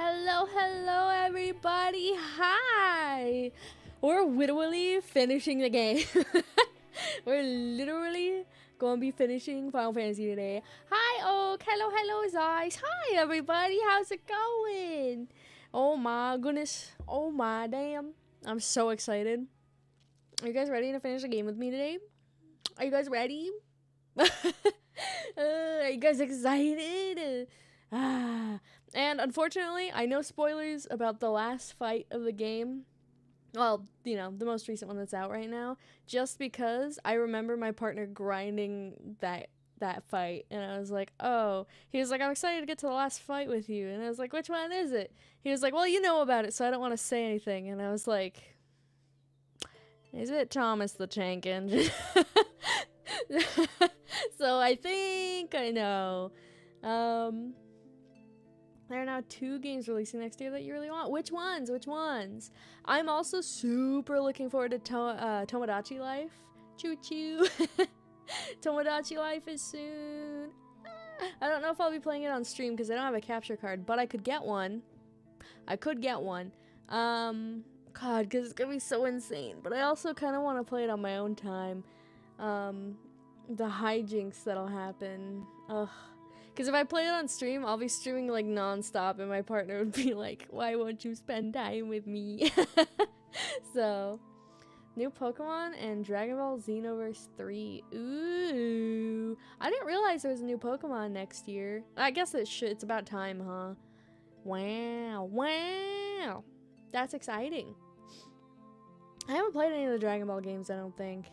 Hello, everybody. Hi. We're literally finishing the game. We're literally going to be finishing Final Fantasy today. Hi, Oak. Hello, Zeiss. Hi, everybody. How's it going? Oh, my goodness. Oh, my damn. I'm so excited. Are you guys ready to finish the game with me today? Are you guys ready? Are you guys excited? And unfortunately, I know spoilers about the last fight of the game. Well, you know, the most recent one that's out right now. Just because I remember my partner grinding that fight. And I was like, oh. He was like, I'm excited to get to the last fight with you. And I was like, which one is it? He was like, well, you know about it, so I don't want to say anything. And I was like, is it Thomas the Tank Engine? So I think I know. There are now 2 games releasing next year that you really want. Which ones? Which ones? I'm also super looking forward to Tomodachi Life. Choo choo. Tomodachi Life is soon. I don't know if I'll be playing it on stream because I don't have a capture card, but I could get one. God, because it's gonna be so insane. But I also kind of want to play it on my own time. The hijinks that'll happen. Ugh. Because if I play it on stream, I'll be streaming like non-stop and my partner would be like, why won't you spend time with me? So, new Pokemon and Dragon Ball Xenoverse 3. Ooh. I didn't realize there was a new Pokemon next year. I guess it's about time, huh? Wow. That's exciting. I haven't played any of the Dragon Ball games, I don't think.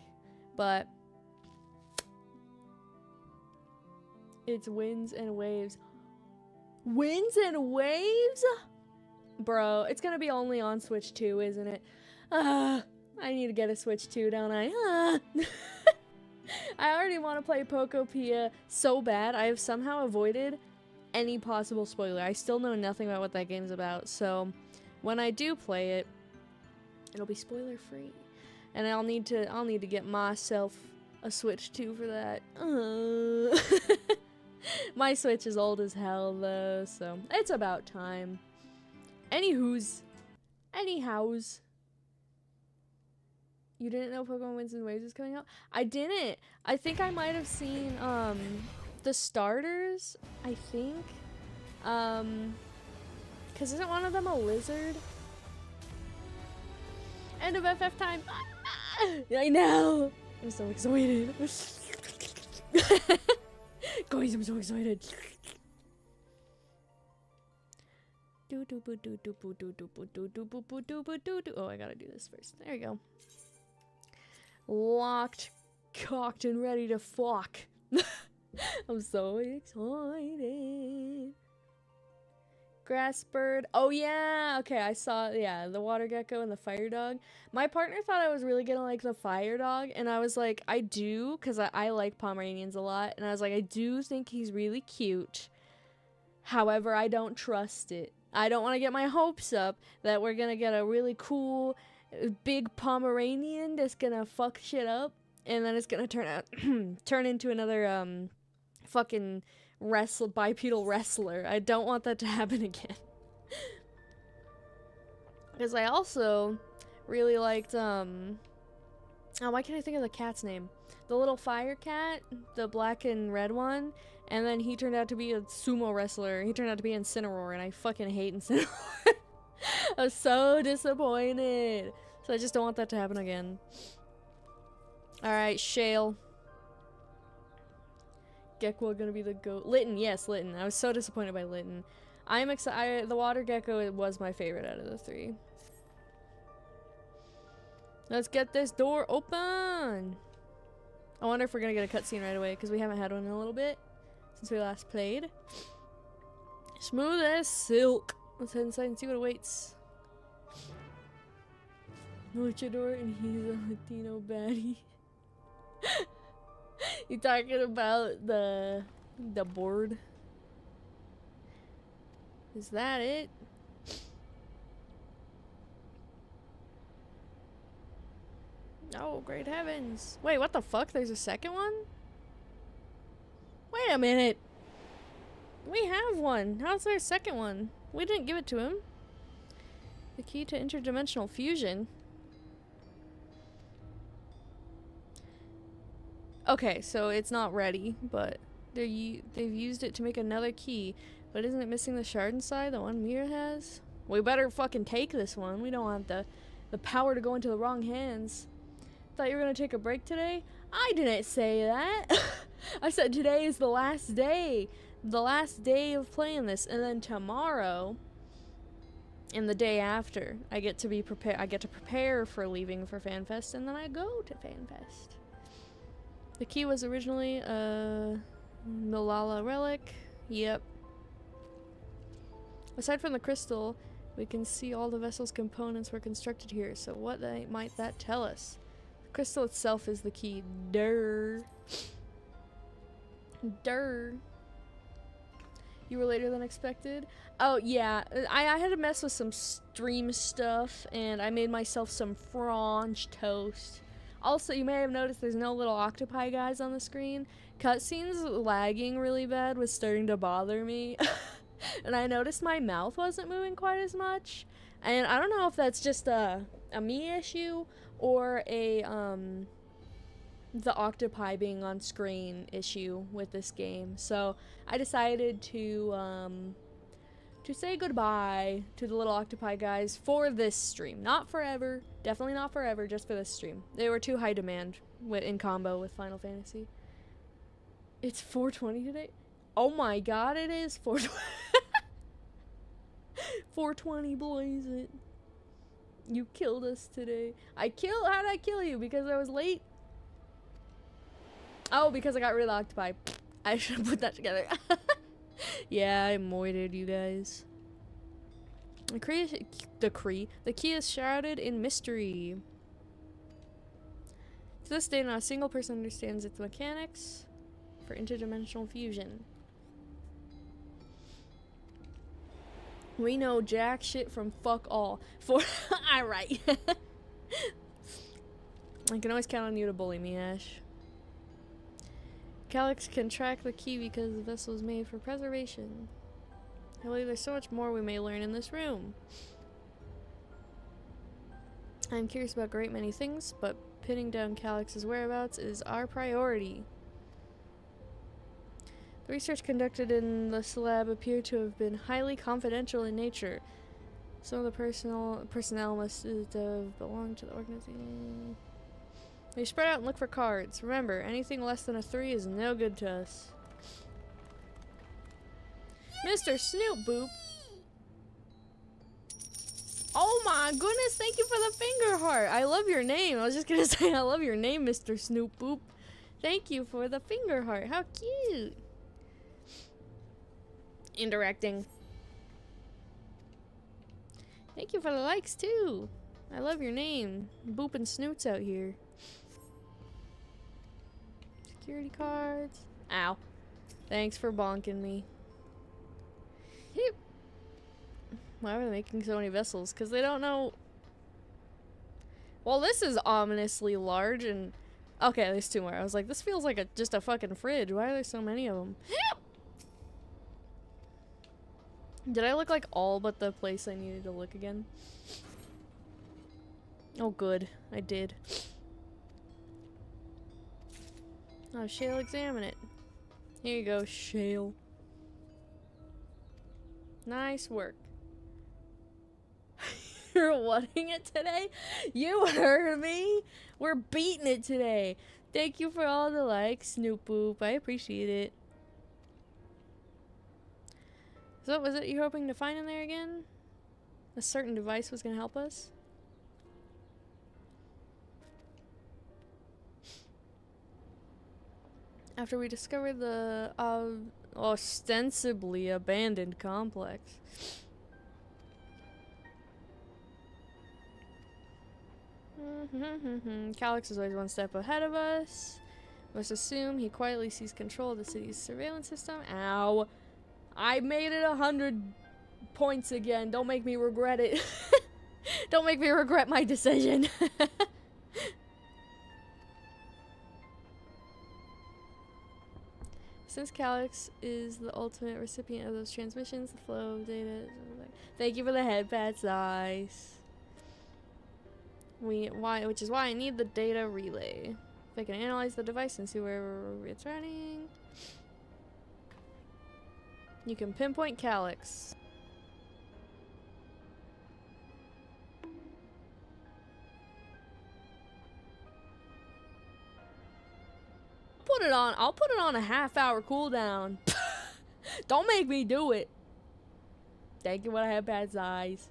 But it's winds and waves. Winds and waves? Bro, it's gonna be only on Switch 2, isn't it? I need to get a Switch 2, don't I? I already want to play Pokopia so bad. I have somehow avoided any possible spoiler. I still know nothing about what that game's about, so when I do play it, it'll be spoiler free. And I'll need to get myself a Switch 2 for that. My Switch is old as hell though, so it's about time. Anyhows. You didn't know Pokemon Winds and Waves was coming out? I didn't. I think I might have seen the starters, I think. Cause isn't one of them a lizard? End of FF time. I know. I'm so excited. Guys, I'm so excited. Oh, I gotta do this first. There you go. Locked, cocked, and ready to fuck. I'm so excited. Grass bird. Oh yeah, okay, I saw, yeah, the water gecko and the fire dog. My partner thought I was really gonna like the fire dog, and I was like, I do, because I like Pomeranians a lot, and I was like, I do think he's really cute. However, I don't trust it. I don't want to get my hopes up that we're gonna get a really cool, big Pomeranian that's gonna fuck shit up, and then it's gonna turn into another, fucking bipedal wrestler. I don't want that to happen again. Because I also really liked, oh, why can't I think of the cat's name? The little fire cat, the black and red one, and then he turned out to be a sumo wrestler. He turned out to be Incineroar, and I fucking hate Incineroar. I was so disappointed. So I just don't want that to happen again. Alright, Shale. Gecko gonna be the goat. Litten, yes, Litten. I was so disappointed by Litten. I'm excited. The water gecko was my favorite out of the 3. Let's get this door open. I wonder if we're gonna get a cutscene right away because we haven't had one in a little bit since we last played. Smooth as silk. Let's head inside and see what awaits. Luchador, and he's a Latino baddie. You talking about the board? Is that it? Oh, great heavens. Wait, what the fuck? There's a second one? Wait a minute. We have one. How's there a second one? We didn't give it to him. The key to interdimensional fusion. Okay, so it's not ready, but they've used it to make another key. But isn't it missing the shard inside, the one Mira has? We better fucking take this one. We don't want the power to go into the wrong hands. Thought you were gonna take a break today? I didn't say that. I said today is the last day. The last day of playing this. And then tomorrow, and the day after, I get to prepare for leaving for FanFest, and then I go to FanFest. The key was originally a Nolala relic. Yep. Aside from the crystal, we can see all the vessel's components were constructed here, so what might that tell us? The crystal itself is the key. Durr. Durr. You were later than expected? Oh, yeah. I had to mess with some stream stuff, and I made myself some French toast. Also, you may have noticed there's no little octopi guys on the screen. Cutscenes lagging really bad was starting to bother me. And I noticed my mouth wasn't moving quite as much. And I don't know if that's just a me issue or a the octopi being on screen issue with this game. So I decided to say goodbye to the little octopi guys for this stream. Not forever. Definitely not forever, just for this stream. They were too high demand in combo with Final Fantasy. It's 4:20 today? Oh my god, it is 4:20. 4:20, boys. You killed us today. How'd I kill you? Because I was late? Oh, because I got rid of the octopi. I should have put that together. Yeah, I moited you guys. The key is shrouded in mystery. To this day, not a single person understands its mechanics for interdimensional fusion. We know jack shit from fuck all. Alright. I can always count on you to bully me, Ash. Calyx can track the key because the vessel is made for preservation. I believe there's so much more we may learn in this room. I'm curious about a great many things, but pinning down Calyx's whereabouts is our priority. The research conducted in this lab appeared to have been highly confidential in nature. Some of the personnel must have belonged to the organization. We spread out and look for cards. Remember, anything less than a 3 is no good to us. Mr. Snoop Boop. Oh my goodness, thank you for the finger heart. I love your name. I was just gonna say I love your name, Mr. Snoop Boop. Thank you for the finger heart. How cute. Indirecting. Thank you for the likes too. I love your name. Booping snoots out here. Security cards. Ow. Thanks for bonking me. Yep. Why are they making so many vessels? Because they don't know. Well, this is ominously large and... Okay, there's 2 more. I was like, this feels like just a fucking fridge. Why are there so many of them? Did I look like all but the place I needed to look again? Oh, good. I did. Oh, Shale, examine it. Here you go, Shale. Nice work. You're whatting it today? You heard me? We're beating it today. Thank you for all the likes, Snoop Boop. I appreciate it. So what was it you're hoping to find in there again? A certain device was going to help us? After we discovered the ostensibly abandoned complex. Calyx is always one step ahead of us. Must assume he quietly sees control of the city's surveillance system. Ow. I made it 100 points again. Don't make me regret it. Don't make me regret my decision. Since Calyx is the ultimate recipient of those transmissions, the flow of data. Thank you for the head pats, nice. Which is why I need the data relay. If I can analyze the device and see where it's running, you can pinpoint Calyx. I'll put it on a half-hour cooldown. Don't make me do it. Thank you for the head pats, eyes.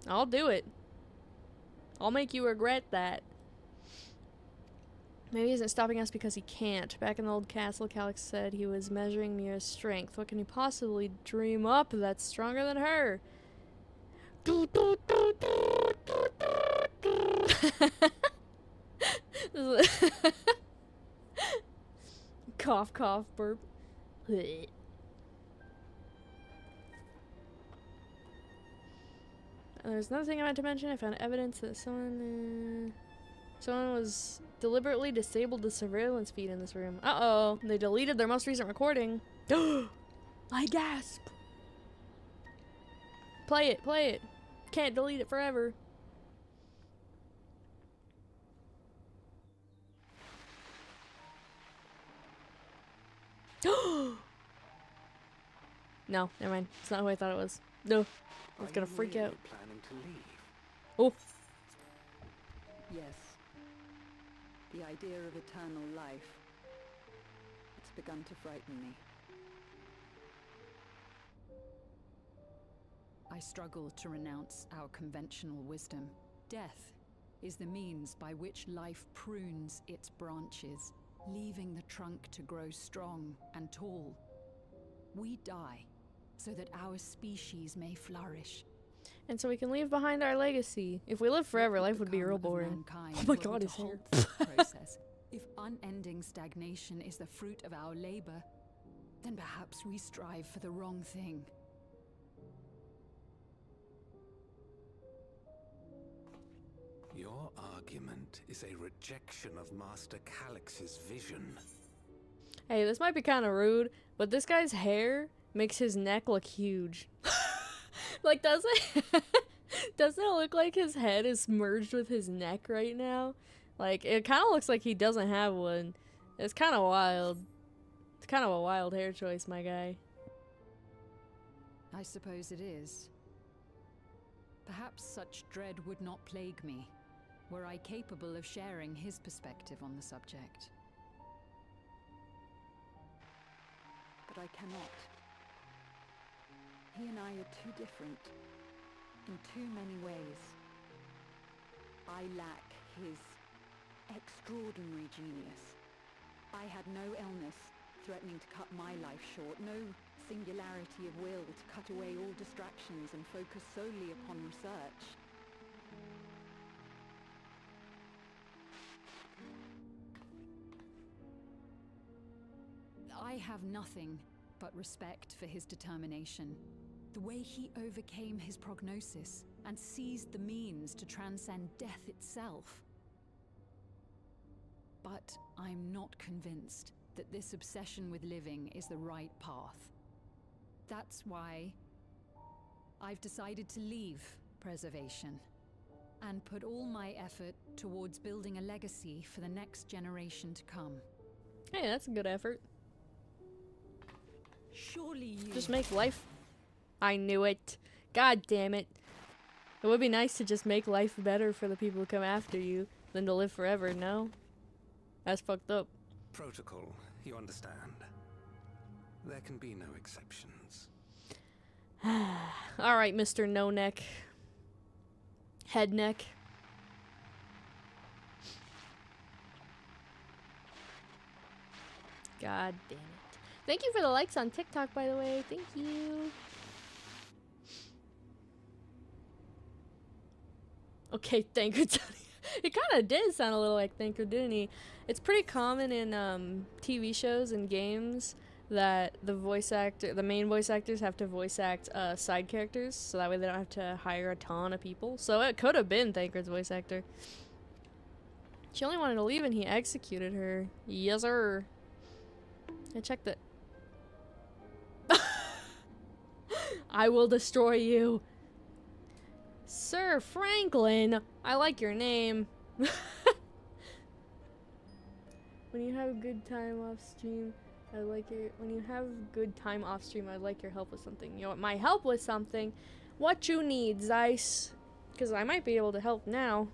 I'll do it. I'll make you regret that. Maybe he isn't stopping us because he can't. Back in the old castle, Calyx said he was measuring Mira's strength. What can he possibly dream up that's stronger than her? Cough, cough, burp. There's another thing I meant to mention. I found evidence that someone was deliberately disabled the surveillance feed in this room. Uh-oh. They deleted their most recent recording. I gasp. Play it, play it. Can't delete it forever. No, never mind. It's not who I thought it was. No. I was gonna freak out. Planning to leave? Oh. Yes. The idea of eternal life. It's begun to frighten me. I struggle to renounce our conventional wisdom. Death is the means by which life prunes its branches, leaving the trunk to grow strong and tall. We die so that our species may flourish. And so we can leave behind our legacy. If we live forever, life would be real boring. Oh my god, his hair. Process. If unending stagnation is the fruit of our labor, then perhaps we strive for the wrong thing. Your argument is a rejection of Master Calyx's vision. Hey, this might be kind of rude, but this guy's hair makes his neck look huge. Like, doesn't it look like his head is merged with his neck right now? Like, it kind of looks like he doesn't have one. It's kind of wild. It's kind of a wild hair choice, my guy. I suppose it is. Perhaps such dread would not plague me, were I capable of sharing his perspective on the subject. But I cannot. He and I are too different, in too many ways. I lack his extraordinary genius. I had no illness threatening to cut my life short, no singularity of will to cut away all distractions and focus solely upon research. I have nothing but respect for his determination. The way he overcame his prognosis and seized the means to transcend death itself. But I'm not convinced that this obsession with living is the right path. That's why I've decided to leave preservation and put all my effort towards building a legacy for the next generation to come. Hey, that's a good effort. Surely you... Just make life... I knew it. God damn it. It would be nice to just make life better for the people who come after you than to live forever, no? That's fucked up. Protocol, you understand. There can be no exceptions. Alright, Mr. No Neck. Head neck. God damn it. Thank you for the likes on TikTok, by the way. Thank you. Okay, Thanker. It kind of did sound a little like Thanker, didn't he? It's pretty common in TV shows and games that the main voice actors have to voice act side characters, so that way they don't have to hire a ton of people. So it could have been Thanker's voice actor. She only wanted to leave and he executed her. Yes, sir. I checked it. I will destroy you. Sir Franklin, I like your name. When you have a good time off stream, I'd like your help with something. You know what my help with something? What you need, Zeiss? Because I might be able to help now.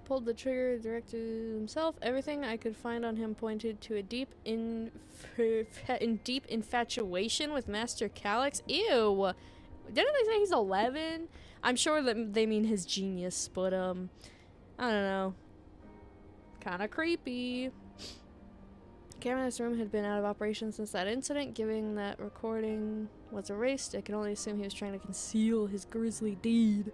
Pulled the trigger, directed himself. Everything I could find on him pointed to a deep infatuation with Master Calyx. Ew! Didn't they say he's 11? I'm sure that they mean his genius, but I don't know. Kinda creepy. The camera in this room had been out of operation since that incident. Given that recording was erased, I can only assume he was trying to conceal his grisly deed.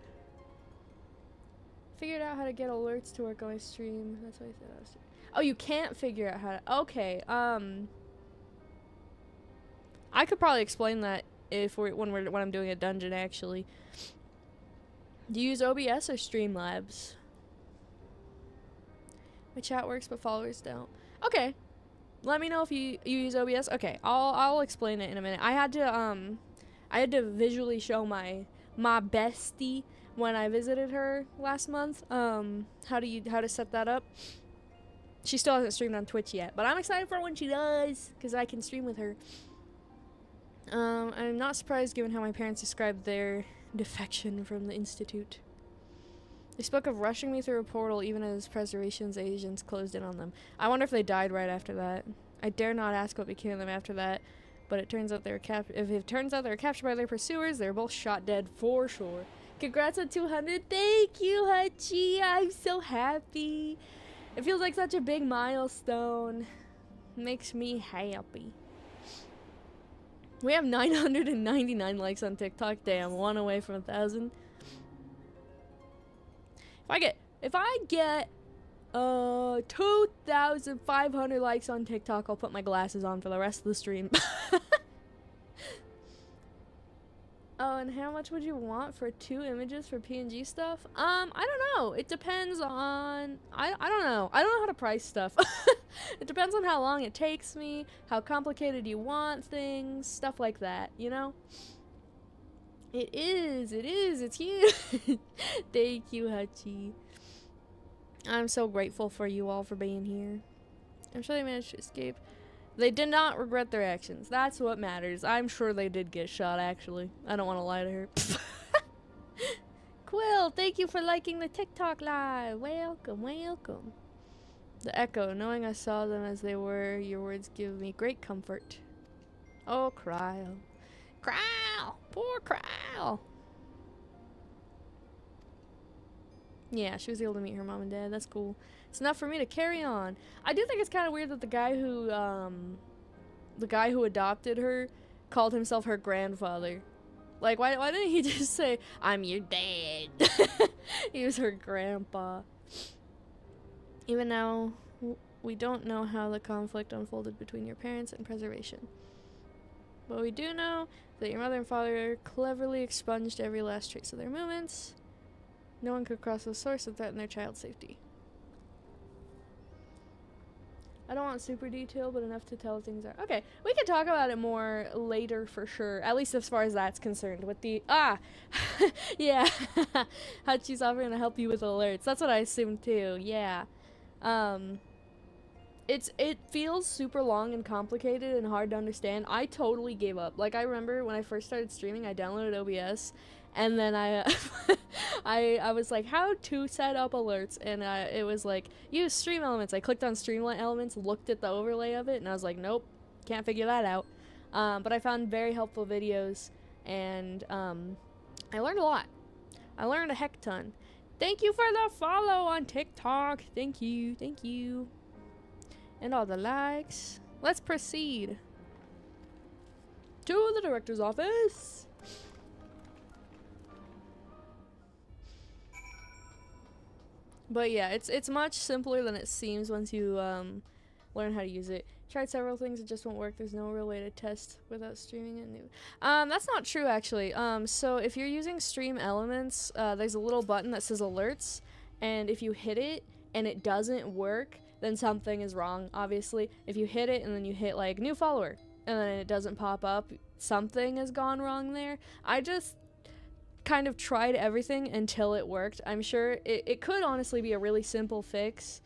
Figured out how to get alerts to work on my stream. That's what I said I was doing. Oh, you can't figure out how to... Okay, I could probably explain that when I'm doing a dungeon, actually. Do you use OBS or Streamlabs? My chat works, but followers don't. Okay. Let me know if you use OBS. Okay, I'll explain it in a minute. I had to visually show my bestie when I visited her last month, how to set that up. She still hasn't streamed on Twitch yet, but I'm excited for when she does, because I can stream with her. I'm not surprised given how my parents described their defection from the Institute. They spoke of rushing me through a portal even as preservation's agents closed in on them. I wonder if they died right after that. I dare not ask what became of them after that, but it turns out they were if it turns out they were captured by their pursuers, they were both shot dead for sure. Congrats on 200. Thank you, Hachi. I'm so happy. It feels like such a big milestone. Makes me happy. We have 999 likes on TikTok. Damn, one away from 1,000. If I get 2,500 likes on TikTok, I'll put my glasses on for the rest of the stream. Oh, and how much would you want for 2 images for PNG stuff? I don't know. It depends on... I don't know. I don't know how to price stuff. It depends on how long it takes me, how complicated you want things, stuff like that, you know? It's huge. Thank you, Hachi. I'm so grateful for you all for being here. I'm sure they managed to escape. They did not regret their actions. That's what matters. I'm sure they did get shot, actually. I don't want to lie to her. Quill, thank you for liking the TikTok live. Welcome, welcome. The echo, knowing I saw them as they were, your words give me great comfort. Oh, Cryle. Cryle! Poor Cryle! Yeah, she was able to meet her mom and dad. That's cool. It's enough for me to carry on. I do think it's kind of weird that the guy who adopted her called himself her grandfather. Like, why didn't he just say, I'm your dad? He was her grandpa. Even now, we don't know how the conflict unfolded between your parents and preservation. But we do know that your mother and father cleverly expunged every last trace of their movements. No one could cross the source and threaten their child's safety. I don't want super detail, but enough to tell things are... Okay, we can talk about it more later for sure. At least as far as that's concerned. With the... Yeah. Hachi's offering to help you with alerts. That's what I assumed too. Yeah. It feels super long and complicated and hard to understand. I totally gave up. Like, I remember when I first started streaming, I downloaded OBS, and then I was like, how to set up alerts, and it was like, use stream elements. I clicked on stream elements, looked at the overlay of it, and I was like, nope, can't figure that out. But I found very helpful videos, and I learned a lot. I learned a heck ton. Thank you for the follow on TikTok. Thank you, thank you. And all the likes. Let's proceed to the director's office. But yeah, it's much simpler than it seems once you learn how to use it. Tried several things, it just won't work. There's no real way to test without streaming it new. That's not true actually. So if you're using stream elements, there's a little button that says alerts, and if you hit it and it doesn't work, then something is wrong, obviously. If you hit it and then you hit like new follower and then it doesn't pop up, something has gone wrong there. I just kind of tried everything until it worked. I'm sure it could honestly be a really simple fix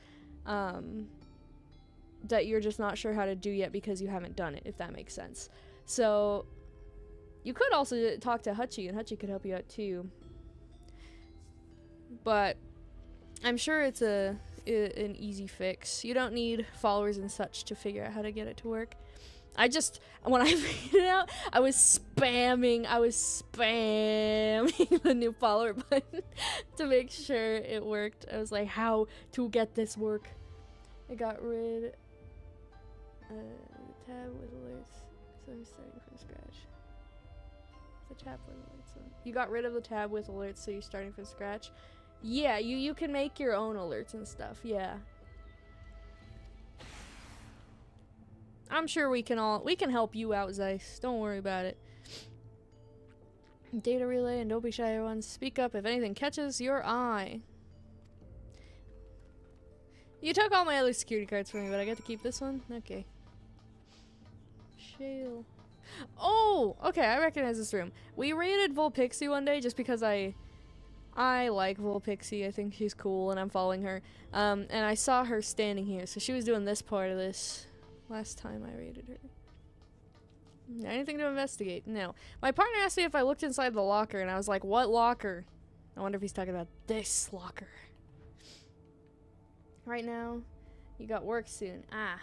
that you're just not sure how to do yet because you haven't done it, if that makes sense. So you could also talk to Hutchie, and Hutchie could help you out too. But I'm sure it's an easy fix. You don't need followers and such to figure out how to get it to work. When I figured it out, I was spamming the new follower button to make sure it worked. I was like, how to get this work? I got rid the tab with alerts, so I'm starting from scratch. The tab with alerts. You got rid of the tab with alerts, so you're starting from scratch. Yeah, you can make your own alerts and stuff. Yeah. I'm sure we can help you out, Zeiss. Don't worry about it. Data relay, and don't be shy, everyone. Speak up if anything catches your eye. You took all my other security cards from me, but I get to keep this one? Okay. Shale. Oh! Okay, I recognize this room. We raided Volpixie one day just because I like Volpixie. I think she's cool, and I'm following her. And I saw her standing here, so she was doing this part of this last time I raided her. Anything to investigate? No. My partner asked me if I looked inside the locker, and I was like, what locker? I wonder if he's talking about this locker. Right now, you got work soon. Ah.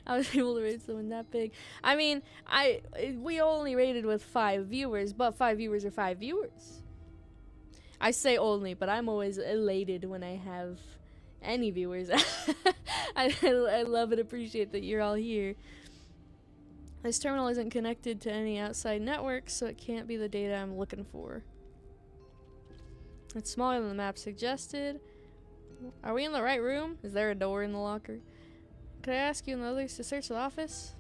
I was able to raid someone that big. I mean, we only raided with 5 viewers, but 5 viewers are 5 viewers. I say only, but I'm always elated when I have any viewers. I love and appreciate that you're all here. This terminal isn't connected to any outside network, so it can't be the data I'm looking for. It's smaller than the map suggested. Are we in the right room? Is there a door in the locker? Could I ask you and the others to search the office?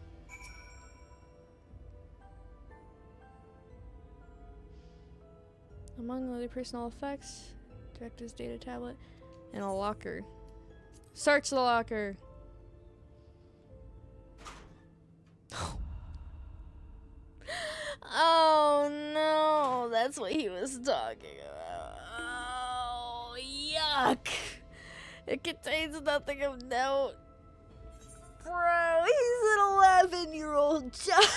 Among other personal effects, director's data tablet, and a locker. Search the locker! Oh no, that's what he was talking about. Oh, yuck! It contains nothing of note. Bro, he's an 11-year-old child.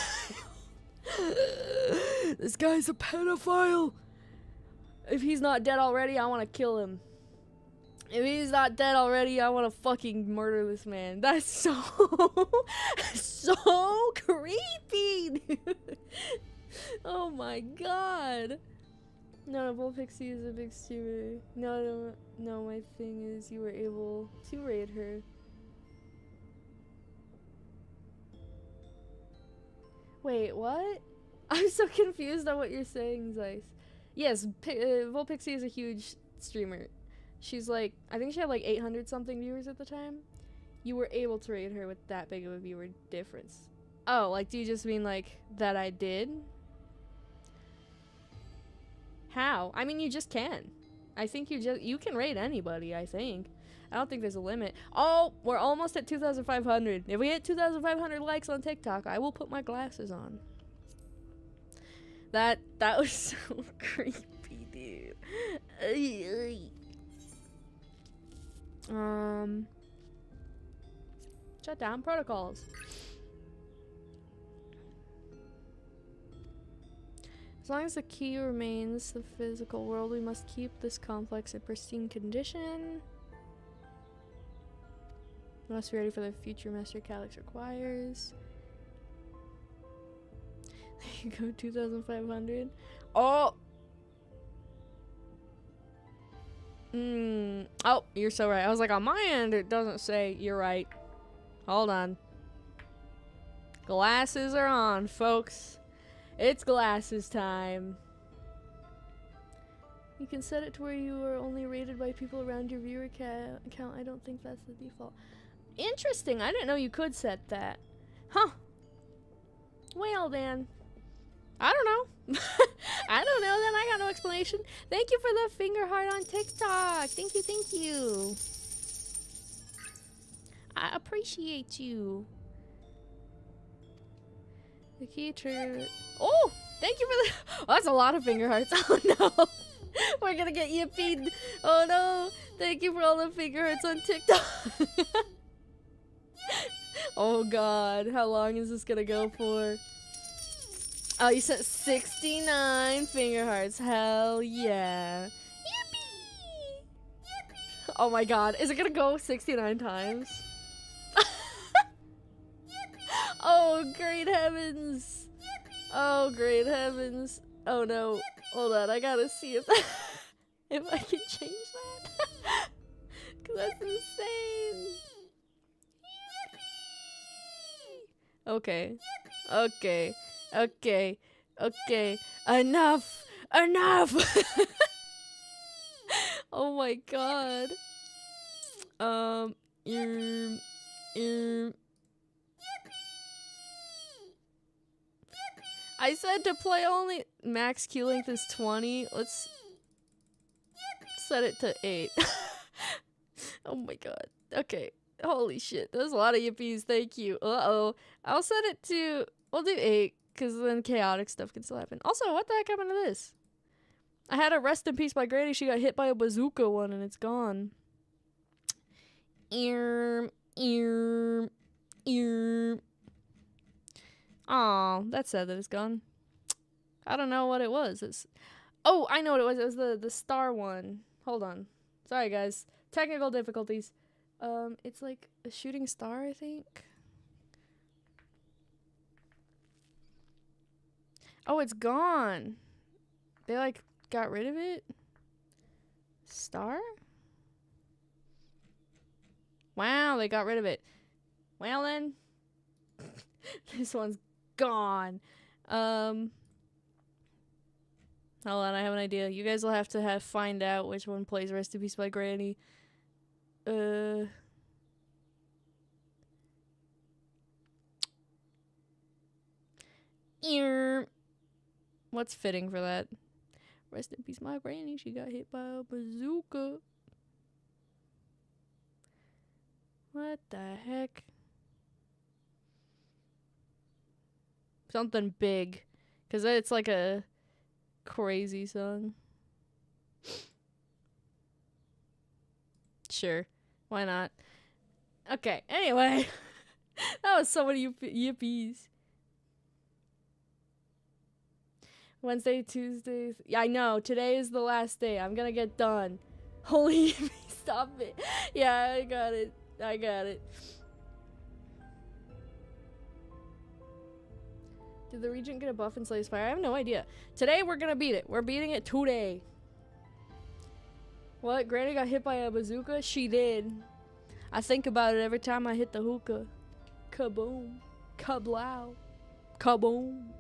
This guy's a pedophile. If he's not dead already, I want to kill him. If he's not dead already, I want to fucking murder this man. That's so creepy, dude. Oh my god. No, Volpixie is a big streamer. No, my thing is you were able to raid her. Wait, what? I'm so confused on what you're saying, Zeiss. Yes, Volpixie is a huge streamer. She's like, I think she had like 800 something viewers at the time. You were able to raid her with that big of a viewer difference. Oh, like, do you just mean like that I did? How? I mean, you just can. I think you can raid anybody, I think. I don't think there's a limit. Oh, we're almost at 2,500. If we hit 2,500 likes on TikTok, I will put my glasses on. That was so creepy, dude. Shut down protocols. As long as the key remains the physical world, we must keep this complex in pristine condition. We must be ready for the future Master Calyx requires. There you go, 2,500. Oh! Oh, you're so right. I was like, on my end, it doesn't say you're right. Hold on. Glasses are on, folks. It's glasses time. You can set it to where you are only rated by people around your viewer account. I don't think that's the default. Interesting. I didn't know you could set that. Huh. Well, then. I don't know. I don't know, then I got no explanation. Thank you for the finger heart on TikTok. Thank you, thank you. I appreciate you. The key trigger. Oh, thank you for the. Oh, that's a lot of finger hearts. Oh no. We're gonna get yipped. Oh no. Thank you for all the finger hearts on TikTok. Oh god. How long is this gonna go for? Oh, you said 69 finger hearts. Hell yeah. Yippee! Oh my god. Is it gonna go 69 times? Oh, great heavens. Oh, great heavens. Oh no. Hold on. I gotta see if if I can change that. Cause that's insane. Okay. Okay. Okay. Okay. Enough. Enough. Oh my god. I said to play only max queue length is 20. Let's set it to 8. Oh my god. Okay. Holy shit. There's a lot of yippies. Thank you. Uh-oh. I'll set it to... We'll do 8, because then chaotic stuff can still happen. Also, what the heck happened to this? I had a rest in peace by Granny. She got hit by a bazooka one, and it's gone. Aw, that's sad that it's gone. I don't know what it was. It's... Oh, I know what it was. It was the star one. Hold on. Sorry, guys. Technical difficulties. It's like a shooting star, I think. Oh, it's gone. They, like, got rid of it? Star? Wow, they got rid of it. Well, then. This one's gone. Hold on, I have an idea. You guys will have to find out which one plays Rest in Peace by Granny. What's fitting for that? Rest in peace, my granny. She got hit by a bazooka. What the heck? Something big. Because it's like a crazy song. Sure. Why not? Okay, anyway. That was so many yippies. Wednesday, Tuesdays. Yeah, I know. Today is the last day. I'm gonna get done. Holy yippee, stop it. Yeah, I got it. I got it. Did the Regent get a buff in Slay Spire? I have no idea. Today, we're gonna beat it. We're beating it today. What? Granny got hit by a bazooka? She did. I think about it every time I hit the hookah. Kaboom. Kablow. Kaboom.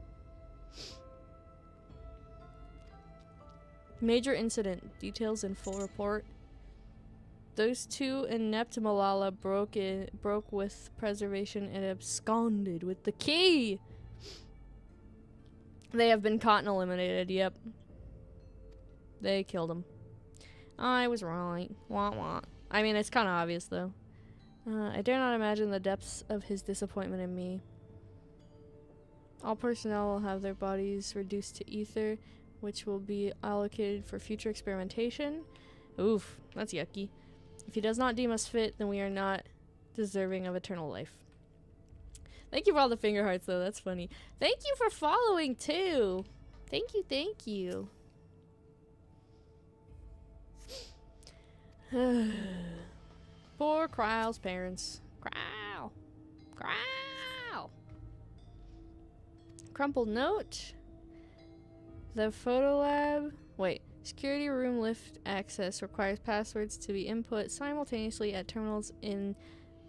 Major incident. Details in full report. Those two inept Malala broke with preservation and absconded with the key. They have been caught and eliminated. Yep. They killed him. I was right. Wah wah. I mean, it's kind of obvious though. I dare not imagine the depths of his disappointment in me. All personnel will have their bodies reduced to ether, which will be allocated for future experimentation. Oof, that's yucky. If he does not deem us fit, then we are not deserving of eternal life. Thank you for all the finger hearts, though. That's funny. Thank you for following, too. Thank you, thank you. Poor Kryle's parents. Kryle. Kryle. Crumpled note. The photo lab. Wait. Security room lift access requires passwords to be input simultaneously at terminals in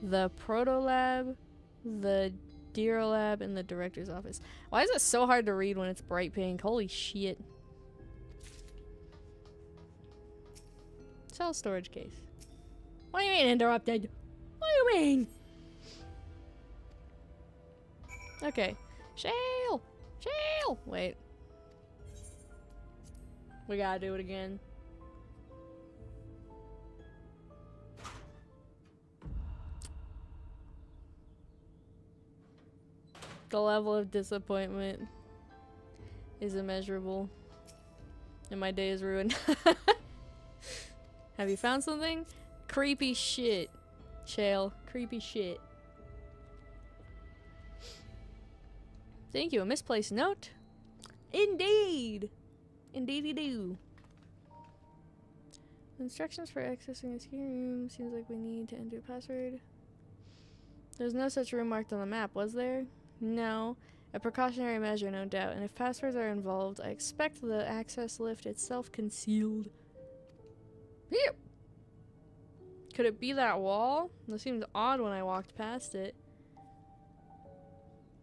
the proto lab, the Deer lab, and the director's office. Why is it so hard to read when it's bright pink? Holy shit. Cell storage case. What do you mean interrupted? What do you mean? Okay. Shale! Chill! Wait. We gotta do it again. The level of disappointment is immeasurable. And my day is ruined. Have you found something? Creepy shit. Shale. Creepy shit. Thank you. A misplaced note? Indeed! Indeedy do. Instructions for accessing a secure room. Seems like we need to enter a password. There's no such room marked on the map, was there? No. A precautionary measure, no doubt. And if passwords are involved, I expect the access lift itself concealed. Here! Could it be that wall? That seems odd when I walked past it.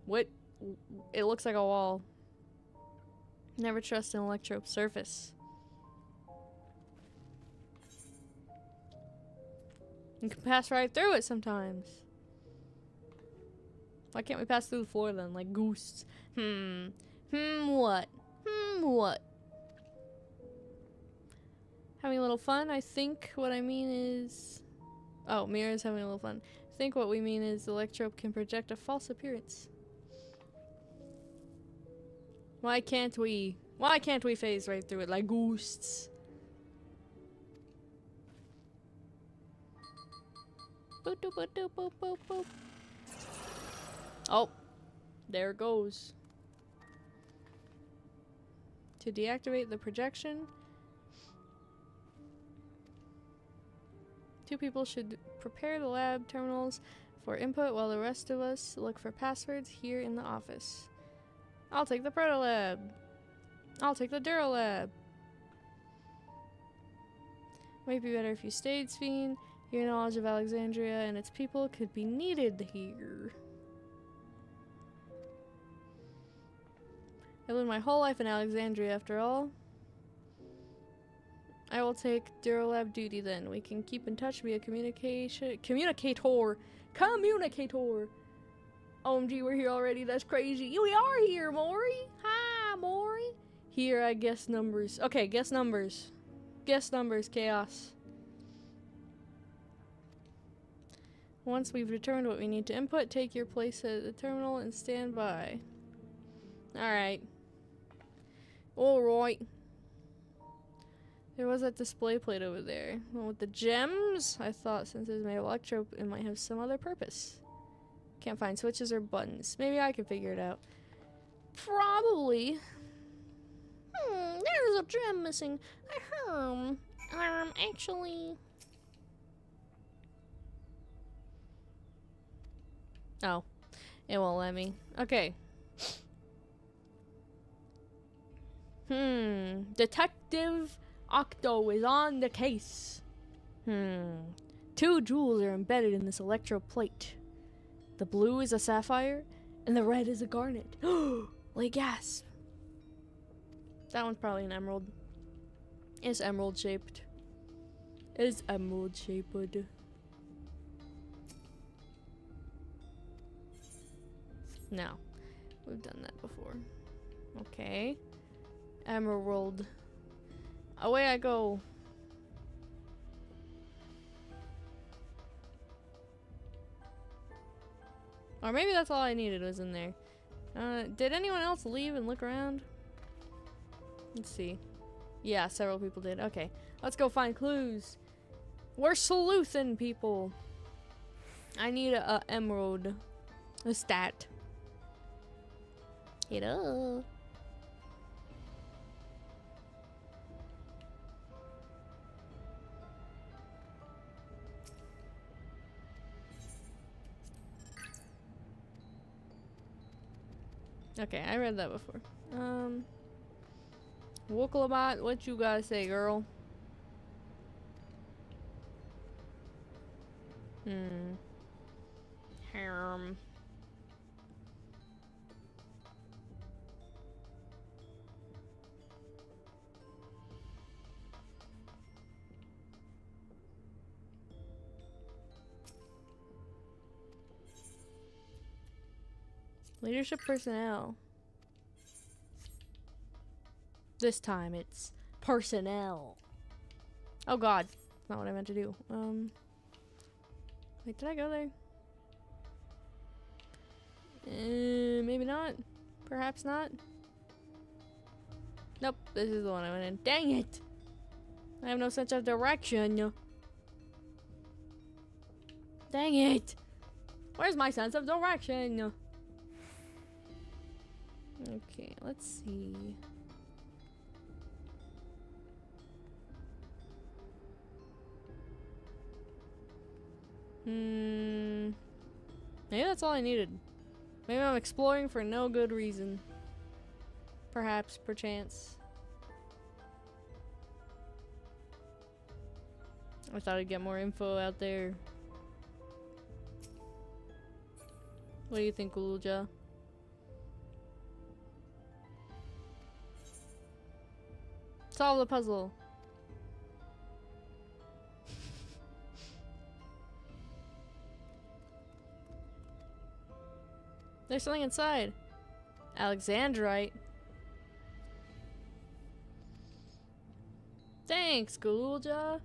What? It looks like a wall. Never trust an electrope surface. You can pass right through it sometimes. Why can't we pass through the floor then, like ghosts? What? What? Having a little fun? I think what I mean is... Oh, Mira's having a little fun. I think what we mean is the electrope can project a false appearance. Why can't we? Why can't we phase right through it like ghosts? Boop, doop, boop, doop, boop, boop, boop. Oh, there it goes. To deactivate the projection, 2 people should prepare the lab terminals for input while the rest of us look for passwords here in the office. I'll take the Proto Lab. I'll take the Duro Lab. Might be better if you stayed, Sphene. Your knowledge of Alexandria and its people could be needed here. I lived my whole life in Alexandria, after all. I will take Durolab duty then. We can keep in touch via communicator. OMG, we're here already. That's crazy. We are here, Maury. Hi, Maury. Here, I guess numbers. Okay, guess numbers. Guess numbers, chaos. Once we've determined what we need to input, take your place at the terminal and stand by. Alright. Alright. There was that display plate over there. One with the gems? I thought since it's made of electrope, it might have some other purpose. Can't find switches or buttons. Maybe I can figure it out. Probably. There's a gem missing. Actually... Oh. It won't let me. Okay. Detective Octo is on the case. 2 jewels are embedded in this electroplate. The blue is a sapphire, and the red is a garnet. Like gasp. That one's probably an emerald. It's emerald shaped. It's emerald shaped. No. We've done that before. Okay. Emerald. Away I go. Or maybe that's all I needed was in there. Did anyone else leave and look around? Let's see. Yeah, several people did. Okay. Let's go find clues. We're sleuthing, people. I need a emerald. A stat. Hit up. Okay, I read that before. Wookalabat, what you gotta say, girl? Harem. Leadership personnel. This time it's personnel. Oh god. That's not what I meant to do. Wait, did I go there? Maybe not. Perhaps not. Nope, this is the one I went in. Dang it! I have no sense of direction. Dang it! Where's my sense of direction? Okay, let's see. Maybe that's all I needed. Maybe I'm exploring for no good reason. Perhaps, perchance. I thought I'd get more info out there. What do you think, Uluja? Solve the puzzle. There's something inside. Alexandrite. Thanks, Gulja.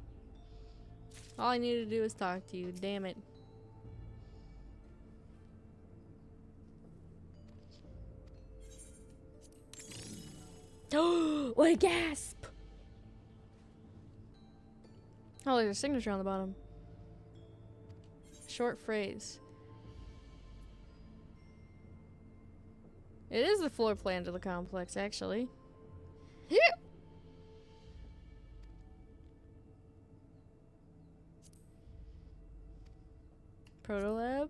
All I needed to do was talk to you. Damn it. Oh, what a gasp! Oh, there's a signature on the bottom. Short phrase. It is the floor plan to the complex, actually. Here. Protolab.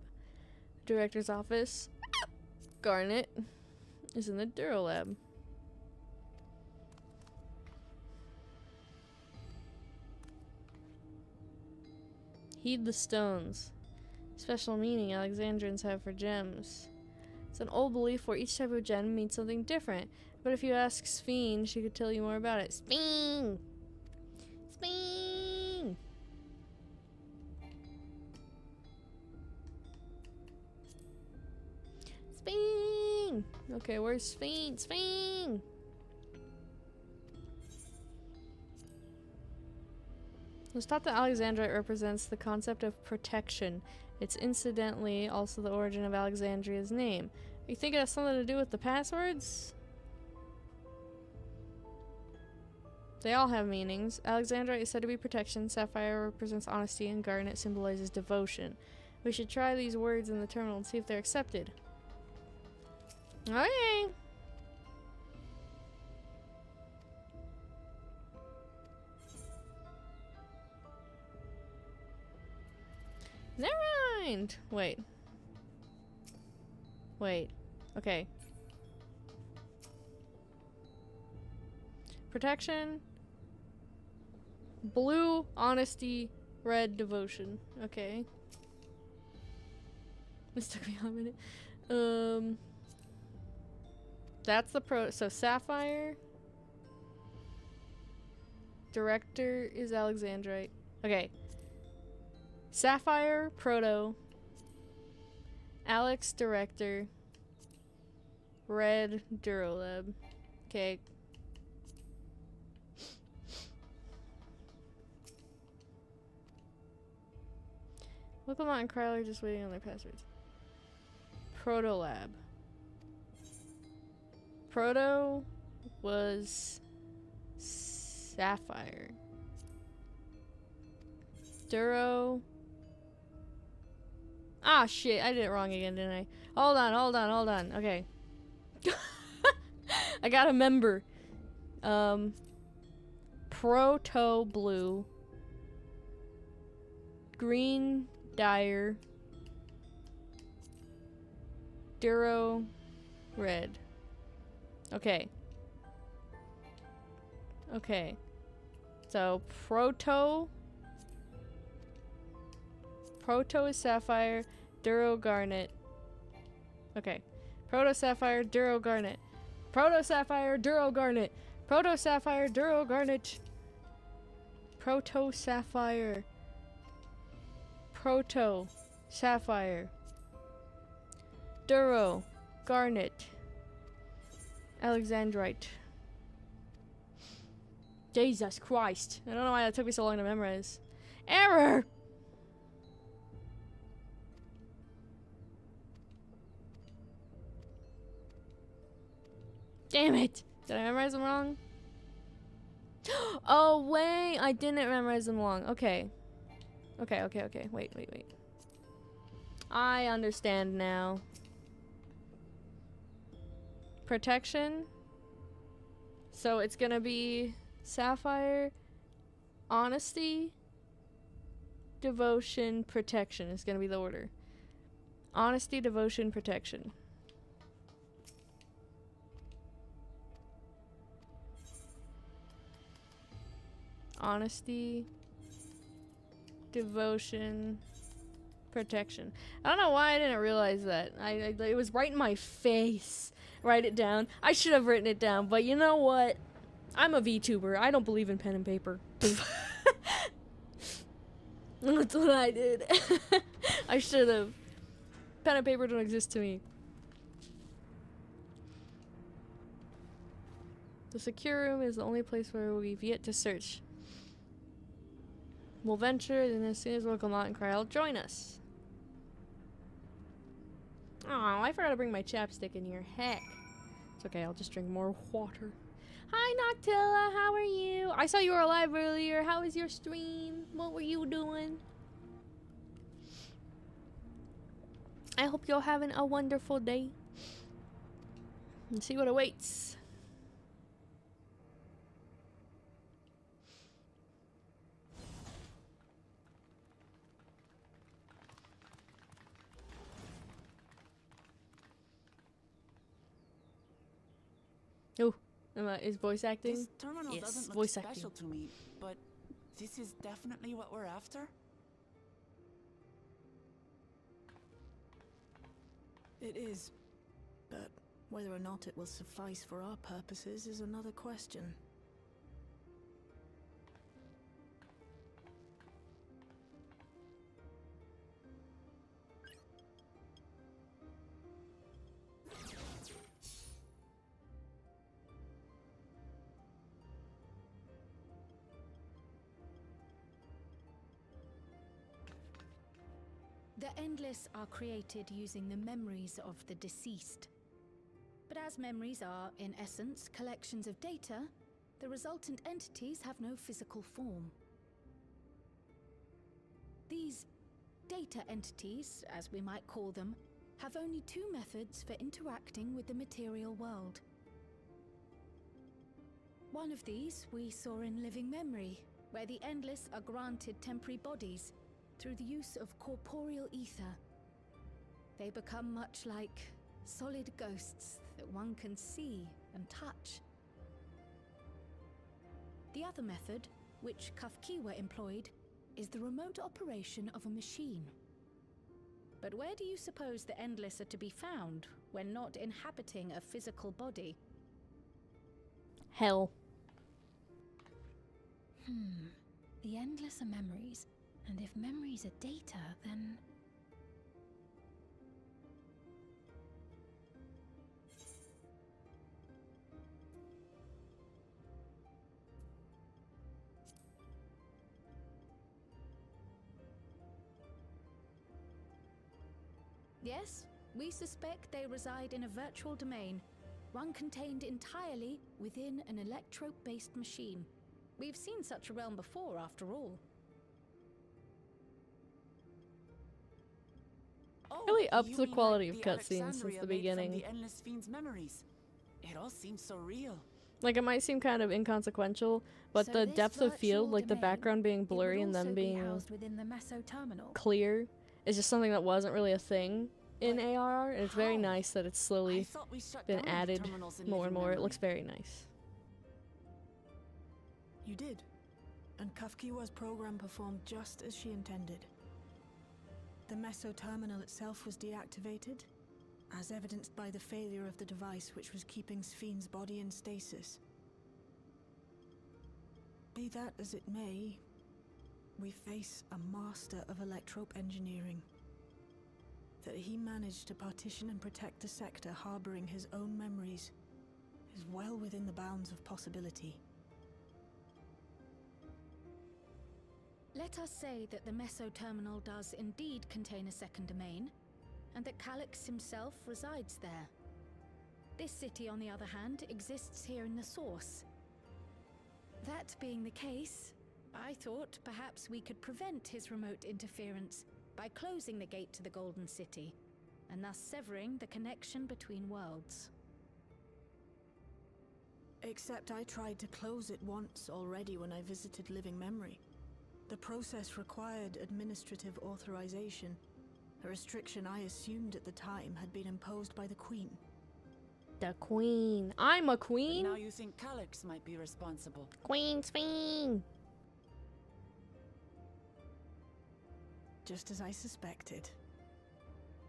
Director's office. Garnet is in the Durolab. Heed the stones. Special meaning Alexandrians have for gems. It's an old belief where each type of gem means something different. But if you ask Sphene, she could tell you more about it. Sphene! Sphene! Sphene! Okay, where's Sphene? Sphene! It was taught that Alexandrite represents the concept of protection. It's incidentally also the origin of Alexandria's name. You think it has something to do with the passwords? They all have meanings. Alexandrite is said to be protection, sapphire represents honesty, and garnet symbolizes devotion. We should try these words in the terminal and see if they're accepted. Okay. Never mind. Wait. Okay. Protection. Blue, honesty. Red, devotion. Okay. This took me a minute. That's the so sapphire. Director is Alexandrite. Okay. Sapphire, Proto. Alex, Director. Red, Durolab. Okay. Wilcomot and Kryler just waiting on their passwords. Protolab. Proto was Sapphire. Duro. Ah, shit. I did it wrong again, didn't I? Hold on. Okay. I gotta remember. Proto blue. Green dire. Duro red. Okay. So Proto is sapphire, Duro garnet. Okay. Proto sapphire, Duro garnet. Proto sapphire, Duro garnet. Proto sapphire, Duro garnet. Proto sapphire. Proto sapphire. Duro garnet. Alexandrite. Jesus Christ. I don't know why that took me so long to memorize. Error! Damn it! Did I memorize them wrong? Oh, wait! I didn't memorize them wrong. Okay. Okay. Wait. I understand now. Protection. So it's gonna be Sapphire, Honesty, Devotion, Protection is gonna be the order. Honesty, Devotion, Protection. Honesty, Devotion, Protection. I don't know why I didn't realize that. It was right in my face. Write it down. I should have written it down, but you know what? I'm a VTuber. I don't believe in pen and paper. That's what I did. I should have. Pen and paper don't exist to me. The secure room is the only place where we've yet to search. We'll venture, and as soon as we'll come out and cry, join us. Oh, I forgot to bring my chapstick in here. Heck. It's okay, I'll just drink more water. Hi, Noctilla, how are you? I saw you were alive earlier. How was your stream? What were you doing? I hope you're having a wonderful day. And see what awaits. Oh, is voice acting? This terminal Yes, doesn't look voice special acting. to me, but this is definitely what we're after? It is, but whether or not it will suffice for our purposes is another question. The Endless are created using the memories of the deceased. But as memories are, in essence, collections of data, the resultant entities have no physical form. These data entities, as we might call them, have only two methods for interacting with the material world. One of these we saw in Living Memory, where the Endless are granted temporary bodies through the use of corporeal ether. They become much like solid ghosts that one can see and touch. The other method, which Kafkiwa employed, is the remote operation of a machine. But where do you suppose the Endless are to be found when not inhabiting a physical body? Hell. The Endless are memories. And if memories are data, then... Yes, we suspect they reside in a virtual domain, one contained entirely within an electrope-based machine. We've seen such a realm before, after all. Really upped you the mean quality like of cutscenes since Alexandria the made from beginning. The Endless Fiend's memories. It all seems so real. Like, it might seem kind of inconsequential, but So the this depth of field, virtual like the domain, background being it would blurry and also them be being housed within the Meso terminal. clear, is just something that wasn't really a thing in But ARR, and it's very how? nice that it's I slowly thought we shut been down the added terminals in more and Living more. It Memory. looks very nice. You did, and Kafkiwa's program performed just as she intended. The Meso terminal itself was deactivated, as evidenced by the failure of the device which was keeping Sphne's body in stasis. Be that as it may, we face a master of electrope engineering. That he managed to partition and protect the sector harboring his own memories is well within the bounds of possibility. Let us say that the Meso-terminal does indeed contain a second domain, and that Calyx himself resides there. This city, on the other hand, exists here in the source. That being the case, I thought perhaps we could prevent his remote interference by closing the gate to the Golden City, and thus severing the connection between worlds. Except I tried to close it once already when I visited Living Memory. The process required administrative authorization, a restriction I assumed at the time had been imposed by the Queen. The Queen. I'm a queen. Now you think Calyx might be responsible. Queen's fiend. Just as I suspected.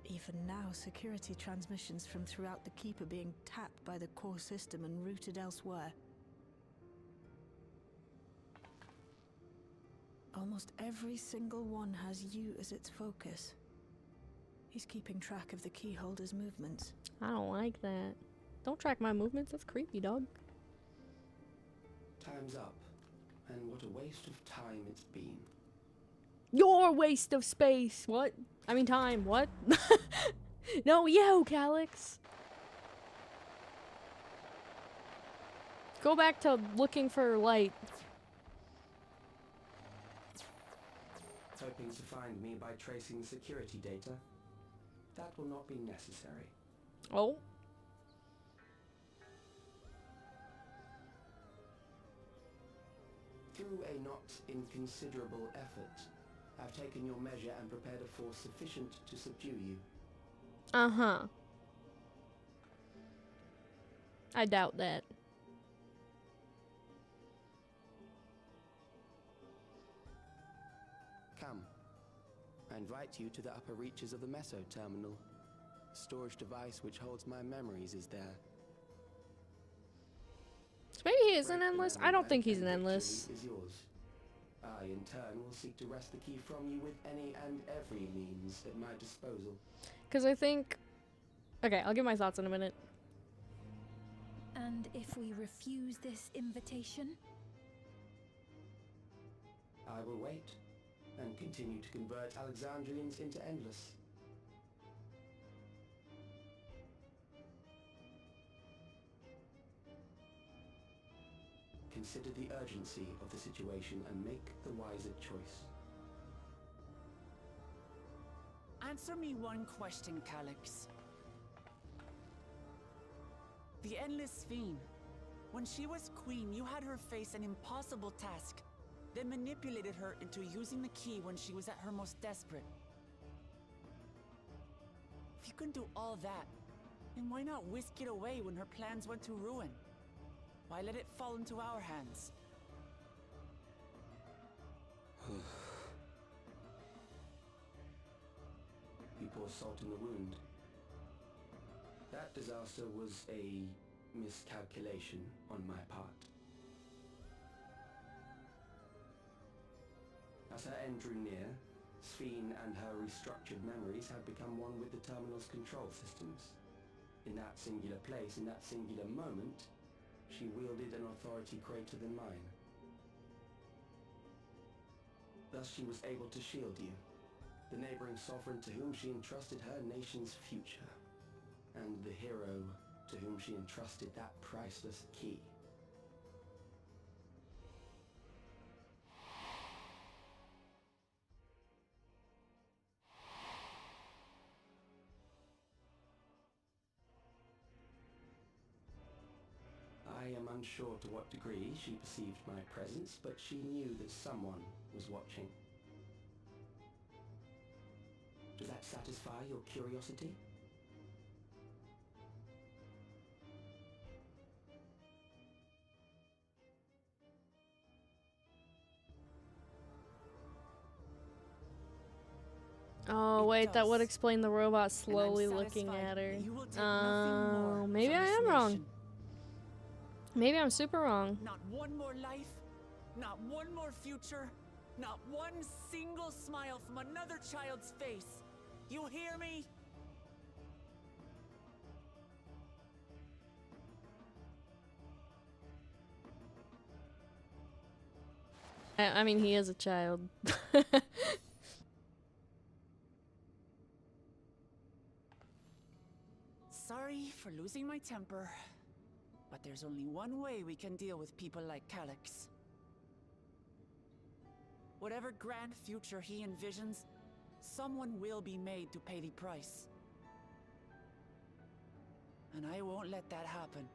Even now, security transmissions from throughout the keep are being tapped by the core system and routed elsewhere. Almost every single one has you as its focus. He's keeping track of the keyholder's movements. I don't like that. Don't track my movements. That's creepy, dog. Time's up. And what a waste of time it's been. Your waste of space. What? I mean time. What? No, you, Calyx. Go back to looking for light. Hoping to find me by tracing security data? That will not be necessary. Oh. Through a not inconsiderable effort, I've taken your measure and prepared a force sufficient to subdue you. Uh-huh. I doubt that. Come. I invite you to the upper reaches of the Meso-terminal. The storage device which holds my memories is there. So maybe he is an endless? I don't think he's an endless. Is yours. I, in turn, will seek to wrest the key from you with any and every means at my disposal. Because I think... Okay, I'll give my thoughts in a minute. And if we refuse this invitation? I will wait and continue to convert Alexandrians into endless. Consider the urgency of the situation and make the wiser choice. Answer me one question, Calyx. The Endless Fiend. When she was queen, you had her face an impossible task, then manipulated her into using the key when she was at her most desperate. If you can do all that, then why not whisk it away when her plans went to ruin? Why let it fall into our hands? You pour salt in the wound. That disaster was a miscalculation on my part. As her end drew near, Sphene and her restructured memories had become one with the terminal's control systems. In that singular place, in that singular moment, she wielded an authority greater than mine. Thus she was able to shield you, the neighboring sovereign to whom she entrusted her nation's future, and the hero to whom she entrusted that priceless key. I am unsure to what degree she perceived my presence, but she knew that someone was watching. Does that satisfy your curiosity? Oh, It wait, that would does. explain the robot And I'm slowly looking satisfied at her. that you will take nothing more Maybe from I this am wrong. nation. Maybe I'm super wrong. Not one more life, not one more future, not one single smile from another child's face. You hear me? I mean, he is a child. Sorry for losing my temper, but there's only one way we can deal with people like Calyx. Whatever grand future he envisions, someone will be made to pay the price. And I won't let that happen.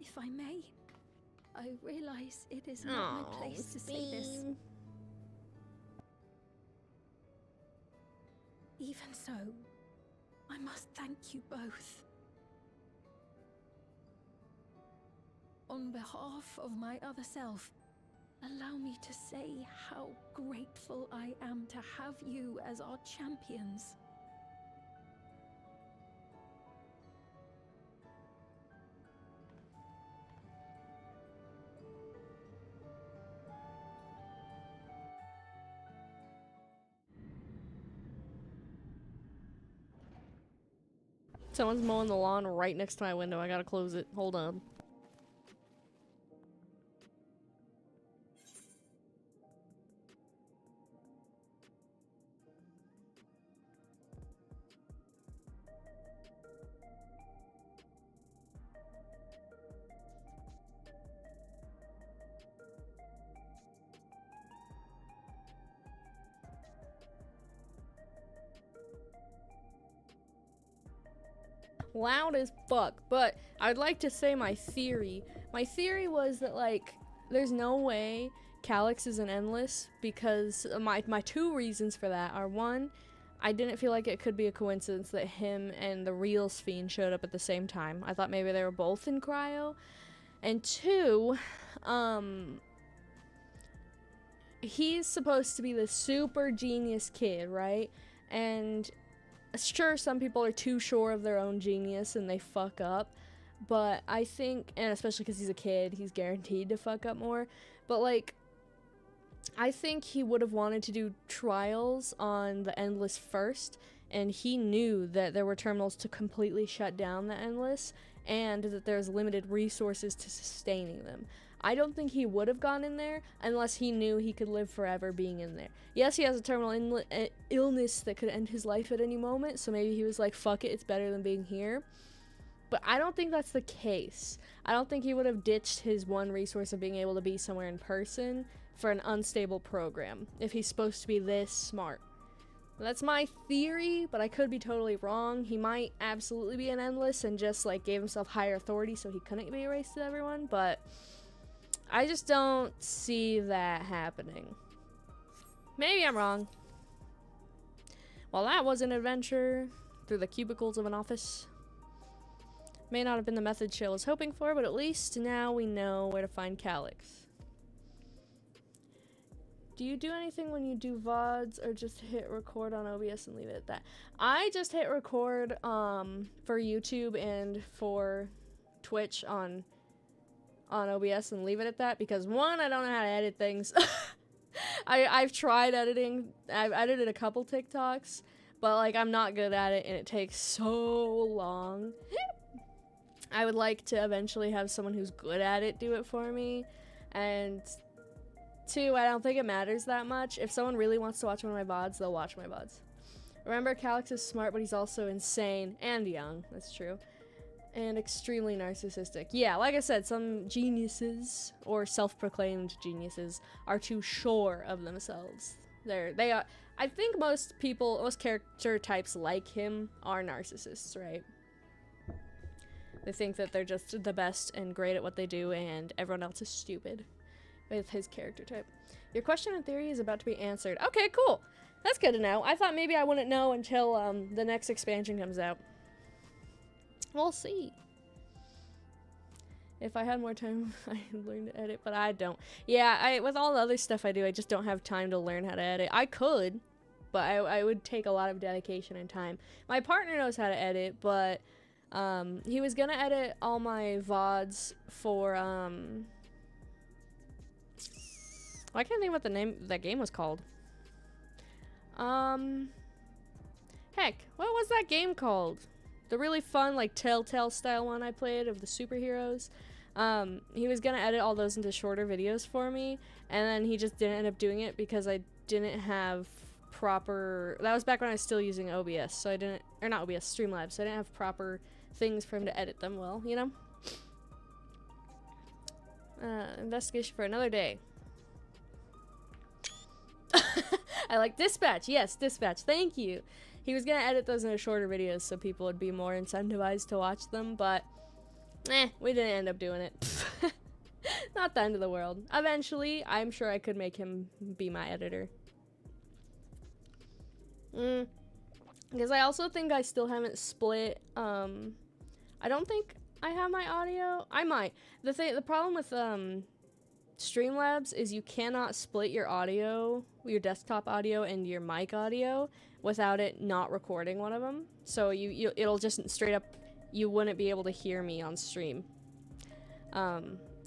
If I may, I realize it is not my place to say this. Even so, I must thank you both. On behalf of my other self, allow me to say how grateful I am to have you as our champions. Someone's mowing the lawn right next to my window. I gotta close it. Hold on. Loud as fuck, but I'd like to say my theory. My theory was that, like, there's no way Calyx is an endless, because my two reasons for that are, one, I didn't feel like it could be a coincidence that him and the real Sphene showed up at the same time. I thought maybe they were both in cryo. And two, he's supposed to be the super genius kid, right? And sure, some people are too sure of their own genius and they fuck up, but I think, and especially because he's a kid, he's guaranteed to fuck up more, but like, I think he would have wanted to do trials on the Endless first, and he knew that there were terminals to completely shut down the Endless, and that there's limited resources to sustaining them. I don't think he would have gone in there unless he knew he could live forever being in there. Yes, he has a terminal illness that could end his life at any moment, so maybe he was like, fuck it, it's better than being here. But I don't think that's the case. I don't think he would have ditched his one resource of being able to be somewhere in person for an unstable program, if he's supposed to be this smart. That's my theory, but I could be totally wrong. He might absolutely be an Endless and just like gave himself higher authority so he couldn't be erased to everyone, but I just don't see that happening. Maybe I'm wrong. Well, that was an adventure through the cubicles of an office. May not have been the method Shale was hoping for, but at least now we know where to find Calyx. Do you do anything when you do VODs, or just hit record on OBS and leave it at that? I just hit record for YouTube and for Twitch on OBS and leave it at that, because one, I don't know how to edit things. I've tried editing. I've edited a couple TikToks, but like I'm not good at it and it takes so long. I would like to eventually have someone who's good at it do it for me. And two, I don't think it matters that much. If someone really wants to watch one of my VODs, they'll watch my VODs. Remember, Calyx is smart, but he's also insane and young. That's true. And extremely narcissistic. Yeah, like I said, some geniuses, or self-proclaimed geniuses, are too sure of themselves. They are. I think most people, most character types like him are narcissists, right? They think that they're just the best and great at what they do, and everyone else is stupid with his character type. Your question and theory is about to be answered. Okay, cool. That's good to know. I thought maybe I wouldn't know until the next expansion comes out. We'll see. If I had more time, I'd learn to edit, but I don't. Yeah, with all the other stuff I do, I just don't have time to learn how to edit. I could. but I would take a lot of dedication and time. My partner knows how to edit, but he was gonna edit all my VODs for I can't think what the name that game was called. Heck, what was that game called? The really fun, like, Telltale style one I played of the superheroes. He was gonna edit all those into shorter videos for me, and then he just didn't end up doing it because I didn't have proper... That was back when I was still using OBS, so I didn't... Or not OBS, Streamlabs, so I didn't have proper things for him to edit them well, you know? Investigation for another day. I like dispatch. Yes, dispatch. Thank you. He was gonna edit those into shorter videos so people would be more incentivized to watch them, but we didn't end up doing it. Not the end of the world. Eventually, I'm sure I could make him be my editor. Because I also think I still haven't split, I don't think I have my audio. I might. The problem with, Streamlabs is you cannot split your audio, your desktop audio and your mic audio without it not recording one of them. So it'll just straight up, you wouldn't be able to hear me on stream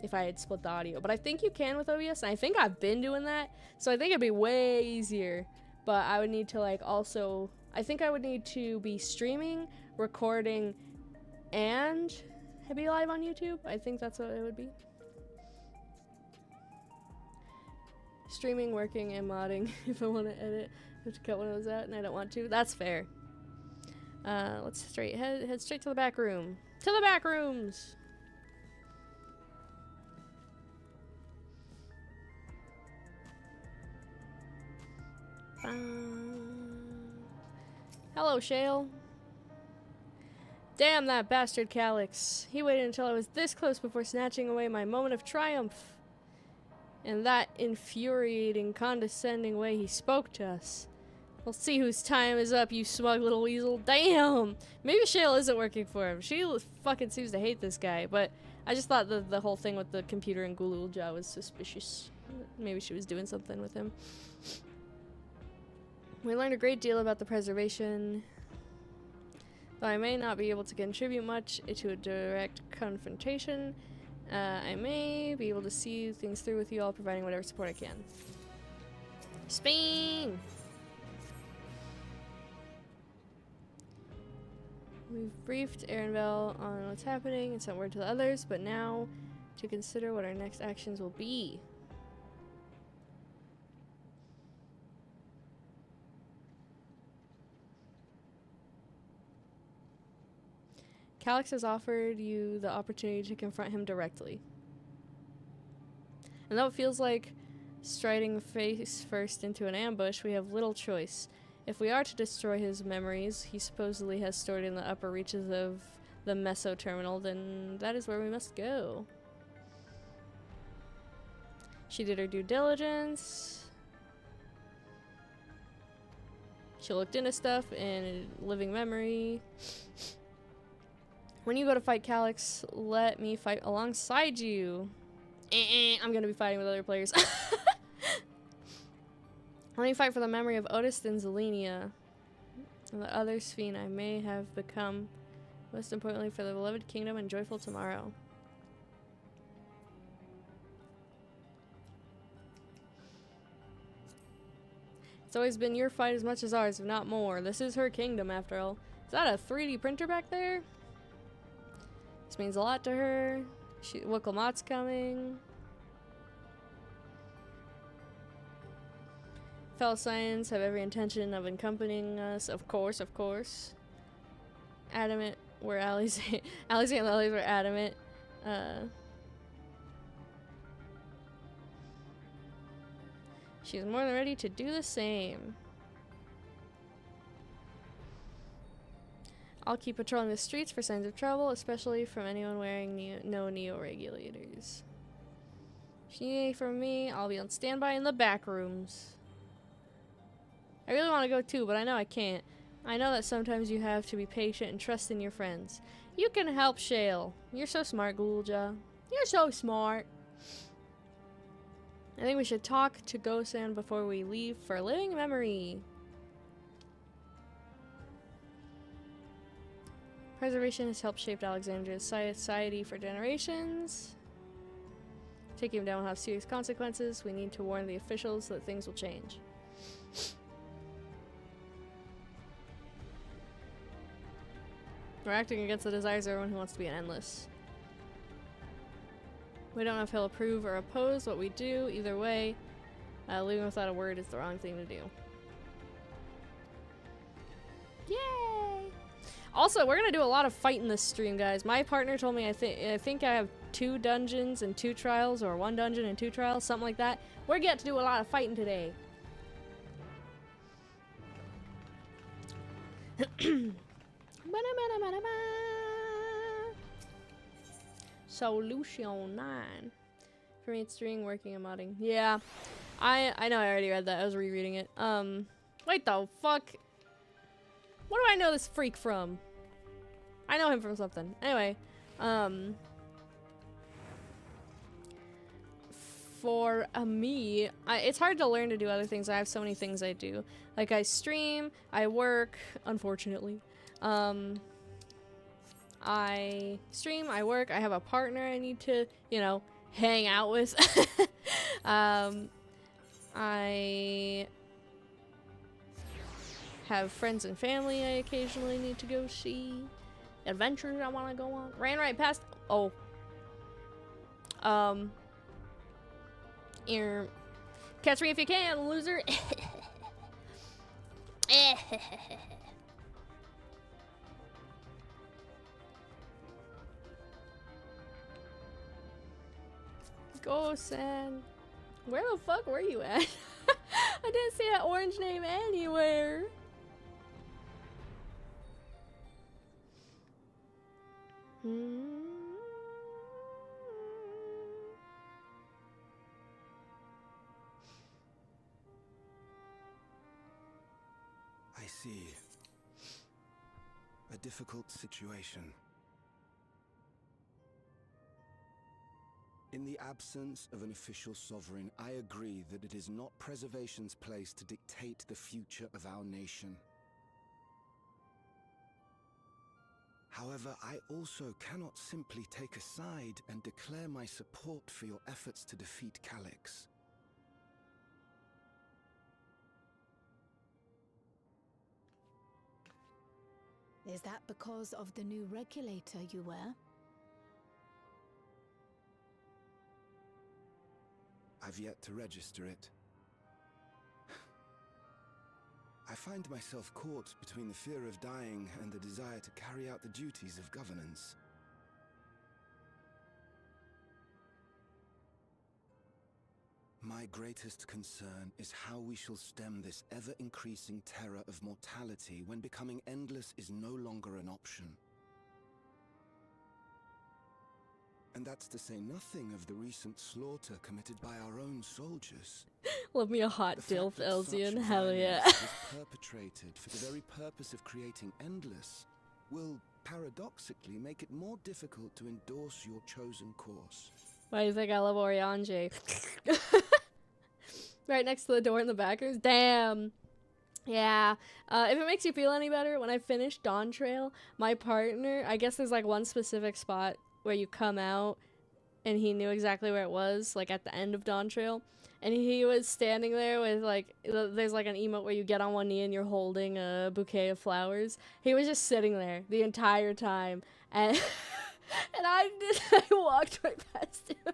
if I had split the audio. But I think you can with OBS, and I think I've been doing that, so I think it'd be way easier. But I would need to, like, also, I think I would need to be streaming, recording, and be live on YouTube. I think that's what it would be. Streaming, working, and modding if I want to edit. I have to cut one of those out, and I don't want to. That's fair. Let's head straight to the back room. To the back rooms! Hello, Shale. Damn that bastard Calyx. He waited until I was this close before snatching away my moment of triumph. In that infuriating, condescending way he spoke to us. We'll see whose time is up, you smug little weasel. Damn! Maybe Shale isn't working for him. She fucking seems to hate this guy, but I just thought the whole thing with the computer and Gululja was suspicious. Maybe she was doing something with him. We learned a great deal about the preservation. Though I may not be able to contribute much to a direct confrontation, I may be able to see things through with you all, providing whatever support I can. Spain! We've briefed Erenvel on what's happening and sent word to the others, but now to consider what our next actions will be. Calyx has offered you the opportunity to confront him directly. And though it feels like striding face first into an ambush, we have little choice. If we are to destroy his memories he supposedly has stored in the upper reaches of the Meso Terminal, then that is where we must go. She did her due diligence. She looked into stuff in living memory. When you go to fight Calyx, let me fight alongside you. I'm gonna be fighting with other players. Let me fight for the memory of Otis and Zelenia, and the other Sphene I may have become. Most importantly, for the beloved kingdom and joyful tomorrow. It's always been your fight as much as ours, if not more. This is her kingdom, after all. Is that a 3D printer back there? This means a lot to her. Wickelmot's coming. Fellow Science have every intention of accompanying us. Of course, of course. Adamant. We're allies. Allies and Lilies were adamant. She's more than ready to do the same. I'll keep patrolling the streets for signs of trouble, especially from anyone wearing no neo-regulators. She from me, I'll be on standby in the back rooms. I really want to go too, but I know I can't. I know that sometimes you have to be patient and trust in your friends. You can help Shale. You're so smart, Gulja. You're so smart. I think we should talk to Gosan before we leave for living memory. Preservation has helped shape Alexandria's society for generations. Taking him down will have serious consequences. We need to warn the officials that things will change. We're acting against the desires of everyone who wants to be an endless. We don't know if he'll approve or oppose what we do. Either way, leaving without a word is the wrong thing to do. Yay! Also, we're gonna do a lot of fighting this stream, guys. My partner told me I think I have 2 dungeons and 2 trials, or 1 dungeon and 2 trials, something like that. We're getting to do a lot of fighting today. Solution 9. For me, it's doing working and modding. Yeah, I know I already read that. I was rereading it. Wait the fuck. What do I know this freak from? I know him from something. Anyway, for me, it's hard to learn to do other things. I have so many things I do. Like I stream, I work, unfortunately. I stream, I work, I have a partner I need to, you know, hang out with. I have friends and family I occasionally need to go see. Adventures I want to go on. Ran right past. Oh. Catch me if you can, loser. Go, San. Where the fuck were you at? I didn't see that orange name anywhere. I see. A difficult situation. In the absence of an official sovereign, I agree that it is not preservation's place to dictate the future of our nation. However, I also cannot simply take a side and declare my support for your efforts to defeat Calyx. Is that because of the new regulator you wear? I've yet to register it. I find myself caught between the fear of dying and the desire to carry out the duties of governance. My greatest concern is how we shall stem this ever-increasing terror of mortality when becoming endless is no longer an option. And that's to say nothing of the recent slaughter committed by our own soldiers. Love me a hot dilf, Elzian. Hell yeah. Was perpetrated for the very purpose of creating Endless will paradoxically make it more difficult to endorse your chosen course. Why do you think I love Oriange? Right next to the door in the backers. Damn. Yeah. If it makes you feel any better, when I finished Dawntrail, my partner, I guess there's like one specific spot where you come out and he knew exactly where it was, like at the end of Dawntrail. And he was standing there with like, there's like an emote where you get on one knee and you're holding a bouquet of flowers. He was just sitting there the entire time. And and I walked right past him.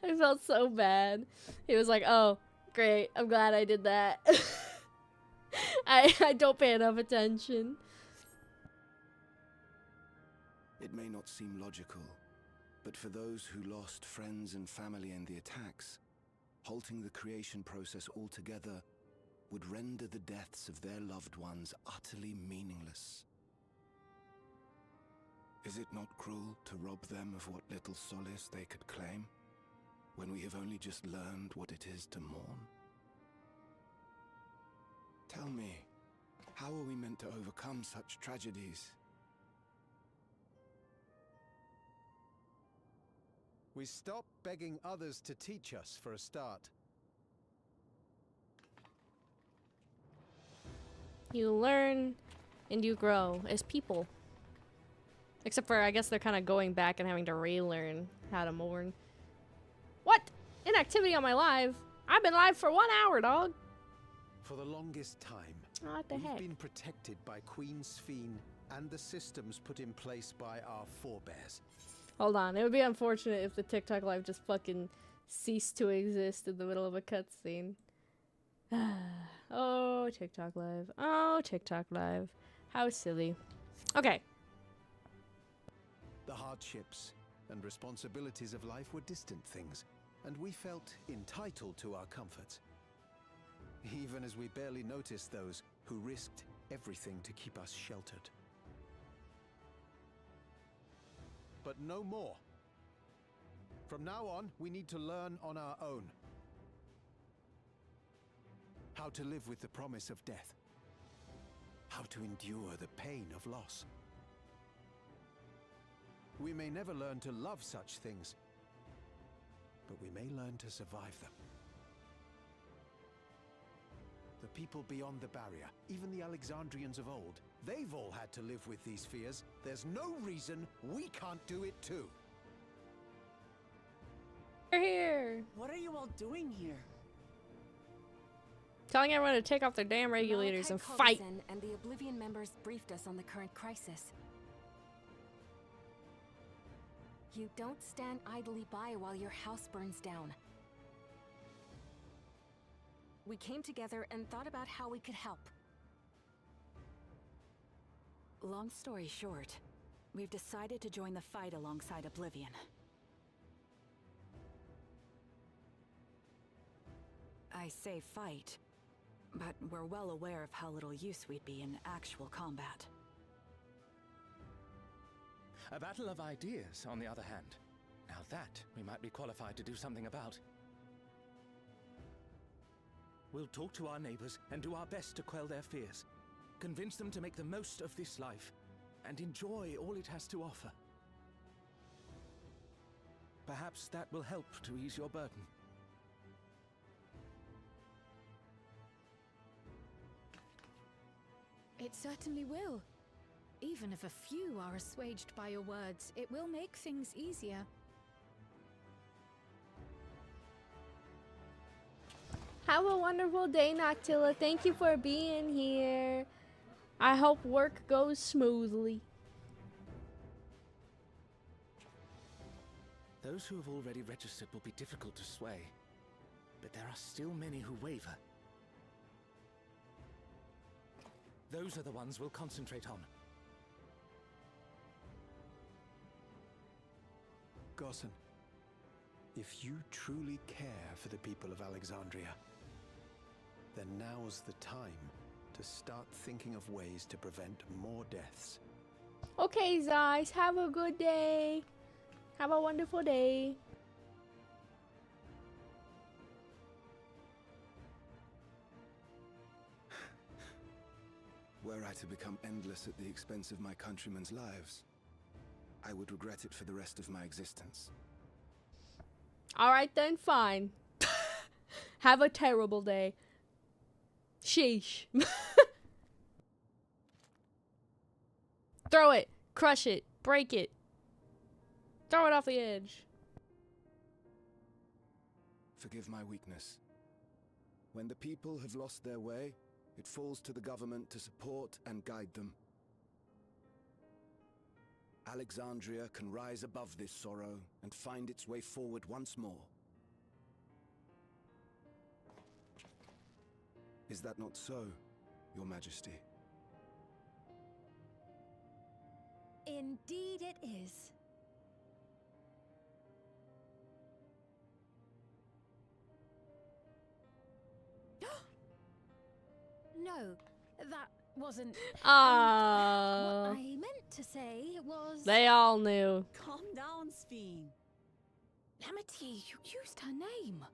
I felt so bad. He was like, oh, great. I'm glad I did that. I don't pay enough attention. It may not seem logical, but for those who lost friends and family in the attacks, halting the creation process altogether would render the deaths of their loved ones utterly meaningless. Is it not cruel to rob them of what little solace they could claim, when we have only just learned what it is to mourn? Tell me, how are we meant to overcome such tragedies? We stop begging others to teach us for a start. You learn and you grow as people. Except for, I guess they're kind of going back and having to relearn how to mourn. What? Inactivity on my live? I've been live for 1 hour, dog. For the longest time, What the we've heck? been protected by Queen Sphene and the systems put in place by our forebears. Hold on. It would be unfortunate if the TikTok live just fucking ceased to exist in the middle of a cutscene. Oh, TikTok live. Oh, TikTok live. How silly. Okay. The hardships and responsibilities of life were distant things, and we felt entitled to our comforts. Even as we barely noticed those who risked everything to keep us sheltered. But no more. From now on, we need to learn on our own. How to live with the promise of death. How to endure the pain of loss. We may never learn to love such things, but we may learn to survive them. The people beyond the barrier, even the Alexandrians of old, they've all had to live with these fears. There's no reason we can't do it too. We're here. What are you all doing here? Telling everyone to take off their damn regulators and fight. And the Oblivion members briefed us on the current crisis. You don't stand idly by while your house burns down. We came together and thought about how we could help. Long story short, we've decided to join the fight alongside Oblivion. I say fight, but we're well aware of how little use we'd be in actual combat. A battle of ideas, on the other hand. Now that we might be qualified to do something about. We'll talk to our neighbors and do our best to quell their fears. Convince them to make the most of this life and enjoy all it has to offer. Perhaps that will help to ease your burden. It certainly will. Even if a few are assuaged by your words, it will make things easier. Have a wonderful day, Noctilla. Thank you for being here. I hope work goes smoothly. Those who have already registered will be difficult to sway, but there are still many who waver. Those are the ones we'll concentrate on. Gossan, if you truly care for the people of Alexandria, then now's the time to start thinking of ways to prevent more deaths. Okay, Zeiss. Have a good day. Have a wonderful day. Were I to become endless at the expense of my countrymen's lives, I would regret it for the rest of my existence. Alright then, fine. Have a terrible day. Sheesh. Throw it. Crush it. Break it. Throw it off the edge. Forgive my weakness. When the people have lost their way, it falls to the government to support and guide them. Alexandria can rise above this sorrow and find its way forward once more. Is that not so, Your Majesty? Indeed it is. No, that wasn't. What Ah, I meant to say was. they all knew. Calm down, Sphene. Amity, you used her name.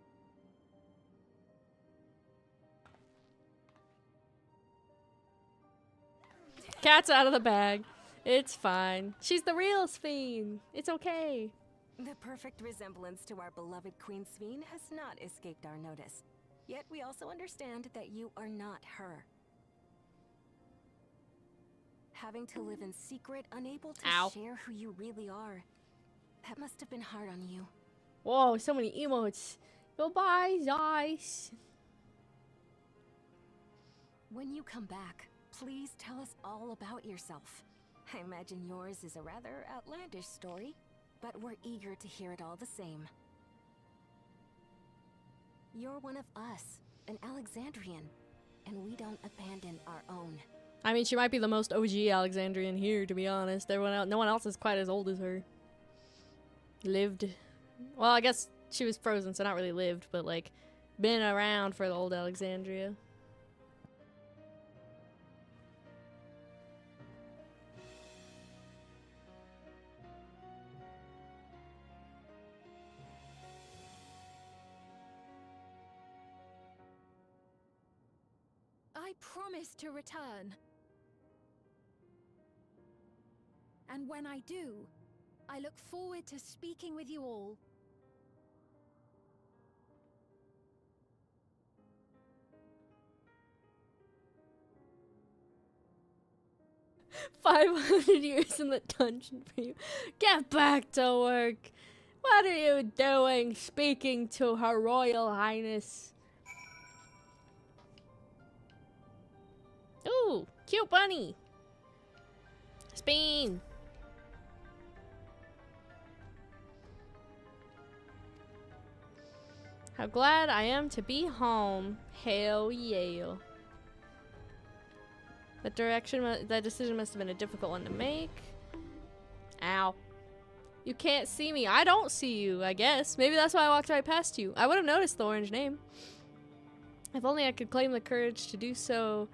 Cat's out of the bag. It's fine. She's the real Sphene. It's okay. The perfect resemblance to our beloved Queen Sphene has not escaped our notice. Yet we also understand that you are not her. Having to live in secret, unable to Ow. share who you really are. That must have been hard on you. Whoa, so many emotes. Goodbye, Zeiss. When you come back, please tell us all about yourself. I imagine yours is a rather outlandish story, but we're eager to hear it all the same. You're one of us, an Alexandrian, and we don't abandon our own. I mean, she might be the most OG Alexandrian here, to be honest. No one else is quite as old as her. Lived. Well, I guess she was frozen, so not really lived, but like, been around for the old Alexandria. I promise to return. And when I do, I look forward to speaking with you all. 500 years in the dungeon for you. Get back to work. What are you doing speaking to Her Royal Highness? Ooh, cute bunny. Spain. How glad I am to be home. Hell yeah. That decision must have been a difficult one to make. Ow. You can't see me. I don't see you, I guess. Maybe that's why I walked right past you. I would have noticed the orange name. If only I could claim the courage to do so.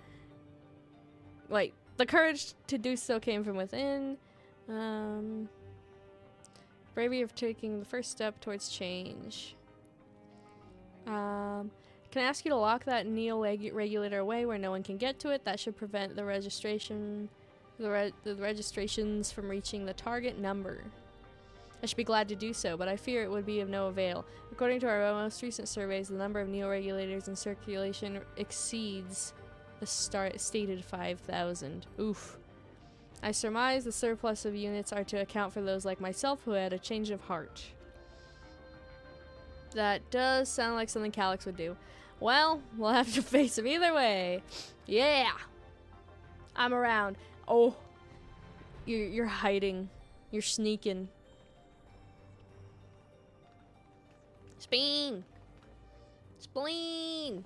Wait, the courage to do so came from within. Bravery of taking the first step towards change. Can I ask you to lock that neo-regulator away where no one can get to it? That should prevent the registrations from reaching the target number. I should be glad to do so, but I fear it would be of no avail. According to our most recent surveys, the number of neo-regulators in circulation exceeds the stated 5,000. Oof. I surmise the surplus of units are to account for those like myself who had a change of heart. That does sound like something Calyx would do. Well, we'll have to face him either way. Yeah! I'm around. Oh. You're hiding. You're sneaking. Speen! Spleen!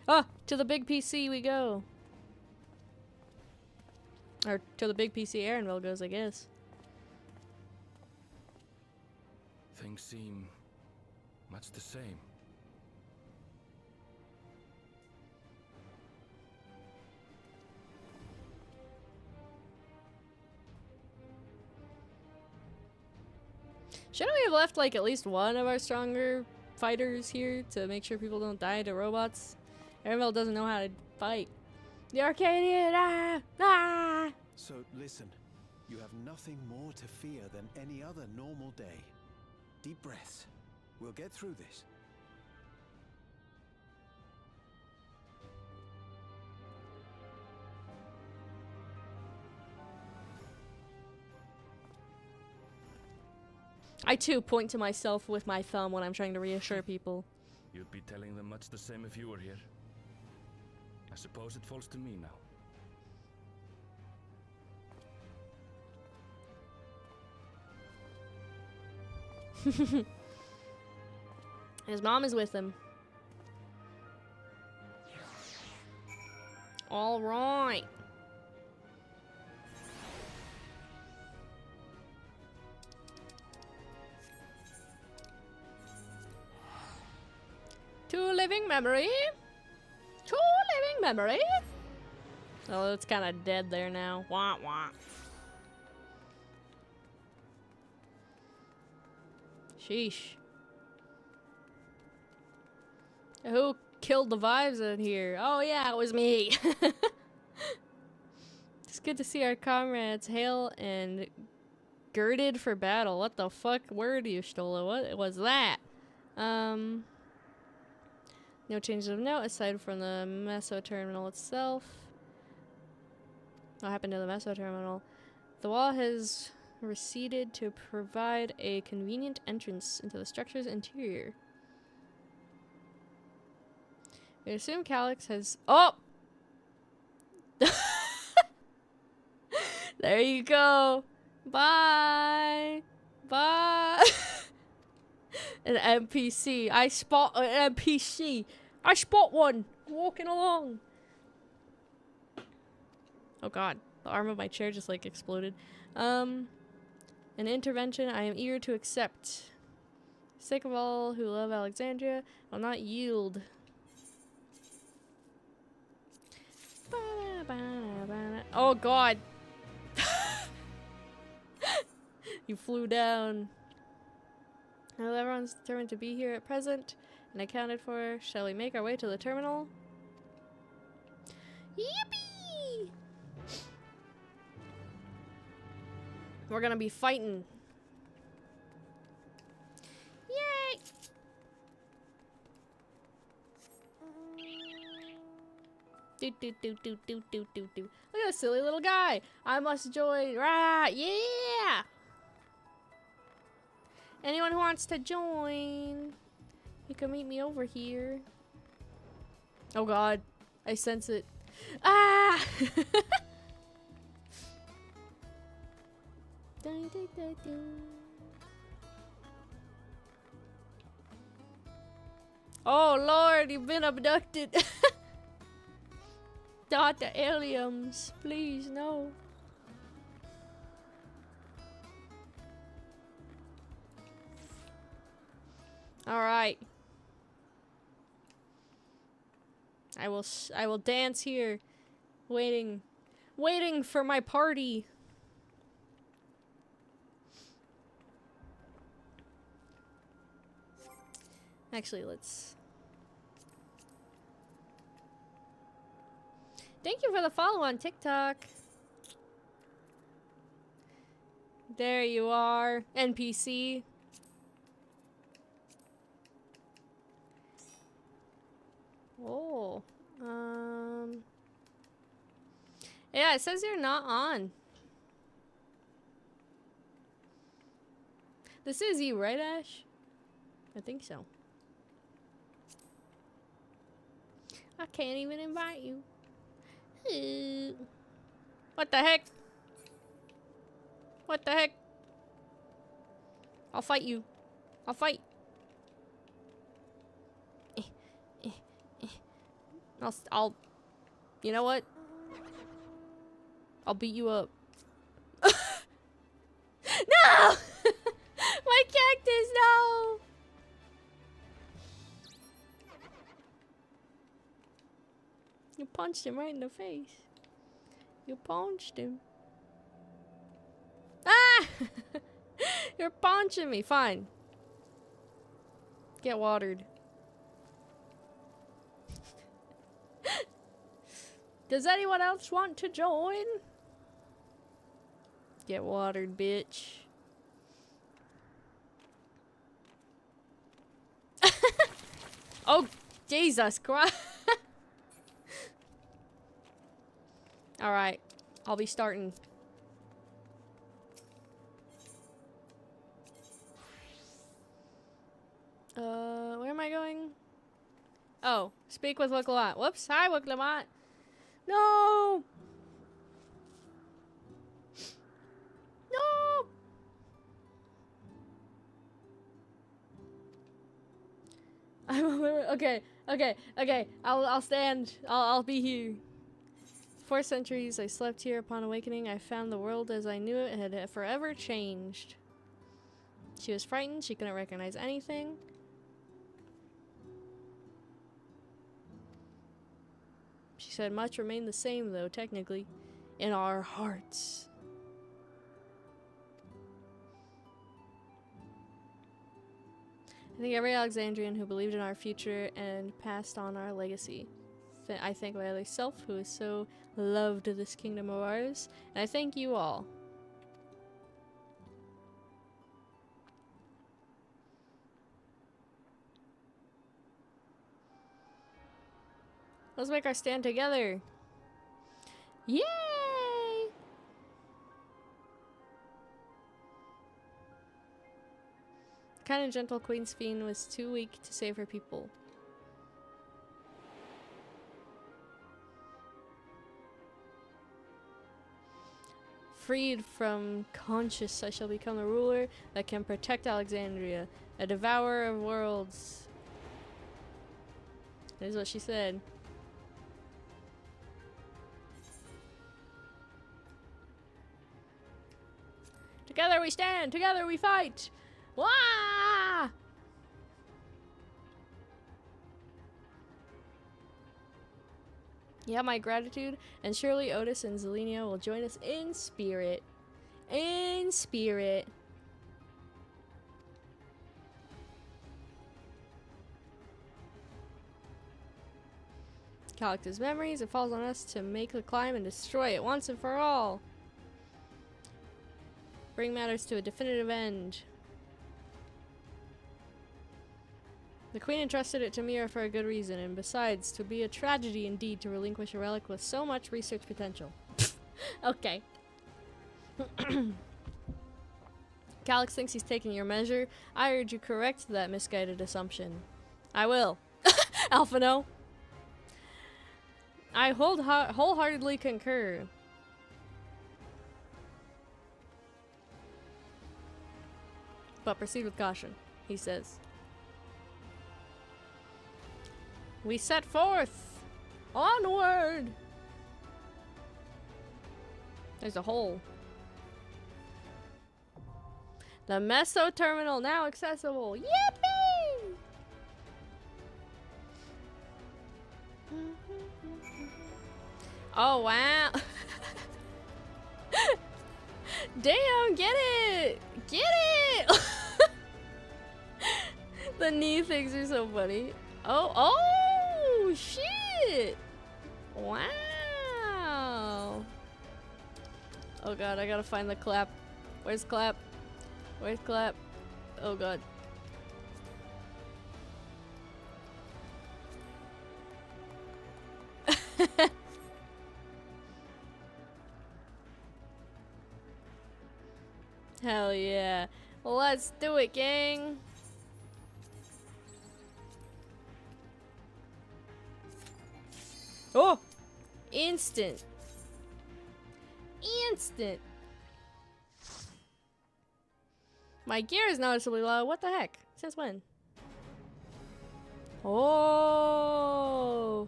Ah! To the big PC we go. Or to the big PC Aaronville goes, I guess. Things seem much the same. Shouldn't we have left like at least one of our stronger fighters here to make sure people don't die to robots? Aaronville doesn't know how to fight. The Arcadian! Ah! Ah! So listen, you have nothing more to fear than any other normal day. Deep breaths. We'll get through this. I too point to myself with my thumb when I'm trying to reassure people. You'd be telling them much the same if you were here. I suppose it falls to me now. His mom is with him. All right. To living memory. To living memory. Oh, it's kind of dead there now. Wah wah. Sheesh. Who killed the vibes in here? Oh yeah, it was me. It's good to see our comrades hail and girded for battle. What the fuck word you stole? What was that? No changes of note aside from the meso terminal itself. What happened to the Meso terminal? The wall has receded to provide a convenient entrance into the structure's interior. We assume Calyx has... Oh! There you go. Bye. Bye. An NPC. I spot an NPC. I spot one walking along. Oh god. The arm of my chair just like exploded. An intervention I am eager to accept. Sake of all who love Alexandria, I will not yield. Oh god. You flew down. Well, everyone's determined to be here at present and accounted for. Shall we make our way to the terminal? Yippee! We're gonna be fighting. Yay! Do do do do do do do do. Look at this silly little guy. I must join. Rah! Yeah! Anyone who wants to join, you can meet me over here. Oh god, I sense it. Ah! Dun, dun, dun, dun. Oh lord, you've been abducted. Dr. Aliens, please no. All right. I will dance here, waiting for my party. Actually, let's. Thank you for the follow on TikTok. There you are, NPC. Oh, yeah, it says you're not on. This is you, right, Ash? I think so. I can't even invite you. What the heck? What the heck? I'll fight you. I'll fight. I'll, you know what? I'll beat you up. No! My cactus, no! You punched him right in the face. You punched him. Ah! You're punching me. Fine. Get watered. Does anyone else want to join? Get watered, bitch. Oh, Jesus Christ. Alright, I'll be starting. Where am I going? Oh, speak with Wooklamat. Whoops, hi Wooklamat. No! No! Okay. I'll stand. I'll be here. 4 centuries I slept here. Upon awakening, I found the world as I knew it had forever changed. She was frightened. She couldn't recognize anything. She said much remained the same, though, technically, in our hearts. I think every Alexandrian who believed in our future and passed on our legacy. I thank my other self, who has so loved this kingdom of ours, and I thank you all. Let's make our stand together. Yay! kind and gentle Queen Sphene was too weak to save her people. Freed from conscience, I shall become a ruler that can protect Alexandria, a devourer of worlds. That is what she said. Together we stand, together we fight! Wah! You have my gratitude, and surely Otis and Zelenia will join us in spirit. In spirit. Collect his memories. It falls on us to make the climb and destroy it once and for all. Bring matters to a definitive end. The Queen entrusted it to Mira for a good reason, and besides, to be a tragedy indeed to relinquish a relic with so much research potential. Okay. Calyx thinks he's taking your measure. I urge you correct that misguided assumption. I will. Alphino. I wholeheartedly concur. But proceed with caution, he says. We set forth! Onward! There's a hole. The Meso Terminal now accessible! Yippee! Oh, wow. Damn, get it! Get it! The knee things are so funny. Oh, shit! Wow! Oh god, I gotta find the clap. Where's clap? Where's clap? Oh god. Hell yeah. Let's do it, gang. Oh! Instant. Instant. My gear is noticeably low. What the heck? Since when? Oh!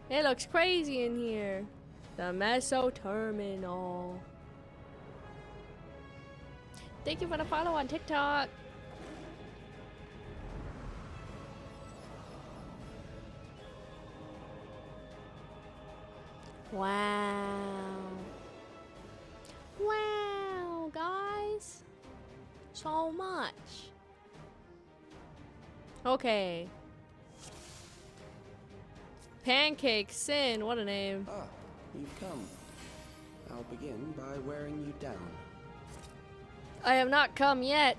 It looks crazy in here. The Meso Terminal. Thank you for the follow on TikTok. Wow. Wow, guys. So much. Okay. Pancake Sin, what a name. Ah, you've come. I'll begin by wearing you down. I have not come yet.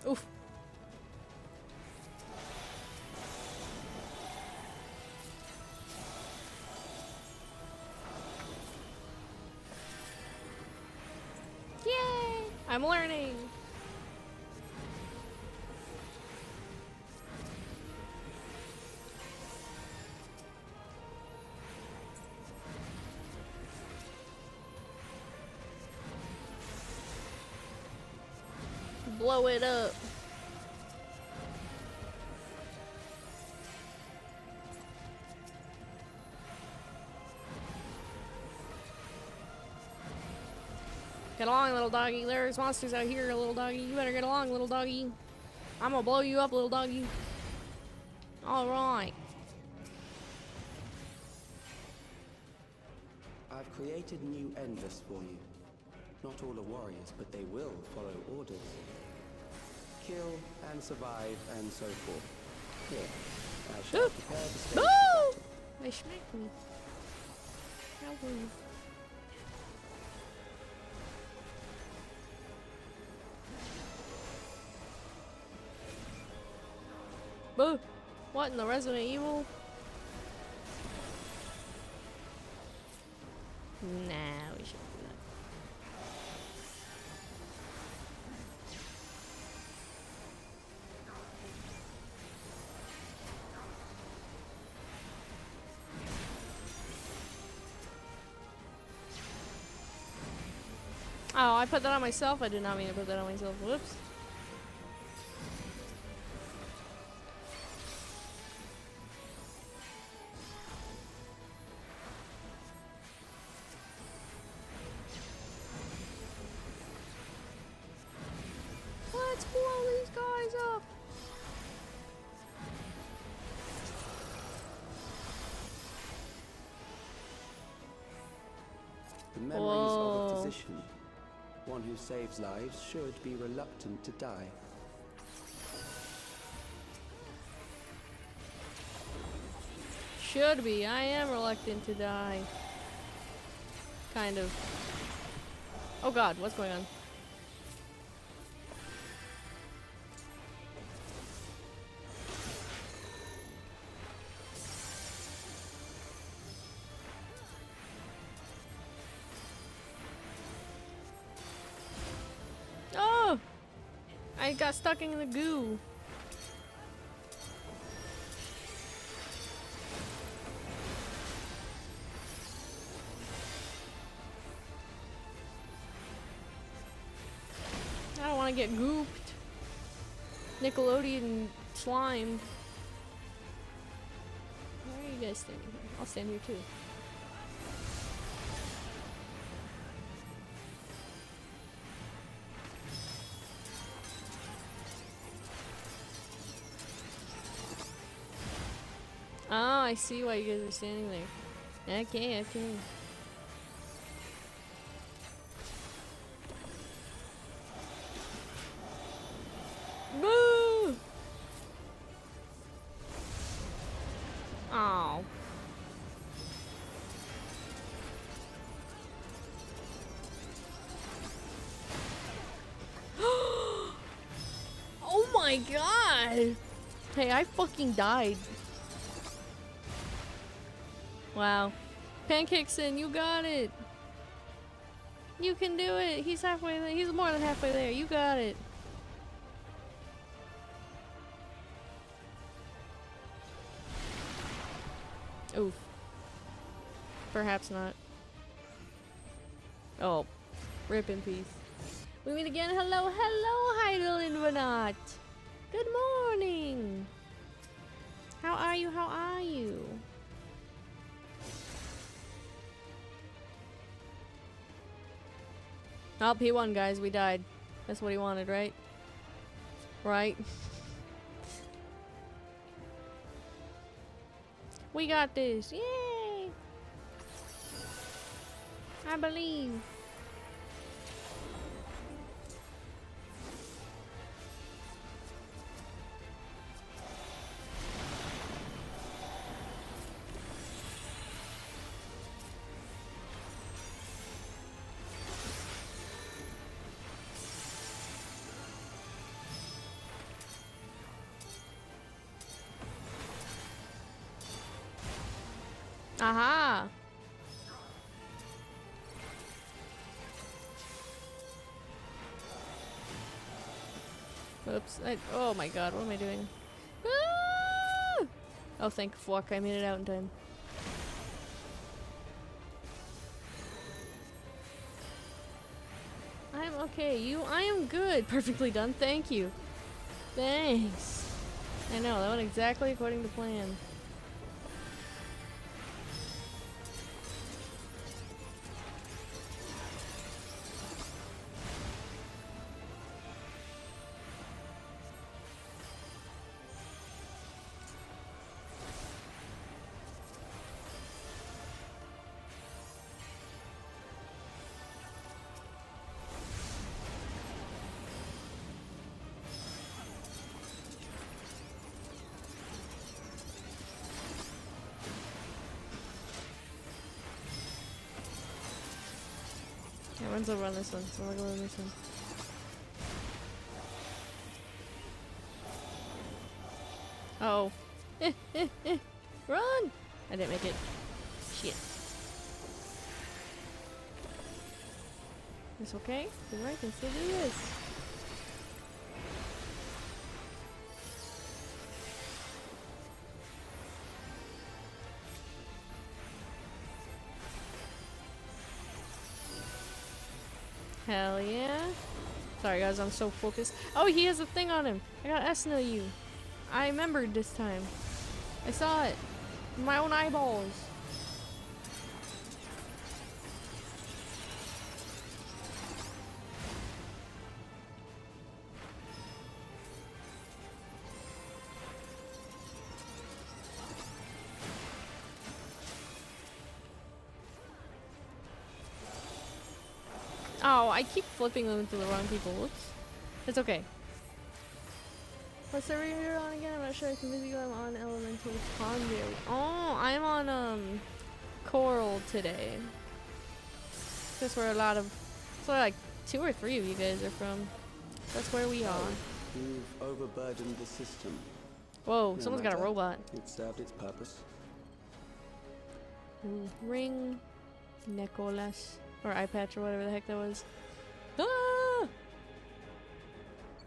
Oof. Yay! I'm learning. Blow it up. Get along, little doggy. There's monsters out here, little doggy. You better get along, little doggy. I'm gonna blow you up, little doggy. Alright. I've created new endless for you. Not all are warriors, but they will follow orders. Kill and survive and so forth. Here, I shall prepare the stage. Boo! They smacked me. I'll leave. Boo! What in the Resident Evil? Nah, we shouldn't do that. Oh, I put that on myself. I did not mean to put that on myself. Whoops. Let's blow these guys up. The memories of a physician, one who saves lives, should be reluctant to die. Should be. I am reluctant to die. Kind of. Oh god, what's going on? Oh! I got stuck in the goo. I don't want to get gooped. Nickelodeon slime. Where are you guys standing here? I'll stand here too. Oh, I see why you guys are standing there. Okay, okay. Boo! Oh. Oh my god! Hey, I fucking died. Wow. Pancakeson, you got it! You can do it! He's halfway there. He's more than halfway there. You got it. Oof. Perhaps not. Oh. Rip in peace. We meet again. Hello, hello, Heidel Invenat. Good morning. How are you? How are you? Oh, he won, guys. We died. That's what he wanted, right? Right? We got this. Yay! I believe. Aha! Oops. Oh my god, what am I doing? Ah! Oh, thank fuck, I made it out in time. I'm okay. I am good. Perfectly done. Thank you. Thanks. I know, that went exactly according to plan. Runs over on this one, so we're going this one. Oh. Run! I didn't make it. Shit. It's okay. I can still do this. Hell yeah. Sorry guys, I'm so focused. Oh, he has a thing on him. I got S-No-U. I remembered this time. I saw it. With my own eyeballs. Oh, I keep flipping them to the wrong people. Whoops. It's okay. What server you're on again? I'm not sure I can visit you. I'm on Elemental Conduit. Oh, I'm on Coral today. That's where a lot of, that's where like 2 or 3 of you guys are from. That's where we are. You've overburdened the system. Whoa, No someone's got a matter. robot. It served its purpose. Ring Nicholas or eye patch or whatever the heck that was. Ah!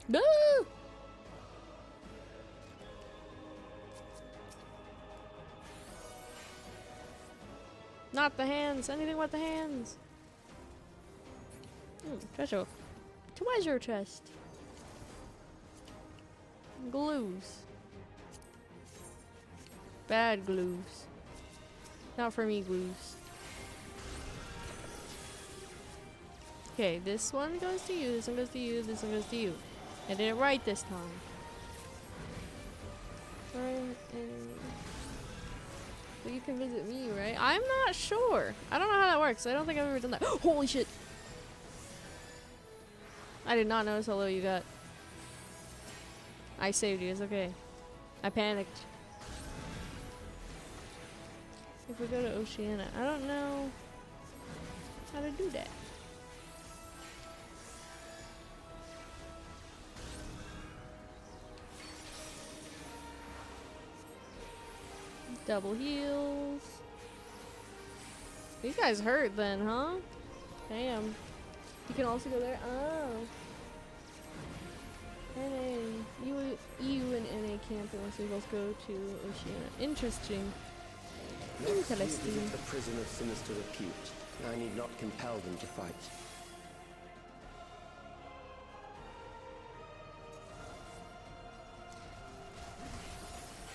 No! Not the hands. Anything but the hands. Treasure. Treasure chest. Glues. Bad glues. Not for me glues. Okay, this one goes to you, this one goes to you, this one goes to you. I did it right this time. But you can visit me, right? I'm not sure. I don't know how that works. I don't think I've ever done that. Holy shit! I did not notice how low you got. I saved you, it's okay. I panicked. If we go to Oceania, I don't know how to do that. Double heals. These guys hurt then, huh? Damn. You can also go there. Oh. NA. You and NA camp unless we both go to Oceania. Interesting. Next, you Interesting. visit a prison of sinister repute. I need not compel them to fight.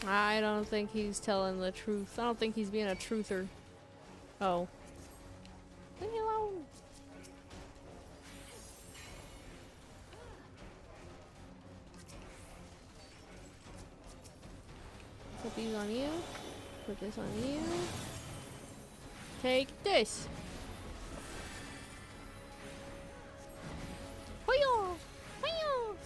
I don't think he's telling the truth. I don't think he's being a truther. Oh. Leave me alone. Put these on you. Put this on you. Take this. Hoyo! Hoyo!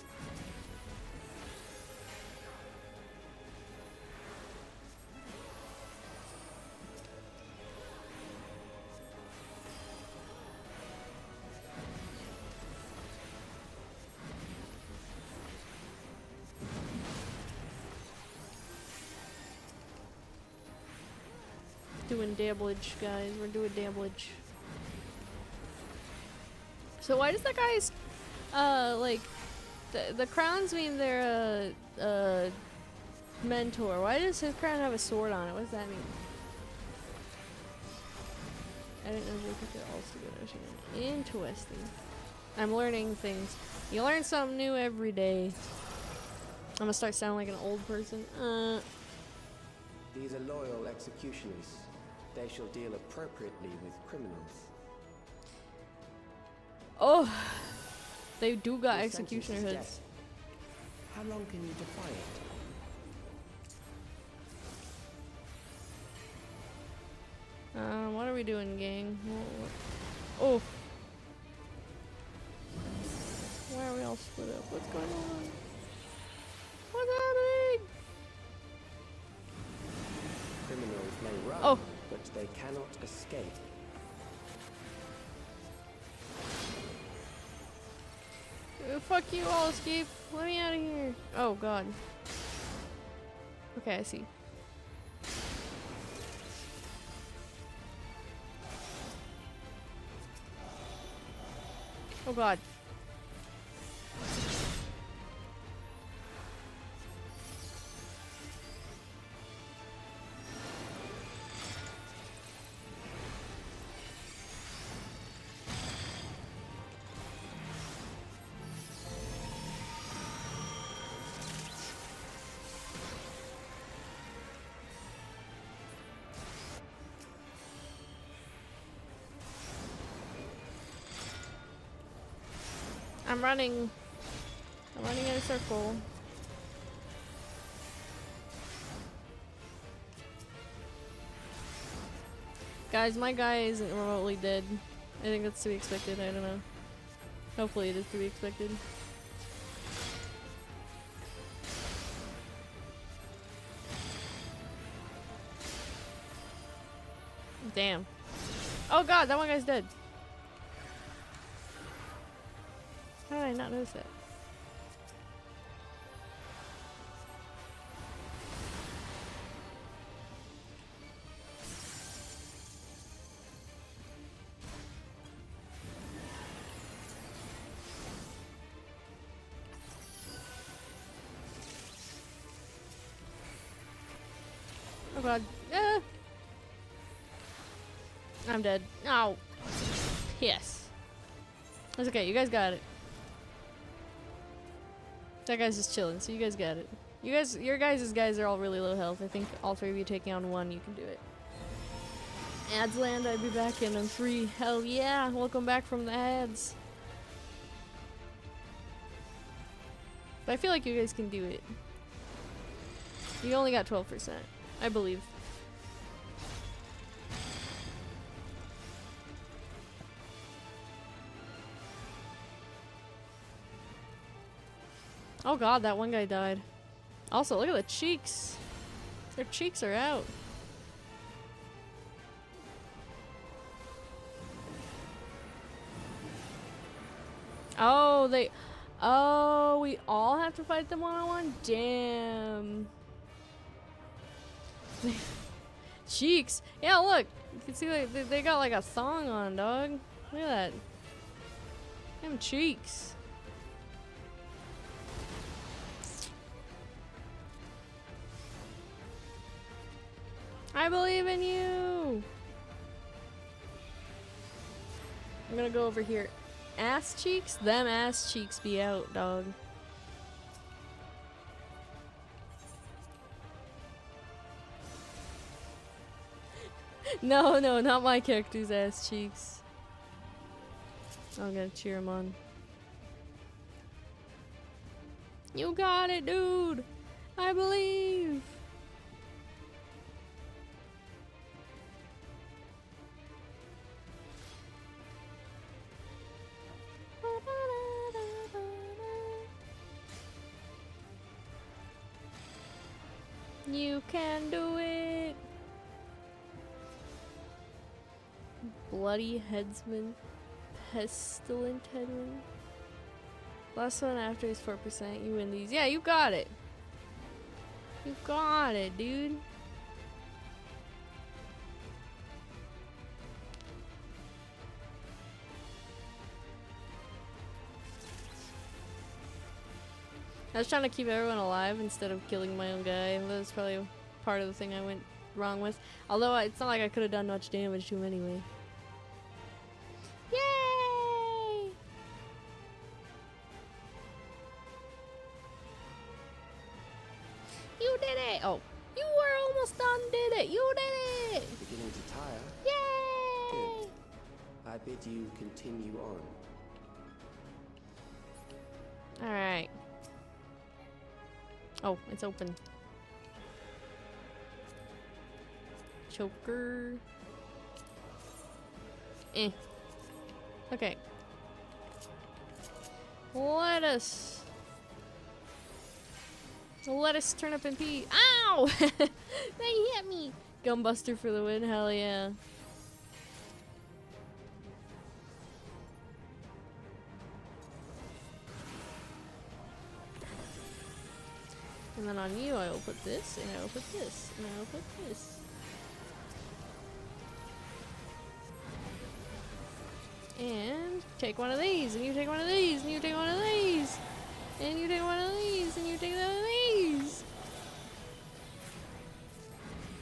Doing damage, guys. We're doing damage. So why does that guy's, like, the crowns mean they're a mentor. Why does his crown have a sword on it? What does that mean? I didn't know we could also go to Oceania. Interesting. I'm learning things. You learn something new every day. I'm gonna start sounding like an old person. These are loyal executioners. They shall deal appropriately with criminals. Oh, they do got Your executioner sentence is hoods. death. How long can you defy it? What are we doing, gang? Oh. Why are we all split up? What's going on? What's happening? Criminals may run, Oh. but they cannot escape. fuck you all, escape. Let me out of here. Oh god. Okay, I see. Oh god. I'm running in a circle. Guys, my guy isn't remotely dead. I think that's to be expected, I don't know. Hopefully it is to be expected. Damn. Oh god, that one guy's dead. How did I not notice that? Oh god. Ah! I'm dead. Oh. Yes. That's okay, you guys got it. That guy's just chilling, so you guys got it. Your guys' guys are all really low health. I think all three of you taking on one, you can do it. Ads land, I'd be back in 3. Hell yeah! Welcome back from the ads. But I feel like you guys can do it. You only got 12%, I believe. Oh god, that one guy died. Also, look at the cheeks. Their cheeks are out. Oh, oh, we all have to fight them one-on-one? Damn. Cheeks. Yeah, look. You can see like, they got like a thong on, dog. Look at that. Them cheeks. I believe in you! I'm gonna go over here. Ass cheeks? Them ass cheeks be out, dog. No, no, not my character's ass cheeks. I'm gonna cheer him on. You got it, dude! I believe! You can do it! Bloody headsman. Pestilent headman. Last one after is 4%. You win these. Yeah, you got it! You got it, dude! I was trying to keep everyone alive instead of killing my own guy. That was probably part of the thing I went wrong with. Although it's not like I could have done much damage to him anyway. Yay! You did it! Oh, you were almost done, did it! You did it! Beginning to tire? Yay! Good. I bid you continue on. Alright. Oh, it's open. Choker. Eh. Okay. Lettuce. Lettuce, turnip, and pea. Ow! They hit me! Gumbuster for the win, hell yeah. then on you, I will put this, and I will put this, and I will put this. And take one of these, and you take one of these, and you take one of these, and you take one of these, and you take one of these.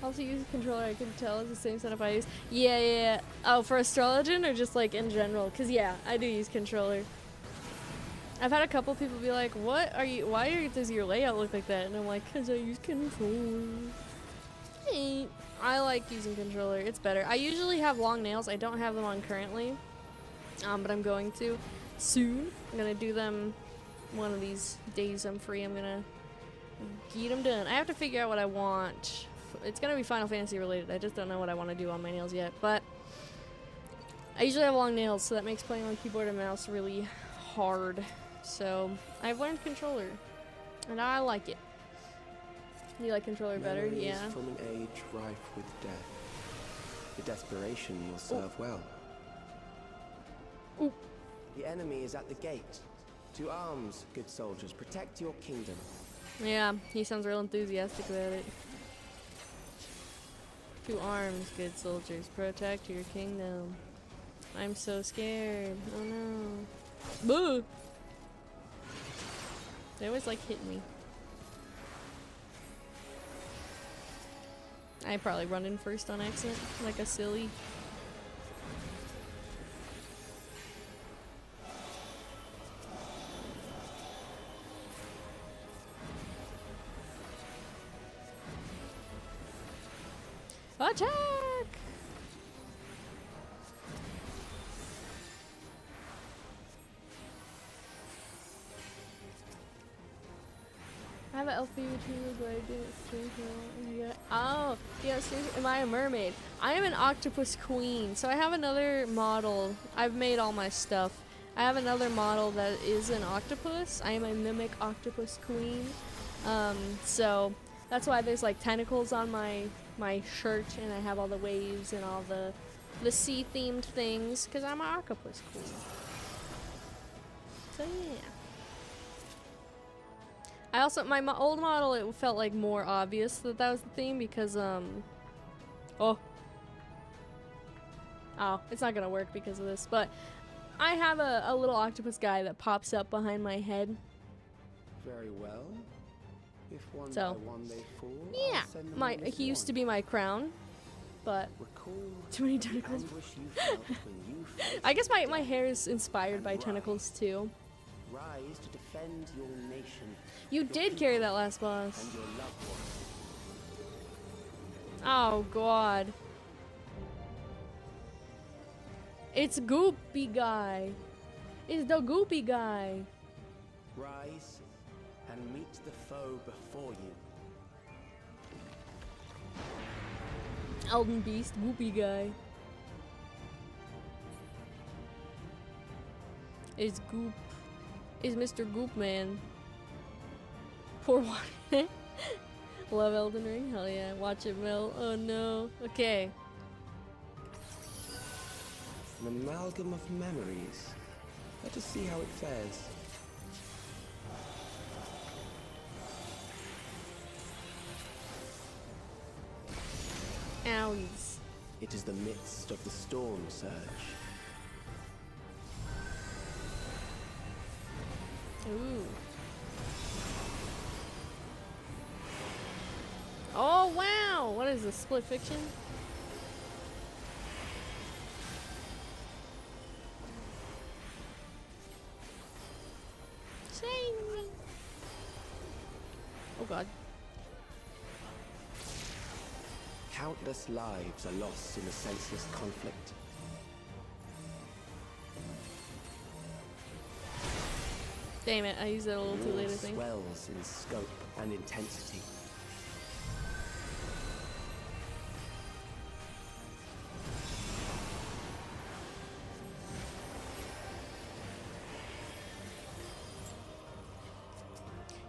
Also use a controller, I can tell it's the same setup I use. Yeah. Oh, for Astrologian or just like in general? Cause yeah, I do use controller. I've had a couple people be like, does your layout look like that? And I'm like, cause I use controller. Hey, I like using controller, it's better. I usually have long nails, I don't have them on currently. But I'm going to soon. I'm gonna do them one of these days I'm free. I'm gonna get them done. I have to figure out what I want. It's gonna be Final Fantasy related. I just don't know what I want to do on my nails yet. But I usually have long nails, so that makes playing on keyboard and mouse really hard. So I've learned controller, and I like it. You like controller better? Memories Yeah. from an age rife with death. The desperation will serve well. Ooh. The enemy is at the gate. To arms, good soldiers. Protect your kingdom. Yeah, he sounds real enthusiastic about it. To arms, good soldiers. Protect your kingdom. I'm so scared. Oh no. Boo! They always like hitting me. I probably run in first on accident, like a silly. Attack! I have an LP YouTuber, but I didn't stream yet. Oh, yeah, am I a mermaid? I am an Octopus Queen, so I have another model. I've made all my stuff. I have another model that is an octopus. I am a mimic Octopus Queen. So that's why there's like tentacles on my shirt, and I have all the waves and all the sea themed things because I'm an Octopus Queen. So yeah. I also, my old model, it felt like more obvious that that was the theme because oh, it's not gonna work because of this, but I have a little octopus guy that pops up behind my head. Very well. If one So, by one they fall, yeah, I'll send them on as he used to one. be my crown, but Recall too many the tentacles. anguish you felt when you faced I guess my death. hair is inspired by And tentacles too. Rise to defend your nation. You your did carry people, that last boss. and your loved ones. Oh god. It's Goopy Guy. It's the Goopy Guy. Rise and meet the foe before you. Elden Beast, Goopy Guy. It's Goop. It's Mr. Goop Man. Poor one. Love Elden Ring? Hell yeah. Watch it melt. Oh no. Okay. An amalgam of memories. Let us see how it fares. Owies. It is the midst of the storm surge. Ooh. Oh wow! What is this, split fiction? Save me! Oh god. Countless lives are lost in a senseless conflict. Damn it, I used that a little too War late, I think. swells in scope and intensity.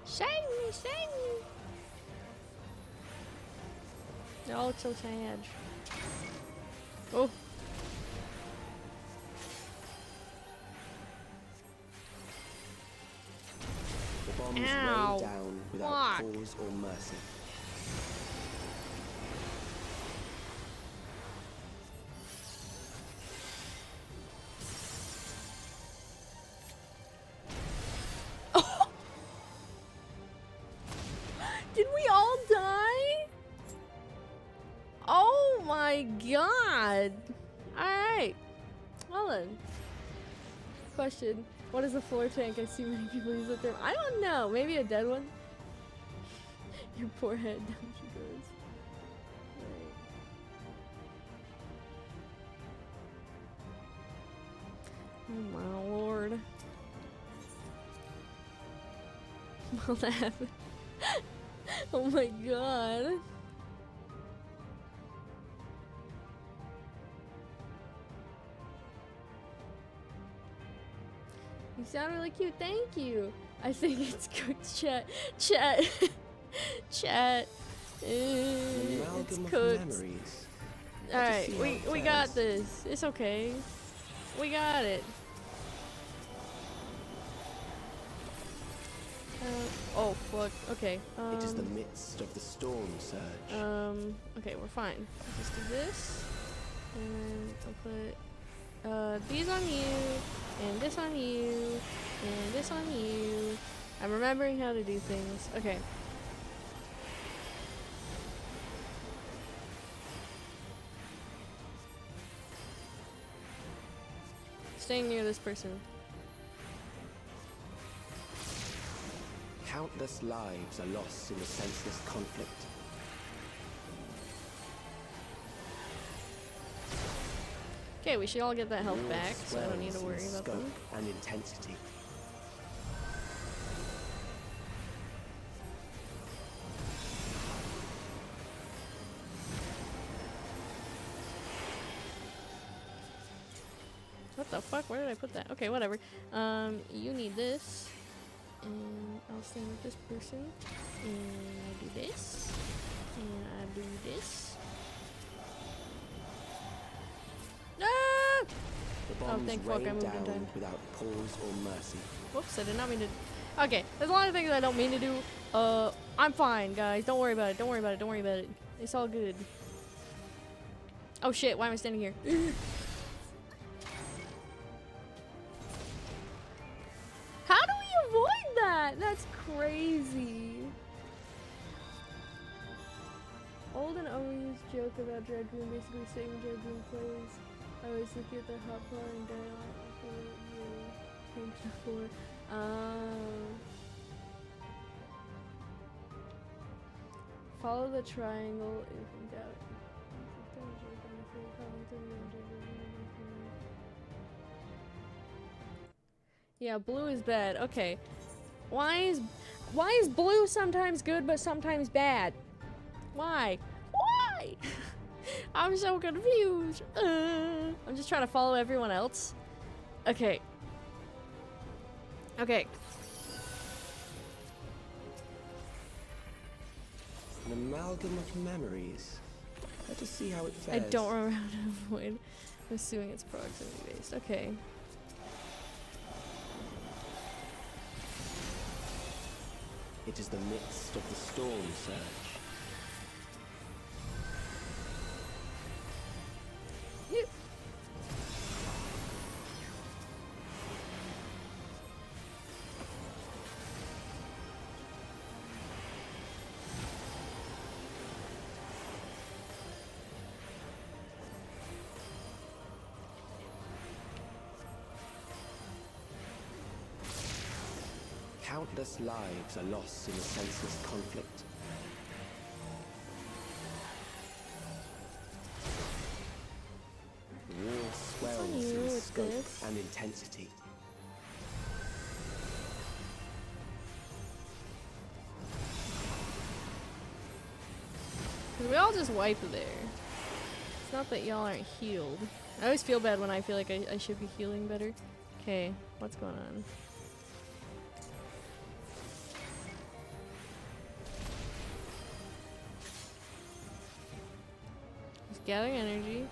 Save me, save me! They all look so sad. Oh. bombs Ow. rain down without Fuck. pause or mercy. Did we all die? Oh my god. Alright. Well then. Question. What is a floor tank? I see many people use that term. I don't know. Maybe a dead one? Your poor head. Down she goes. Right. Oh my lord. Will that happen? Oh my god. You sound really cute. Thank you. I think it's cooked. Chat. Chat. It's Amalgam of cooked. memories. Alright, see how it we got fares. this. It's okay. We got it. Oh fuck. Okay. It is the midst of the storm surge. Okay, we're fine. I'll just do this, and I'll put these on you, and this on you, and this on you. I'm remembering how to do things. Okay. Staying near this person. Countless lives are lost in the senseless conflict. Okay, we should all get that health War back, so I don't need to swells worry in about scope them. and intensity. What the fuck? Where did I put that? Okay, whatever. You need this. And I'll stand with this person. And I do this. And I do this. Ah! The bombs thank fuck, I rain moved in down time. without pause or mercy. Whoops, I did not mean to. Okay, there's a lot of things I don't mean to do. I'm fine, guys. Don't worry about it. Don't worry about it. Don't worry about it. It's all good. Oh shit, why am I standing here? How do we avoid that? That's crazy. Old and overused joke about Dragoon basically saying when Dragoon plays, I always look at the hotbar and dialogue after you changed before. Follow the triangle if in doubt. Yeah, blue is bad. Okay. Why is blue sometimes good but sometimes bad? Why? Why? I'm so confused. I'm just trying to follow everyone else. Okay. Okay. An amalgam of memories. Let us see how it fares. I don't remember how to avoid. I'm assuming it's proximity based. Okay. It is the midst of the storm surge. Yep. Countless lives are lost in the senseless conflict. The war swells you in with scope this. and intensity. Cause we all just wipe there. It's not that y'all aren't healed. I always feel bad when I feel like I should be healing better. Okay, what's going on? Just gathering energy.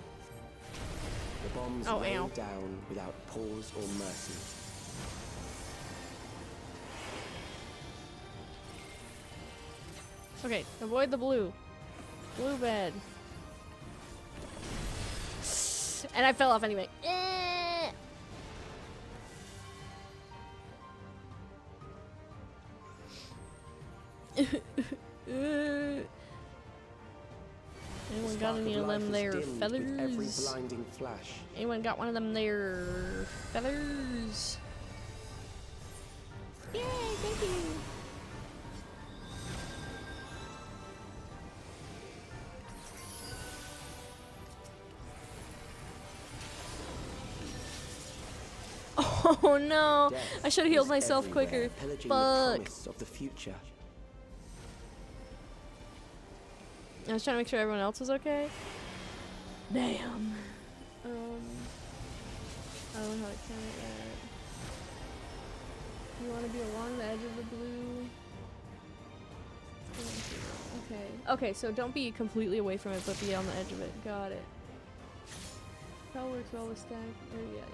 The bombs Oh, rain ow. down without pause or mercy. Okay, avoid the blue. Blue bed. And I fell off anyway. Anyone got any of them there feathers? Every blinding flash. Anyone got one of them there feathers? Yay, thank you. Oh no! Death I should have healed is myself everywhere, quicker. pillaging Fuck. the promise of the future. I was trying to make sure everyone else was okay. Damn. I don't know how to count that. You want to be along the edge of the blue. Okay. Okay, so don't be completely away from it, but be on the edge of it. Got it. That works well with stack. Oh, yeah.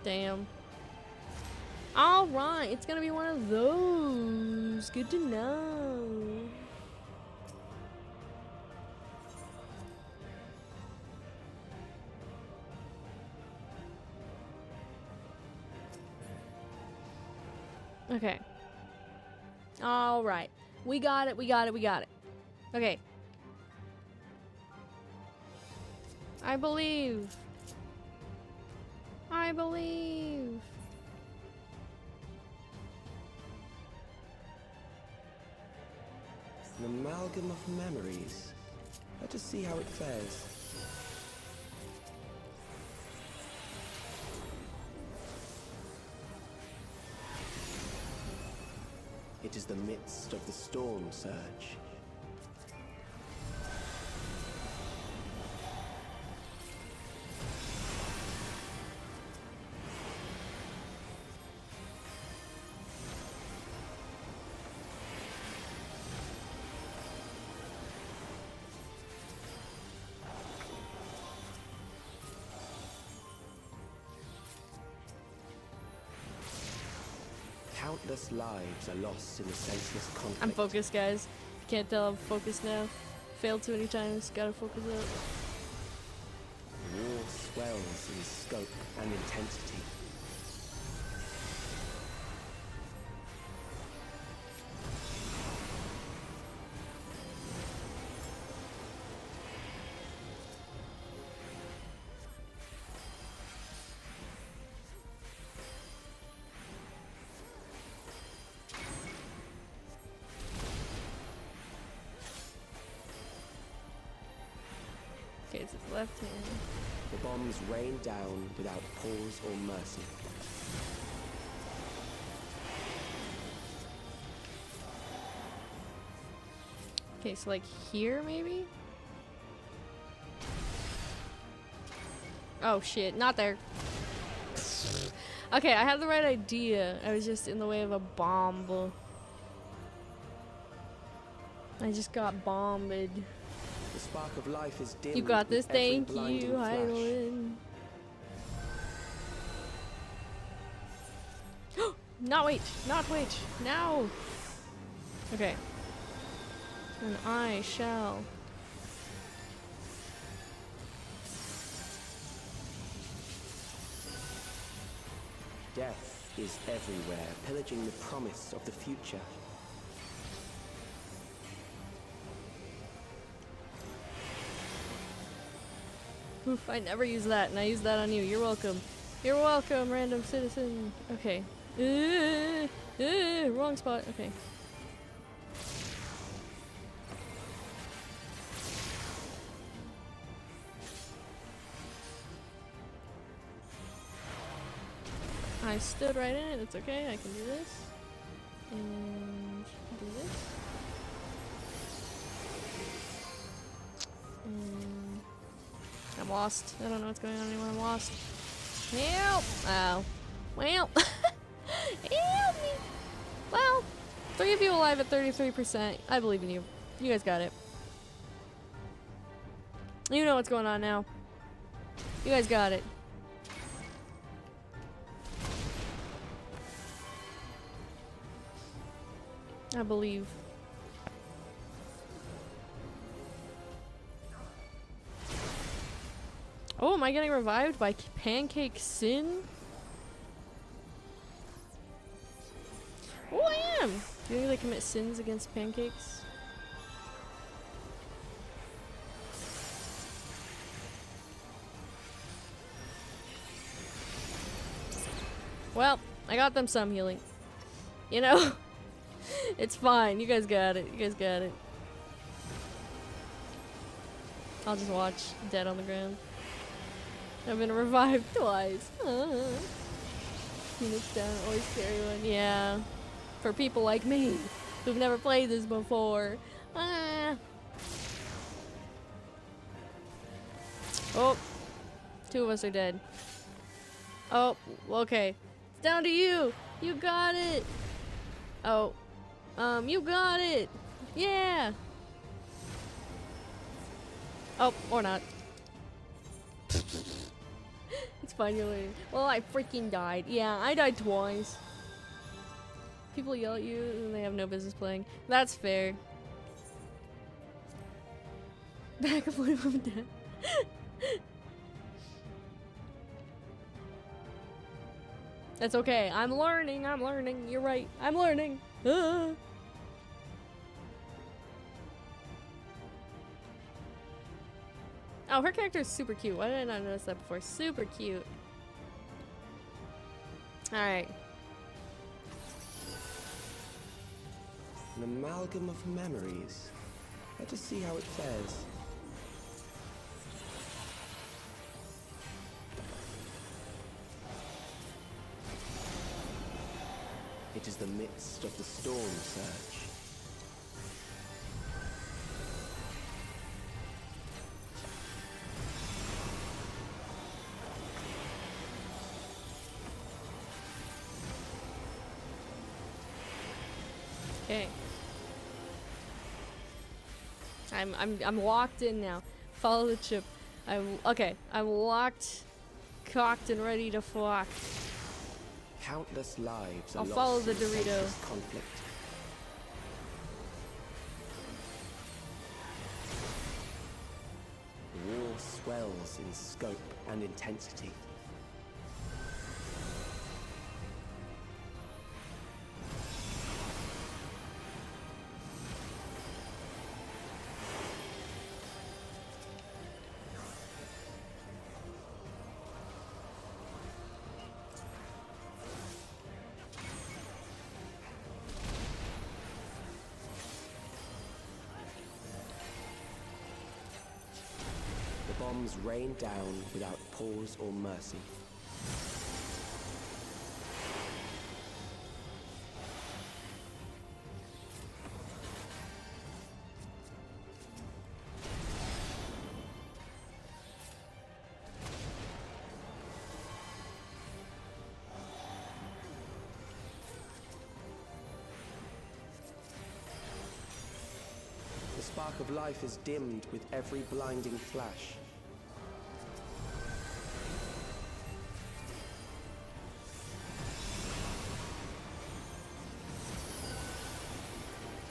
Damn. Alright, it's gonna be one of those. Good to know. Okay. Alright. We got it. Okay. I believe. An amalgam of memories. Let us see how it fares. It is the midst of the storm surge. Countless lives are lost in the senseless conflict. I'm focused, guys. Can't tell I'm focused now. Failed too many times. Gotta focus up. War swells in scope and intensity. Okay, it's his left hand. The bombs rain down without pause or mercy. Okay, so like here maybe? Oh shit, not there. Okay, I have the right idea. I was just in the way of a bomb. I just got bombed. The spark of life is dimmed. You got this, with every thank blinding you, flash. Heidelin. Not wait, now! Okay. And I shall. Death is everywhere, pillaging the promise of the future. Oof, I never use that, and I use that on you. You're welcome. You're welcome, random citizen. Okay. Wrong spot. Okay. I stood right in it. It's okay. I can do this. And do this. And I'm lost. I don't know what's going on anymore. I'm lost. Help! Oh. Well. Help me! Well, 3 of you alive at 33%. I believe in you. You guys got it. You know what's going on now. You guys got it. I believe. Oh, am I getting revived by Pancake Sin? Oh, I am! Do you think they commit sins against pancakes? Well, I got them some healing. You know? It's fine. You guys got it. You guys got it. I'll just watch dead on the ground. I've been revived twice. Phoenix down, always carry one. Yeah. For people like me, who've never played this before. Ah. Oh. 2 of us are dead. Oh, okay. It's down to you. You got it. Oh. You got it. Yeah. Oh, or not. It's fine, you're leaving. Well, I freaking died. Yeah, I died twice. People yell at you and they have no business playing. That's fair. Back of my mom and dad. That's okay. I'm learning. I'm learning. You're right. I'm learning. Ah. Oh, her character is super cute. Why did I not notice that before? Super cute. Alright. An amalgam of memories. Let us see how it fares. It is the midst of the storm surge. Okay. I'm locked in now. Follow the chip. Okay. I'm locked, cocked, and ready to flock. Countless lives are I'll lost follow in the the Dorito. senseless conflict. The war swells in scope and intensity. Bombs rain down without pause or mercy. The spark of life is dimmed with every blinding flash.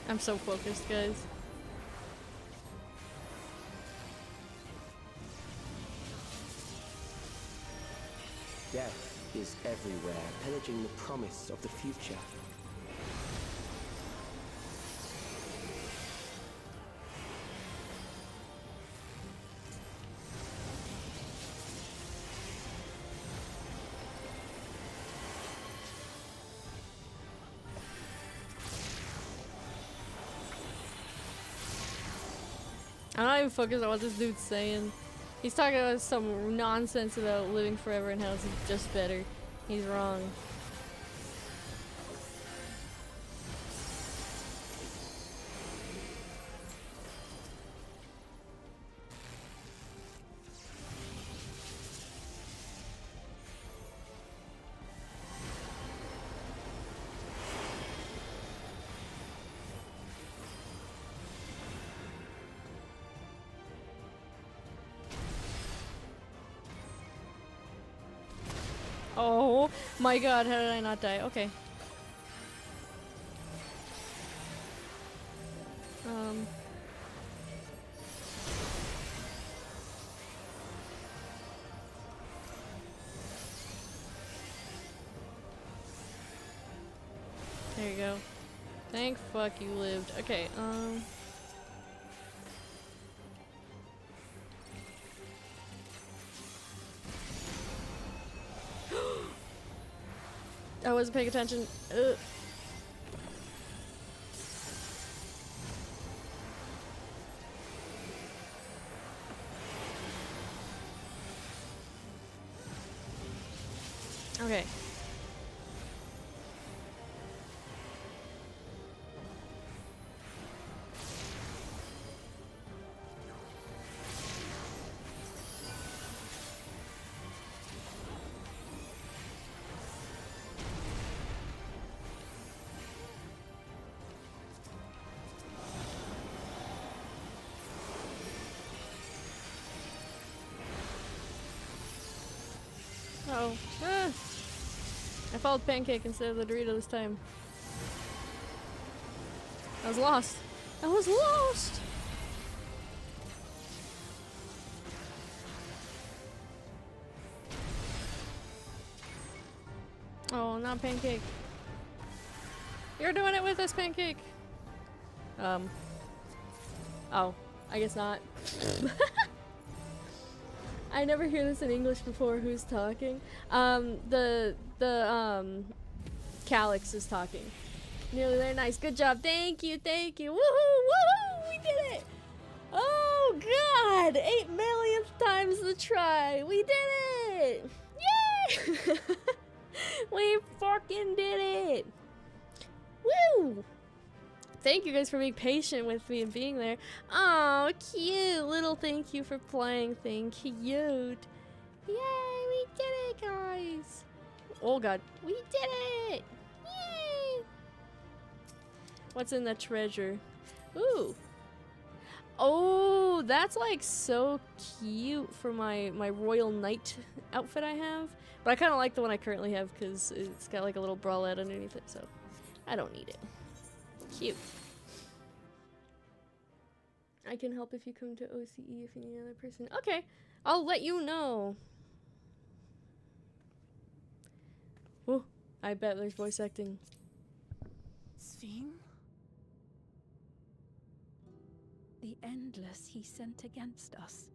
I'm so focused, guys. Death is everywhere, pillaging the promise of the future. I'm not even focused on what this dude's saying. He's talking about some nonsense about living forever and how it's just better. He's wrong. Oh my god, how did I not die? Okay. There you go. Thank fuck you lived. Okay, I wasn't paying attention. Ugh. Okay. Uh-oh. Ah! I followed Pancake instead of the Dorito this time. I was lost. I was lost! Oh, not Pancake. You're doing it with us, Pancake! Oh, I guess not. I never hear this in English before. Who's talking? Calyx is talking. Nearly there. Nice. Good job. Thank you. Thank you. Woohoo! Woohoo! We did it! Oh god! 8 millionth times the try. We did it! Yay! We fucking did it! Woo! Thank you guys for being patient with me and being there. Oh, cute little thank you for playing thing. Cute. Yay, we did it, guys. Oh god, we did it! Yay! What's in the treasure? Ooh. Oh, that's like so cute for my royal knight outfit I have. But I kind of like the one I currently have because it's got like a little bralette underneath it, so I don't need it. Cute. I can help if you come to OCE if you need another person. Okay, I'll let you know. Whoa, I bet there's voice acting. Sphene? The Endless he sent against us.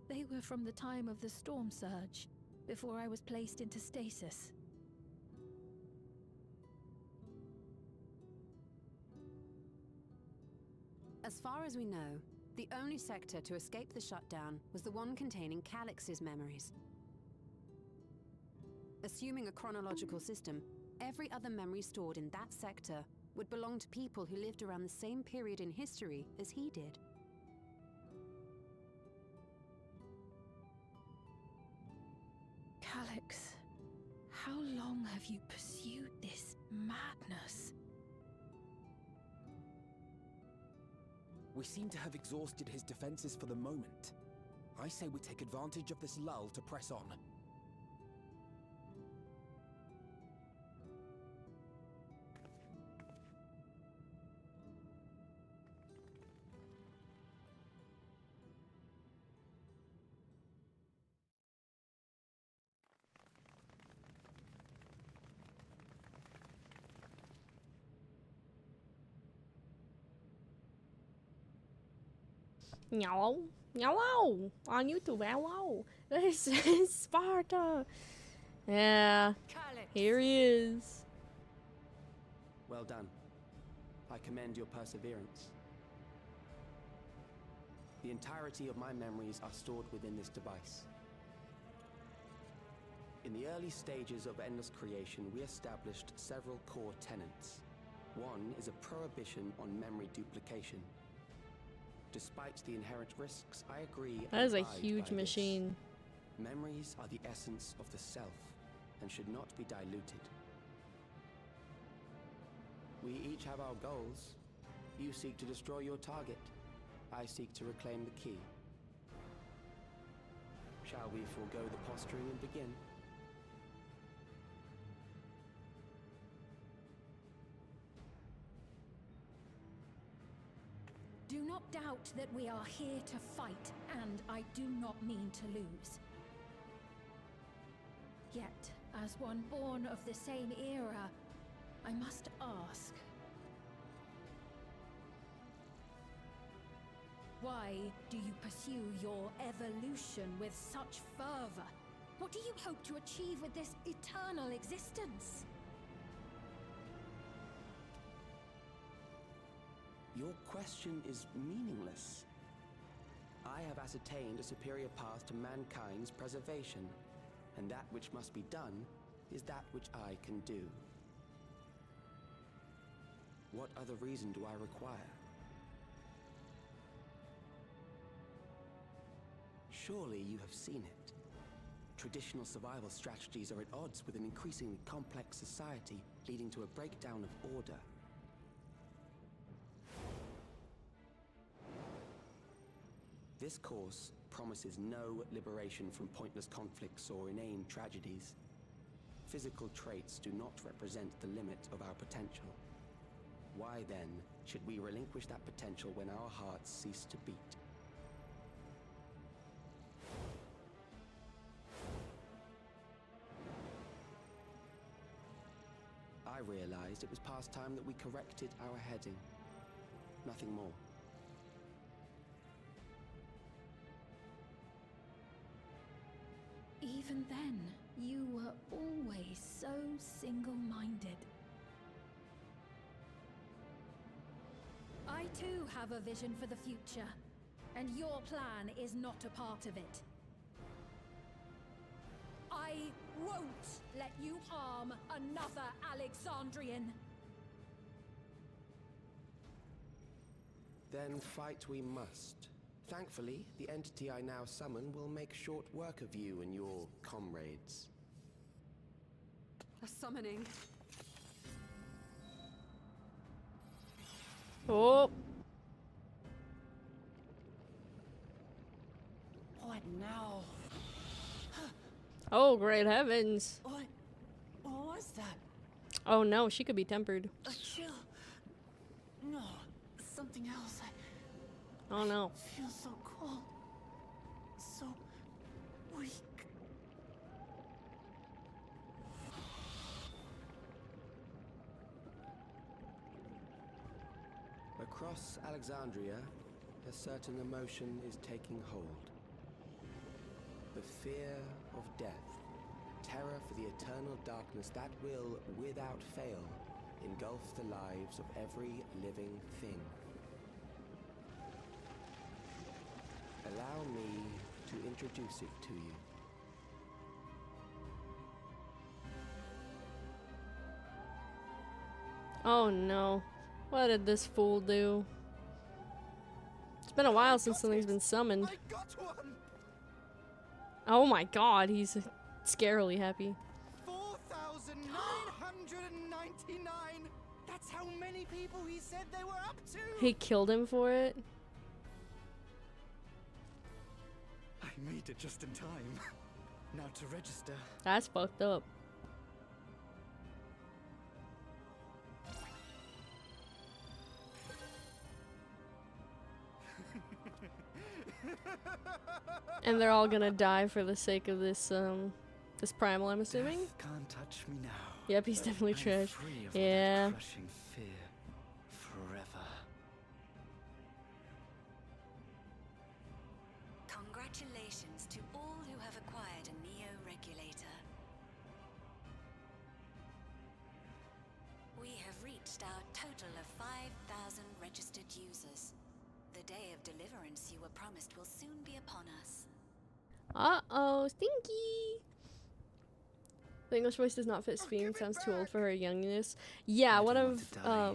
They were from the time of the storm surge, before I was placed into stasis. As far as we know, the only sector to escape the shutdown was the one containing Calyx's memories. Assuming a chronological system, every other memory stored in that sector would belong to people who lived around the same period in history as he did. Calyx, how long have you pursued this madness? We seem to have exhausted his defenses for the moment. I say we take advantage of this lull to press on. Hello, hello, on YouTube, hello. This is Sparta. Yeah, here he is. Well done. I commend your perseverance. The entirety of my memories are stored within this device. In the early stages of Endless Creation, we established several core tenets. One is a prohibition on memory duplication. Despite the inherent risks, I agree. That is a huge machine. Memories are the essence of the self and should not be diluted. We each have our goals. You seek to destroy your target. I seek to reclaim the key. Shall we forego the posturing and begin? Do not doubt that we are here to fight, and I do not mean to lose. Yet, as one born of the same era, I must ask, why do you pursue your evolution with such fervor? What do you hope to achieve with this eternal existence? Your question is meaningless. I have ascertained a superior path to mankind's preservation, and that which must be done is that which I can do. What other reason do I require? Surely you have seen it. Traditional survival strategies are at odds with an increasingly complex society, leading to a breakdown of order. This course promises no liberation from pointless conflicts or inane tragedies. Physical traits do not represent the limit of our potential. Why then should we relinquish that potential when our hearts cease to beat? I realized it was past time that we corrected our heading. Nothing more. Even then, you were always so single-minded. I too have a vision for the future, and your plan is not a part of it. I won't let you harm another Alexandrian. Then fight we must. Thankfully, the entity I now summon will make short work of you and your comrades. A summoning. Oh. What now? Oh, great heavens. What was that? Oh no, she could be tempered. A chill? No, something else. Oh no. I feel so cold. So weak. Across Alexandria, a certain emotion is taking hold. The fear of death. Terror for the eternal darkness that will, without fail, engulf the lives of every living thing. Allow me to introduce it to you. Oh no. What did this fool do? It's been a while since something's been summoned. I got one! Oh my god, he's scarily happy. 4,999! That's how many people he said they were up to! He killed him for it? I made it just in time. Now to register. That's fucked up. And they're all gonna die for the sake of this this primal, I'm assuming? Death can't touch me now. Yep, he's definitely I'm trash. free of Yeah. that crushing fear forever. Congratulations to all who have acquired a Neo-Regulator. We have reached our total of 5,000 registered users. The day of deliverance you were promised will soon be upon us. Uh-oh, stinky! The English voice does not fit Sphene, sounds too old for her youngness. Yeah, one of, I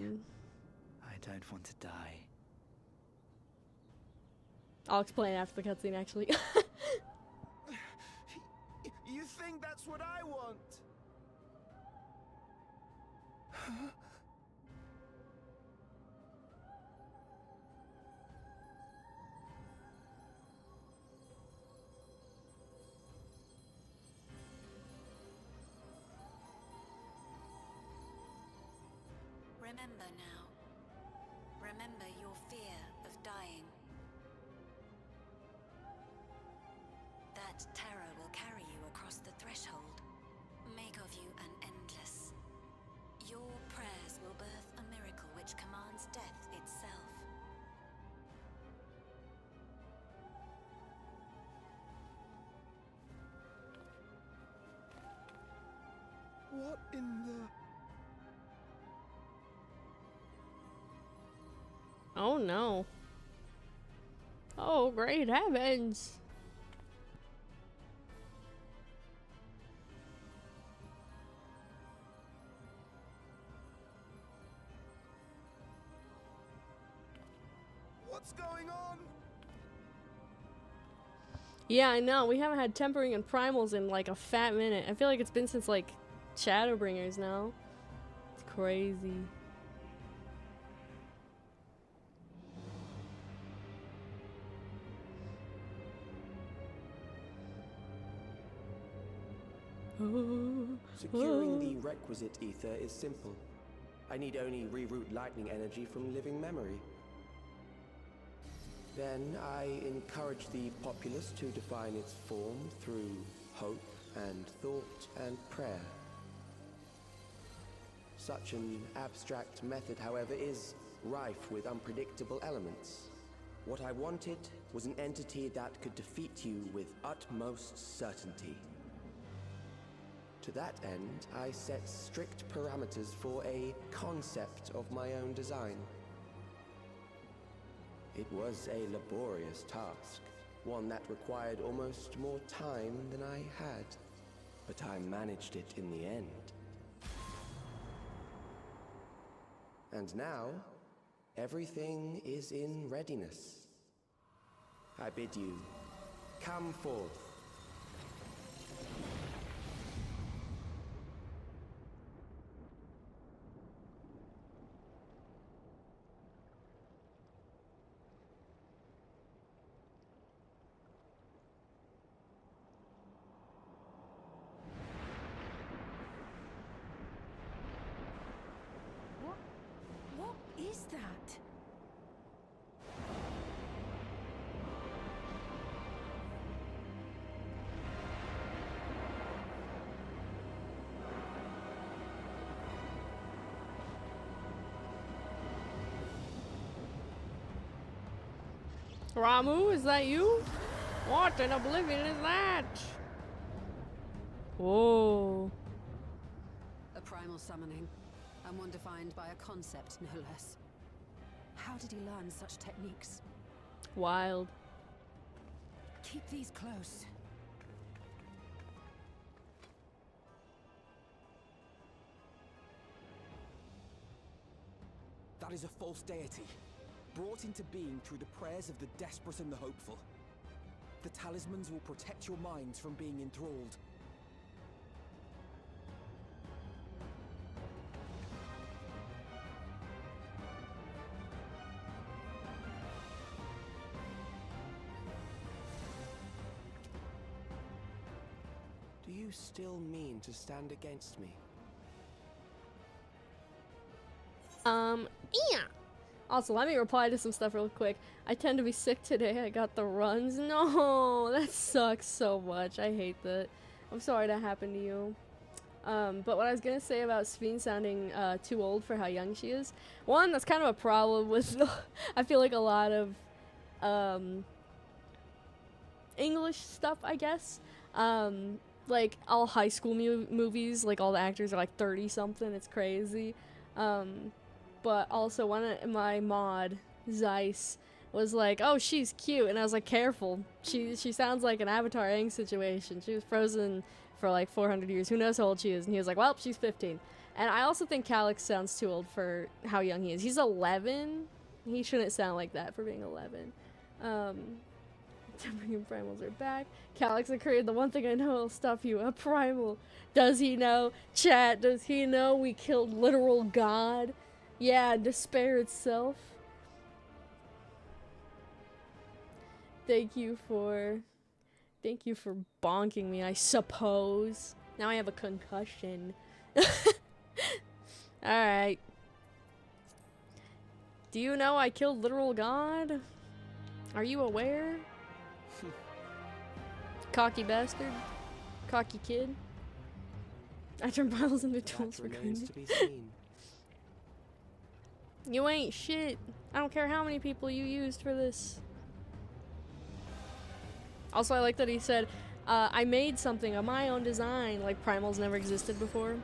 don't want to die. I'll explain after the cutscene, actually. You think that's what I want? Remember now. Remember your fear of dying. That terror will carry you across the threshold, make of you an endless. Your What in the... Oh no. Oh, great heavens. What's going on? Yeah, I know. We haven't had tempering and primals in like a fat minute. I feel like it's been since like Shadowbringers now. It's crazy. Securing the requisite ether is simple. I need only reroute lightning energy from living memory. Then I encourage the populace to define its form through hope and thought and prayer. Such an abstract method, however, is rife with unpredictable elements. What I wanted was an entity that could defeat you with utmost certainty. To that end, I set strict parameters for a concept of my own design. It was a laborious task, one that required almost more time than I had, but I managed it in the end. And now, everything is in readiness. I bid you, come forth. What is that? Ramu, is that you? What in oblivion is that? Whoa. A primal summoning, and one defined by a concept, no less. How did he learn such techniques? Wild. Keep these close. That is a false deity, brought into being through the prayers of the desperate and the hopeful. The talismans will protect your minds from being enthralled. Do you still mean to stand against me? Yeah. Also, let me reply to some stuff real quick. I tend to be sick today. I got the runs. No, that sucks so much. I hate that. I'm sorry that happened to you. But what I was gonna say about Sphene sounding too old for how young she is. One, that's kind of a problem with I feel like a lot of English stuff, I guess. Like all high school movies, like all the actors are like 30 something. It's crazy. But also one of my mod, Zeiss, was like, oh, she's cute. And I was like, careful. She sounds like an Avatar Aang situation. She was frozen for like 400 years. Who knows how old she is? And he was like, well, she's 15. And I also think Calyx sounds too old for how young he is. He's 11. He shouldn't sound like that for being 11. Tempering and primals are back. Calyx and Korean, the one thing I know will stop you. A primal. Does he know? Chat, does he know we killed literal God? Yeah, despair itself. Thank you for bonking me, I suppose. Now I have a concussion. Alright. Do you know I killed literal God? Are you aware? Cocky bastard. Cocky kid. I turned miles into tools for remains to be seen. You ain't shit. I don't care how many people you used for this. Also, I like that he said, I made something of my own design, like primals never existed before.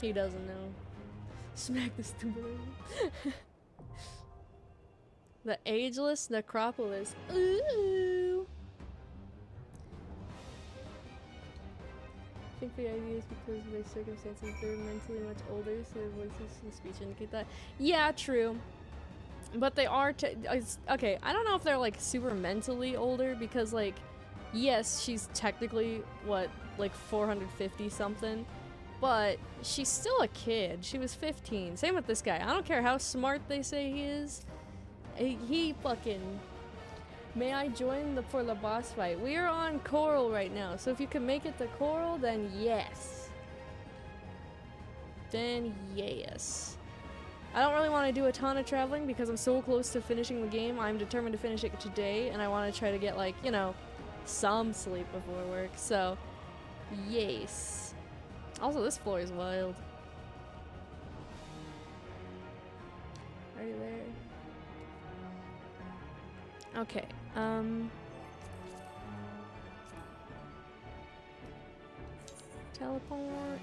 He doesn't know. Smack the stupid lady. The ageless necropolis. Ooh. I think the idea is because of their circumstances, they're mentally much older, so their voices and speech indicate that. Yeah, true. But they are okay, I don't know if they're like super mentally older because like yes, she's technically what, like 450 something, but she's still a kid. She was 15. Same with this guy. I don't care how smart they say he is. He fucking... May I join for the boss fight? We are on Coral right now, so if you can make it to Coral, then yes. Then yes. I don't really want to do a ton of traveling because I'm so close to finishing the game. I'm determined to finish it today, and I want to try to get, like, you know, some sleep before work, so yes. Also, this floor is wild. Are you there? Okay, teleport.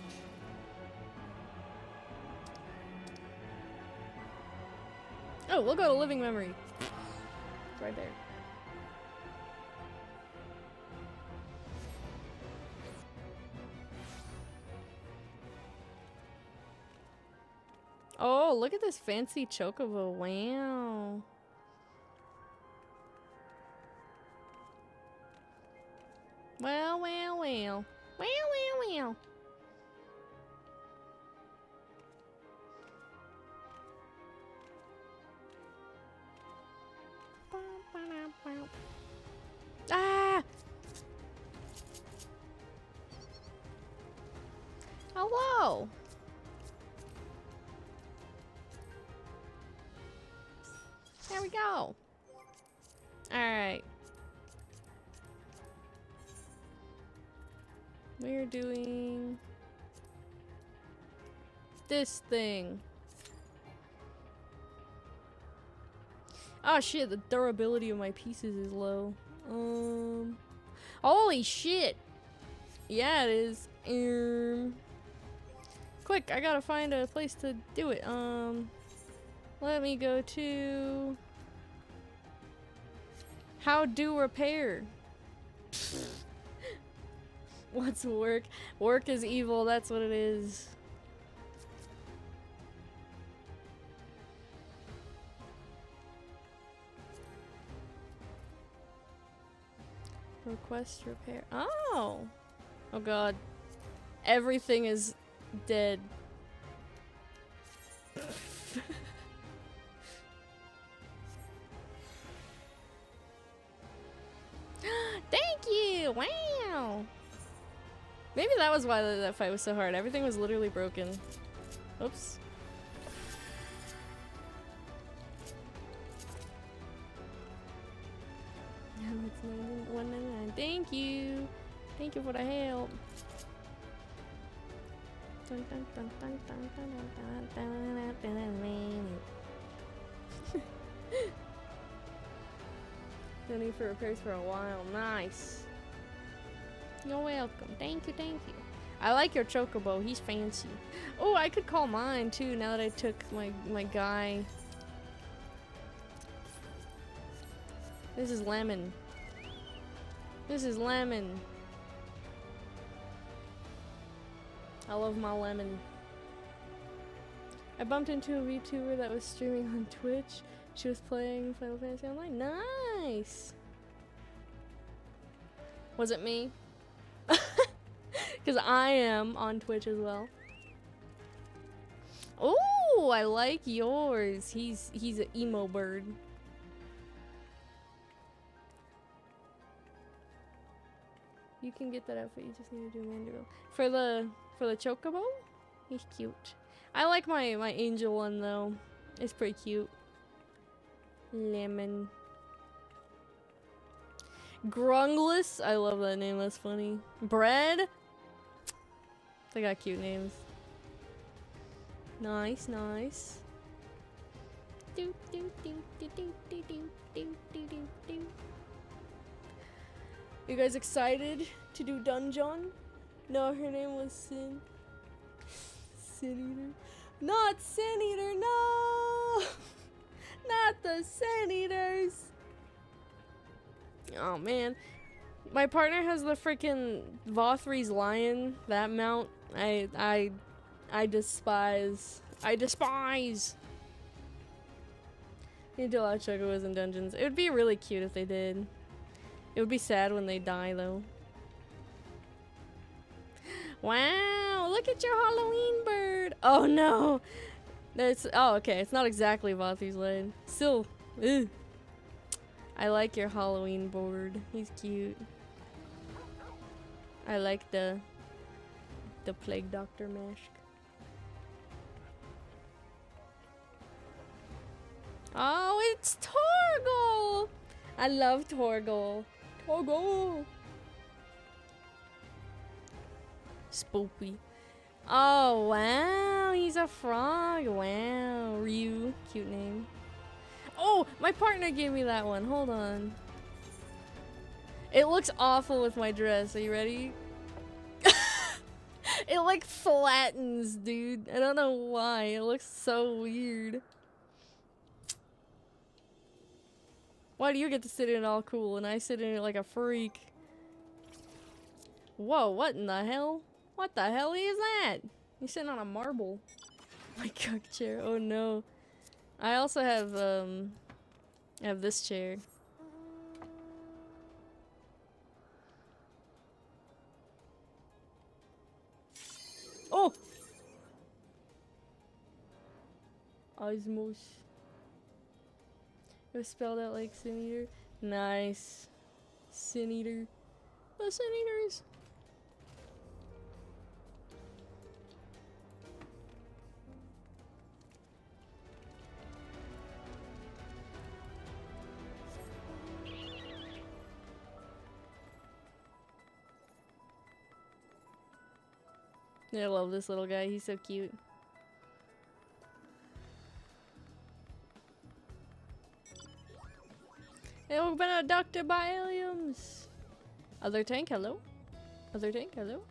Oh, we'll go to living memory. It's right there. Oh, look at this fancy chocobo. Wow. Well, well, well. Well, well, well. Ah! Hello! There we go. Alright. We're doing this thing. Oh shit, the durability of my pieces is low. Holy shit! Yeah, it is. Quick, I gotta find a place to do it. Let me go to how do repair. What's work? Work is evil, that's what it is. Request repair. Oh! Oh god. Everything is dead. Thank you! Wow! Maybe that was why that fight was so hard. Everything was literally broken. Oops. It's 199. Thank you! Thank you for the help. Dun, dun, dun, dun, dun, dun, dun, dun, dun, dun. No need for repairs for a while. Nice. You're welcome. Thank you, thank you. I like your chocobo. He's fancy. Oh, I could call mine too now that I took my guy. This is Lemon. This is Lemon. I love my lemon. I bumped into a VTuber that was streaming on Twitch. She was playing Final Fantasy Online. Nice! Was it me? Because I am on Twitch as well. Oh, I like yours. He's an emo bird. You can get that outfit. You just need to do Mandible. For the chocobo, he's cute. I like my angel one though. It's pretty cute. Lemon. Grungless. I love that name. That's funny. Bread. They got cute names. Nice, nice. Do do do do do do do do do do do. You guys excited to do dungeon? No, her name was Sin. Sin Eater. Not Sin Eater, no! Not the Sin Eaters! Oh man. My partner has the freaking Vothri's lion, that mount. I despise. I despise! Need to allow chocobos in dungeons. It would be really cute if they did. It would be sad when they die though. Wow, look at your Halloween bird! Oh no! Oh okay, it's not exactly Vothri's lion. Still, ugh. I like your Halloween bird. He's cute. I like the Plague Doctor mask. Oh, it's Torgal! I love Torgal. Torgal! Spoopy. Oh, wow. He's a frog. Wow. Ryu. Cute name. Oh, my partner gave me that one. Hold on. It looks awful with my dress. Are you ready? It like flattens, dude. I don't know why. It looks so weird. Why do you get to sit in it all cool and I sit in it like a freak? Whoa, what in the hell? What the hell is that? You're sitting on a marble. My cock chair. Oh no. I also have this chair. Oh! Osmos. It was spelled out like Sin Eater. Nice. Sin Eater. The Sin Eaters. I love this little guy. He's so cute. Hey, open a Dr. Bialiums. Other tank, hello? Other tank, hello?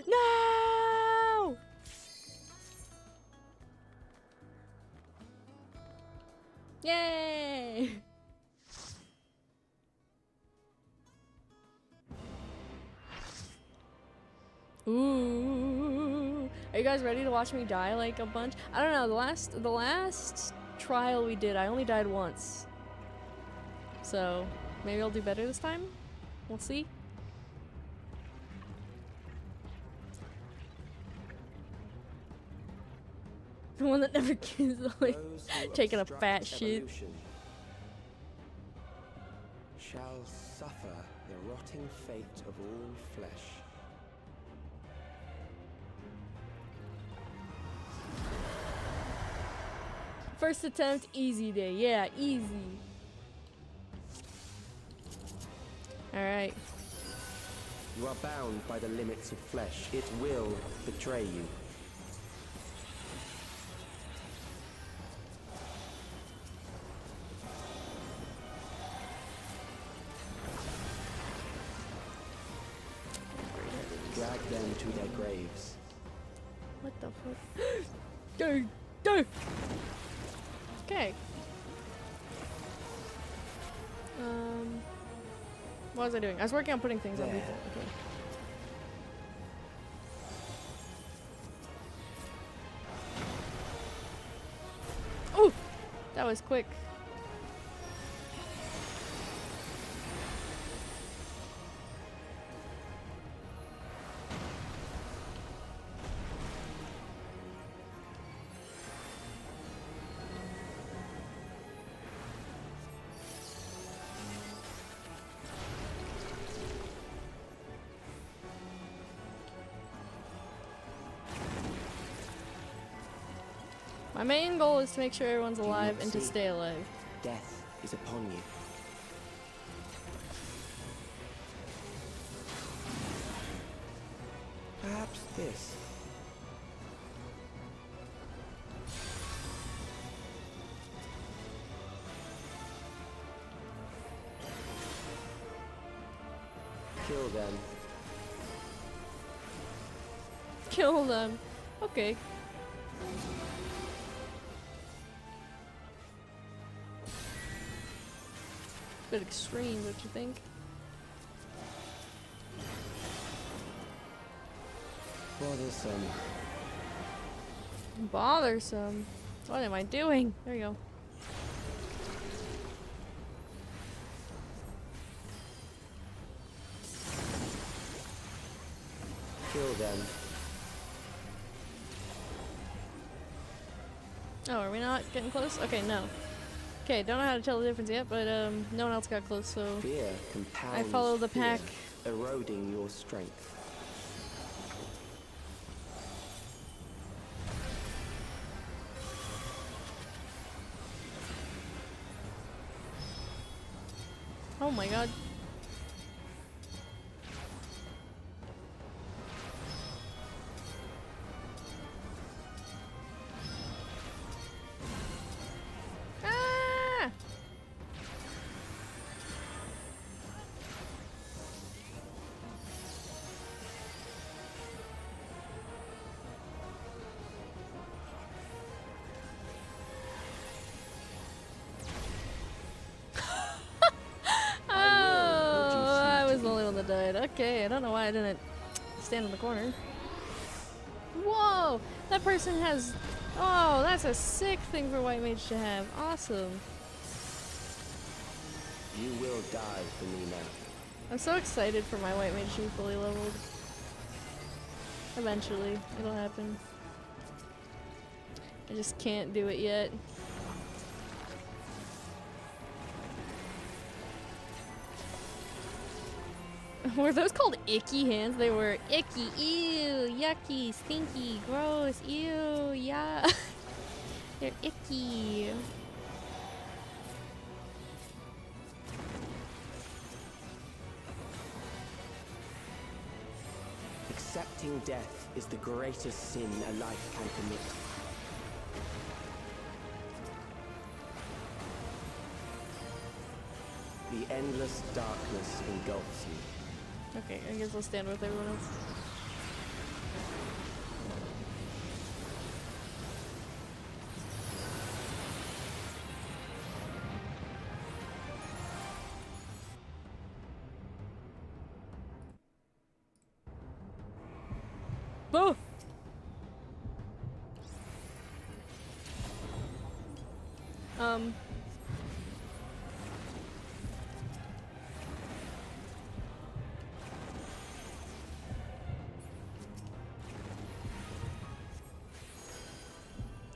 No! Yay! Ooh. Are you guys ready to watch me die like a bunch? I don't know, the last trial we did, I only died once. So, maybe I'll do better this time? We'll see. The one that never gives, like, taking a fat shit. Shall suffer the rotting fate of all flesh. First attempt, easy day. Yeah, easy. Alright. You are bound by the limits of flesh. It will betray you. Drag them to their graves. What the fuck? Go! Go! Okay. What was I doing? I was working on putting things on people. Okay. Oh! That was quick. My main goal is to make sure everyone's alive and to stay alive. Death is upon you. Perhaps this. Kill them. Kill them. Okay. Bit extreme, don't you think? Bothersome. Bothersome. What am I doing? There you go. Kill them. Oh, are we not getting close? Okay, no. Okay, don't know how to tell the difference yet, but no one else got close, so Fear compounds I follow the fear, pack. eroding your strength. Oh my god. Ah! I was the only one that died. Okay, I don't know why I didn't stand in the corner. Whoa! That person has... Oh, that's a sick thing for White Mage to have. Awesome. You will die for me now. I'm so excited for my White Mage to be fully leveled. Eventually, it'll happen. I just can't do it yet. Were those called icky hands? They were icky, ew, yucky, stinky, gross, ew, yeah. They're icky. Accepting death is the greatest sin a life can commit. The endless darkness engulfs you. Okay, I guess I'll stand with everyone else. Boo!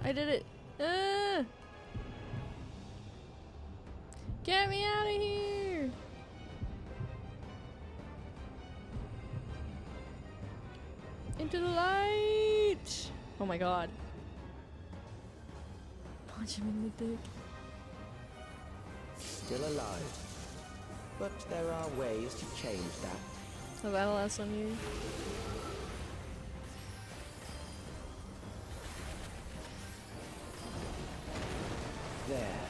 I did it. Get me out of here. Into the light. Oh my god. Punch him in the dick. Still alive. But there are ways to change that. Oh, that'll last on you. There.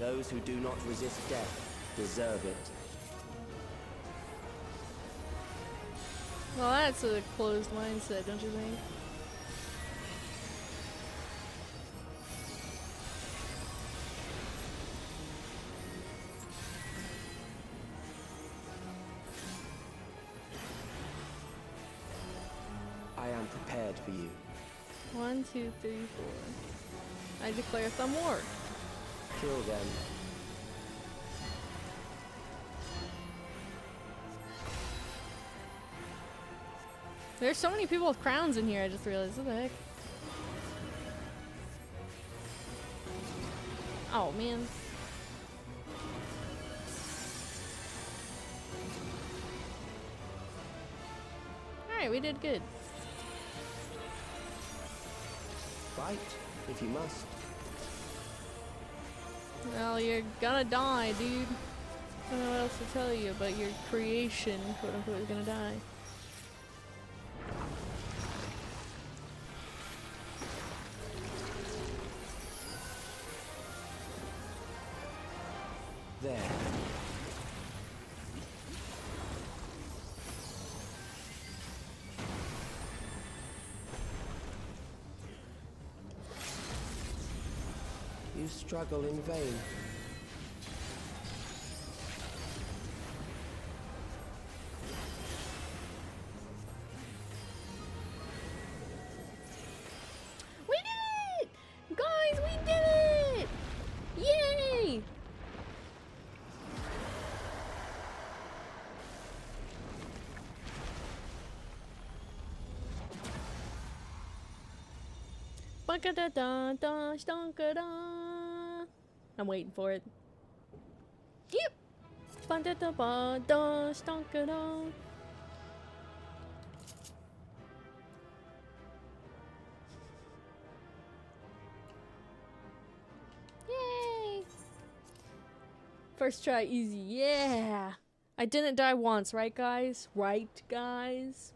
Those who do not resist death deserve it. Well, that's a closed mindset, don't you think? I am prepared for you. 1, 2, 3, 4. I declare thumb war. Kill them. There's so many people with crowns in here, I just realized. What the heck? Oh, man. Alright, we did good. Fight, if you must. Well, you're gonna die, dude. I don't know what else to tell you, but your creation, quote unquote, is gonna die. There. You struggle in vain. We did it! Guys, we did it! Yay! I'm waiting for it. Yep. Yay! First try easy. Yeah. I didn't die once, right guys? Right guys?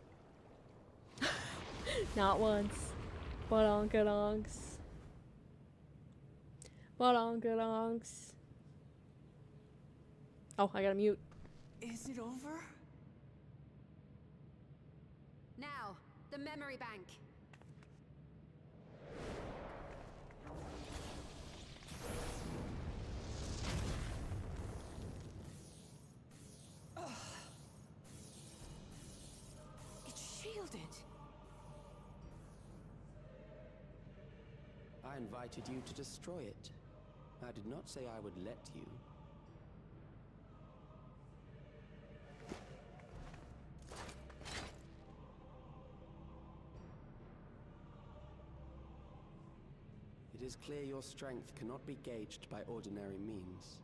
Not once. Badonkadonks. Badonkadonks. Oh, I gotta mute. Is it over? Now, the memory bank. It's shielded. I invited you to destroy it. I did not say I would let you. It is clear your strength cannot be gauged by ordinary means.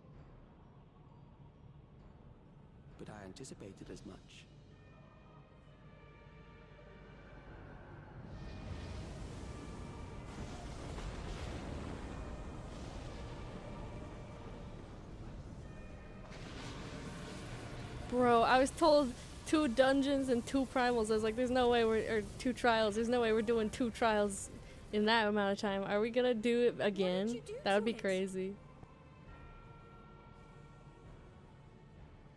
But I anticipated as much. Bro, I was told 2 dungeons and 2 primals. I was like, there's no way or 2 trials. There's no way we're doing 2 trials in that amount of time. Are we gonna do it again? That would be crazy.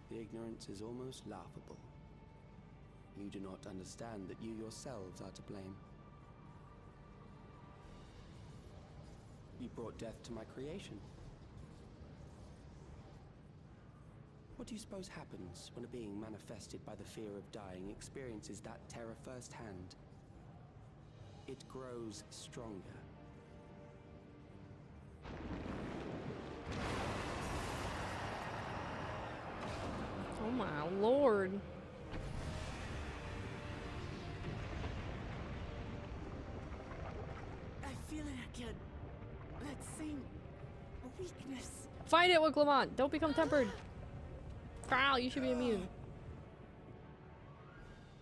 The ignorance is almost laughable. You do not understand that you yourselves are to blame. You brought death to my creation. What do you suppose happens when a being manifested by the fear of dying experiences that terror firsthand? It grows stronger. Oh my lord. I feel it again. That same weakness. Fight it, Wicklemont! Don't become tempered! Growl, you should be immune.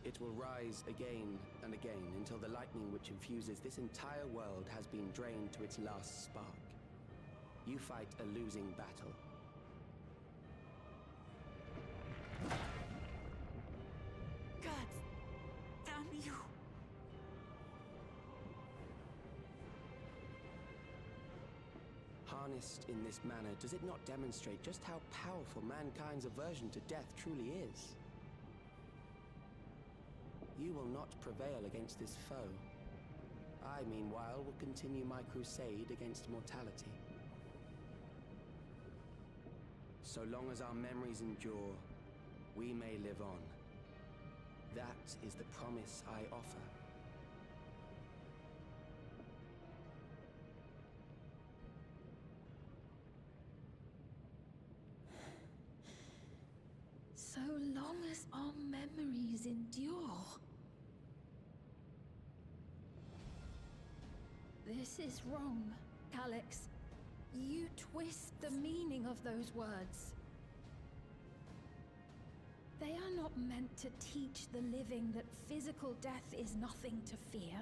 It will rise again and again until the lightning which infuses this entire world has been drained to its last spark. You fight a losing battle. God damn you. Harnessed in this manner, does it not demonstrate just how powerful mankind's aversion to death truly is? You will not prevail against this foe. I, meanwhile, will continue my crusade against mortality. So long as our memories endure, we may live on. That is the promise I offer. So long as our memories endure. This is wrong, Alex. You twist the meaning of those words. They are not meant to teach the living that physical death is nothing to fear.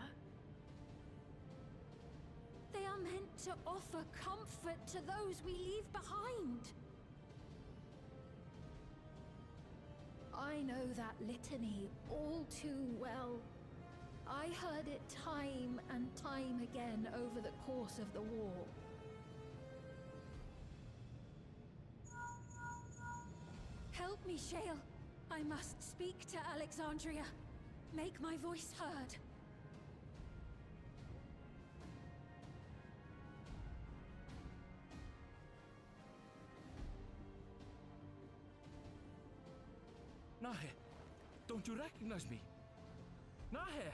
They are meant to offer comfort to those we leave behind. I know that litany all too well. I heard it time and time again over the course of the war. Help me, Shale. I must speak to Alexandria. Make my voice heard. Don't you recognize me? Nahe!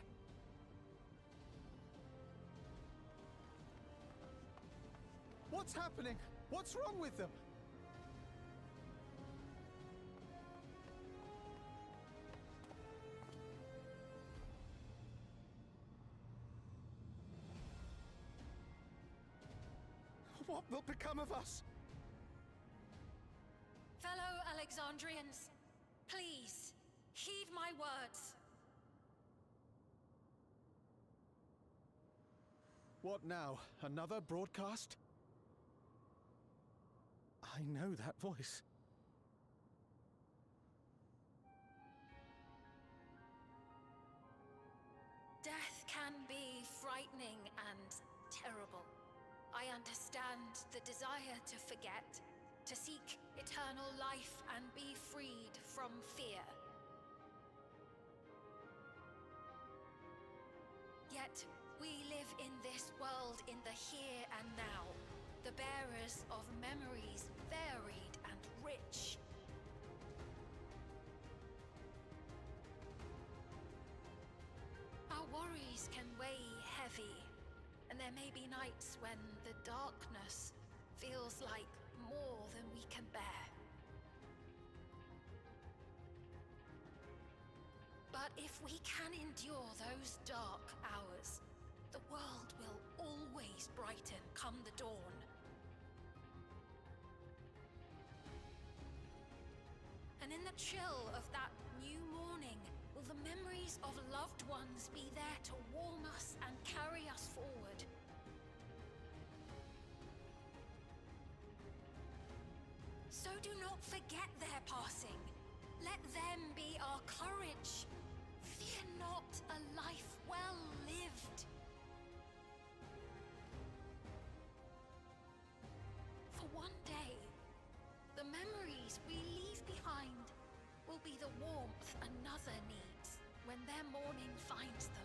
What's happening? What's wrong with them? What will become of us? Fellow Alexandrians, please, heed my words. What now? Another broadcast? I know that voice. Death can be frightening and terrible. I understand the desire to forget, to seek eternal life and be freed from fear. Yet, we live in this world in the here and now, the bearers of memories varied and rich. Our worries can weigh heavy, and there may be nights when the darkness feels like more than we can bear. But if we can endure those dark hours, the world will always brighten come the dawn. And in the chill of that new morning, will the memories of loved ones be there to warm us and carry us forward? So do not forget their passing. Let them be our courage. Fear not a life well lived. For one day, the memories we leave behind will be the warmth another needs when their morning finds them.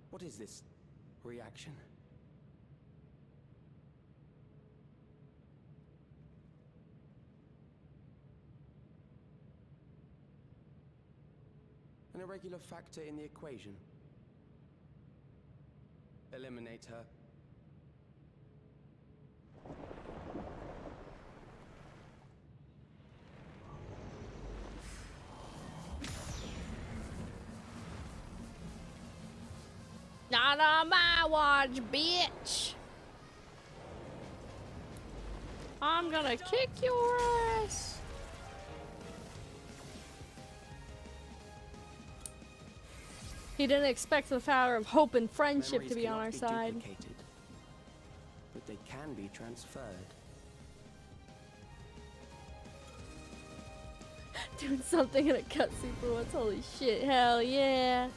What is this reaction? An irregular factor in the equation. Eliminate her. Not on my watch, bitch. I'm gonna kick your ass. He didn't expect the power of hope and friendship to be on our side. But they can be transferred. Doing something in a cutscene for once. Holy shit, hell yeah.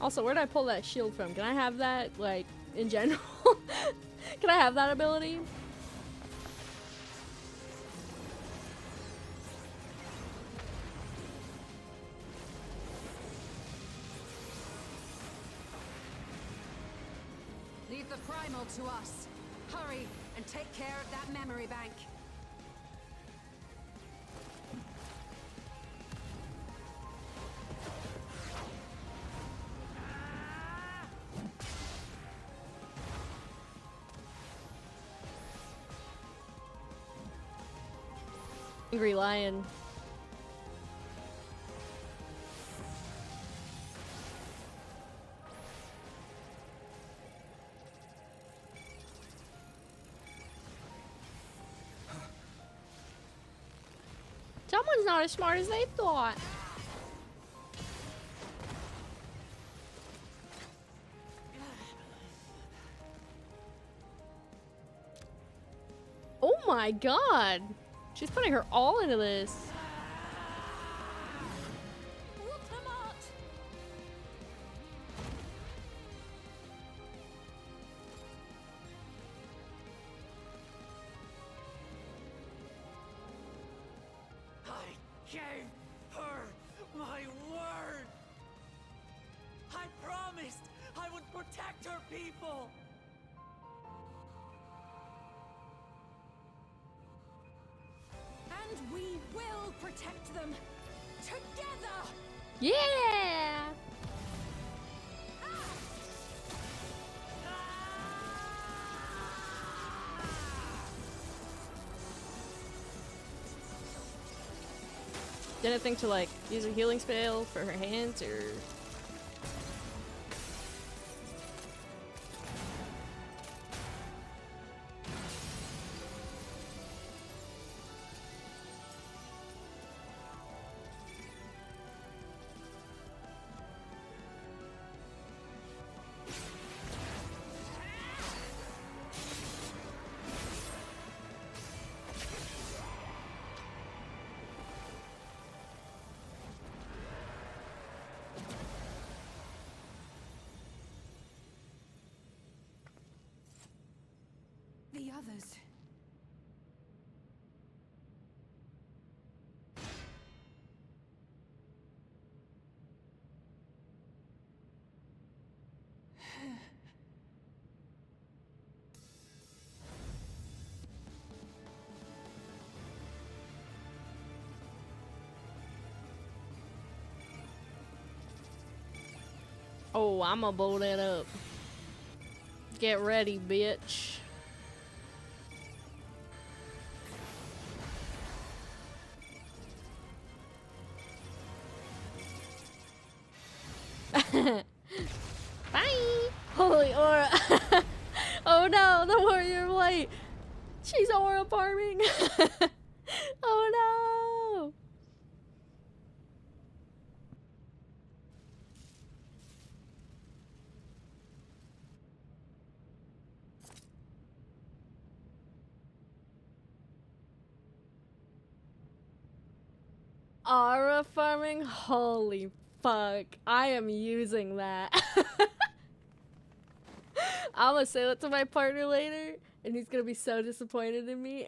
Also, where'd I pull that shield from? Can I have that, like, in general? Can I have that ability? Leave the primal to us. Hurry and take care of that memory bank. Angry lion. one's not as smart as they thought. Oh my god! She's putting her all into this. Gave her my word. I promised I would protect her people. And we will protect them together. Yeah! Didn't think to like use a healing spell for her hands or. The others. Oh, I'ma blow that up. Get ready, bitch. Bye! Holy aura! Oh no, the warrior of light! She's aura farming! Oh no! Aura farming? Holy fuck. I am using that. I'm gonna say that to my partner later, and he's gonna be so disappointed in me.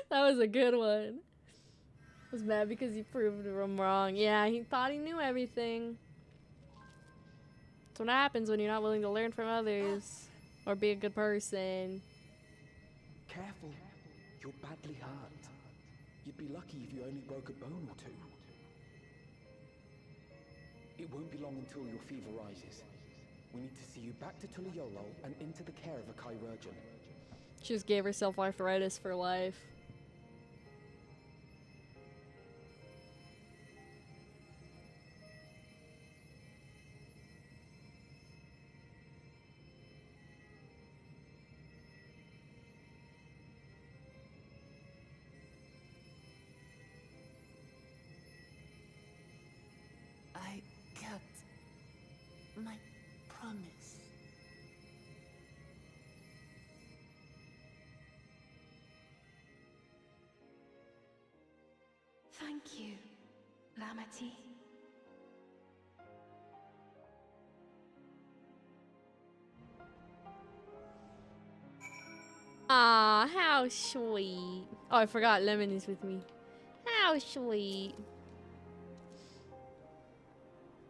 That was a good one. I was mad because he proved him wrong. Yeah, he thought he knew everything. That's what happens when you're not willing to learn from others. Or be a good person. Careful. You're badly hurt. You'd be lucky if you only broke a bone or two. It won't be long until your fever rises. We need to see you back to Tuliolol and into the care of a chirurgeon. She just gave herself arthritis for life. I kept my promise. Thank you, Lamity. Aw, how sweet. Oh, I forgot Lemon is with me. How sweet.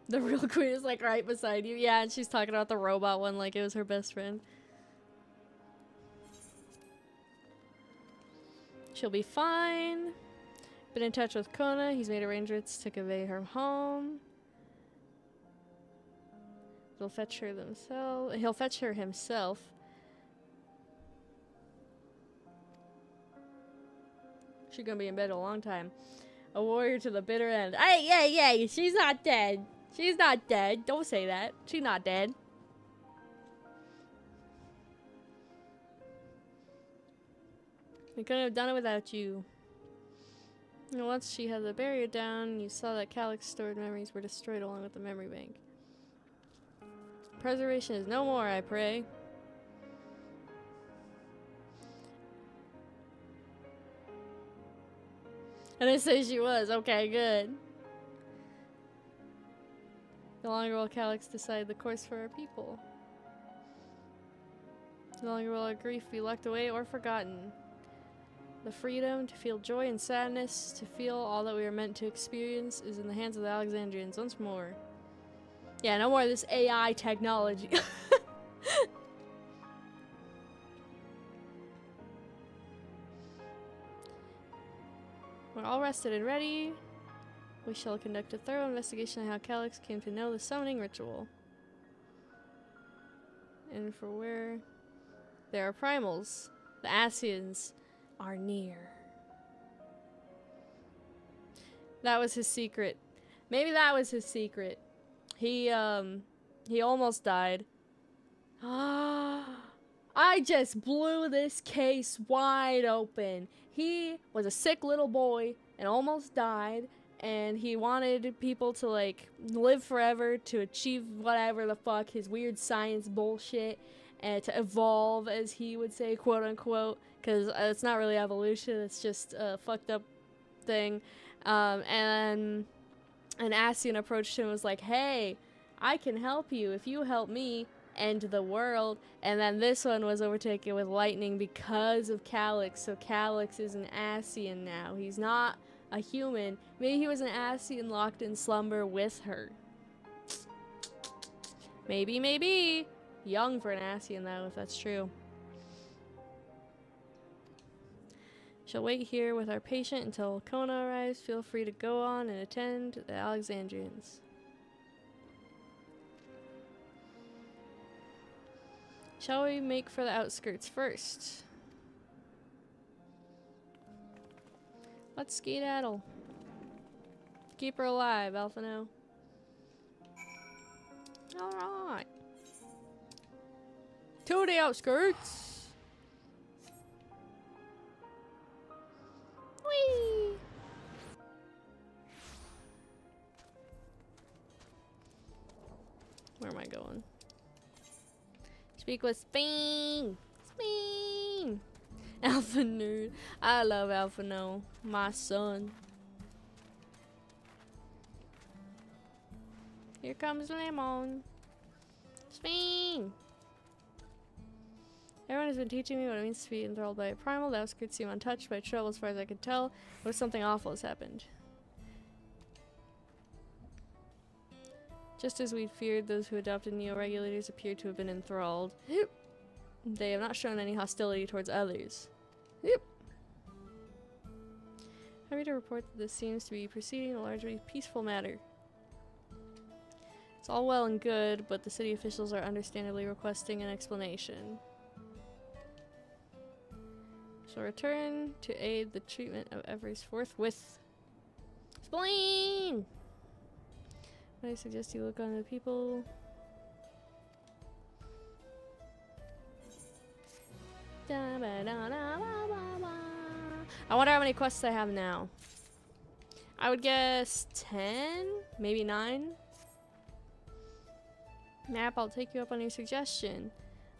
The real queen is like right beside you. Yeah, and she's talking about the robot one like it was her best friend. She'll be fine. Been in touch with Kona. He's made arrangements to convey her home. They'll fetch her themselves. He'll fetch her himself. She's gonna be in bed a long time. A warrior to the bitter end. Hey, she's not dead. She's not dead. Don't say that. She's not dead. We couldn't have done it without you. And once she had the barrier down, you saw that Calyx's stored memories were destroyed along with the memory bank. Preservation is no more, I pray. And I say she was. Okay, good. No longer will Calyx decide the course for our people. No longer will our grief be locked away or forgotten. The freedom to feel joy and sadness, to feel all that we are meant to experience, is in the hands of the Alexandrians once more. Yeah, no more of this AI technology. We're all rested and ready. We shall conduct a thorough investigation of how Calyx came to know the summoning ritual. And for where there are primals, the Asians are near. That was his secret. Maybe that was his secret. He almost died. I just blew this case wide open. He was a sick little boy and almost died, and he wanted people to like live forever, to achieve whatever the fuck his weird science bullshit, and to evolve, as he would say, quote unquote, because it's not really evolution, it's just a fucked up thing. And an Asian approached him and was like, hey, I can help you if you help me end the world. And then this one was overtaken with lightning because of Calyx. So Calyx is an Asian now. He's not a human. Maybe he was an Asian locked in slumber with her. Maybe, maybe. Young for an Asian though, if that's true. Shall wait here with our patient until Kona arrives. Feel free to go on and attend the Alexandrians. Shall we make for the outskirts first? Let's skedaddle. Keep her alive, Alphino. Alright. To the outskirts. Whee! Where am I going? Speak with Spain! Spain! Alpha nerd. I love Alphino. My son. Here comes Lemon. Spain! Everyone has been teaching me what it means to be enthralled by a primal. The outskirts seem untouched by trouble as far as I could tell. What if something awful has happened? Just as we'd feared, those who adopted neo-regulators appear to have been enthralled. They have not shown any hostility towards others. Happy to report that this seems to be proceeding in a largely peaceful manner. It's all well and good, but the city officials are understandably requesting an explanation. So return to aid the treatment of Everest forthwith. Spleen! I suggest you look on the people. I wonder how many quests I have now. I would guess 10, maybe 9. Map, I'll take you up on your suggestion.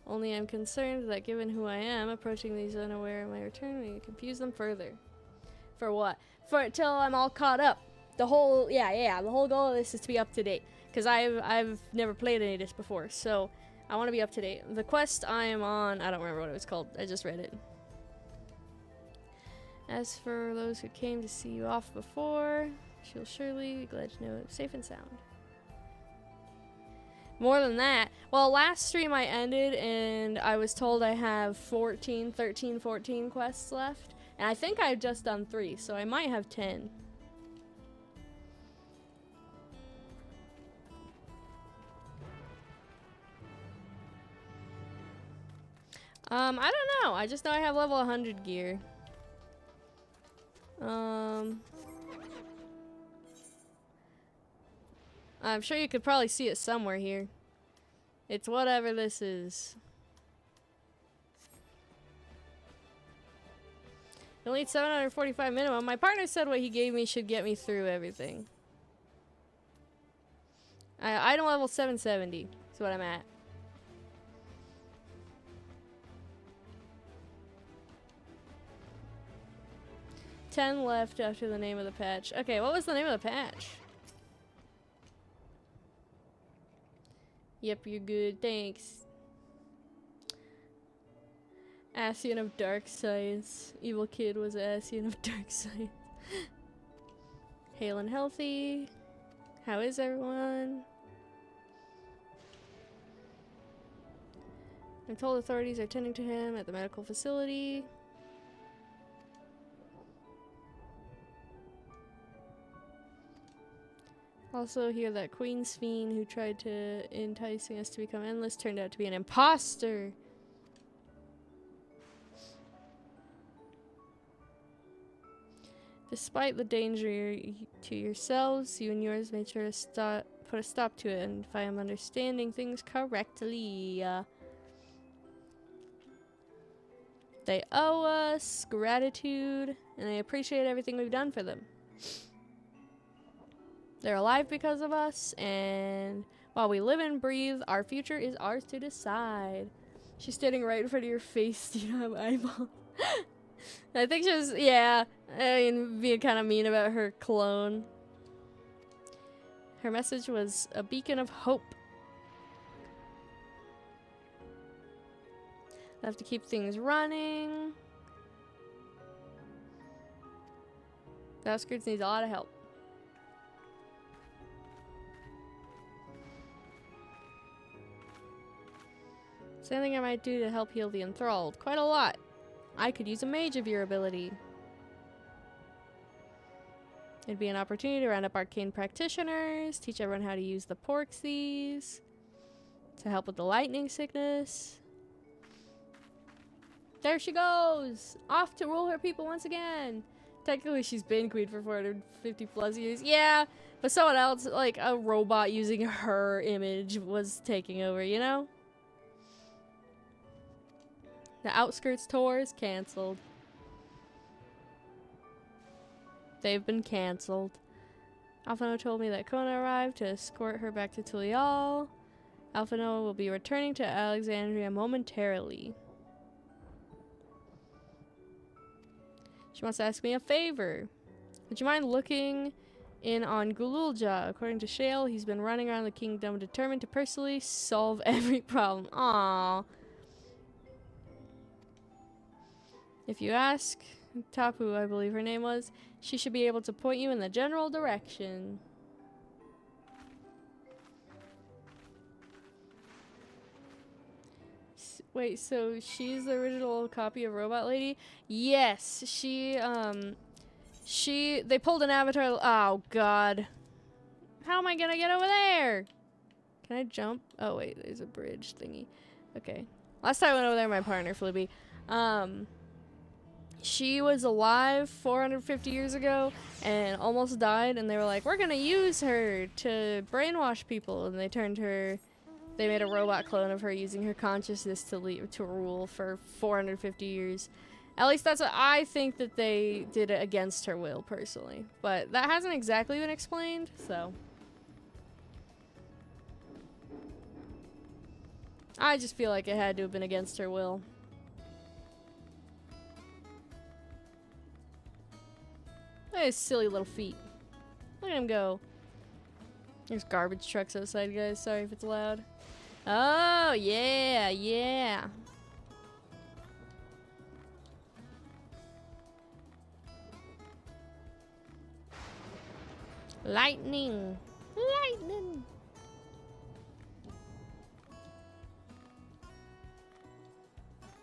Only I'm concerned that given who I am, approaching these unaware of my return may confuse them further. For what? For till I'm all caught up. The whole, the whole goal of this is to be up to date. Because I've never played any of this before, so I want to be up to date. The quest I am on, I don't remember what it was called. I just read it. As for those who came to see you off before, she'll surely be glad to know it was safe and sound. More than that, well, last stream I ended and I was told I have 13, 14 quests left. And I think I've just done 3, so I might have 10. I don't know. I just know I have level 100 gear. I'm sure you could probably see it somewhere here. It's whatever this is. You'll need 745 minimum. My partner said what he gave me should get me through everything. Item level 770 is what I'm at. $10 left after the name of the patch. Okay, what was the name of the patch? Yep, you're good. Thanks. Ascian of Dark Science. Evil Kid was Ascian of Dark Science. Hale and healthy. How is everyone? I'm told authorities are tending to him at the medical facility. Also hear that Queen's Fiend, who tried to enticing us to become endless, turned out to be an imposter. Despite the danger to yourselves, you and yours made sure to put a stop to it, and if I am understanding things correctly, they owe us gratitude, and I appreciate everything we've done for them. They're alive because of us, and while we live and breathe, our future is ours to decide. She's standing right in front of your face. Do you have eyeballs? I think she was, yeah, I mean, being kind of mean about her clone. Her message was a beacon of hope. I have to keep things running. The outskirts needs a lot of help. Is there anything I might do to help heal the enthralled? Quite a lot. I could use a mage of your ability. It'd be an opportunity to round up arcane practitioners, teach everyone how to use the porksies, to help with the lightning sickness. There she goes! Off to rule her people once again! Technically, she's been queen for 450 plus years. Yeah, but someone else, like a robot using her image, was taking over, you know? The outskirts tour is cancelled. They've been cancelled. Alphino told me that Kona arrived to escort her back to Tulial. Alphino will be returning to Alexandria momentarily. She wants to ask me a favor. Would you mind looking in on Gululja? According to Shale, he's been running around the kingdom determined to personally solve every problem. Aww. If you ask Tapu, I believe her name was, she should be able to point you in the general direction. Wait, so she's the original copy of Robot Lady? Yes, they pulled an avatar. Oh, God. How am I gonna get over there? Can I jump? Oh, wait, there's a bridge thingy. Okay. Last time I went over there, my partner, Flippy, she was alive 450 years ago and almost died, and they were like, we're gonna use her to brainwash people, and they made a robot clone of her using her consciousness to rule for 450 years. At least that's what I think, that they did it against her will, personally. But that hasn't exactly been explained, so. I just feel like it had to have been against her will. Look at his silly little feet. Look at him go. There's garbage trucks outside, guys. Sorry if it's loud. Oh, yeah, yeah. Lightning. Lightning.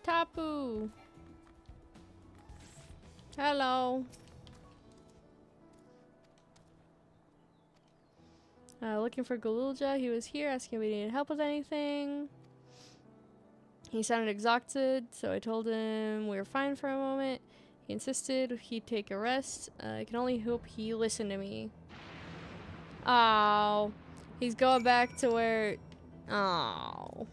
Tapu. Hello. Looking for Galulja. He was here asking if we needed help with anything. He sounded exhausted, so I told him we were fine for a moment. He insisted he'd take a rest. I can only hope he listened to me. Oh, he's going back to where... Oh.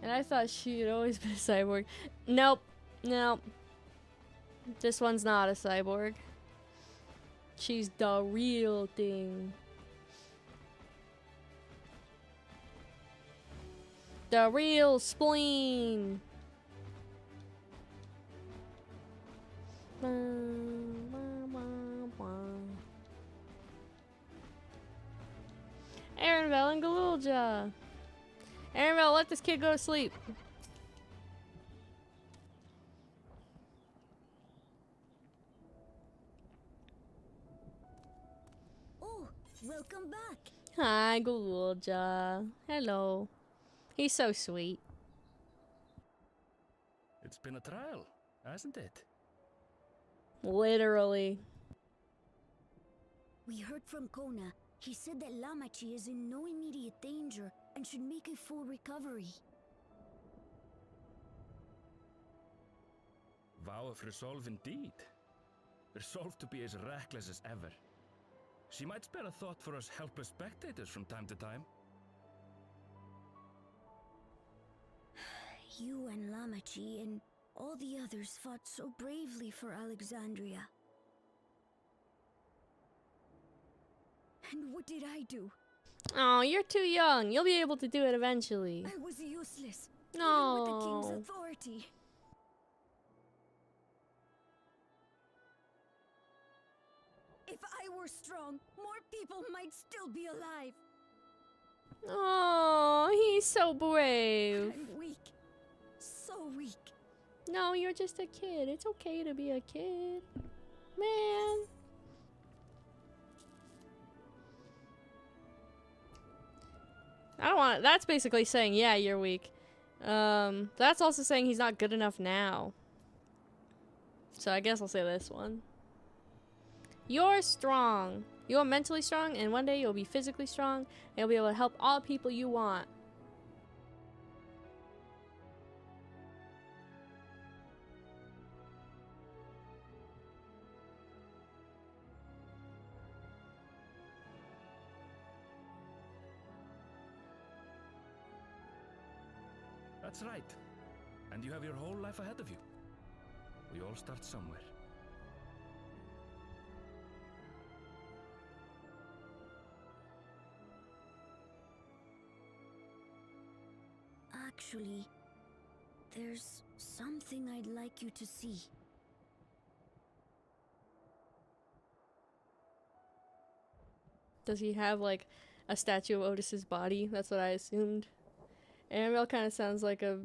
And I thought she had always been a cyborg. Nope. No. This one's not a cyborg. She's the real thing. The real spleen. Arenville and Galulja. Arenville, let this kid go to sleep. Oh, welcome back. Hi, Galulja. Hello. He's so sweet. It's been a trial, hasn't it? Literally. We heard from Kona. He said that Lamachi is in no immediate danger and should make a full recovery. Vow of resolve indeed. Resolved to be as reckless as ever. She might spare a thought for us helpless spectators from time to time. You and Lamachi and all the others fought so bravely for Alexandria. And what did I do? Oh, you're too young. You'll be able to do it eventually. I was useless. No. Even with the king's authority. If I were strong, more people might still be alive. Oh, he's so brave. I'm weak. So weak. No, you're just a kid. It's okay to be a kid. Man. I don't want. That's basically saying, yeah, you're weak. That's also saying he's not good enough now. So I guess I'll say this one. You're strong. You're mentally strong, and one day you'll be physically strong, and you'll be able to help all people you want. That's right. And you have your whole life ahead of you. We all start somewhere. Actually, there's something I'd like you to see. Does he have, like, a statue of Otis's body? That's what I assumed. Annabelle kind of sounds like a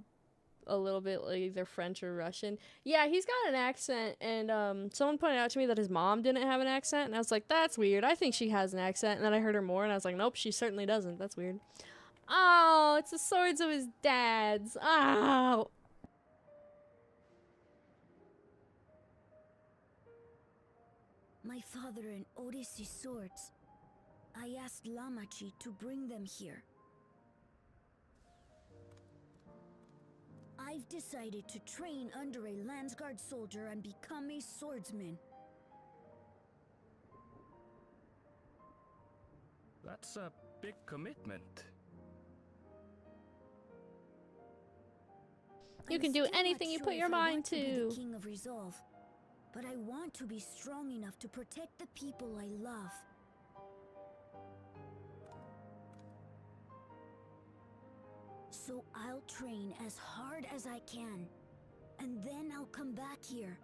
little bit like either French or Russian. Yeah, he's got an accent, and someone pointed out to me that his mom didn't have an accent, and I was like, that's weird. I think she has an accent, and then I heard her more, and I was like, nope, she certainly doesn't. That's weird. Oh, it's the swords of his dad's. Ow! My father and Otis's swords. I asked Lamachi to bring them here. I've decided to train under a Landsguard soldier and become a swordsman. That's a big commitment. You can do anything you put your mind to. I want to be the King of Resolve, but I want to be strong enough to protect the people I love. So I'll train as hard as I can, and then I'll come back here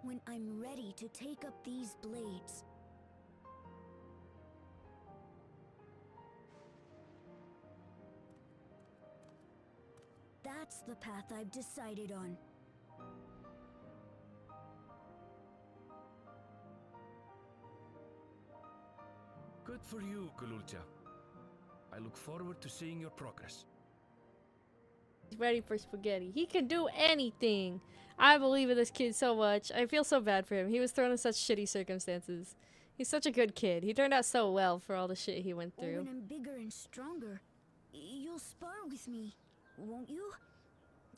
when I'm ready to take up these blades. That's the path I've decided on. Good for you, Galulja. I look forward to seeing your progress. He's ready for spaghetti. He can do anything. I believe in this kid so much. I feel so bad for him. He was thrown in such shitty circumstances. He's such a good kid. He turned out so well for all the shit he went through. When I'm bigger and stronger, you'll spar with me, won't you?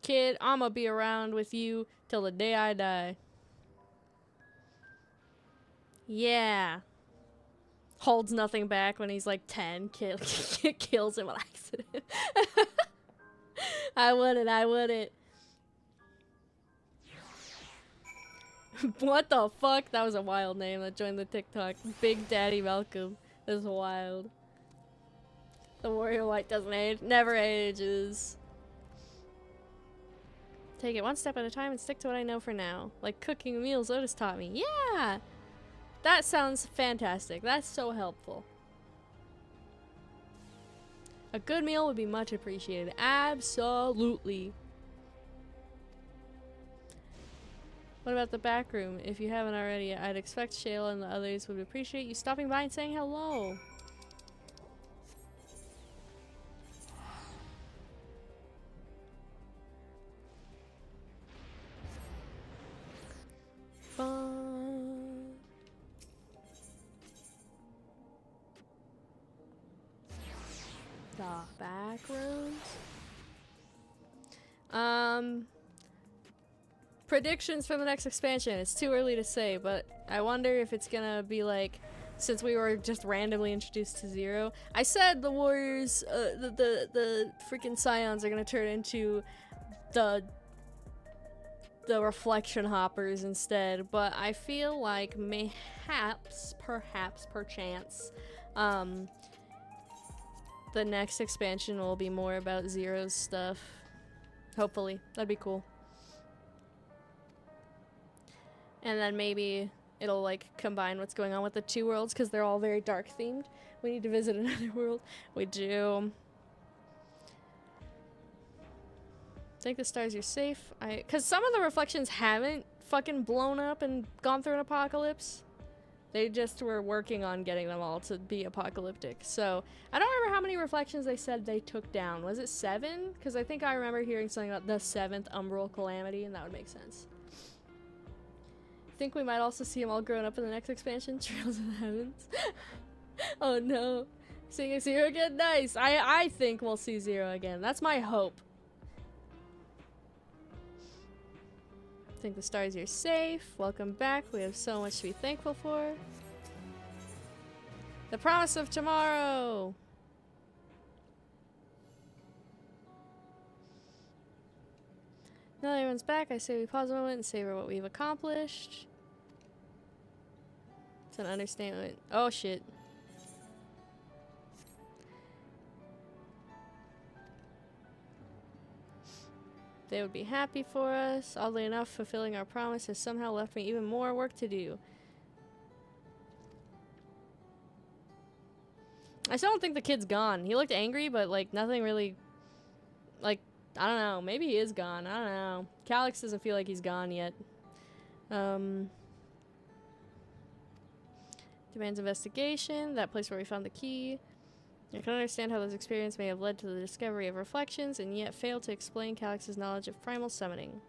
Kid, I'ma be around with you till the day I die. Yeah. Holds nothing back when he's like 10. Kills him on accident. I wouldn't. What the fuck? That was a wild name that joined the TikTok. Big Daddy Malcolm. That's wild. The warrior white doesn't age. Never ages. Take it one step at a time and stick to what I know for now. Like cooking meals Otis taught me. Yeah! That sounds fantastic. That's so helpful. A good meal would be much appreciated. Absolutely. What about the back room? If you haven't already, I'd expect Shayla and the others would appreciate you stopping by and saying hello. Fun. The back rooms. Predictions for the next expansion. It's too early to say, but I wonder if it's gonna be like, since we were just randomly introduced to Zero. I said the warriors, the freaking scions are gonna turn into the reflection hoppers instead, but I feel like perchance, the next expansion will be more about Zero's stuff. Hopefully. That'd be cool. And then maybe it'll like combine what's going on with the two worlds because they're all very dark themed. We need to visit another world. We do. Think the stars, you're safe. Cause some of the reflections haven't fucking blown up and gone through an apocalypse. They just were working on getting them all to be apocalyptic. So I don't remember how many reflections they said they took down. Was it 7? Cause I think I remember hearing something about the 7th umbral calamity, and that would make sense. Think we might also see them all grown up in the next expansion, Trails in the Heavens. Oh no. Seeing Zero again? Nice. I think we'll see Zero again. That's my hope. Think the stars, you're safe. Welcome back. We have so much to be thankful for. The promise of tomorrow. Now that everyone's back, I say we pause a moment and savor what we've accomplished. It's an understatement. Oh shit. They would be happy for us. Oddly enough, fulfilling our promise has somehow left me even more work to do. I still don't think the kid's gone. He looked angry, but like nothing really, like, I don't know. Maybe he is gone. I don't know. Calyx doesn't feel like he's gone yet. Demands investigation. That place where we found the key. I can understand how this experience may have led to the discovery of reflections, and yet fail to explain Calyx's knowledge of primal summoning.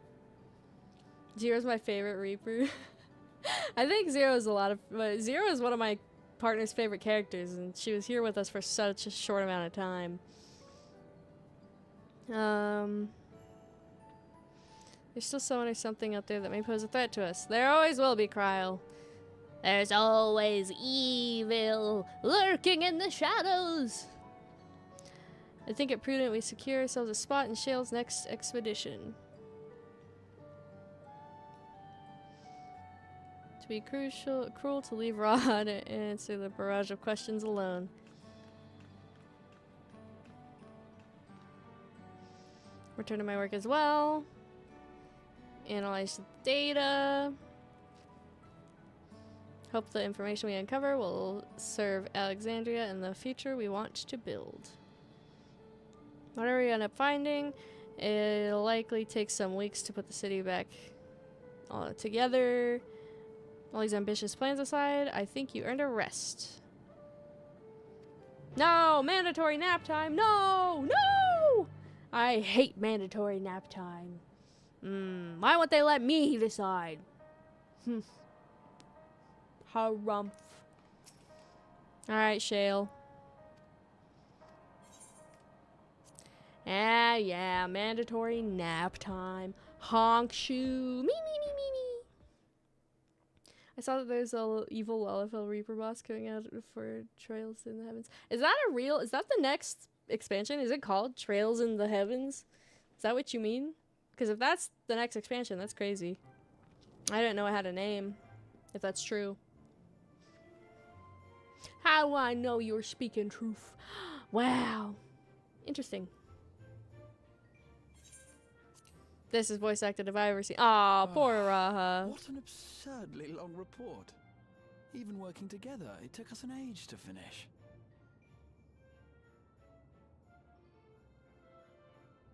Zero's my favorite Reaper. I think Zero is Zero is one of my partner's favorite characters, and she was here with us for such a short amount of time. There's still someone or something out there that may pose a threat to us. There always will be, Kryl. There's always evil lurking in the shadows. I think it prudent we secure ourselves a spot in Shale's next expedition. To be cruel to leave Rod and answer the barrage of questions alone. Return to my work as well. Analyze the data. Hope the information we uncover will serve Alexandria in the future we want to build. Whatever we end up finding, it'll likely take some weeks to put the city back all together. All these ambitious plans aside, I think you earned a rest. No! Mandatory nap time! No! No! I hate mandatory nap time. Why won't they let me decide? Harumph. Alright, Shale. Yeah, mandatory nap time. Honk shoe. Me. I saw that there's a evil Lalafell Reaper boss coming out for Trails in the Heavens. Is that the next expansion? Is it called Trails in the Heavens? Is that what you mean? Because if that's the next expansion, that's crazy. I didn't know it had a name, if that's true. How do I know you're speaking truth? Wow. Interesting. This is voice acted if I ever seen. Aw, poor Raha. What an absurdly long report. Even working together, it took us an age to finish.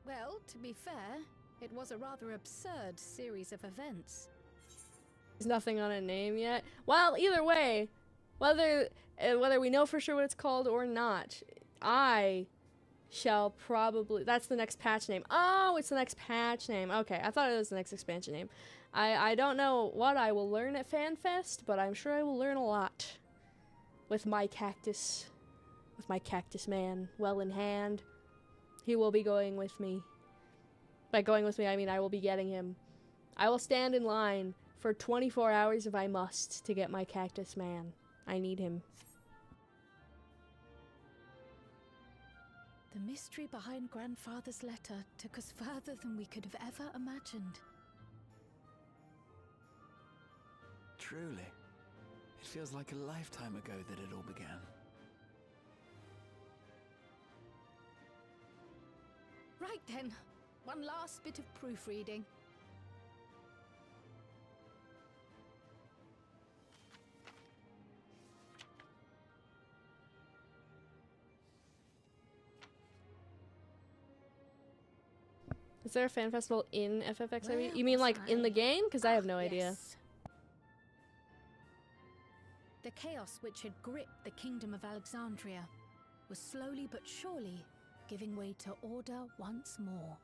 Well, to be fair, it was a rather absurd series of events. There's nothing on a name yet. Well, either way, whether we know for sure what it's called or not, I shall probably... That's the next patch name. Oh, it's the next patch name. Okay, I thought it was the next expansion name. I don't know what I will learn at FanFest, but I'm sure I will learn a lot. With my cactus. With my cactus man well in hand. He will be going with me. By going with me, I mean I will be getting him. I will stand in line for 24 hours if I must to get my cactus man. I need him. The mystery behind Grandfather's letter took us further than we could have ever imagined. Truly. It feels like a lifetime ago that it all began. Right then, one last bit of proofreading. Is there a fan festival in FFXIV? You mean like in the game? Because I have no idea. The chaos which had gripped the kingdom of Alexandria was slowly but surely giving way to order once more.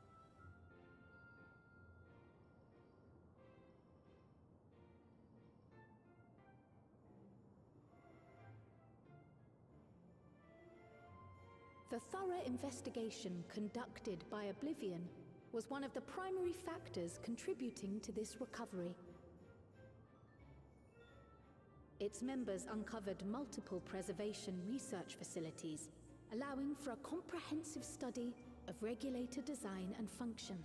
The thorough investigation conducted by Oblivion was one of the primary factors contributing to this recovery. Its members uncovered multiple preservation research facilities, allowing for a comprehensive study of regulator design and function.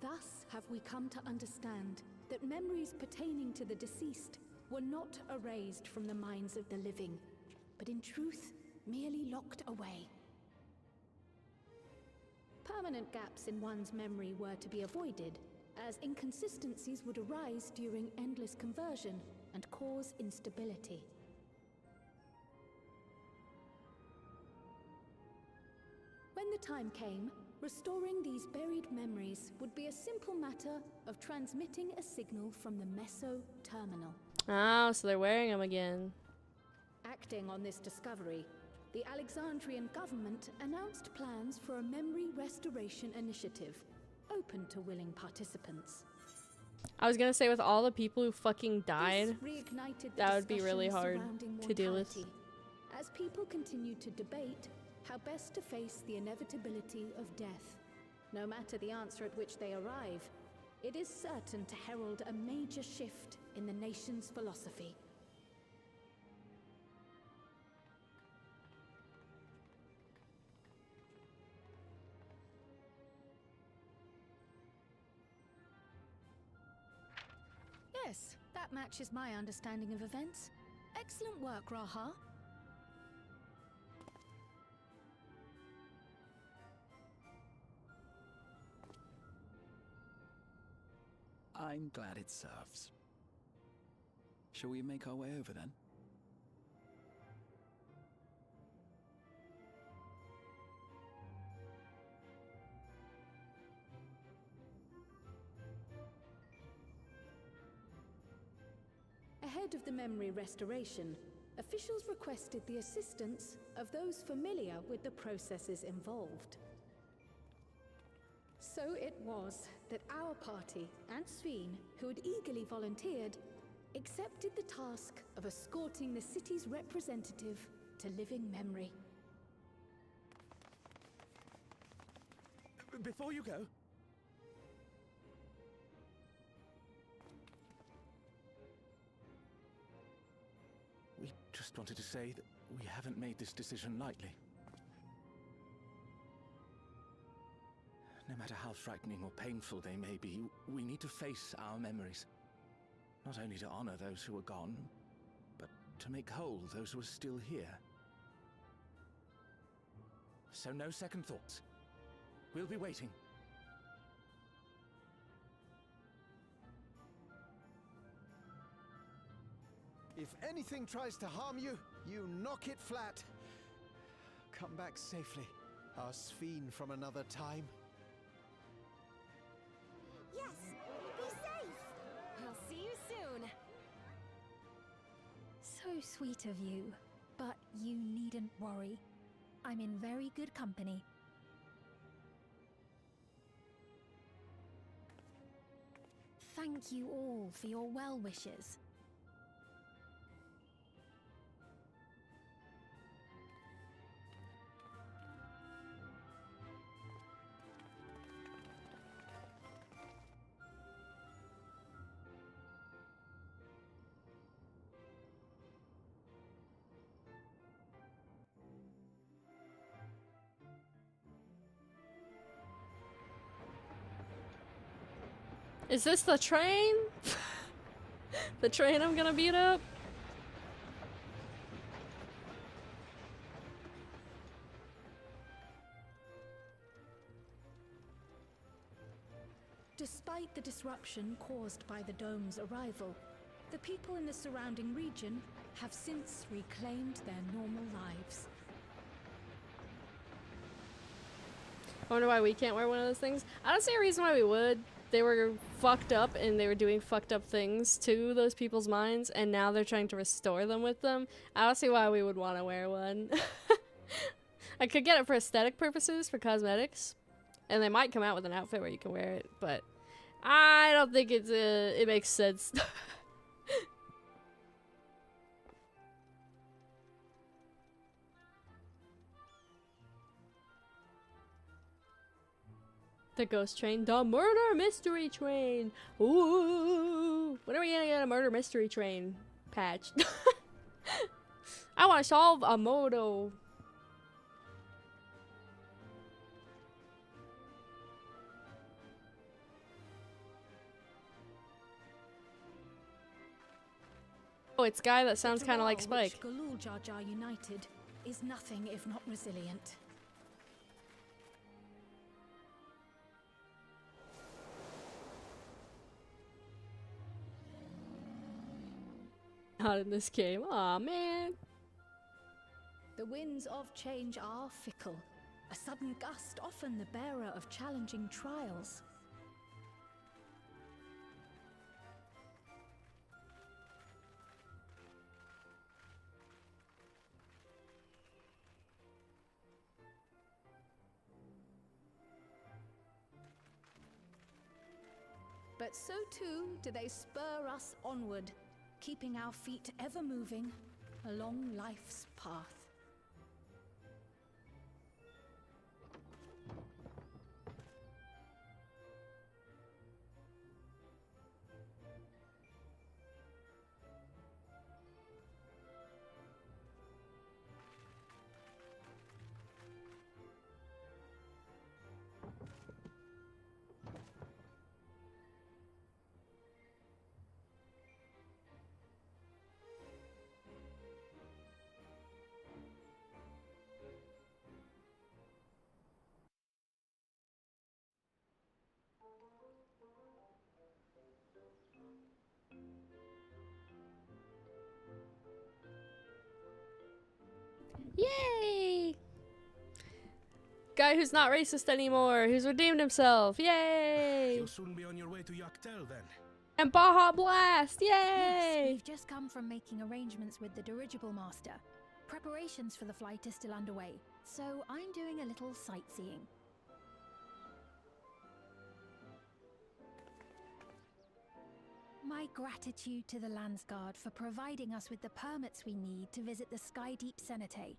Thus have we come to understand that memories pertaining to the deceased were not erased from the minds of the living, but in truth, merely locked away. Permanent gaps in one's memory were to be avoided, as inconsistencies would arise during endless conversion and cause instability. When the time came, restoring these buried memories would be a simple matter of transmitting a signal from the Meso Terminal. Oh, so they're wearing them again. Acting on this discovery, the Alexandrian government announced plans for a memory restoration initiative, open to willing participants. I was gonna say, with all the people who fucking died, that would be really hard to deal with. As people continued to debate how best to face the inevitability of death. No matter the answer at which they arrive, it is certain to herald a major shift in the nation's philosophy. Yes, that matches my understanding of events. Excellent work, Raha. I'm glad it serves. Shall we make our way over then? Ahead of the memory restoration, officials requested the assistance of those familiar with the processes involved. So it was that our party and Sveen, who had eagerly volunteered, accepted the task of escorting the city's representative to living memory. Before you go, we just wanted to say that we haven't made this decision lightly. No matter how frightening or painful they may be, we need to face our memories. Not only to honor those who are gone, but to make whole those who are still here. So no second thoughts. We'll be waiting. If anything tries to harm you, you knock it flat. Come back safely, our Sphene from another time. Yes! Be safe! I'll see you soon! So sweet of you, but you needn't worry. I'm in very good company. Thank you all for your well wishes. Is this the train? The train I'm gonna beat up? Despite the disruption caused by the dome's arrival, the people in the surrounding region have since reclaimed their normal lives. I wonder why we can't wear one of those things. I don't see a reason why we would. They were fucked up and they were doing fucked up things to those people's minds, and now they're trying to restore them with them. I don't see why we would want to wear one. I could get it for aesthetic purposes, for cosmetics, and they might come out with an outfit where you can wear it, but I don't think it makes sense. The ghost train, the murder mystery train. Ooh, when are we gonna get a murder mystery train patch? I want to solve a moto. Oh, it's guy that sounds kind of like Spike. Galul Jar Jar United is nothing if not resilient. Not in this game. Aw, man. The winds of change are fickle. A sudden gust often the bearer of challenging trials. But so too do they spur us onward, keeping our feet ever moving along life's path. Yay! Guy who's not racist anymore, who's redeemed himself. Yay! You'll soon be on your way to Yoctel then. And Baja Blast. Yay! Yes, we've just come from making arrangements with the dirigible master. Preparations for the flight are still underway, so I'm doing a little sightseeing. My gratitude to the Landsguard for providing us with the permits we need to visit the Skydeep Cenotaph.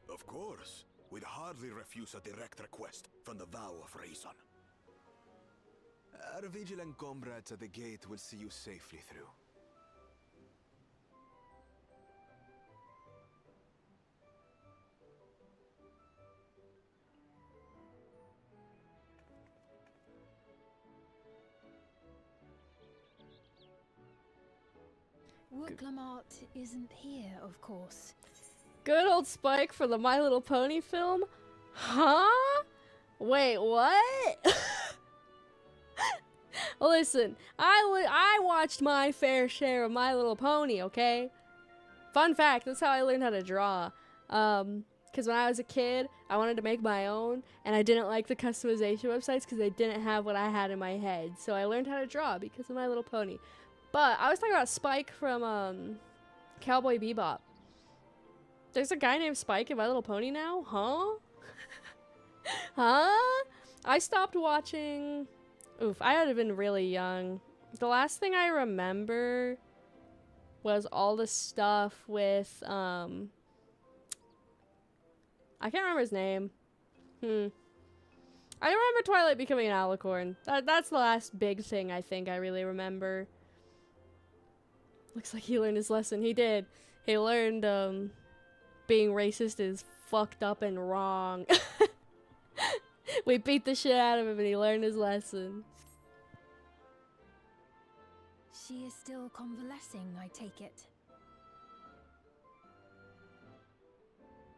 Of course. We'd hardly refuse a direct request from the vow of reason. Our vigilant comrades at the gate will see you safely through. Wooklamart isn't here, of course. Good old Spike for the My Little Pony film? Huh? Wait, what? Listen, I watched my fair share of My Little Pony, okay? Fun fact, that's how I learned how to draw. Because when I was a kid, I wanted to make my own, and I didn't like the customization websites because they didn't have what I had in my head. So I learned how to draw because of My Little Pony. But I was talking about Spike from Cowboy Bebop. There's a guy named Spike in My Little Pony now? Huh? Huh? I stopped watching... Oof, I had been really young. The last thing I remember was all the stuff with, I can't remember his name. I remember Twilight becoming an alicorn. That's the last big thing I think I really remember. Looks like he learned his lesson. He did. He learned, being racist is fucked up and wrong. We beat the shit out of him and he learned his lesson. She is still convalescing, I take it.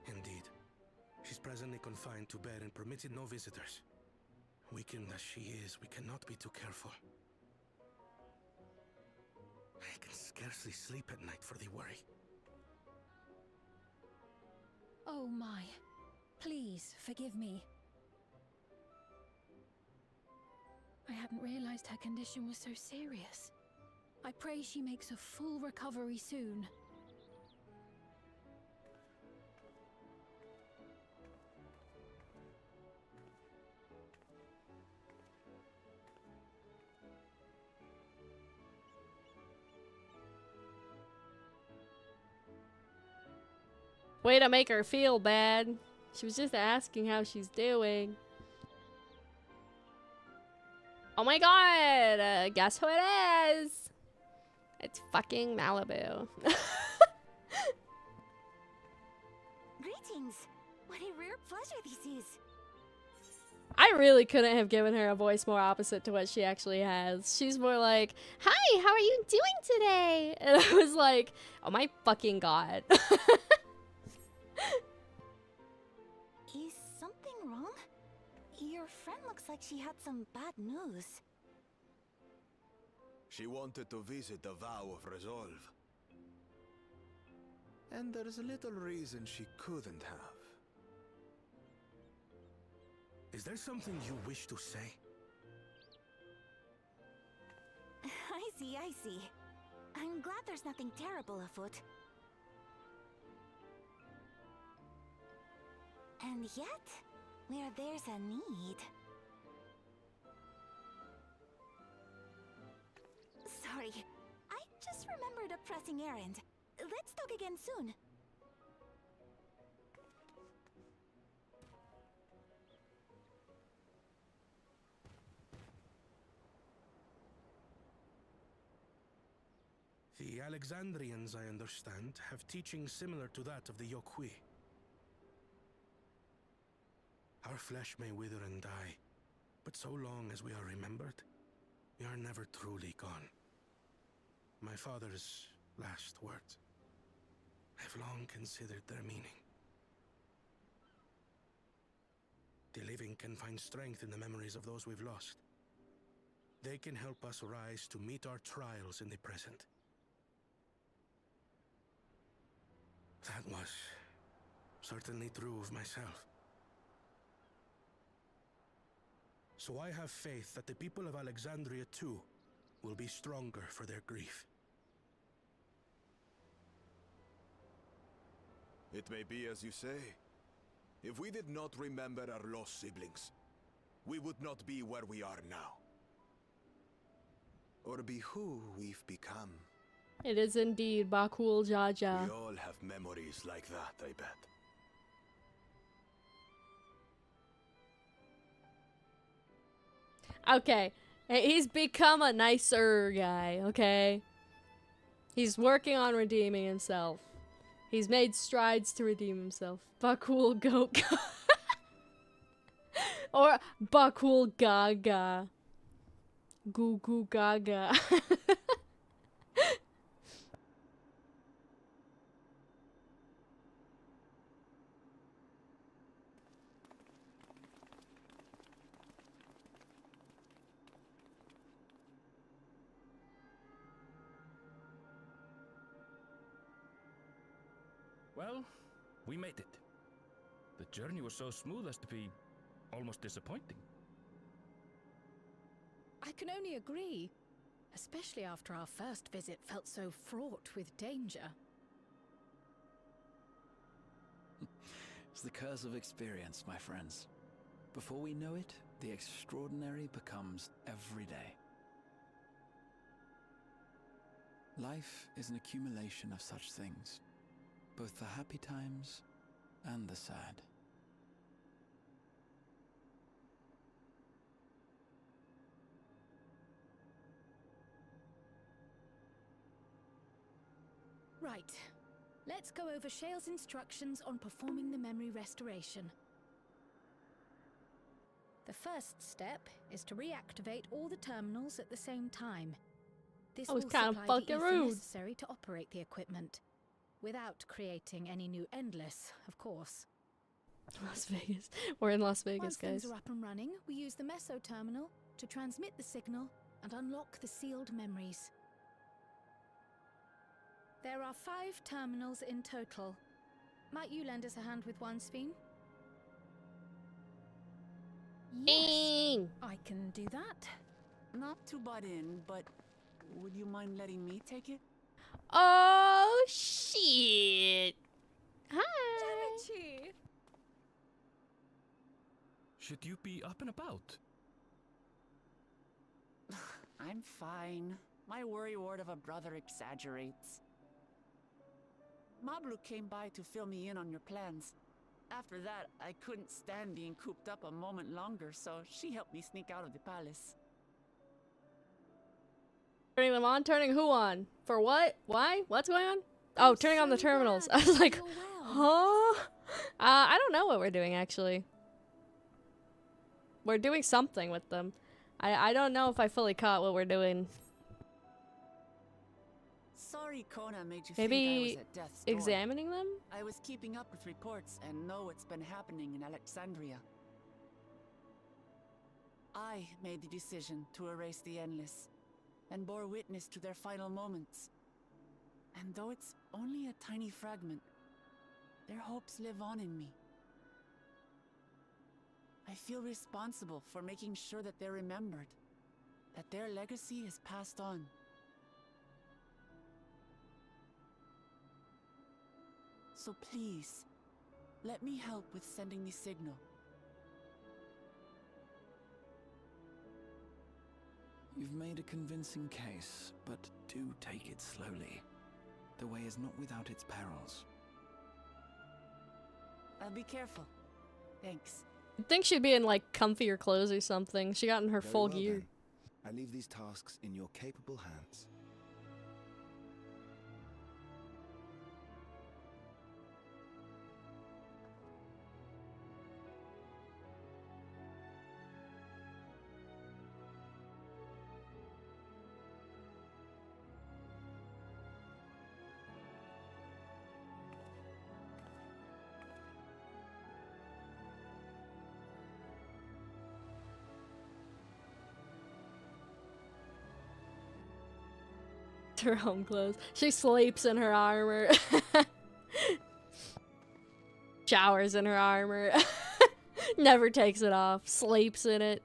Indeed. She's presently confined to bed and permitted no visitors. Weakened as she is, we cannot be too careful. I can scarcely sleep at night for the worry. Oh my. Please, forgive me. I hadn't realized her condition was so serious. I pray she makes a full recovery soon. Way to make her feel bad. She was just asking how she's doing. Oh my god! Guess who it is? It's fucking Malibu. Greetings! What a rare pleasure this is. I really couldn't have given her a voice more opposite to what she actually has. She's more like, "Hi, how are you doing today?" And I was like, "Oh my fucking god." Is something wrong? Your friend looks like she had some bad news. She wanted to visit the Vow of Resolve. And there's little reason she couldn't have. Is there something you wish to say? I see, I see. I'm glad there's nothing terrible afoot. And yet, where there's a need... Sorry, I just remembered a pressing errand. Let's talk again soon. The Alexandrians, I understand, have teachings similar to that of the Yokui. Our flesh may wither and die, but so long as we are remembered, we are never truly gone. My father's last words. I've long considered their meaning. The living can find strength in the memories of those we've lost. They can help us rise to meet our trials in the present. That was certainly true of myself. So I have faith that the people of Alexandria too will be stronger for their grief. It may be as you say. If we did not remember our lost siblings, we would not be where we are now. Or be who we've become. It is indeed Bakul Jaja. We all have memories like that, I bet. Okay, he's become a nicer guy, okay? He's working on redeeming himself. He's made strides to redeem himself. Bakul Goat. Or Bakul Gaga. Goo Goo Gaga. Well, we made it. The journey was so smooth as to be almost disappointing. I can only agree, especially after our first visit felt so fraught with danger. It's the curse of experience, my friends. Before we know it, the extraordinary becomes every day. Life is an accumulation of such things, both the happy times and the sad. Right. Let's go over Shale's instructions on performing the memory restoration. The first step is to reactivate all the terminals at the same time. This That was will kind of supply the fucking ether rude. necessary to operate the equipment, without creating any new endless, of course. Las Vegas. We're in Las Vegas, Once guys. things are up and running, we use the meso terminal to transmit the signal and unlock the sealed memories. There are 5 terminals in total. Might you lend us a hand with one, Sphene? Yes, I can do that. Not to butt in, but would you mind letting me take it? Oh, shit. Hi. Should you be up and about? I'm fine. My worrywart of a brother exaggerates. Mablu came by to fill me in on your plans. After that, I couldn't stand being cooped up a moment longer, so she helped me sneak out of the palace. Turning them on? Turning who on? For what? Why? What's going on? Oh, turning on the terminals. I was like, huh? I don't know what we're doing, actually. We're doing something with them. I don't know if I fully caught what we're doing. Sorry Kona made you Maybe think I was at death's door. examining them? I was keeping up with reports and know what's been happening in Alexandria. I made the decision to erase the Endless, and bore witness to their final moments. And though it's only a tiny fragment, their hopes live on in me. I feel responsible for making sure that they're remembered, that their legacy is passed on. So please, let me help with sending the signal. You've made a convincing case, but do take it slowly. The way is not without its perils. I'll be careful. Thanks. You'd think she'd be in like comfier clothes or something. She got in her Very full well, gear. then. I leave these tasks in your capable hands. Her home clothes. She sleeps in her armor. Showers in her armor. Never takes it off. Sleeps in it.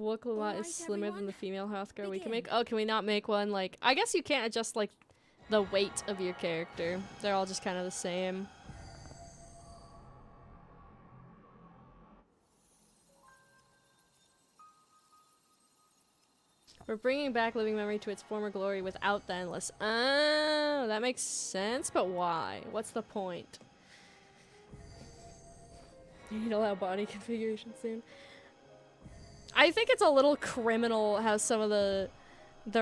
Wokalot is slimmer than the female healthcare we can make. Oh, can we not make one like... I guess you can't adjust like the weight of your character. They're all just kind of the same. We're bringing back living memory to its former glory without the endless. Oh, that makes sense, but why? What's the point? You need to allow body configuration soon. I think it's a little criminal how some of the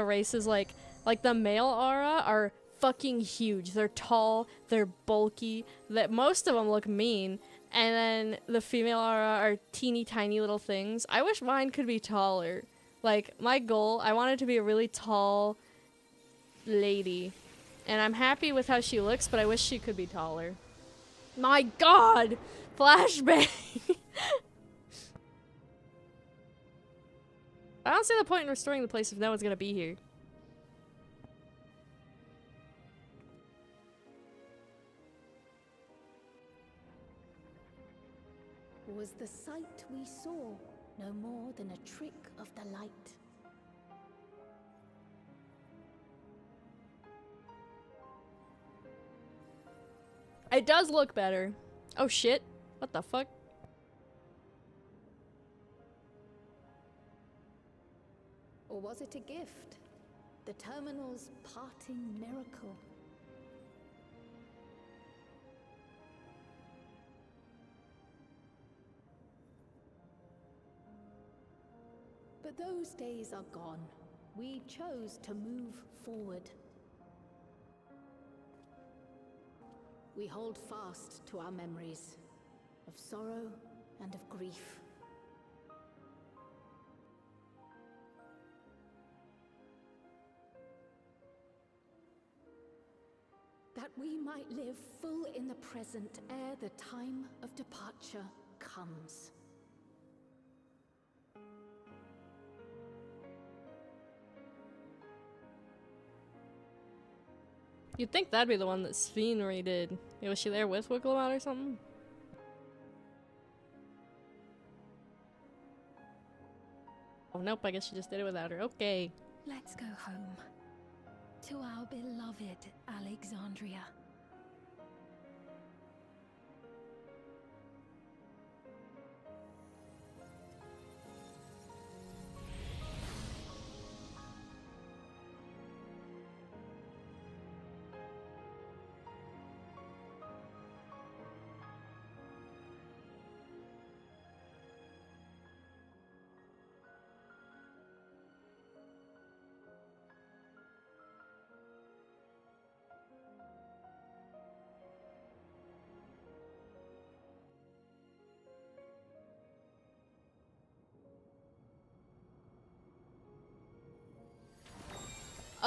races like the male aura are fucking huge. They're tall, they're bulky, that most of them look mean, and then the female aura are teeny tiny little things. I wish mine could be taller. Like my goal, I want it to be a really tall, lady. And I'm happy with how she looks, but I wish she could be taller. My god! Flashbang! I don't see the point in restoring the place if no one's gonna be here. Was the sight we saw no more than a trick of the light? It does look better. Oh shit. What the fuck? Or was it a gift? The terminal's parting miracle? But those days are gone. We chose to move forward. We hold fast to our memories of sorrow and of grief. That we might live full in the present ere the time of departure comes. You'd think that'd be the one that Sphene redid. Yeah, was she there with Wigglemout or something? Oh nope, I guess she just did it without her. Okay. Let's go home. To our beloved Alexandria.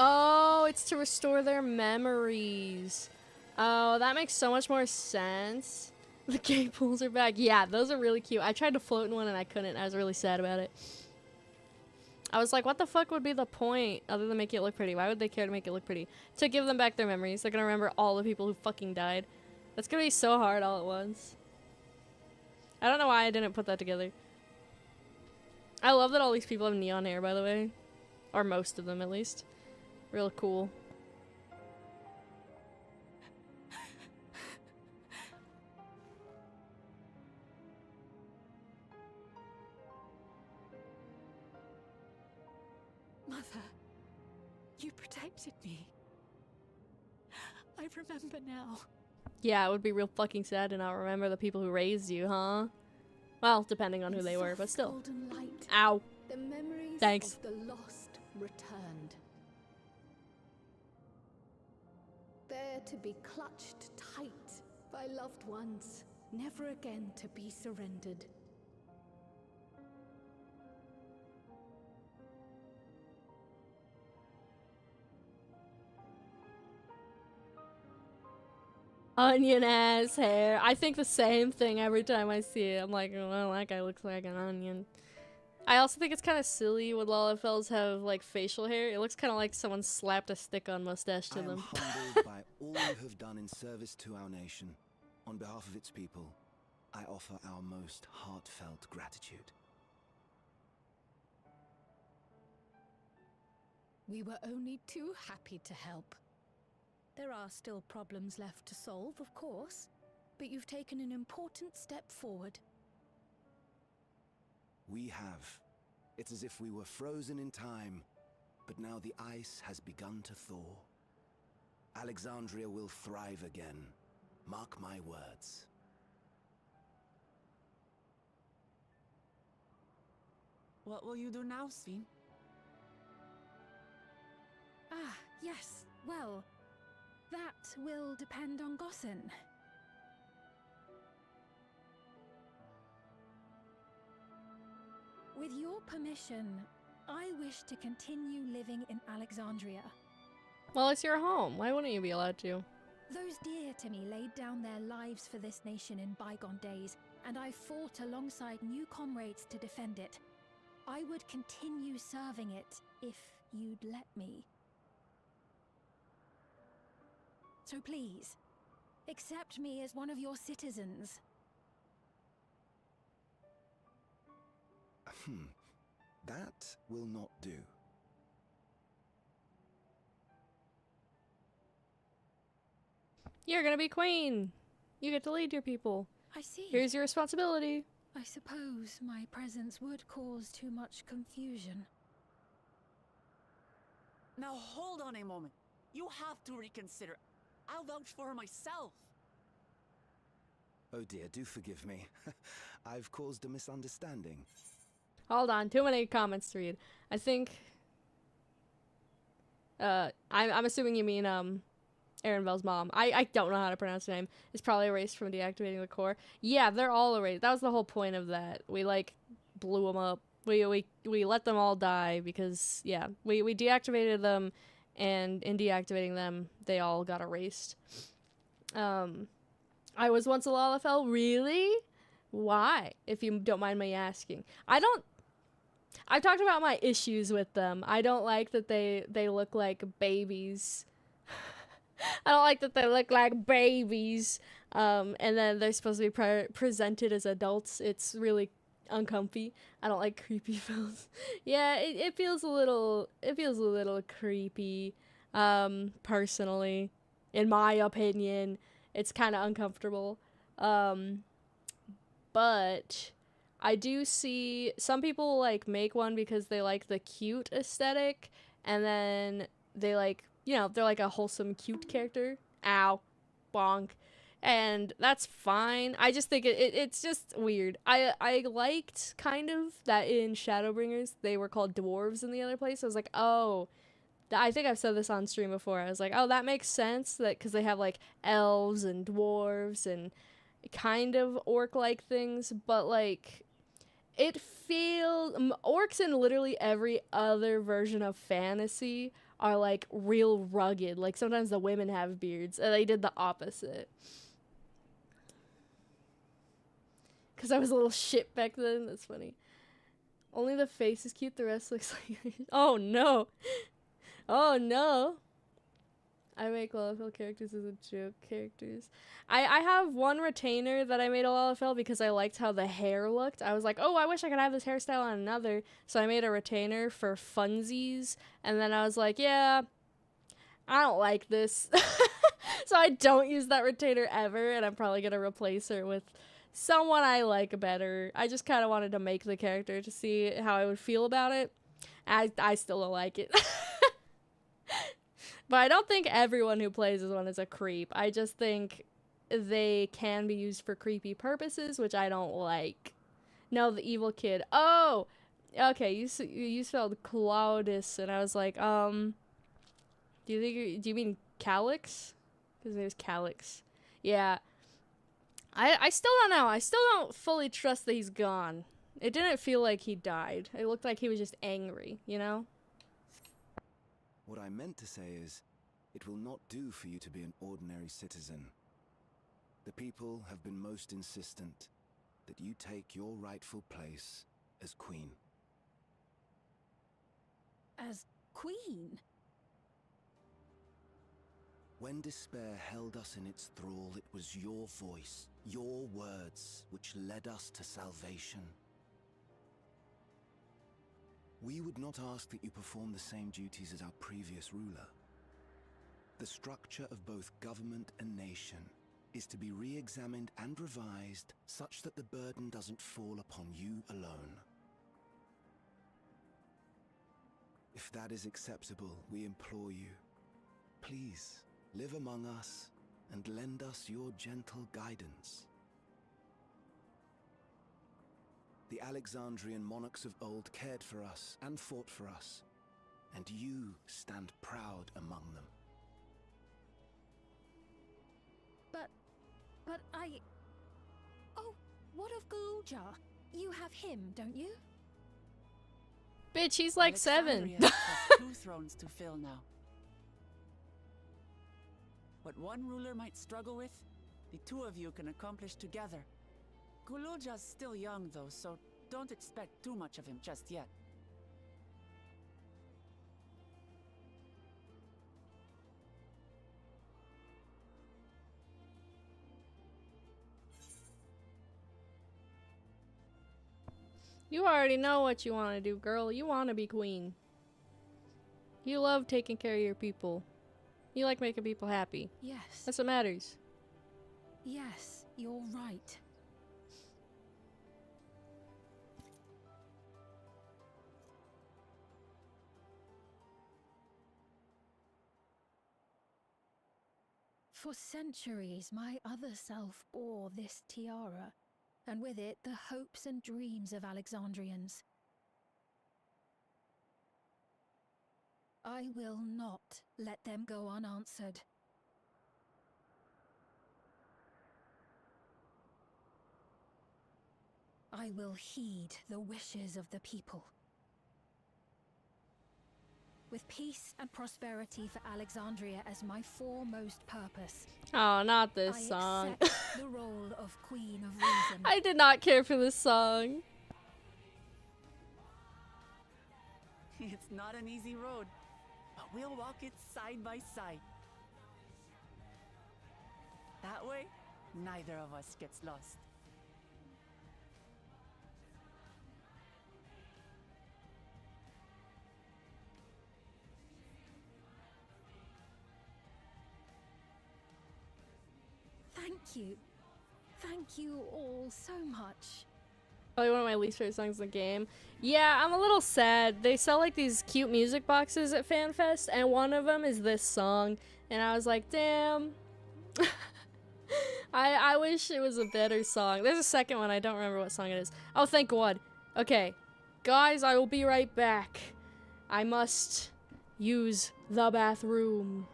Oh, it's to restore their memories. Oh, that makes so much more sense. The gay pools are back. Yeah, those are really cute. I tried to float in one and I couldn't. I was really sad about it. I was like, what the fuck would be the point other than make it look pretty? Why would they care to make it look pretty? To give them back their memories. They're gonna remember all the people who fucking died. That's gonna be so hard all at once. I don't know why I didn't put that together. I love that all these people have neon hair, by the way. Or most of them, at least. Real cool. Mother, you protected me. I remember now. Yeah, it would be real fucking sad to not remember the people who raised you, huh? Well, depending on who they were, but still. Golden light. Ow. The memories Thanks. of the lost returned. There to be clutched tight by loved ones, never again to be surrendered. Onion ass hair. I think the same thing every time I see it. I'm like, well, that guy looks like an onion. I also think it's kind of silly when Lalafels have like facial hair. It looks kind of like someone slapped a stick-on mustache to them. I am humbled by all you have done in service to our nation. On behalf of its people, I offer our most heartfelt gratitude. We were only too happy to help. There are still problems left to solve, of course, but you've taken an important step forward. We have. It's as if we were frozen in time, but now the ice has begun to thaw. Alexandria will thrive again. Mark my words. What will you do now, Sphene? Ah, yes. Well, that will depend on Gossen. With your permission, I wish to continue living in Alexandria. Well, it's your home. Why wouldn't you be allowed to? Those dear to me laid down their lives for this nation in bygone days, and I fought alongside new comrades to defend it. I would continue serving it if you'd let me. So please, accept me as one of your citizens. That will not do. You're gonna be queen. You get to lead your people. I see. Here's your responsibility. I suppose my presence would cause too much confusion. Now hold on a moment. You have to reconsider. I'll vouch for her myself. Oh dear, do forgive me. I've caused a misunderstanding. Hold on, too many comments to read. I think... I'm assuming you mean, Erenvel's mom. I don't know how to pronounce her name. It's probably erased from deactivating the core. Yeah, they're all erased. That was the whole point of that. We, like, blew them up. We let them all die because, yeah, we deactivated them, and in deactivating them, they all got erased. I was once a Lalafell. Really? Why? If you don't mind me asking. I've talked about my issues with them. I don't like that they look like babies. I don't like that they look like babies. And then they're supposed to be presented as adults. It's really uncomfy. I don't like creepy films. Yeah, it feels a little creepy. Personally, in my opinion, it's kind of uncomfortable. But I do see some people like make one because they like the cute aesthetic, and then they like, you know, they're like a wholesome cute character. Ow, bonk. And that's fine. I just think it's just weird. I liked kind of that in Shadowbringers they were called dwarves in the other place. I was like, oh, I think I've said this on stream before. I was like, oh, that makes sense, that because they have like elves and dwarves and kind of orc-like things, but like it feels orcs in literally every other version of fantasy are like real rugged. Like sometimes the women have beards, and they did the opposite. Because I was a little shit back then. That's funny. Only the face is cute. The rest looks like... Oh, no. Oh, no. I make Lalafell characters as a joke characters. I have one retainer that I made a Lalafell because I liked how the hair looked. I was like, oh, I wish I could have this hairstyle on another. So I made a retainer for funsies. And then I was like, yeah, I don't like this. So I don't use that retainer ever. And I'm probably going to replace her with someone I like better. I just kind of wanted to make the character to see how I would feel about it. I still don't like it. But I don't think everyone who plays as one is a creep. I just think they can be used for creepy purposes, which I don't like. No, the evil kid. Oh! Okay, you spelled Claudus, and I was like, do you mean Calix? His name's Calix. Yeah. I still don't know. I still don't fully trust that he's gone. It didn't feel like he died. It looked like he was just angry, you know? What I meant to say is, it will not do for you to be an ordinary citizen. The people have been most insistent that you take your rightful place as queen. As queen? When despair held us in its thrall, it was your voice, your words, which led us to salvation. We would not ask that you perform the same duties as our previous ruler. The structure of both government and nation is to be re-examined and revised such that the burden doesn't fall upon you alone. If that is acceptable, we implore you, please live among us and lend us your gentle guidance. The Alexandrian monarchs of old cared for us and fought for us, and you stand proud among them. But I... Oh, what of Galuja? You have him, don't you? Bitch, he's like 7. Alexandria has 2 thrones to fill now. What one ruler might struggle with, the two of you can accomplish together. Gululja's still young though, so don't expect too much of him just yet. You already know what you want to do, girl. You want to be queen. You love taking care of your people. You like making people happy. Yes. That's what matters. Yes, you're right. For centuries, my other self bore this tiara, and with it the hopes and dreams of Alexandrians. I will not let them go unanswered. I will heed the wishes of the people. With peace and prosperity for Alexandria as my foremost purpose. Oh, not this song. I accept the role of Queen of Reason. I did not care for this song. It's not an easy road, but we'll walk it side by side. That way, neither of us gets lost. Thank you. Thank you all so much. Probably one of my least favorite songs in the game. Yeah, I'm a little sad. They sell like these cute music boxes at FanFest, and one of them is this song. And I was like, damn. I wish it was a better song. There's a second one. I don't remember what song it is. Oh, thank God. Okay. Guys, I will be right back. I must use the bathroom.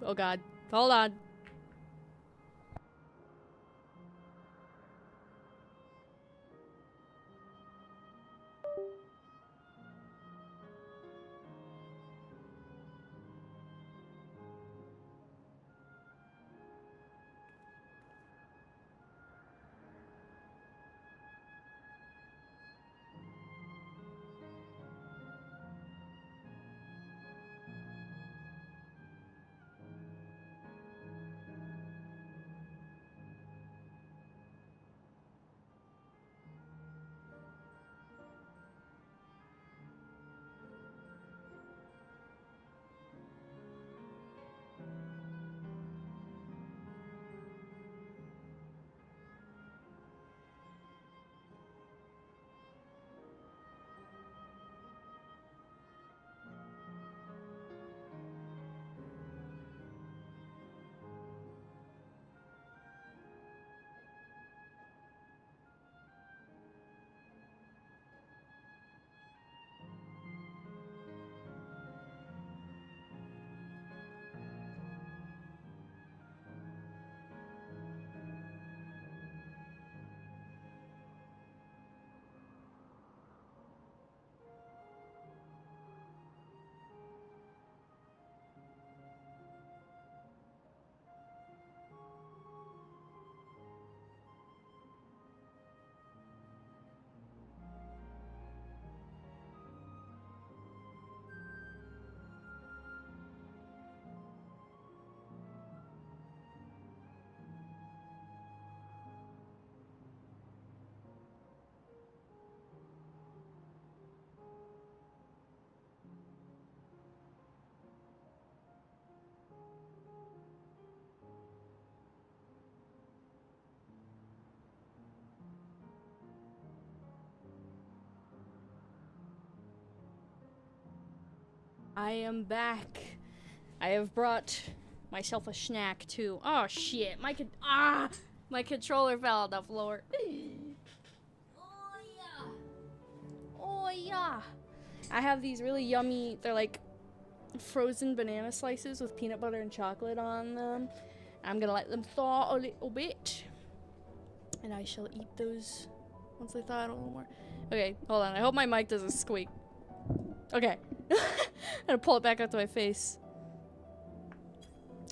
Oh, God. Hold on. I am back. I have brought myself a snack too. Oh shit, my controller fell on the floor. Oh yeah. I have these really yummy, they're like frozen banana slices with peanut butter and chocolate on them. I'm gonna let them thaw a little bit. And I shall eat those once they thaw a little more. Okay, hold on. I hope my mic doesn't squeak. Okay. I'm gonna pull it back up to my face.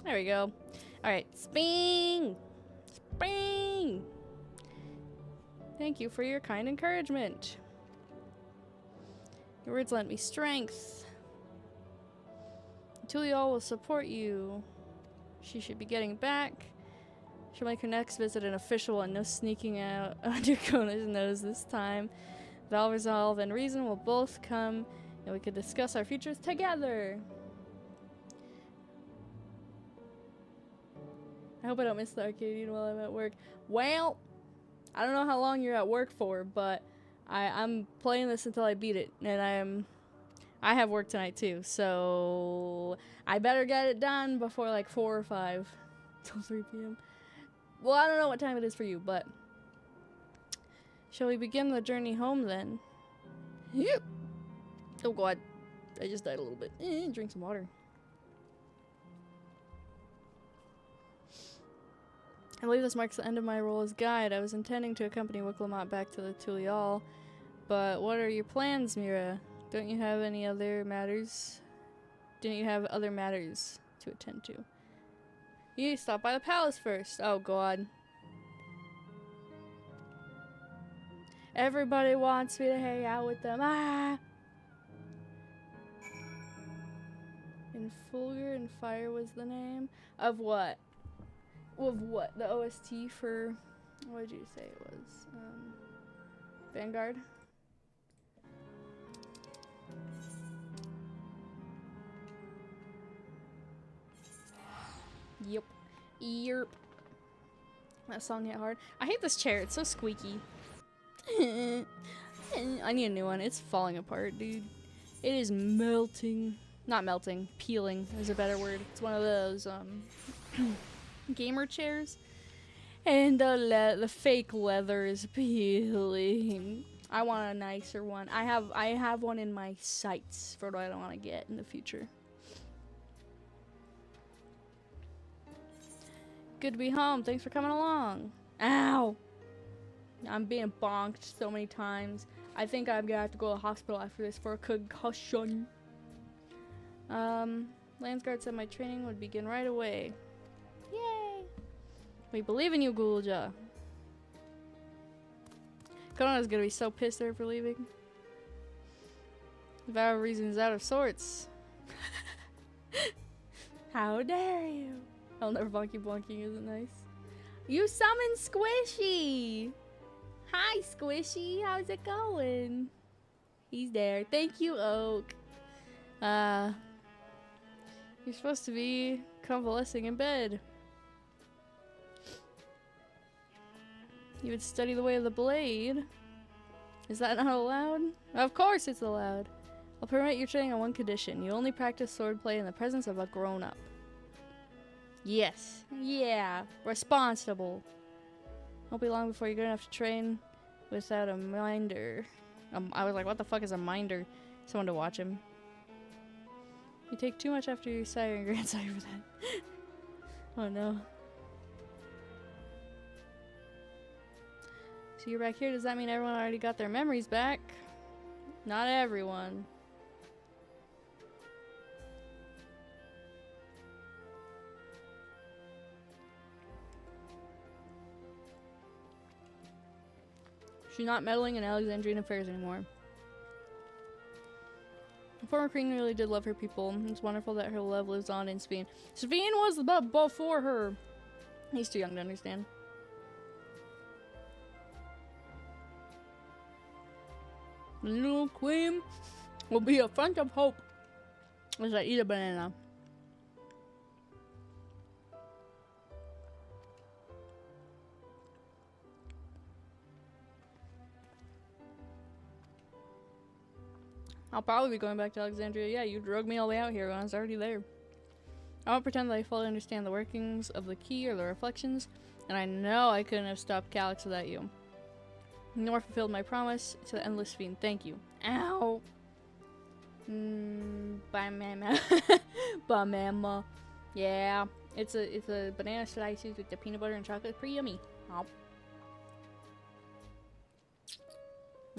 There we go. Alright, Spring! Spring! Thank you for your kind encouragement. Your words lent me strength. Tulial will support you. She should be getting back. She'll make her next visit an official one. No sneaking out under Kona's nose this time. Val Resolve and Reason will both come, and we could discuss our futures together. I hope I don't miss the arcade while I'm at work. Well, I don't know how long you're at work for, but I'm playing this until I beat it, and I have work tonight too, so I better get it done before like 4 or 5 till 3 p.m. Well, I don't know what time it is for you, but shall we begin the journey home then? Yep. Oh god, I just died a little bit. Drink some water. I believe this marks the end of my role as guide. I was intending to accompany Wicklemont back to the Tulial, but what are your plans, Mira? Don't you have any other matters? Didn't you have other matters to attend to? You need to stop by the palace first. Oh god. Everybody wants me to hang out with them. Ah! And Fulgur and Fire was the name? Of what? Of what? The OST for... What did you say it was? Vanguard? Yep. Yerp. That song hit hard. I hate this chair. It's so squeaky. I need a new one. It's falling apart, dude. It is melting. Not melting. Peeling is a better word. It's one of those, gamer chairs. And the fake leather is peeling. I want a nicer one. I have one in my sights for what I want to get in the future. Good to be home. Thanks for coming along. Ow! I'm being bonked so many times. I think I'm gonna have to go to the hospital after this for a concussion. Landsguard said my training would begin right away. Yay! We believe in you, Gulja. Kona's gonna be so pissed there for leaving. Vow of Reason is out of sorts. How dare you? I'll never bonky bonking, isn't nice. You summoned Squishy! Hi, Squishy. How's it going? He's there. Thank you, Oak. You're supposed to be convalescing in bed. You would study the way of the blade. Is that not allowed? Of course it's allowed. I'll permit your training on one condition. You only practice swordplay in the presence of a grown-up. Yes. Yeah. Responsible. Won't be long before you're good enough to train without a minder. I was like, what the fuck is a minder? Someone to watch him. You take too much after your sire and grandsire for that. Oh no. So you're back here, does that mean everyone already got their memories back? Not everyone. She's not meddling in Alexandrian affairs anymore. The former queen really did love her people. It's wonderful that her love lives on in Sveen. Sveen was before her. He's too young to understand. The little queen will be a font of hope as I eat a banana. I'll probably be going back to Alexandria. Yeah, you drug me all the way out here when I was already there. I won't pretend that I fully understand the workings of the key or the reflections, and I know I couldn't have stopped Calyx without you. Nor fulfilled my promise to the Endless Fiend. Thank you. Ow! Bye, mama. Bye, mama. Yeah, it's a banana slices with the peanut butter and chocolate. It's pretty yummy. Oh.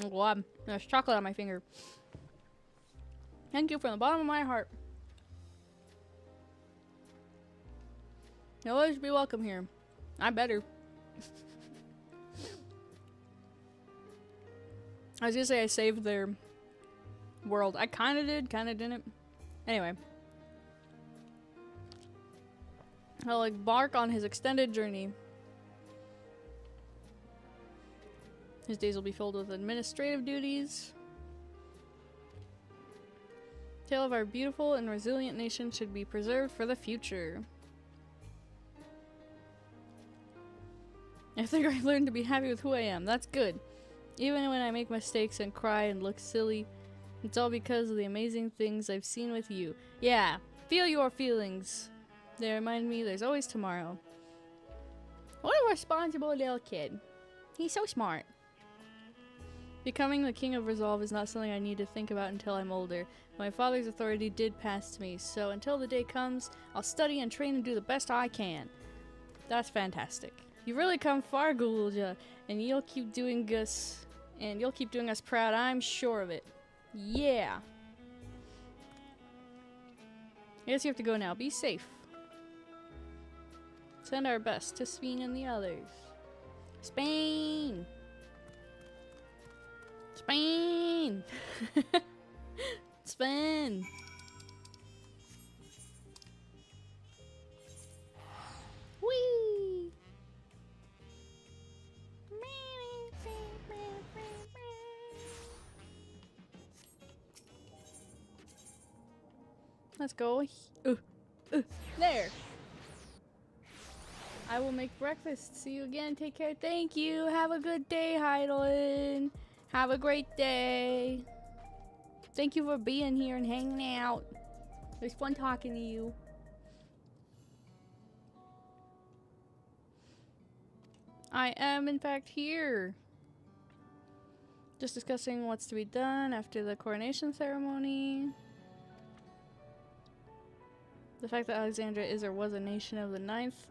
Oh god, there's chocolate on my finger. Thank you from the bottom of my heart. You'll always be welcome here. I better. I was gonna say I saved their world. I kinda did, kinda didn't. Anyway. I'll embark on his extended journey. His days will be filled with administrative duties. Tale of our beautiful and resilient nation should be preserved for the future. I think I've learned to be happy with who I am. That's good. Even when I make mistakes and cry and look silly, it's all because of the amazing things I've seen with you. Yeah, feel your feelings. They remind me there's always tomorrow. What a responsible little kid. He's so smart. Becoming the King of Resolve is not something I need to think about until I'm older. My father's authority did pass to me, so until the day comes, I'll study and train and do the best I can. That's fantastic. You've really come far, Gulja, and you'll keep doing us, proud. I'm sure of it. Yeah. I guess you have to go now. Be safe. Send our best to Spain and the others. Spain! Spain! Spain! Whee! Let's go. There! I will make breakfast. See you again. Take care. Thank you. Have a good day, Heidelin. Have a great day. Thank you for being here and hanging out. It was fun talking to you. I am, in fact, here. Just discussing what's to be done after the coronation ceremony. The fact that Alexandria is or was a nation of the 9th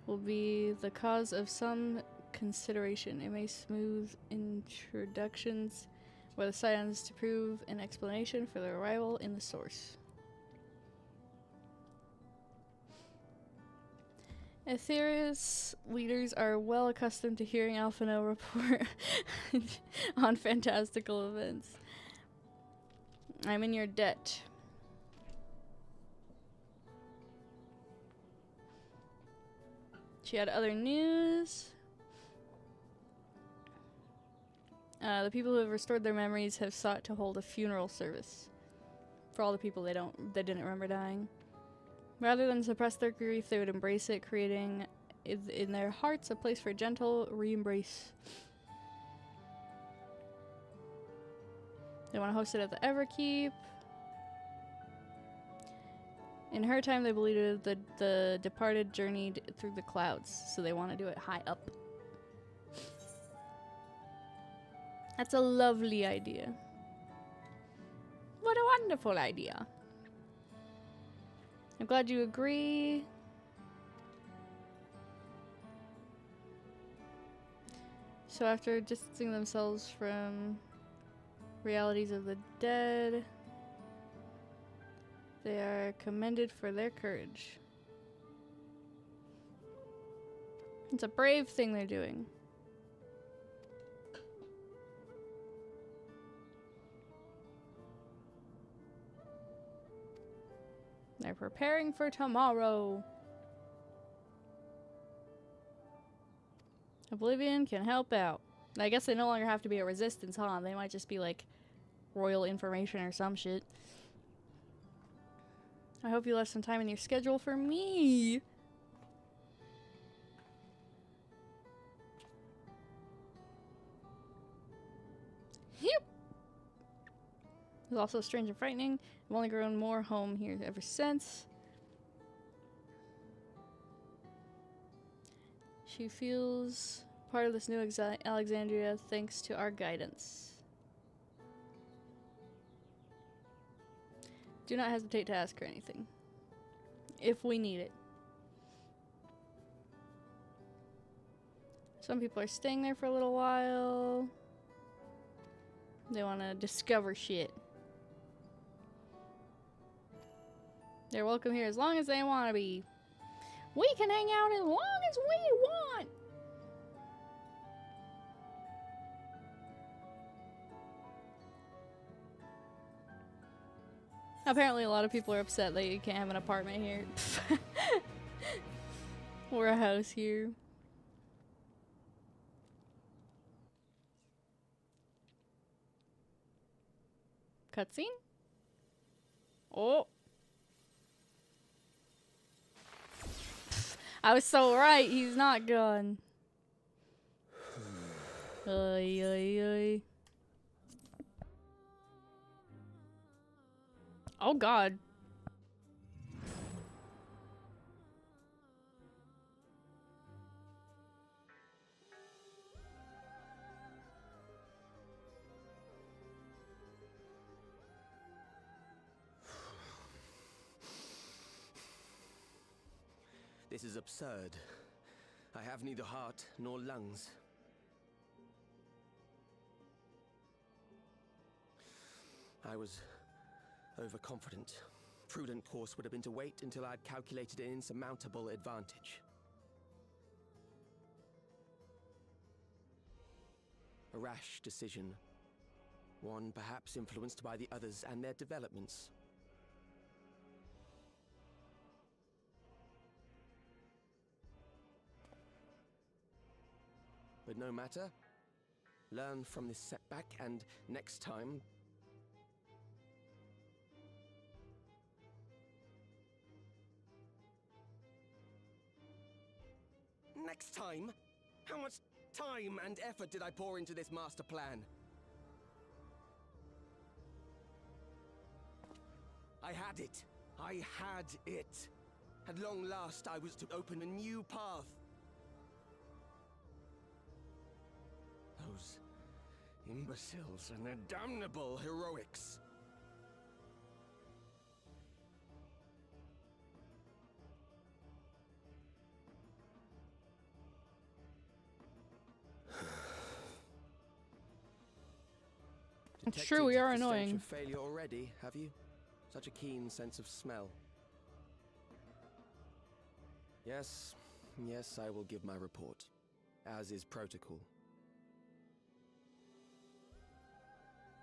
will be the cause of some consideration. It may smooth introductions where the silence to prove an explanation for the arrival in the source. Aetherius leaders are well accustomed to hearing Alphino report on fantastical events. I'm in your debt. She had other news. The people who have restored their memories have sought to hold a funeral service for all the people that didn't remember dying. Rather than suppress their grief, they would embrace it, creating in their hearts a place for gentle re-embrace. They want to host it at the Everkeep. In her time, they believed the departed journeyed through the clouds, so they want to do it high up. That's a lovely idea. What a wonderful idea. I'm glad you agree. So after distancing themselves from realities of the dead, they are commended for their courage. It's a brave thing they're doing. They're preparing for tomorrow. Oblivion can help out. I guess they no longer have to be a resistance, huh? They might just be like royal information or some shit. I hope you left some time in your schedule for me. Yep. It's also strange and frightening. I've only grown more home here ever since. She feels part of this new Alexandria thanks to our guidance. Do not hesitate to ask her anything, if we need it. Some people are staying there for a little while. They want to discover shit. They're welcome here as long as they want to be. We can hang out as long as we want. Apparently a lot of people are upset that you can't have an apartment here. Or a house here. Cutscene? Oh. I was so right, he's not gone. Oy, oy, oy. Oh god. This is absurd. I have neither heart nor lungs. I was overconfident. Prudent course would have been to wait until I'd calculated an insurmountable advantage. A rash decision. One perhaps influenced by the others and their developments. But no matter. Learn from this setback, and next time... Next time? How much time and effort did I pour into this master plan? I had it. I had it. At long last, I was to open a new path. Those imbeciles and their damnable heroics. It's true, we are annoying. Of failure already, have you? Such a keen sense of smell. Yes, yes, I will give my report, as is protocol.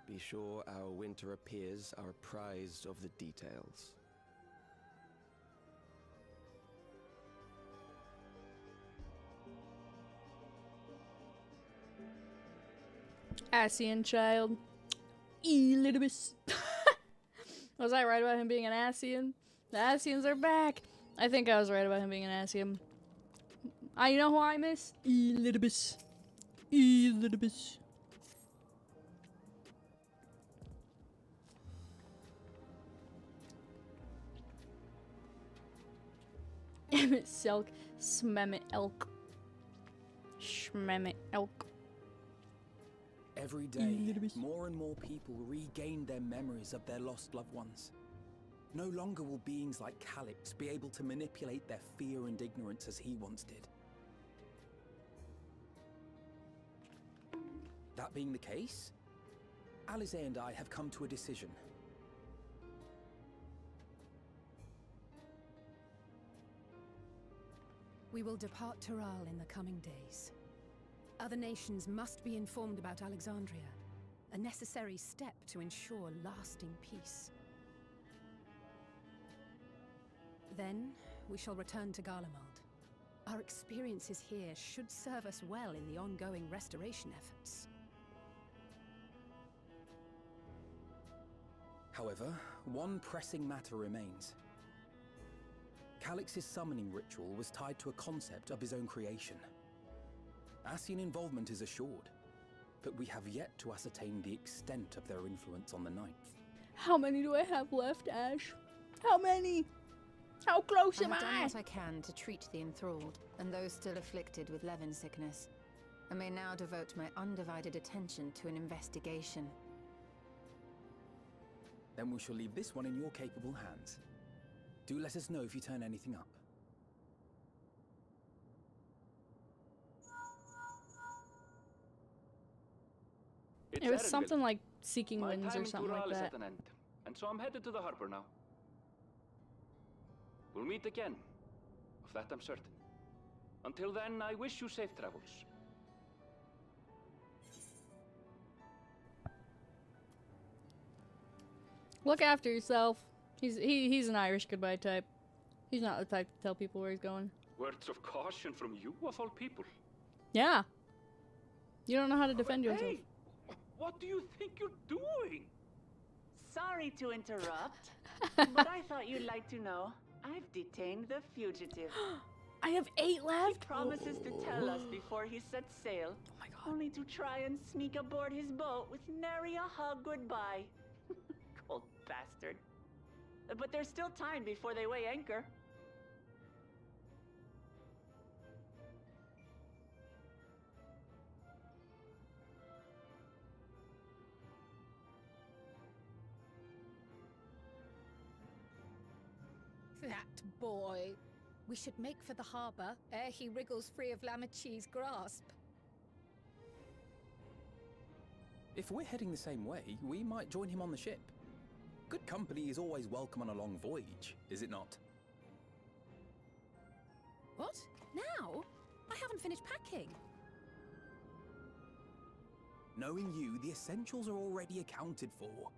Be sure our winter peers are apprised of the details. Asian child. Elidibus. Was I right about him being an Asian? The Asians are back. I think I was right about him being an Asian. You know who I miss? Elidibus. Elidibus. Emmett Silk. Smemmit Elk. Shmemmit Elk. Every day, more and more people regain their memories of their lost loved ones. No longer will beings like Calix be able to manipulate their fear and ignorance as he once did. That being the case, Alize and I have come to a decision. We will depart Taral in the coming days. Other nations must be informed about Alexandria, a necessary step to ensure lasting peace. Then, we shall return to Garlemald. Our experiences here should serve us well in the ongoing restoration efforts. However, one pressing matter remains. Calix's summoning ritual was tied to a concept of his own creation. Asian involvement is assured, but we have yet to ascertain the extent of their influence on the Ninth. How many do I have left, Ash? How many? How close am I? I've done what I can to treat the enthralled and those still afflicted with Levin sickness. I may now devote my undivided attention to an investigation. Then we shall leave this one in your capable hands. Do let us know if you turn anything up. It was something like Seeking Winds or something like that. Is at an end, and so I'm headed to the harbor now. We'll meet again, Of that I'm certain. Until then, I wish you safe travels. Look after yourself. He's an Irish goodbye type. He's not the type to tell people where he's going. Words of caution from you, of all people. Yeah. You don't know how to defend yourself. Hey! What do you think you're doing? Sorry to interrupt, but I thought you'd like to know. I've detained the fugitive. I have 8 left? He promises to tell us before he sets sail. Oh my god. Only to try and sneak aboard his boat with nary a hug goodbye. Cold bastard. But there's still time before they weigh anchor. That boy. We should make for the harbour ere he wriggles free of Lamachi's grasp. If we're heading the same way, we might join him on the ship. Good company is always welcome on a long voyage, is it not? What? Now? I haven't finished packing. Knowing you, the essentials are already accounted for.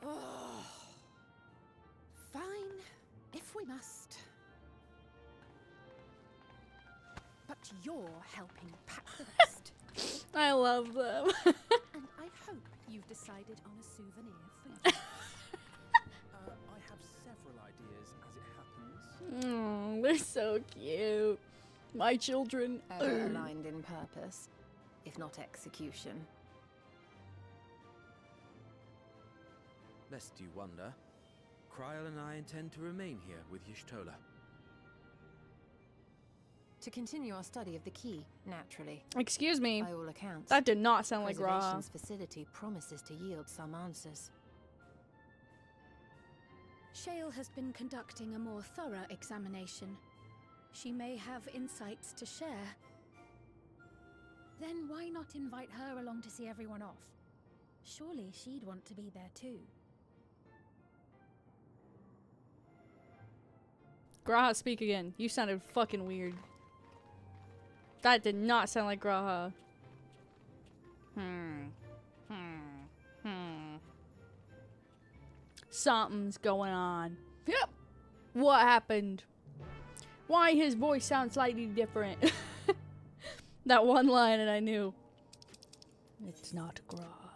Oh. Fine, if we must. But you're helping pack the rest. I love them. And I hope you've decided on a souvenir for you. I have several ideas as it happens. Oh, they're so cute. My children. Ever aligned in purpose, if not execution. Lest you wonder, Kryl and I intend to remain here with Y'shtola. To continue our study of the key, naturally. Excuse me. By all accounts, That did not sound like Graha. Preservation's facility promises to yield some answers. Shale has been conducting a more thorough examination. She may have insights to share. Then why not invite her along to see everyone off? Surely she'd want to be there too. Graha, speak again. You sounded fucking weird. That did not sound like Graha. Something's going on. Yep. What happened? Why his voice sounds slightly different? That one line and I knew. It's not Graha.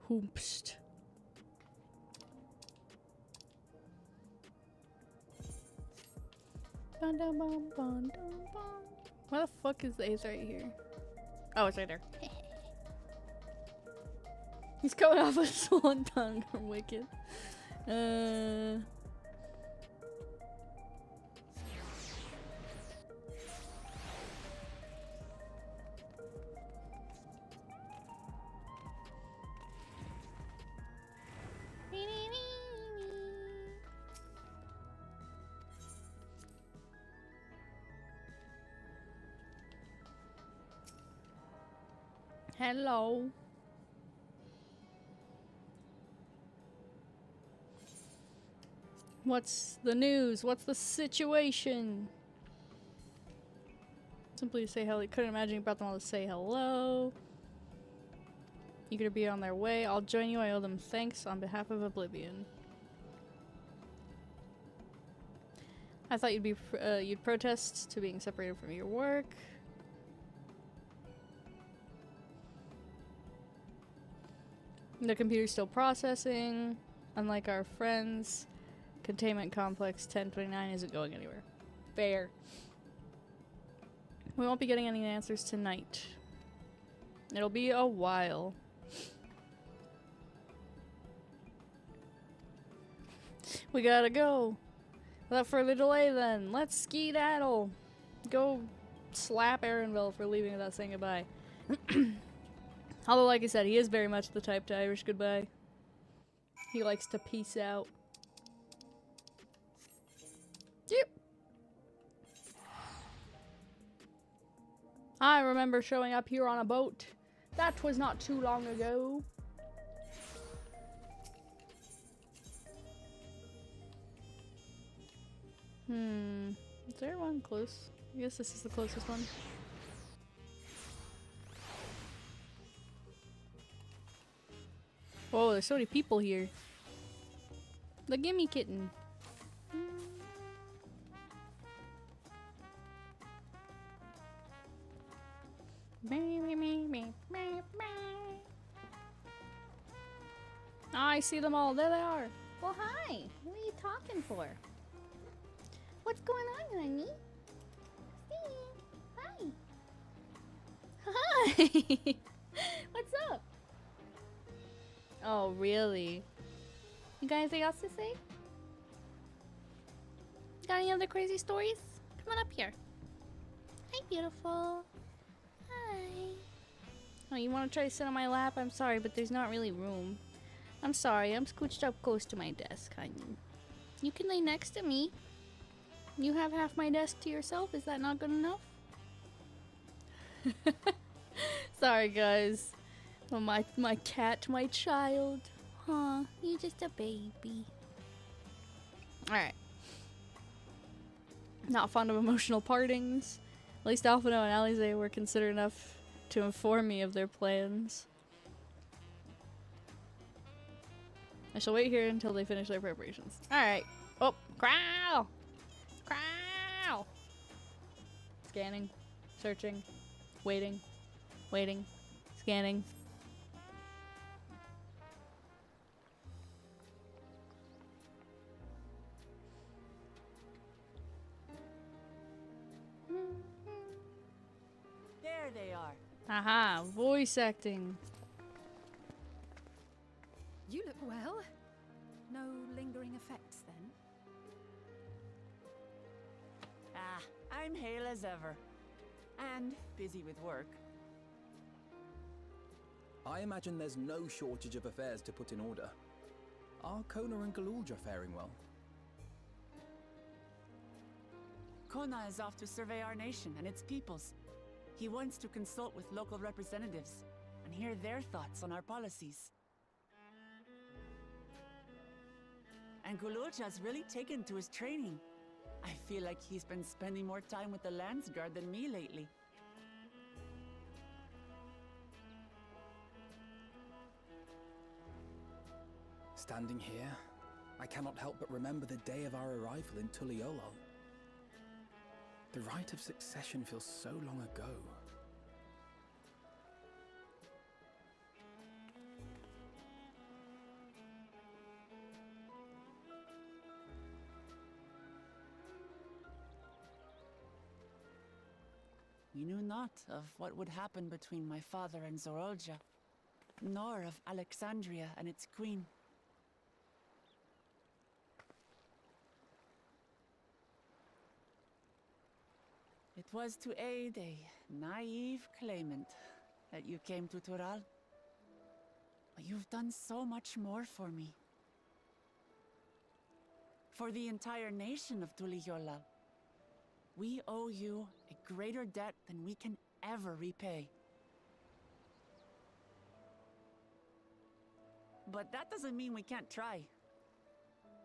Hoomst. Where the fuck is the ace right here? Oh, it's right there. He's coming off a swan tongue from Wicked. Hello. What's the news? What's the situation? Simply say hello. Couldn't imagine you brought them all to say hello. Eager to be on their way. I'll join you. I owe them thanks on behalf of Oblivion. I thought you'd protest to being separated from your work. The computer's still processing. Unlike our friends, Containment Complex 1029 isn't going anywhere. Fair. We won't be getting any answers tonight. It'll be a while. We gotta go. Without further delay then, let's skedaddle. Go slap Aaronville for leaving without saying goodbye. Although, like I said, he is very much the type to Irish goodbye. He likes to peace out. Yep. I remember showing up here on a boat. That was not too long ago. Is there one close? I guess this is the closest one. Whoa, there's so many people here. The gimme kitten. I see them all. There they are. Well, hi. What are you talking for? What's going on, honey? Hi. Hi. What's up? Oh, really? You got anything else to say? Got any other crazy stories? Come on up here. Hi, beautiful. Hi. Oh, you want to try to sit on my lap? I'm sorry, but there's not really room. I'm sorry, I'm scooched up close to my desk, honey. You can lay next to me. You have half my desk to yourself. Is that not good enough? Sorry, guys. Oh, my cat, my child. Huh, you just a baby. Alright. Not fond of emotional partings. At least Alphino and Alize were considerate enough to inform me of their plans. I shall wait here until they finish their preparations. Alright. Oh, growl! Growl! Scanning. Searching. Waiting. Waiting. Scanning. There they are. Aha, voice acting. You look well. No lingering effects then? Ah, I'm hale as ever. And busy with work. I imagine there's no shortage of affairs to put in order. Are Kona and Galulja faring well? Kona is off to survey our nation and its peoples. He wants to consult with local representatives and hear their thoughts on our policies. And Galulja's really taken to his training. I feel like he's been spending more time with the Landsguard than me lately. Standing here, I cannot help but remember the day of our arrival in Tuliolol. The rite of succession feels so long ago. We knew not of what would happen between my father and Zorolja, nor of Alexandria and its queen. It was to aid a naive claimant that you came to Tural. But you've done so much more for me. For the entire nation of Tuliyollal. We owe you a greater debt than we can ever repay. But that doesn't mean we can't try.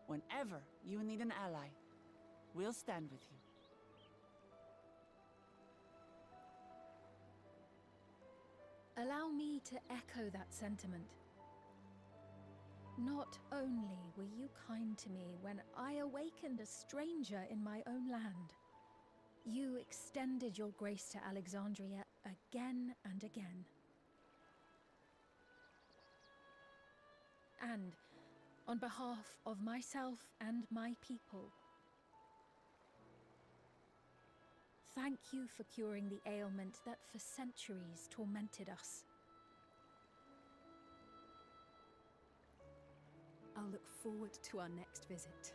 Whenever you need an ally, we'll stand with you. Allow me to echo that sentiment. Not only were you kind to me when I awakened a stranger in my own land, you extended your grace to Alexandria again and again. And on behalf of myself and my people, thank you for curing the ailment that for centuries tormented us. I'll look forward to our next visit.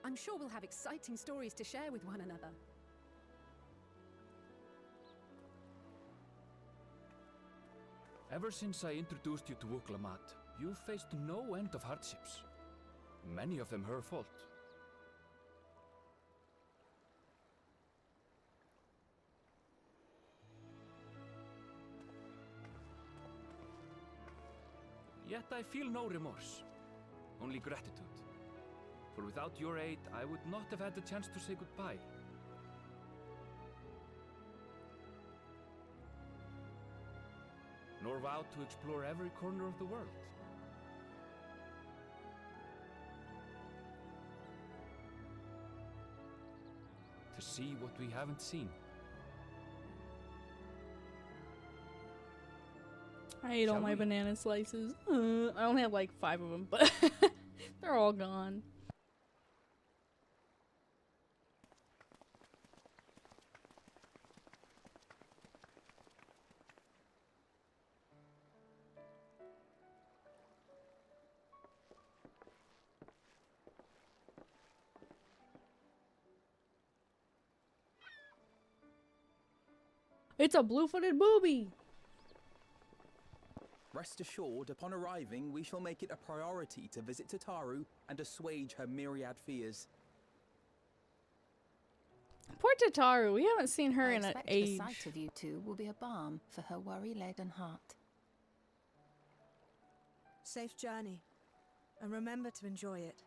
I'm sure we'll have exciting stories to share with one another. Ever since I introduced you to Wuklamat, you've faced no end of hardships. Many of them her fault. Yet I feel no remorse, only gratitude. For without your aid, I would not have had the chance to say goodbye. Nor vowed to explore every corner of the world. To see what we haven't seen. I ate all my banana slices. I only have like 5 of them, but they're all gone. It's a blue-footed booby! Rest assured, upon arriving, we shall make it a priority to visit Tataru and assuage her myriad fears. Poor Tataru, we haven't seen her in an expect age. The sight of you two will be a balm for her worry-laden heart. Safe journey. And remember to enjoy it.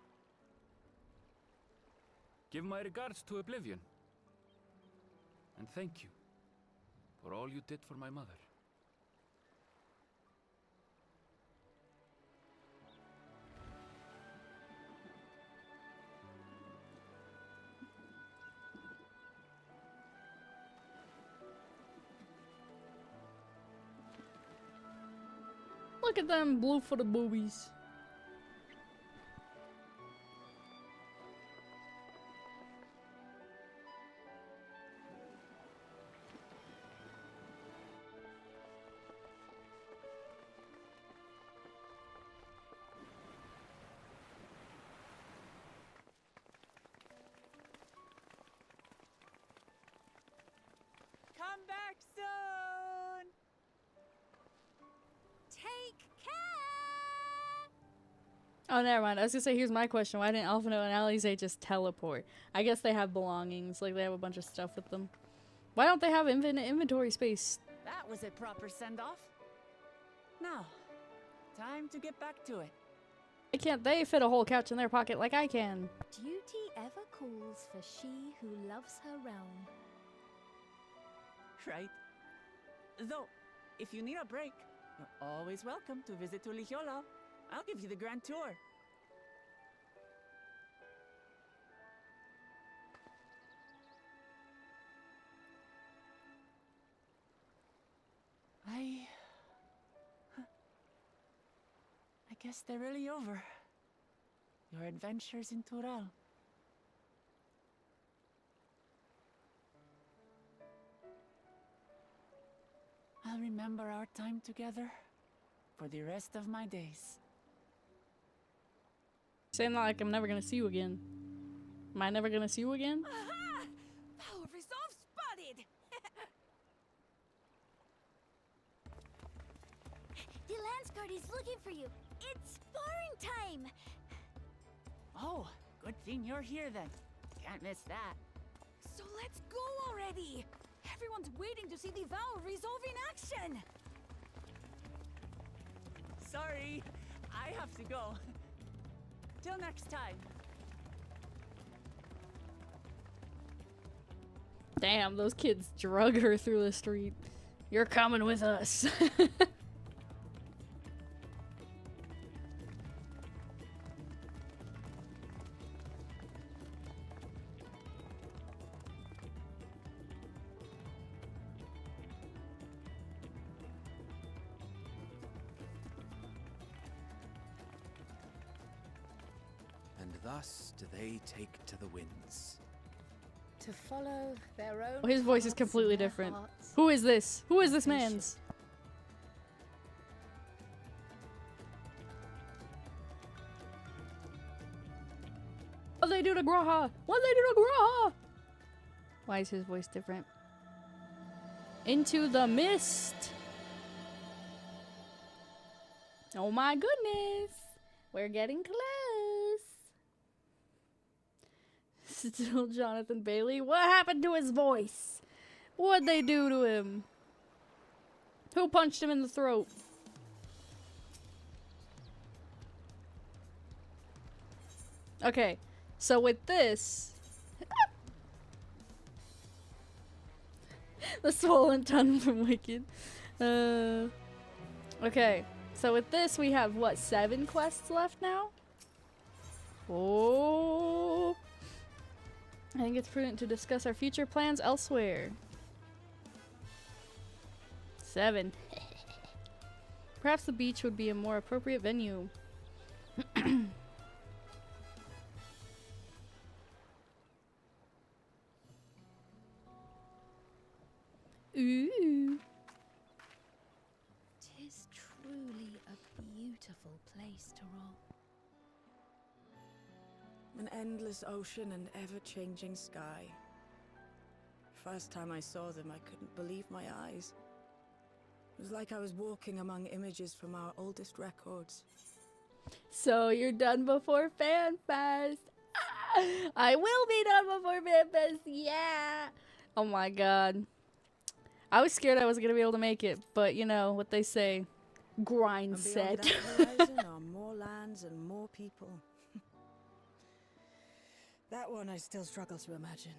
Give my regards to Oblivion. And thank you for all you did for my mother. Look at them blue-footed boobies. Come back soon! Take care! Oh, never mind. I was gonna say, here's my question. Why didn't Alphino and Alize just teleport? I guess they have belongings. Like, they have a bunch of stuff with them. Why don't they have infinite inventory space? That was a proper send-off. Now, time to get back to it. Why can't they fit a whole couch in their pocket like I can? Duty ever calls for she who loves her realm. Right. Though, if you need a break, you're always welcome to visit Ulijola. I'll give you the grand tour. I guess they're really over. Your adventures in Tural. I'll remember our time together for the rest of my days. Saying that like I'm never gonna see you again. Am I never gonna see you again? Aha! Power resolve spotted! The Lance Guard is looking for you. It's sparring time! Oh, good thing you're here then. Can't miss that. So let's go already! Everyone's waiting to see the Vow resolve in action! Sorry, I have to go. Till next time. Damn, those kids drug her through the street. You're coming with us. And thus do they take to the winds. To follow their own. Oh, his voice is paths completely in their different. hearts. Who is this? Who is this man's? What they do to Graha? What they do to Graha? Why is his voice different? Into the mist. Oh my goodness. We're getting close. Still Jonathan Bailey. What happened to his voice? What'd they do to him? Who punched him in the throat? Okay, So with this... The swollen tongue from Wicked. Okay. So with this, we have, what, 7 quests left now? Oh. I think it's prudent to discuss our future plans elsewhere. 7. Perhaps the beach would be a more appropriate venue. Ooh. Tis truly a beautiful place to roll. An endless ocean and ever-changing sky. First time I saw them, I couldn't believe my eyes. It was like I was walking among images from our oldest records. So you're done before FanFest. I will be done before FanFest. Yeah. Oh my god. I was scared I wasn't gonna be able to make it, but you know what they say. Grind And set. beyond that horizon are more lands and more people. That one I still struggle to imagine.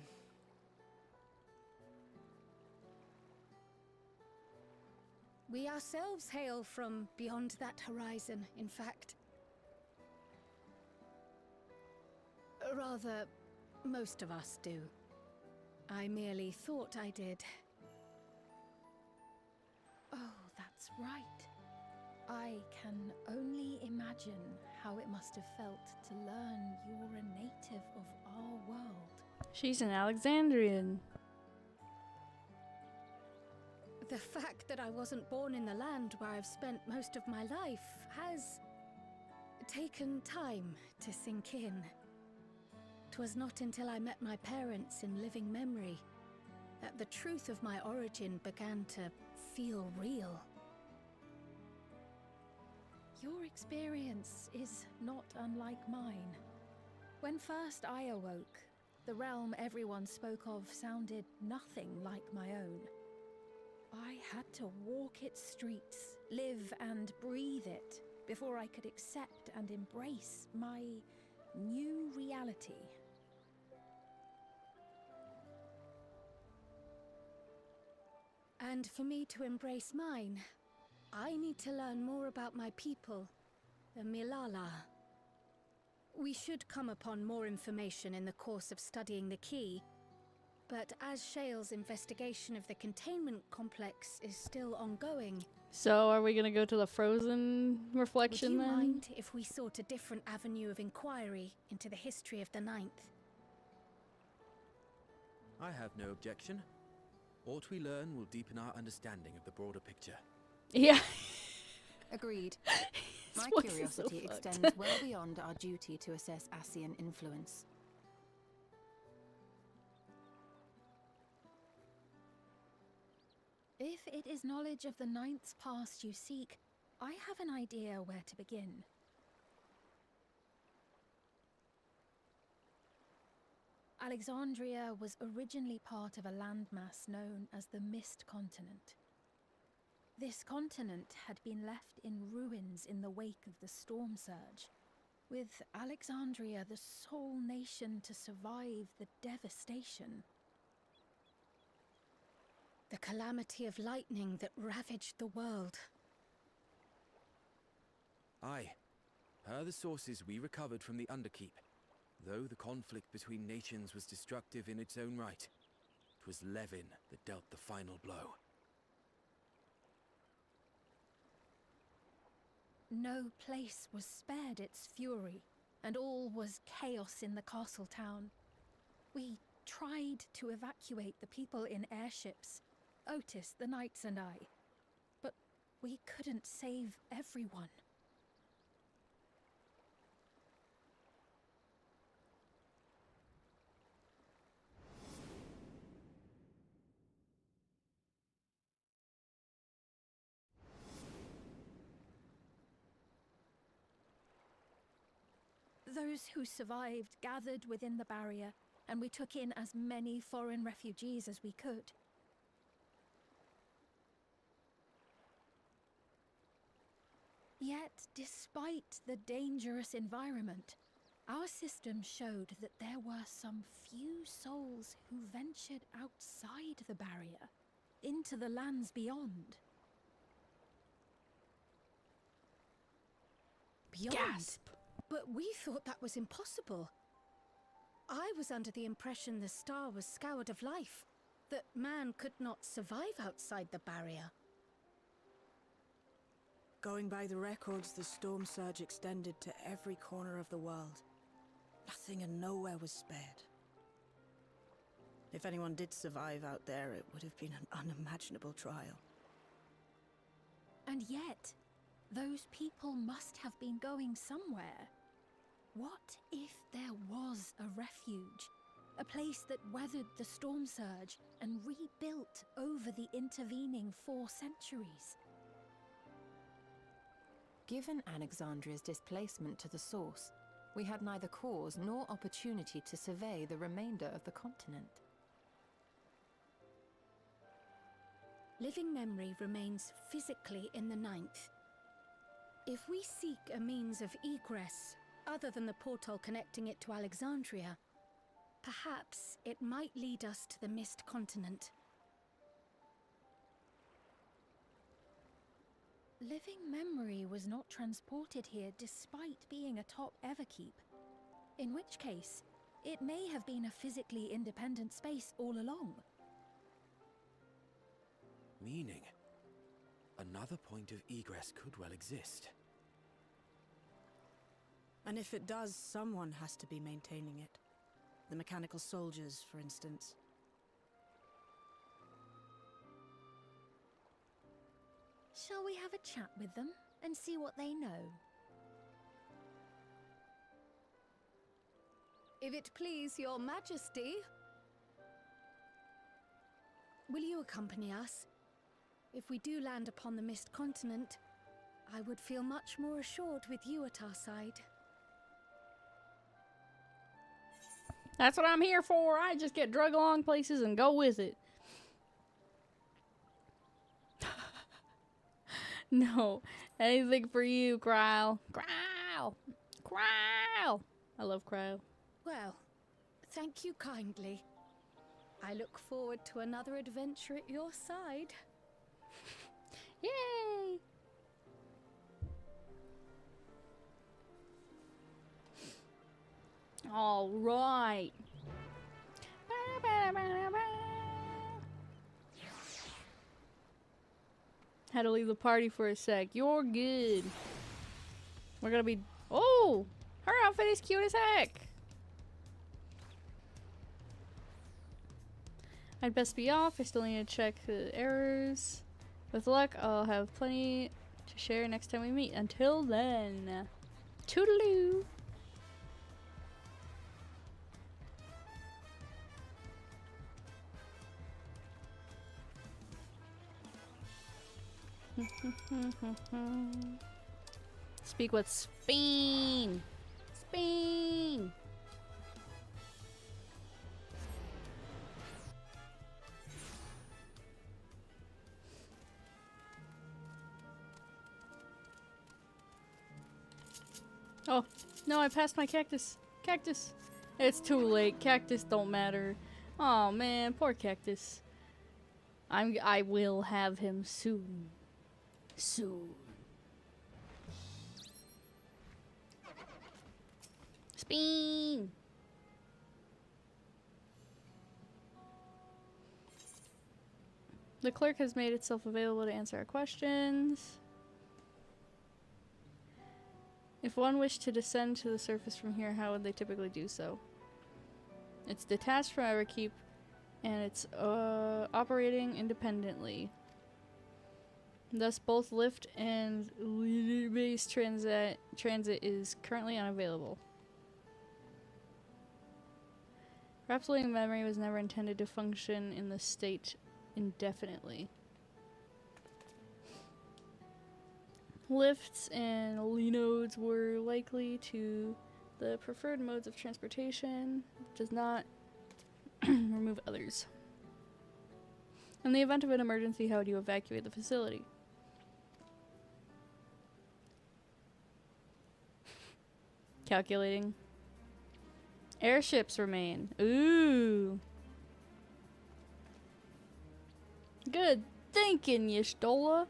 We ourselves hail from beyond that horizon, in fact. Rather, most of us do. I merely thought I did. Oh, that's right. I can only imagine how it must have felt to learn you're a native of our world. She's an Alexandrian. The fact that I wasn't born in the land where I've spent most of my life has taken time to sink in. 'Twas not until I met my parents in living memory that the truth of my origin began to feel real. Your experience is not unlike mine. When first I awoke, the realm everyone spoke of sounded nothing like my own. I had to walk its streets, live and breathe it, before I could accept and embrace my new reality. And for me to embrace mine, I need to learn more about my people, the Milala. We should come upon more information in the course of studying the key, but as Shale's investigation of the containment complex is still ongoing... So are we gonna go to the frozen reflection Would you then? mind if we sought a different avenue of inquiry into the history of the Ninth? I have no objection. What we learn will deepen our understanding of the broader picture. Yeah. Agreed. My voice is so curiosity fucked. extends well beyond our duty to assess Asian influence. If it is knowledge of the Ninth's past you seek, I have an idea where to begin. Alexandria was originally part of a landmass known as the Mist Continent. This continent had been left in ruins in the wake of the storm surge, with Alexandria the sole nation to survive the devastation. The calamity of lightning that ravaged the world. Aye. Per the sources we recovered from the Underkeep, though the conflict between nations was destructive in its own right, 'twas Levin that dealt the final blow. No place was spared its fury, and all was chaos in the castle town. We tried to evacuate the people in airships, Otis, the knights and I, but we couldn't save everyone. Those who survived gathered within the barrier, and we took in as many foreign refugees as we could. Yet, despite the dangerous environment, Our system showed that there were some few souls who ventured outside the barrier, into the lands beyond. Beyond? Gasp! But we thought that was impossible. I was under the impression the star was scoured of life, that man could not survive outside the barrier. Going by the records, the storm surge extended to every corner of the world. Nothing and nowhere was spared. If anyone did survive out there, it would have been an unimaginable trial. And yet, those people must have been going somewhere. What if there was a refuge? A place that weathered the storm surge and rebuilt over the intervening 4 centuries? Given Alexandria's displacement to the source, we had neither cause nor opportunity to survey the remainder of the continent. Living memory remains physically in the 9th. If we seek a means of egress other than the portal connecting it to Alexandria, perhaps it might lead us to the Mist Continent. Living memory was not transported here despite being a top Everkeep, in which case it may have been a physically independent space all along. Meaning, another point of egress could well exist. And if it does, someone has to be maintaining it. The mechanical soldiers, for instance. Shall we have a chat with them and see what they know? If it please your majesty. Will you accompany us? If we do land upon the Mist Continent, I would feel much more assured with you at our side. That's what I'm here for. I just get drug along places and go with it. No. Anything for you, Cryle. Cryle! Cryle! I love Cryle. Well, thank you kindly. I look forward to another adventure at your side. Yay! All right. Had to leave the party for a sec. You're good. We're gonna be... Oh! Her outfit is cute as heck! I'd best be off. I still need to check the errors. With luck, I'll have plenty to share next time we meet. Until then, toodaloo! Speak with Spain! Spain! Oh, no, I passed my cactus. Cactus. It's too late. Cactus don't matter. Oh man, poor cactus. I will have him soon. Soon. Spin! The clerk has made itself available to answer our questions. If one wished to descend to the surface from here, how would they typically do so? It's detached from Everkeep, and it's operating independently. Thus, both lift and leader-based transit is currently unavailable. Perhaps living memory was never intended to function in the state indefinitely. Lifts and nodes were likely to the preferred modes of transportation, does not remove others. In the event of an emergency, how would you evacuate the facility? Calculating. Airships remain. Ooh. Good thinking, Y'shtola.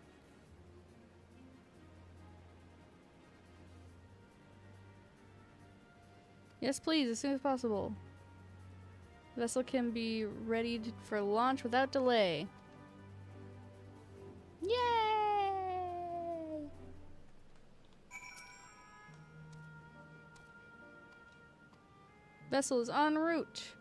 Yes, please, as soon as possible. Vessel can be readied for launch without delay. Yay! Vessel is en route.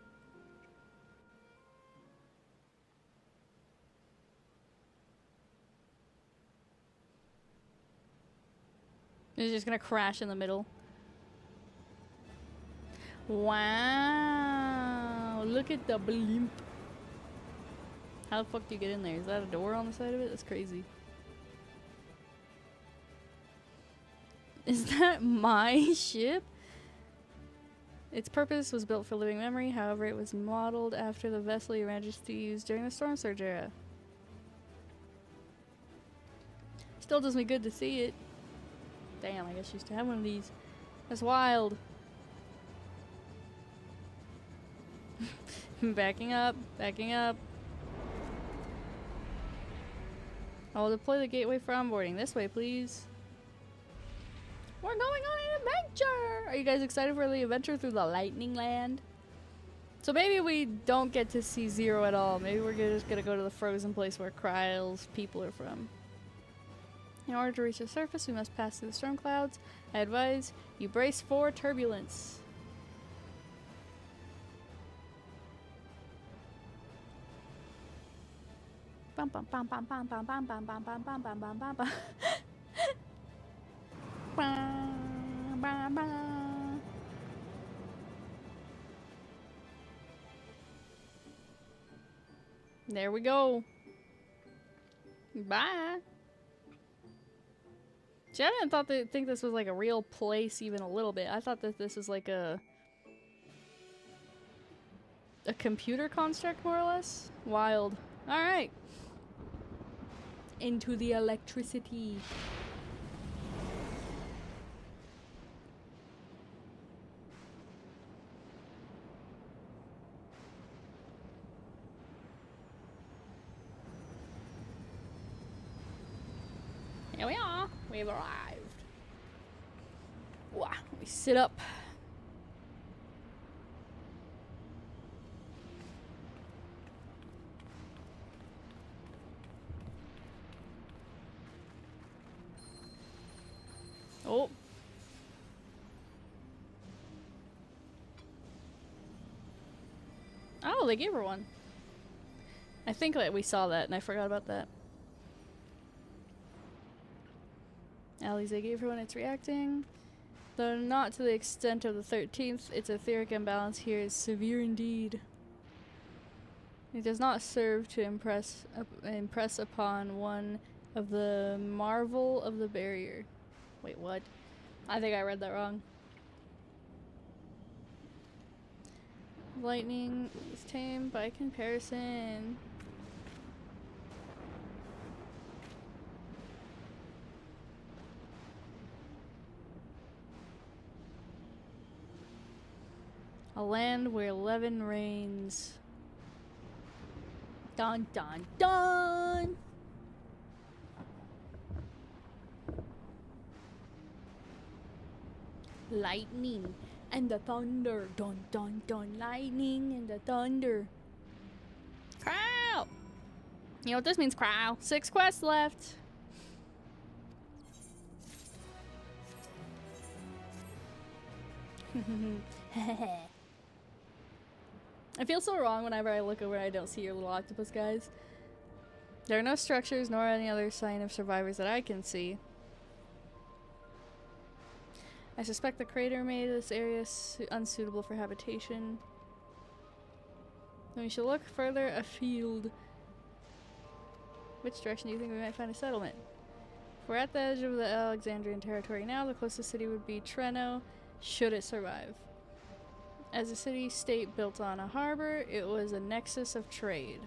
It's just gonna crash in the middle. Wow, look at the blimp. How the fuck do you get in there? Is that a door on the side of it? That's crazy. Is that my ship? Its purpose was built for living memory, however it was modeled after the vessel Your Majesty used during the Storm Surge era. Still does me good to see it. Damn, I guess you used to have one of these. That's wild. Backing up, backing up. I'll deploy the gateway for onboarding. This way, please. We're going on an adventure! Are you guys excited for the adventure through the Lightning Land? So maybe we don't get to see Zero at all. Maybe we're just gonna go to the frozen place where Kryle's people are from. In order to reach the surface, we must pass through the storm clouds. I advise you brace for turbulence. Bum bum bum bum bum bum bum bum bum bum bum bum bum bum bum. There we go. Bye. See, I didn't think this was like a real place even a little bit. I thought that this was like a computer construct, more or less. Wild. All right. Into the electricity. Here we are. We've arrived. Wow. We sit up. Oh. Oh, they gave her one. I think that we saw that and I forgot about that. Alize gave her one, it's reacting. Though not to the extent of the 13th, its etheric imbalance here is severe indeed. It does not serve to impress upon one of the marvel of the barrier. Wait, what? I think I read that wrong. Lightning is tame by comparison. A land where 11 reigns. Dun dun dun! Lightning and the thunder. Dun dun dun. Lightning and the thunder. Crow! You know what this means, Crow? 6 quests left. I feel so wrong whenever I look over and I don't see your little octopus guys. There are no structures nor any other sign of survivors that I can see. I suspect the crater made this area unsuitable for habitation. Then we should look further afield. Which direction do you think we might find a settlement? If we're at the edge of the Alexandrian territory now, the closest city would be Treno, should it survive. As a city-state built on a harbor, it was a nexus of trade.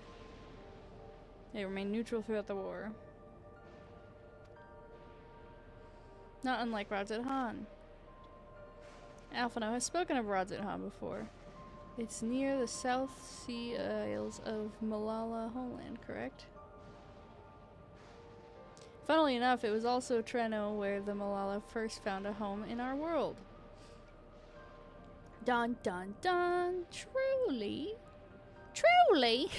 It remained neutral throughout the war. Not unlike Radzit Han. Alphino has spoken of Radzit Han before. It's near the South Sea Isles of Malala homeland, correct? Funnily enough, it was also Treno where the Malala first found a home in our world. Dun dun dun! Truly? Truly?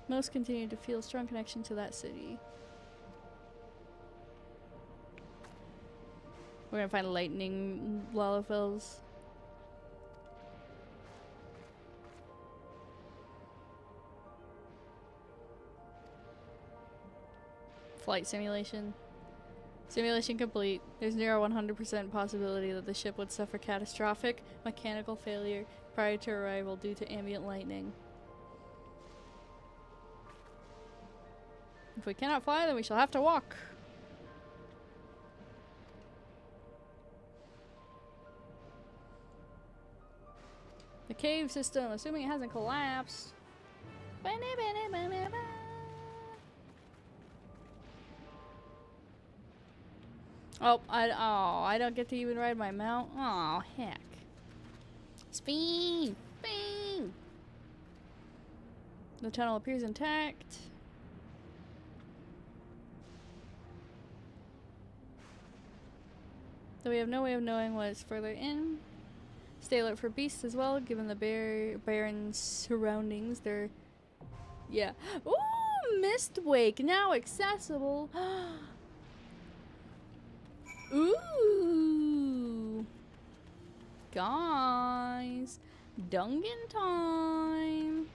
Most continue to feel strong connection to that city. We're gonna find lightning Lalafels. Flight simulation. Simulation complete. There's near a 100% possibility that the ship would suffer catastrophic mechanical failure prior to arrival due to ambient lightning. If we cannot fly, then we shall have to walk. The cave system, assuming it hasn't collapsed. Oh, I don't get to even ride my mount. Oh, heck. Spin! Bing! The tunnel appears intact. Though we have no way of knowing what is further in. Stay alert for beasts as well, given the barren surroundings. They're... yeah. Ooh! Mist Wake, now accessible. Ooh! Guys! Dungeon time!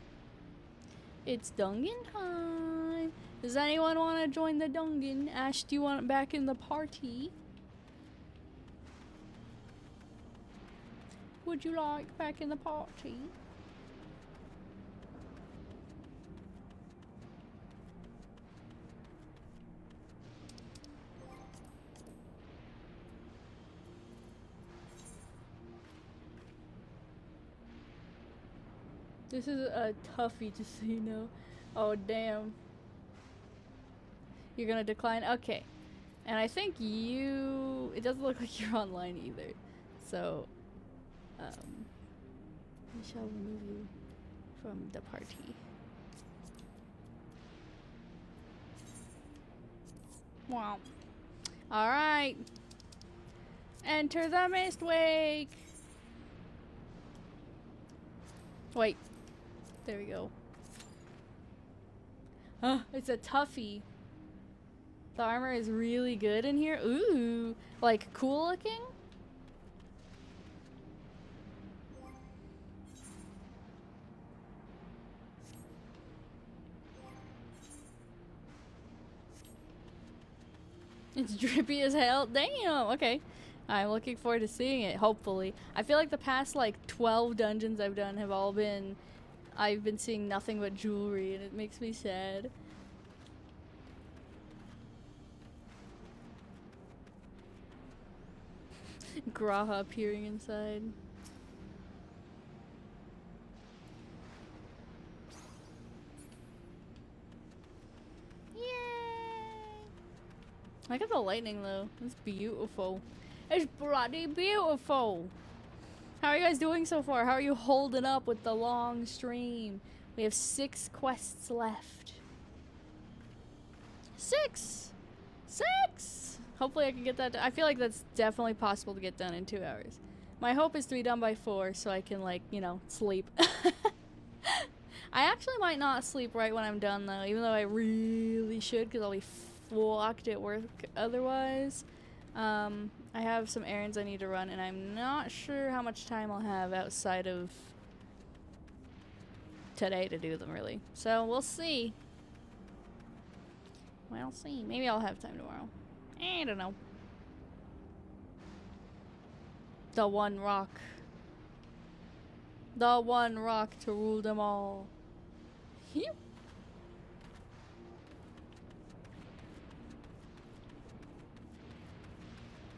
It's dungeon time! Does anyone want to join the dungeon? Ash, do you want it back in the party? Would you like back in the party? This is a toughie, just so you know. Oh, damn. You're gonna decline? Okay. And I think you... it doesn't look like you're online either. So... we shall remove you from the party. Wow. Alright. Enter the Mist Wake! Wait. There we go. It's a toughie. The armor is really good in here. Ooh. Like, cool looking? It's drippy as hell. Damn. Okay. I'm looking forward to seeing it, hopefully. I feel like the past, like, 12 dungeons I've done have all been... I've been seeing nothing but jewelry, and it makes me sad. Graha appearing inside. I got the lightning though. It's beautiful. It's bloody beautiful. How are you guys doing so far? How are you holding up with the long stream? We have 6 quests left. 6! 6! Hopefully I can get that done. I feel like that's definitely possible to get done in 2 hours. My hope is to be done by 4 so I can, like, you know, sleep. I actually might not sleep right when I'm done though, even though I really should because I'll be fucked at work otherwise. I have some errands I need to run and I'm not sure how much time I'll have outside of today to do them really. So we'll see. We'll see. Maybe I'll have time tomorrow. I don't know. The one rock. The one rock to rule them all. Yep.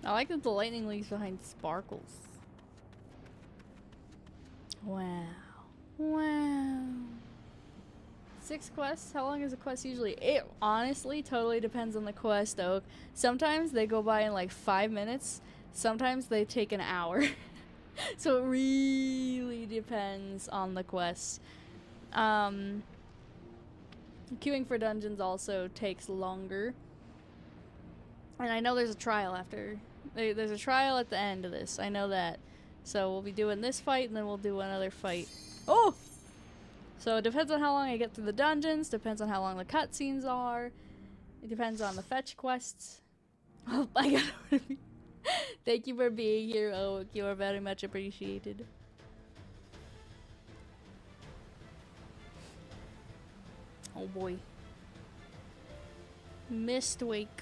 I like that the lightning leaves behind sparkles. Wow. Wow. 6 quests? How long is a quest usually? It honestly totally depends on the quest, though. Sometimes they go by in like 5 minutes. Sometimes they take an hour. So it really depends on the quest. Queuing for dungeons also takes longer. And I know there's a trial after. There's a trial at the end of this. I know that. So we'll be doing this fight and then we'll do another fight. Oh! So it depends on how long I get through the dungeons. Depends on how long the cutscenes are. It depends on the fetch quests. Oh, I got it. Thank you for being here, Oak. You are very much appreciated. Oh boy. Mistwake.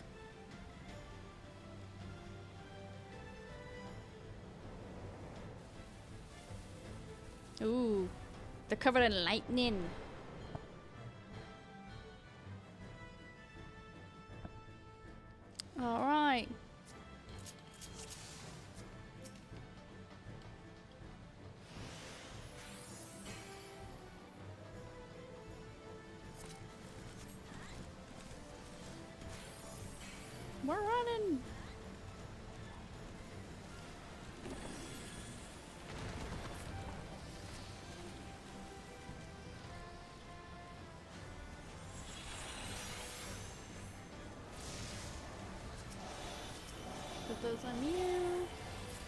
Ooh. They're covered in lightning. Alright. We're running. Put those on you.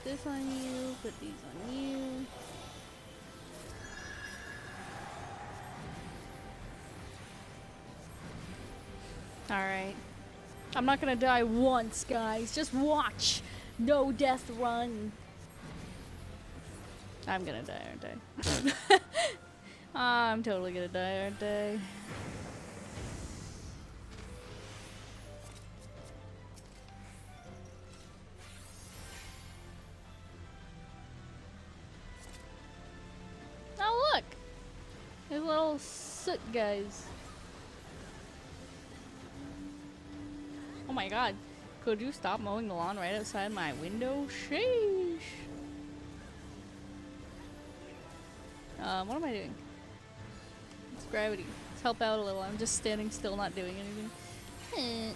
This on you. Put these on you. Alright. I'm not gonna die once, guys. Just watch. No death run. I'm gonna die, aren't I? I'm totally gonna die, aren't I? Oh, look! There's little soot guys. Oh my god. Could you stop mowing the lawn right outside my window? Sheesh. What am I doing? It's gravity. Let's help out a little. I'm just standing still, not doing anything.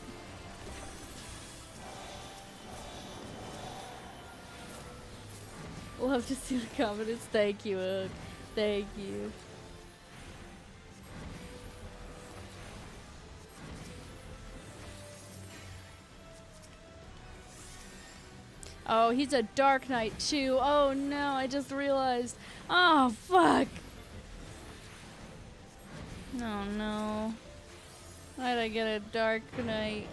We'll have to see the comments. Thank you, Oak. Thank you. Oh, he's a Dark Knight too. Oh no, I just realized. Oh, fuck. Oh no. Why'd I get a Dark Knight?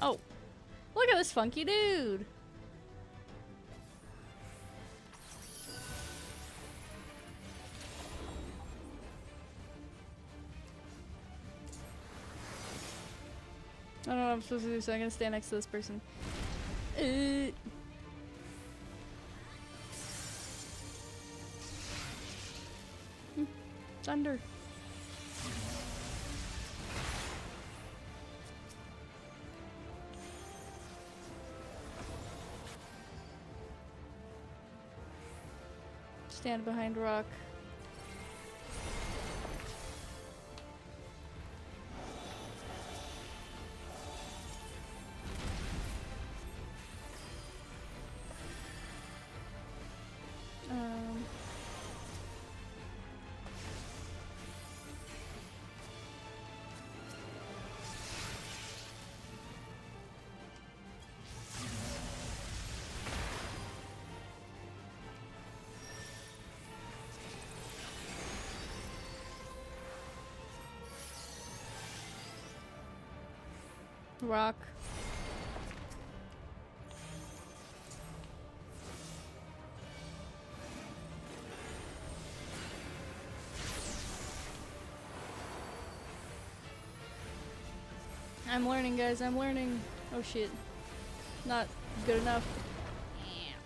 Oh, look at this funky dude. I don't know what I'm supposed to do, so I'm gonna stand next to this person. Thunder. Stand behind rock. Rock. I'm learning, guys. I'm learning. Oh shit. Not good enough.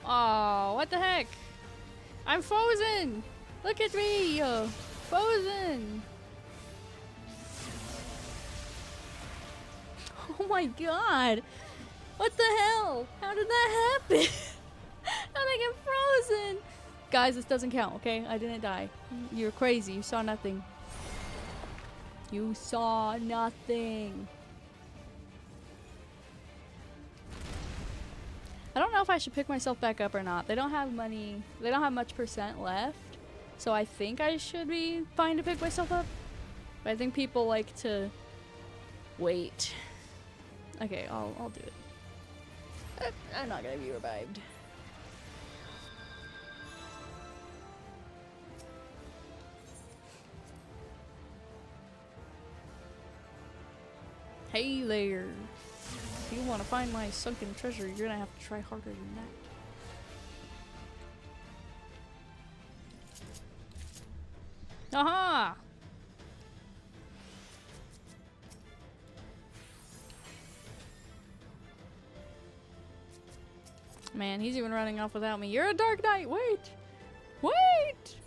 Oh, what the heck? I'm frozen! Look at me! Frozen! Oh my god! What the hell? How did that happen? How did I get frozen? Guys, this doesn't count, okay? I didn't die. You're crazy. You saw nothing. You saw nothing. I don't know if I should pick myself back up or not. They don't have money. They don't have much percent left. So I think I should be fine to pick myself up. But I think people like to wait. Okay, I'll do it. I'm not gonna be revived. Hey there. If you want to find my sunken treasure, you're gonna have to try harder than that. Aha! Man, he's even running off without me. You're a Dark Knight! Wait! Wait!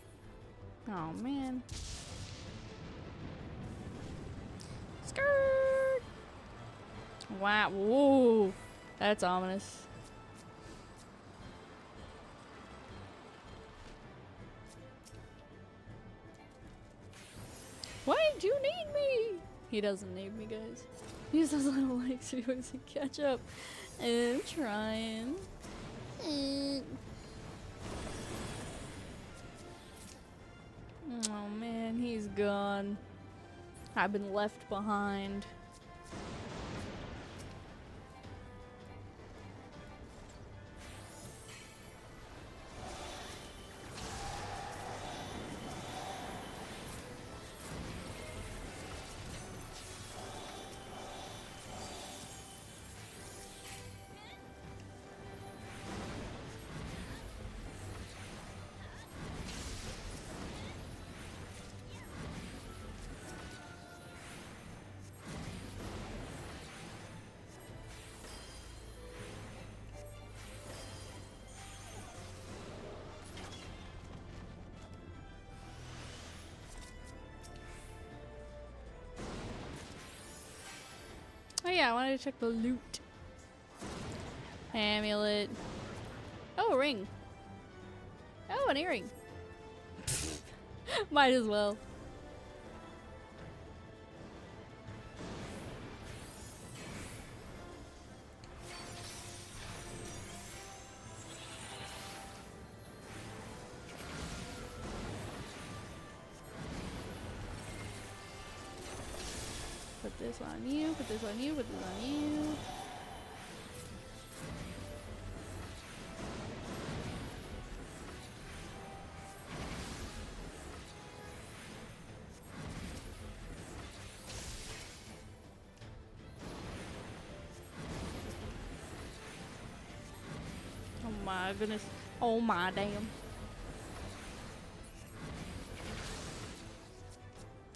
Oh, man. Skirt! Wow. Whoa. That's ominous. Wait, you need me! He doesn't need me, guys. He just has little legs so he doesn't catch up. I'm trying. Oh man, he's gone. I've been left behind. Oh yeah, I wanted to check the loot. Amulet. Oh, a ring. Oh, an earring. Might as well. Put this on you, put this on you, put this on you. Oh my goodness. Oh my damn.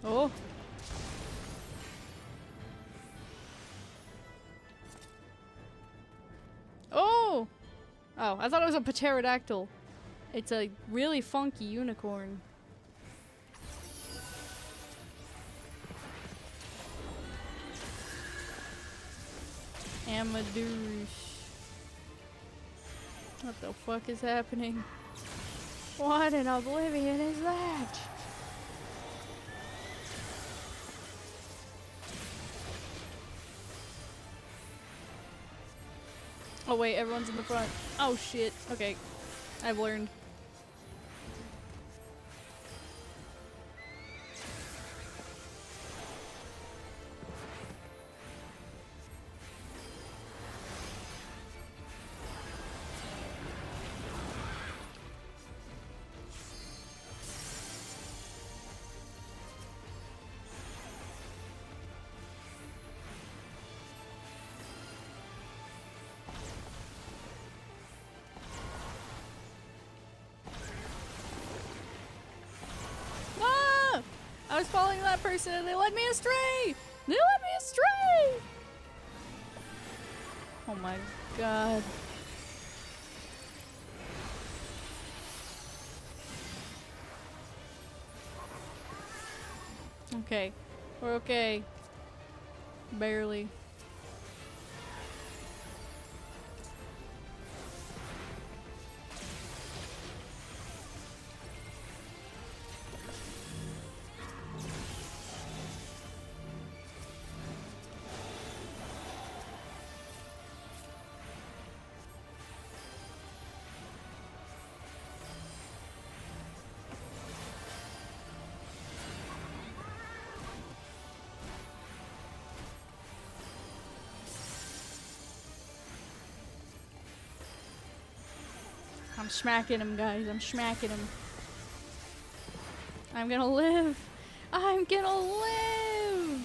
Oh. Oh! Oh, I thought it was a pterodactyl. It's a really funky unicorn. Amadouche. What the fuck is happening? What in oblivion is that? Oh wait, everyone's in the front. Oh shit. Okay. I've learned. I was following that person and they led me astray! They led me astray! Oh my god. Okay. We're okay. Barely. I'm smacking him, guys. I'm smacking him. I'm gonna live. I'm gonna live.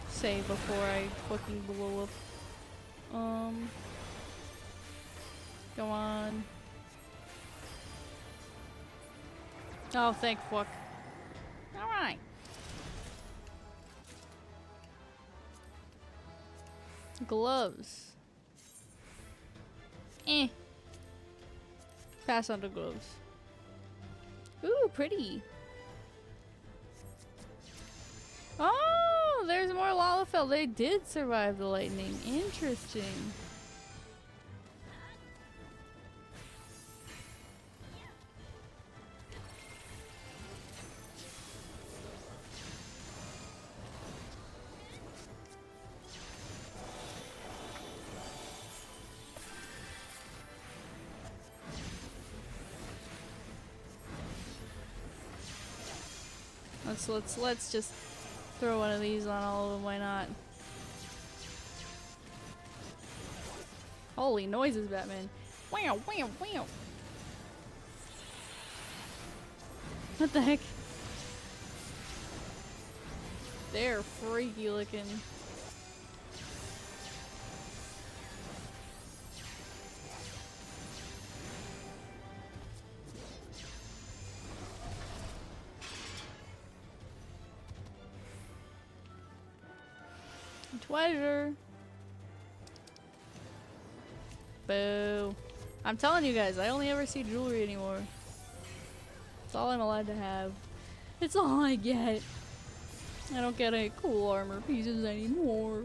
Save before I fucking blow up. Go on. Oh, thank fuck. Alright. Gloves. Eh. Pass on the gloves. Ooh, pretty. Oh, there's more Lalafell. They did survive the lightning. Interesting. Let's just throw one of these on all of them, why not? Holy noises, Batman. Wow, wow, wow. What the heck? They're freaky looking. Treasure. Boo. I'm telling you guys, I only ever see jewelry anymore. It's all I'm allowed to have. It's all I get. I don't get any cool armor pieces anymore.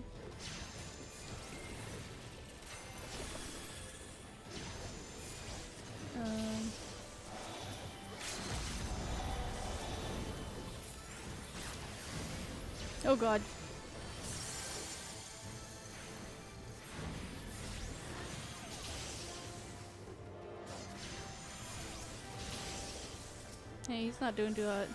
Oh god. Hey, he's not doing too hot.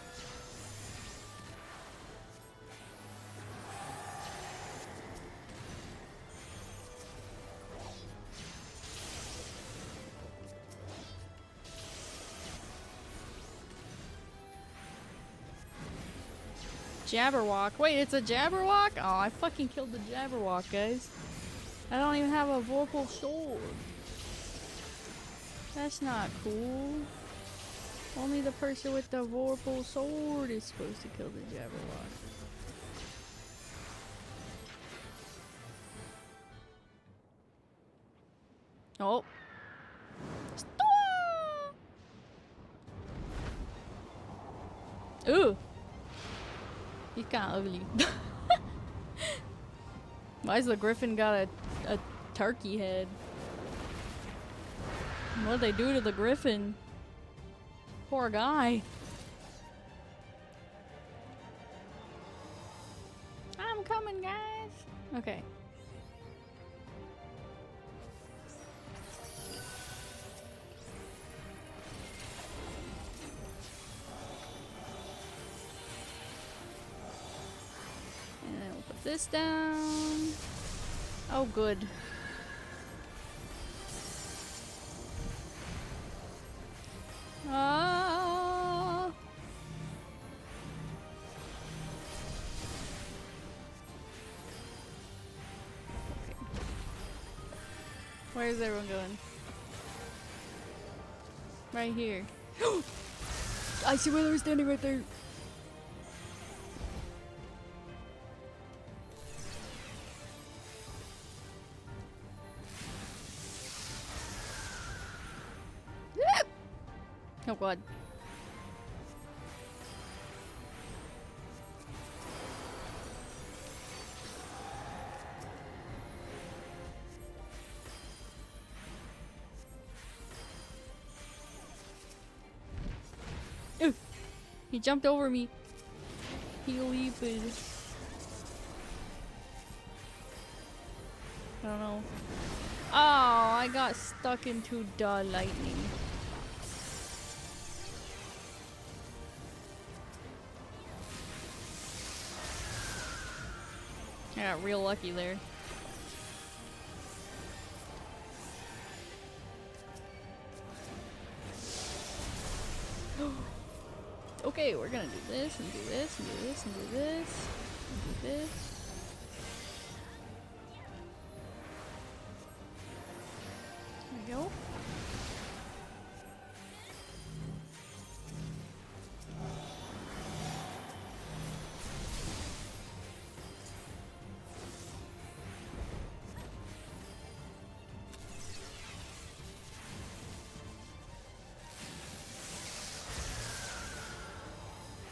Jabberwock. Wait, it's a Jabberwock? Oh, I fucking killed the Jabberwock, guys. I don't even have a Vorpal sword. That's not cool. Only the person with the Vorpal sword is supposed to kill the Jabberwock. Oh. Ooh. He's kinda ugly. Why's the griffin got a turkey head? What'd they do to the griffin? Poor guy. I'm coming, guys. Okay. And then we'll put this down. Oh, good. Ah. Okay. Where is everyone going? Right here. I see where they were standing right there. Oh god. Ew. He jumped over me. He leaped. I don't know. Oh, I got stuck into the lightning. I got real lucky there. Okay, we're gonna do this and do this and do this and do this and do this. There we go.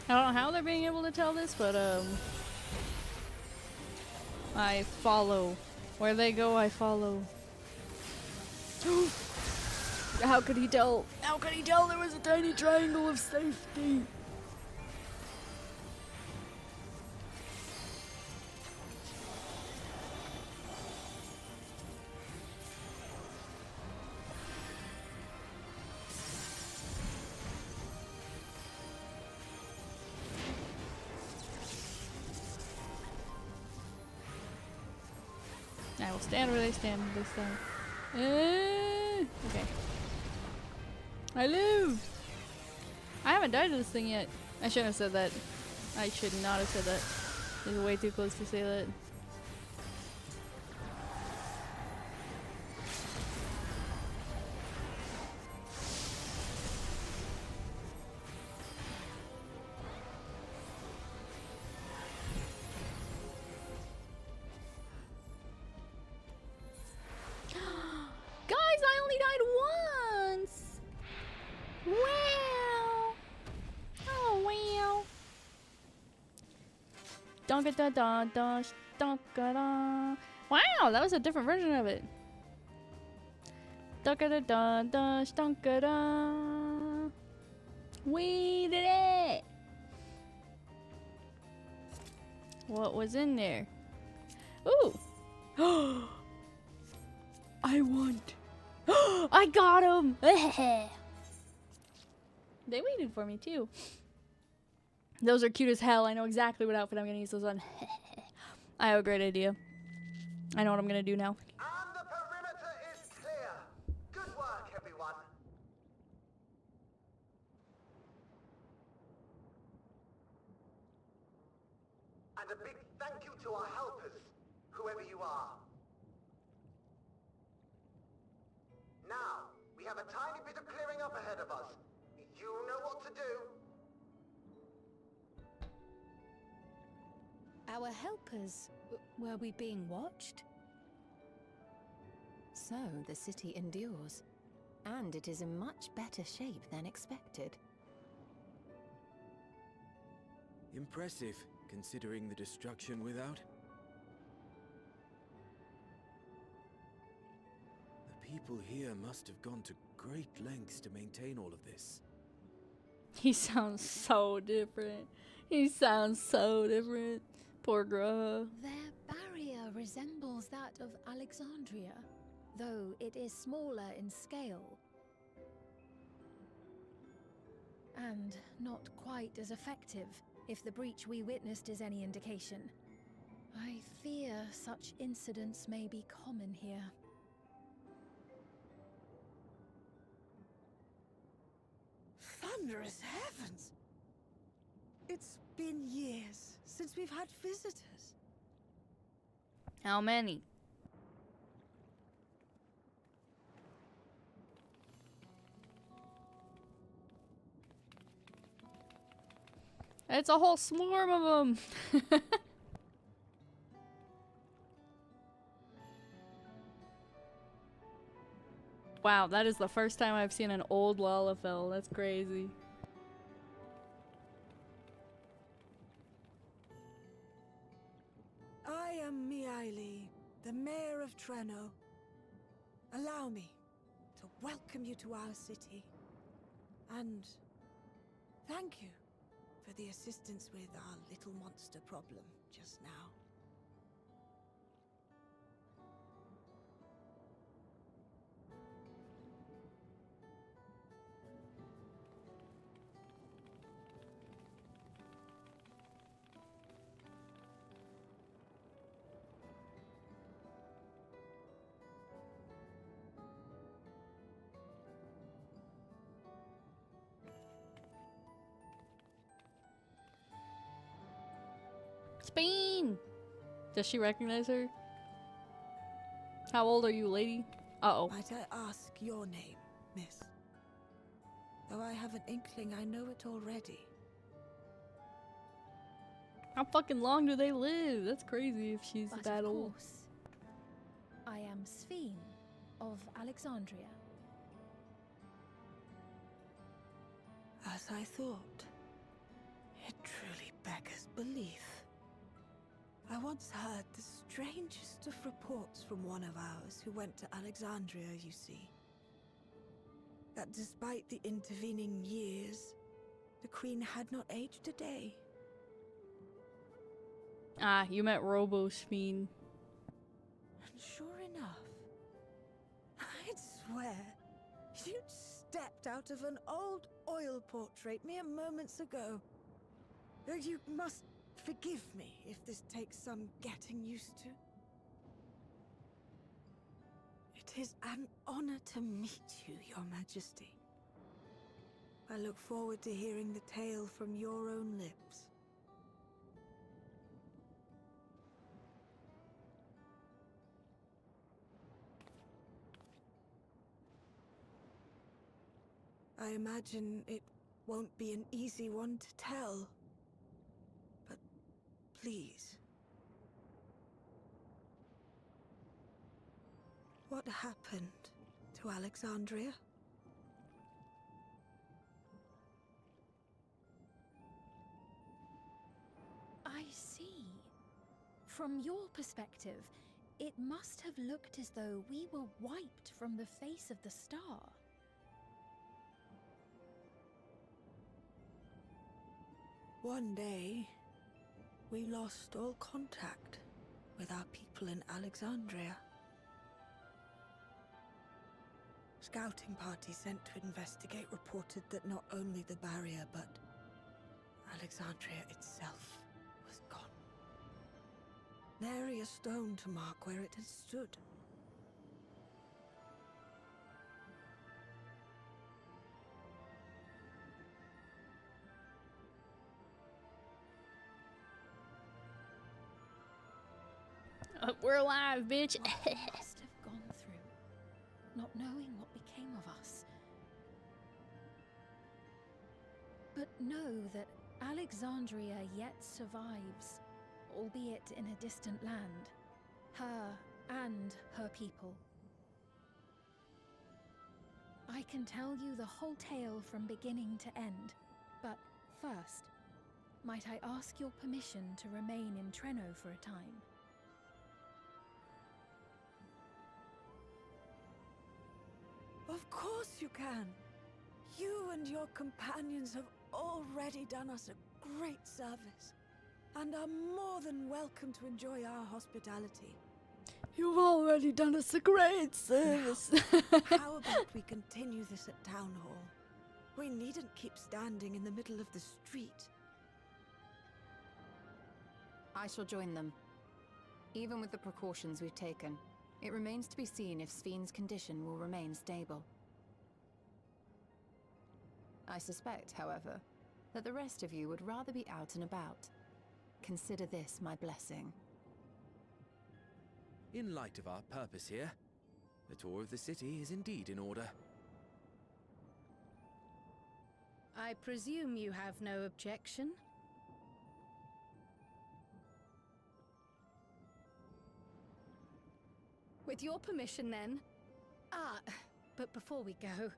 I don't know how they're being able to tell this, but I follow. Where they go, I follow. How could he tell? How could he tell there was a tiny triangle of safety? I will stand where they stand this time. Okay. I live! I haven't died to this thing yet. I shouldn't have said that. I should not have said that. It's way too close to say that. Guys, I only died once! Wow! Oh, wow! Donka da da da donka da. Wow, that was a different version of it. Donka da da da donka da. We did it! What was in there? Ooh! I want. I got him! They waited for me too. Those are cute as hell. I know exactly what outfit I'm gonna use those on. I have a great idea. I know what I'm gonna do now. And the perimeter is clear. Good work, everyone. And a big thank you to our helpers, whoever you are. Now, we have a tiny bit of clearing up ahead of us. You know what to do. Our helpers, were we being watched? So the city endures, and it is in much better shape than expected. Impressive, considering the destruction without. The people here must have gone to great lengths to maintain all of this. He sounds so different. He sounds so different. Poor Grub. Their barrier resembles that of Alexandria, though it is smaller in scale. And not quite as effective, if the breach we witnessed is any indication. I fear such incidents may be common here. Thunderous heavens! It's been years since we've had visitors. How many? It's a whole swarm of them. Wow, that is the first time I've seen an old Lalafell. That's crazy. I am Miaili, the mayor of Treno. Allow me to welcome you to our city. And thank you for the assistance with our little monster problem just now. Spain! Does she recognize her? How old are you, lady? Uh-oh. Might I ask your name, miss? Though I have an inkling I know it already. How fucking long do they live? That's crazy if she's But that of old. course, I am Sphene of Alexandria. As I thought. It truly beggars belief. I once heard the strangest of reports from one of ours who went to Alexandria, you see. That despite the intervening years, the Queen had not aged a day. Ah, you met Robo-Sphene. And sure enough, I'd swear you'd stepped out of an old oil portrait mere moments ago. Though you must forgive me if this takes some getting used to. It is an honor to meet you, Your Majesty. I look forward to hearing the tale from your own lips. I imagine it won't be an easy one to tell. But please. What happened to Alexandria? I see. From your perspective, it must have looked as though we were wiped from the face of the star. One day, we lost all contact with our people in Alexandria. Scouting parties sent to investigate reported that not only the barrier, but Alexandria itself was gone. Nary a stone to mark where it had stood. We're alive, bitch. What we must have gone through, not knowing what became of us. But know that Alexandria yet survives, albeit in a distant land. Her and her people. I can tell you the whole tale from beginning to end, but first, might I ask your permission to remain in Treno for a time? Of course you can. You and your companions have already done us a great service, and are more than welcome to enjoy our hospitality. You've already done us a great service. Now, how about we continue this at Town Hall? We needn't keep standing in the middle of the street. I shall join them. Even with the precautions we've taken, it remains to be seen if Sphene's condition will remain stable. I suspect, however, that the rest of you would rather be out and about. Consider this my blessing. In light of our purpose here, the tour of the city is indeed in order. I presume you have no objection? With your permission, then. But before we go...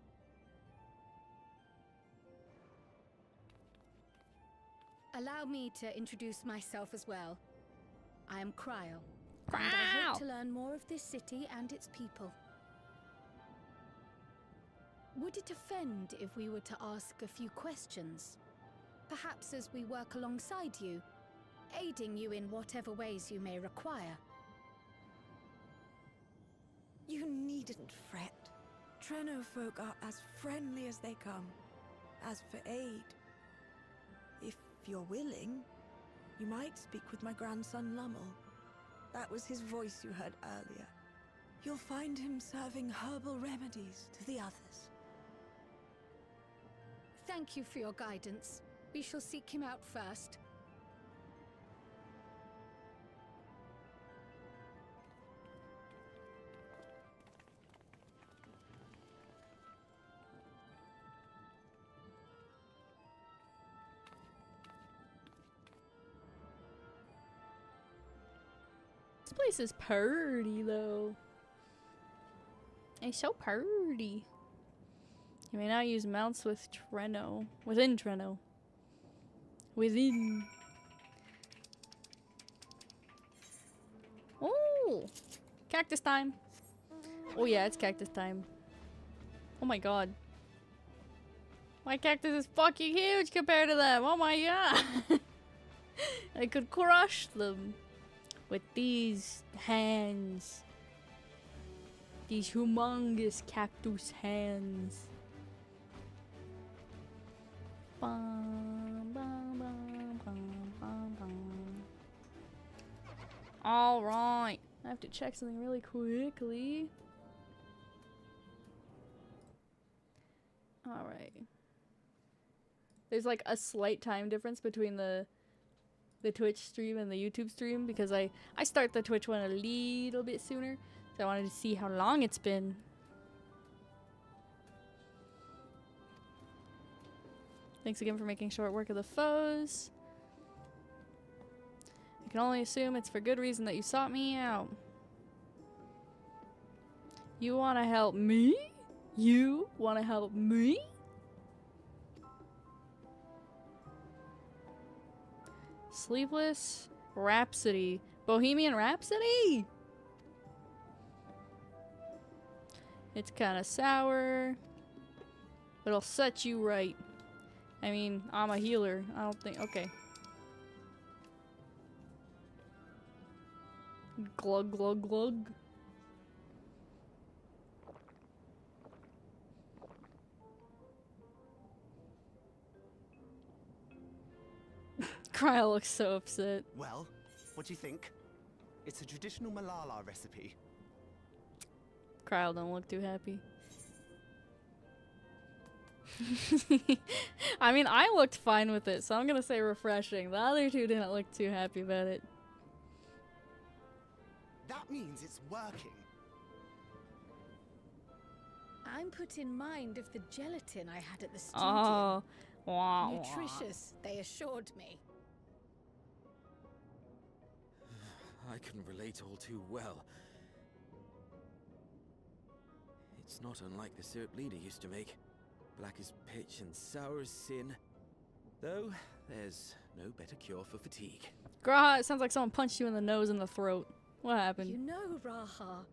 allow me to introduce myself as well. I am Cryle. And I hope to learn more of this city and its people. Would it offend if we were to ask a few questions? Perhaps as we work alongside you, aiding you in whatever ways you may require. You needn't fret. Treno folk are as friendly as they come. As for aid, if you're willing, you might speak with my grandson Lummel. That was his voice you heard earlier. You'll find him serving herbal remedies to the others. Thank you for your guidance. We shall seek him out first. This place is purty though. It's so purty. You may now use mounts with Treno. Within Treno. Within. Oh! Cactus time. Oh yeah, it's cactus time. Oh my god. My cactus is fucking huge compared to them. Oh my god. I could crush them with these hands. These humongous cactus hands. Bum, bum, bum, bum, bum, bum. All right. I have to check something really quickly. All right. There's like a slight time difference between the Twitch stream and the YouTube stream because I start the Twitch one a little bit sooner. So I wanted to see how long it's been. Thanks again for making short work of the foes. I can only assume it's for good reason that you sought me out. You want to help me? You want to help me? Sleepless Rhapsody. Bohemian Rhapsody? It's kind of sour. But it'll set you right. I mean, I'm a healer. I don't think... Okay. Glug, glug, glug. Cryo looks so upset. Well, what do you think? It's a traditional Malala recipe. Cryo don't look too happy. I mean, I looked fine with it, so I'm gonna say refreshing. The other two didn't look too happy about it. That means it's working. I'm put in mind of the gelatin I had at the studio. Oh, wow. Nutritious, they assured me. I can relate all too well. It's not unlike the syrup leader used to make. Black as pitch and sour as sin. Though, there's no better cure for fatigue. Graha, it sounds like someone punched you in the nose and the throat. What happened? You know, Raha,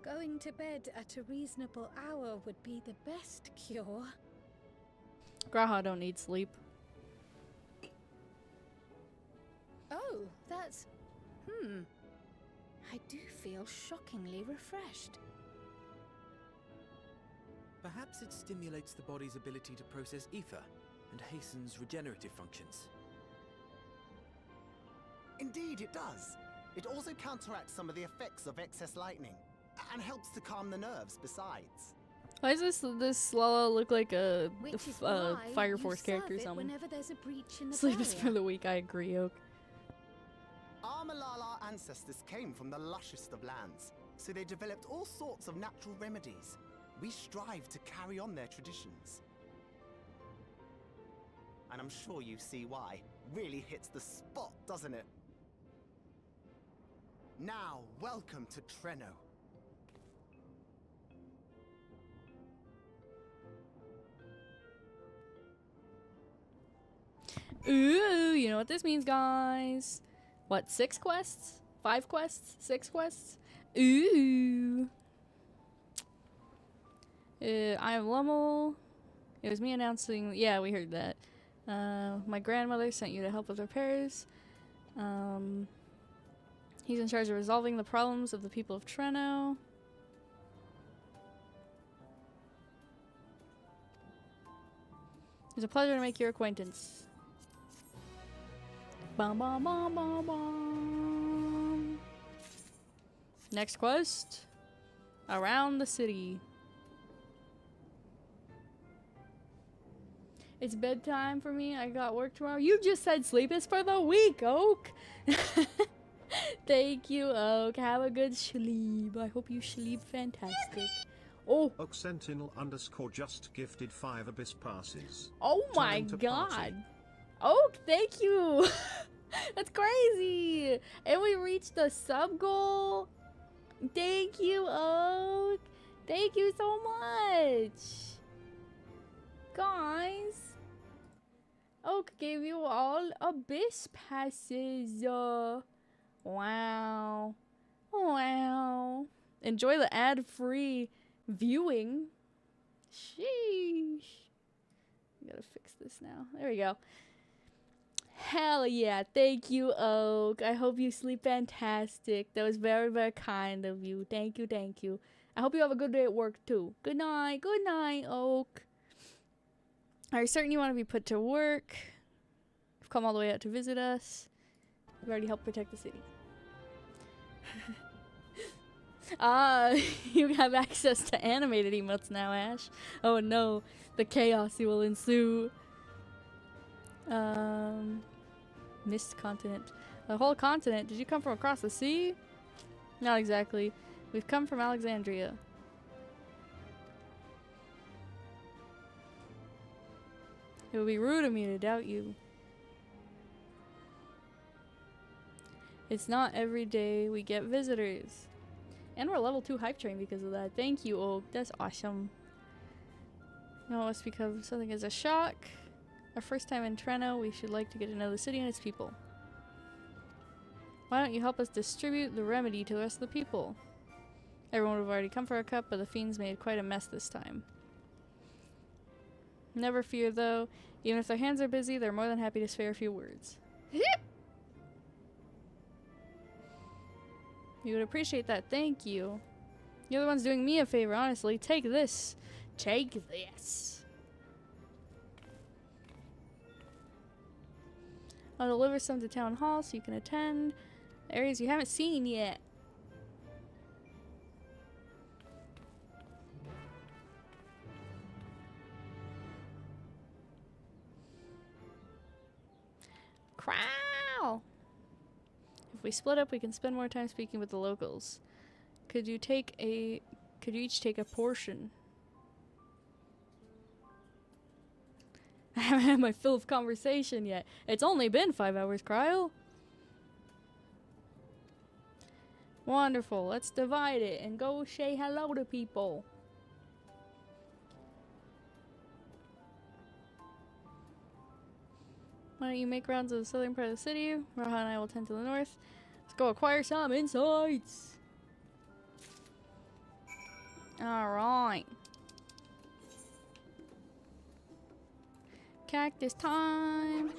going to bed at a reasonable hour would be the best cure. Graha don't need sleep. Oh, that's... I do feel shockingly refreshed. Perhaps it stimulates the body's ability to process ether and hastens regenerative functions. Indeed, it does. It also counteracts some of the effects of excess lightning, and helps to calm the nerves besides. Why does this Lala look like a Which is why Fire you Force character or serve it something? whenever there's a breach in the Sleep is for barrier. the weak, I agree, Oak. Our Malala ancestors came from the lushest of lands, so they developed all sorts of natural remedies. We strive to carry on their traditions. And I'm sure you see why. Really hits the spot, doesn't it? Now, welcome to Treno. Ooh, you know what this means, guys. What, 6 quests? 5 quests? 6 quests? Ooh. I am Lummel. It was me announcing... Yeah, we heard that. My grandmother sent you to help with repairs. He's in charge of resolving the problems of the people of Treno. It's a pleasure to make your acquaintance. Bum, bum, bum, bum, bum. Next quest. Around the city. It's bedtime for me. I got work tomorrow. You just said sleep is for the weak, Oak. Thank you, Oak. Have a good sleep. I hope you sleep fantastic. Oh. Oak Sentinel _ just gifted 5 Abyss passes. Oh my Time to god. party. Oak, thank you. That's crazy. And we reached the sub goal. Thank you, Oak. Thank you so much. Guys. Oak gave you all abyss passes. Wow. Wow. Enjoy the ad-free viewing. Sheesh. I gotta fix this now. There we go. Hell yeah. Thank you, Oak. I hope you sleep fantastic. That was very, very kind of you. Thank you, thank you. I hope you have a good day at work, too. Good night. Good night, Oak. Are you certain you want to be put to work? You've come all the way out to visit us. You've already helped protect the city. You have access to animated emotes now, Ash. Oh no, the chaos will ensue. Missed continent. The whole continent? Did you come from across the sea? Not exactly. We've come from Alexandria. It would be rude of me to doubt you. It's not every day we get visitors. And we're level 2 hype train because of that. Thank you, Oak. That's awesome. No, it's because something is a shock. Our first time in Treno, we should like to get to know the city and its people. Why don't you help us distribute the remedy to the rest of the people? Everyone would have already come for a cup, but the fiends made quite a mess this time. Never fear, though. Even if their hands are busy, they're more than happy to spare a few words. You would appreciate that. Thank you. You're the ones doing me a favor, honestly. Take this. Take this. I'll deliver some to Town Hall so you can attend. Areas you haven't seen yet. Crow! If we split up, we can spend more time speaking with the locals. Could you each take a portion? I haven't had my fill of conversation yet. It's only been 5 hours, Cryo. Wonderful. Let's divide it and go say hello to people. Why don't you make rounds of the southern part of the city? Raha and I will tend to the north. Let's go acquire some insights. Alright. Cactus time.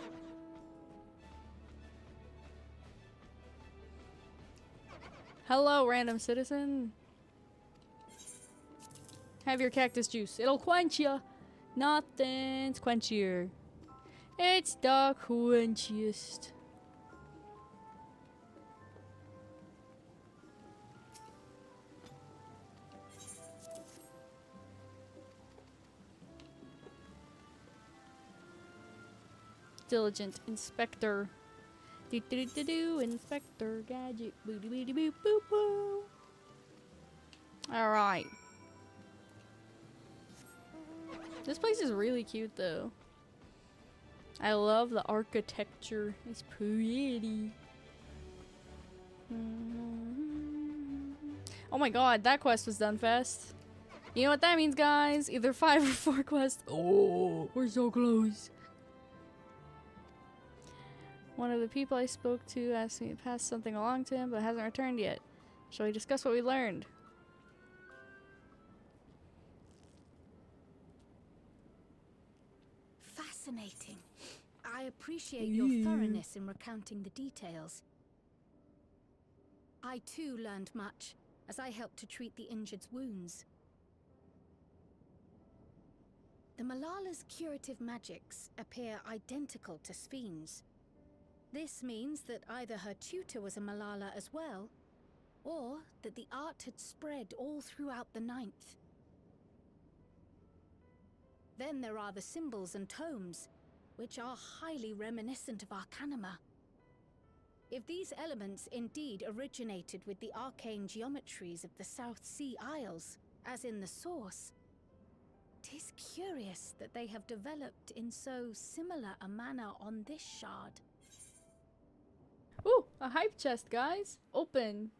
Hello, random citizen. Have your cactus juice. It'll quench ya. Nothing's quenchier. It's the quenchiest. Diligent inspector. Do do do do inspector gadget. Boo doo boo doo boo boo boo. Alright. This place is really cute though. I love the architecture. It's pretty. Oh my god, that quest was done fast. You know what that means, guys? Either 5 or 4 quests. Oh, we're so close. One of the people I spoke to asked me to pass something along to him, but hasn't returned yet. Shall we discuss what we learned? Fascinating. I appreciate your thoroughness in recounting the details. I too learned much, as I helped to treat the injured's wounds. The Malala's curative magics appear identical to Spheen's. This means that either her tutor was a Malala as well, or that the art had spread all throughout the Ninth. Then there are the symbols and tomes, which are highly reminiscent of Arcanima. If these elements indeed originated with the arcane geometries of the South Sea Isles, as in the source, 'tis curious that they have developed in so similar a manner on this shard. Ooh, a hype chest, guys. Open.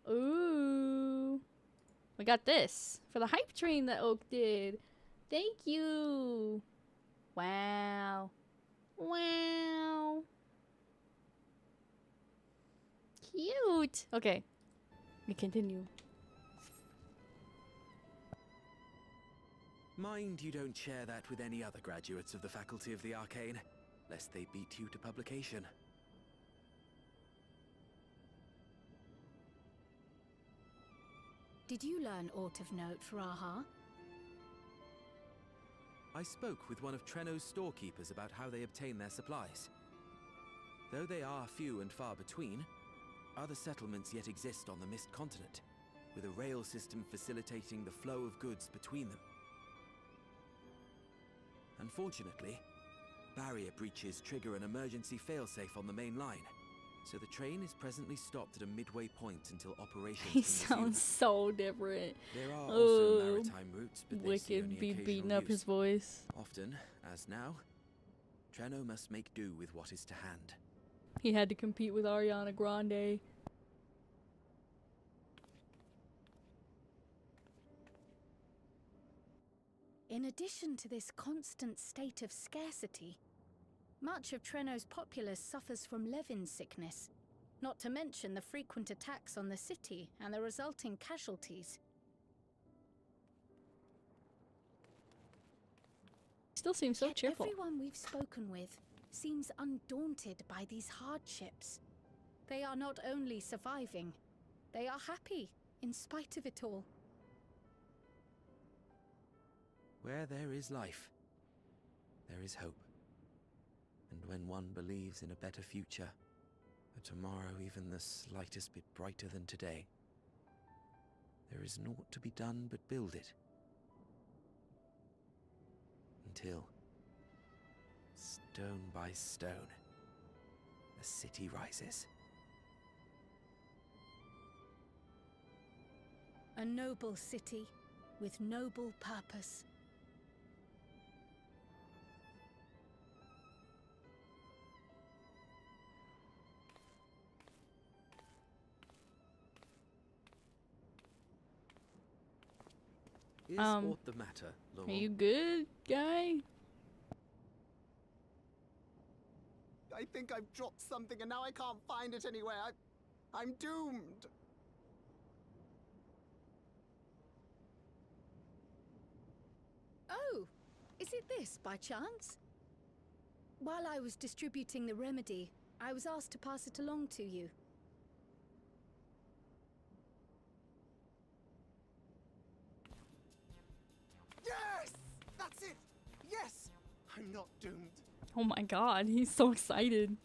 Ooh. We got this for the hype train that Oak did. Thank you. Wow. Wow. Cute. Okay. We continue. Mind you don't share that with any other graduates of the Faculty of the Arcane, lest they beat you to publication. Did you learn aught of note, Raha? I spoke with one of Treno's storekeepers about how they obtain their supplies. Though they are few and far between, other settlements yet exist on the Mist Continent, with a rail system facilitating the flow of goods between them. Unfortunately, barrier breaches trigger an emergency failsafe on the main line, so the train is presently stopped at a midway point until operations He can resume. sounds so different. There are also maritime routes, but they see Wicked only be occasional beating up use. his voice. Often, as now, Treno must make do with what is to hand. He had to compete with Ariana Grande. In addition to this constant state of scarcity, much of Treno's populace suffers from Levin sickness, not to mention the frequent attacks on the city and the resulting casualties. Still seems so Yet cheerful. everyone we've spoken with seems undaunted by these hardships. They are not only surviving, they are happy in spite of it all. Where there is life, there is hope. And when one believes in a better future, a tomorrow even the slightest bit brighter than today, there is naught to be done but build it. Until, stone by stone, a city rises. A noble city with noble purpose. Is aught the matter, Laurel? Are you good, guy? I think I've dropped something and now I can't find it anywhere. I'm doomed. Oh, is it this by chance? While I was distributing the remedy, I was asked to pass it along to you. Yes! That's it! Yes! I'm not doomed. Oh my god, he's so excited.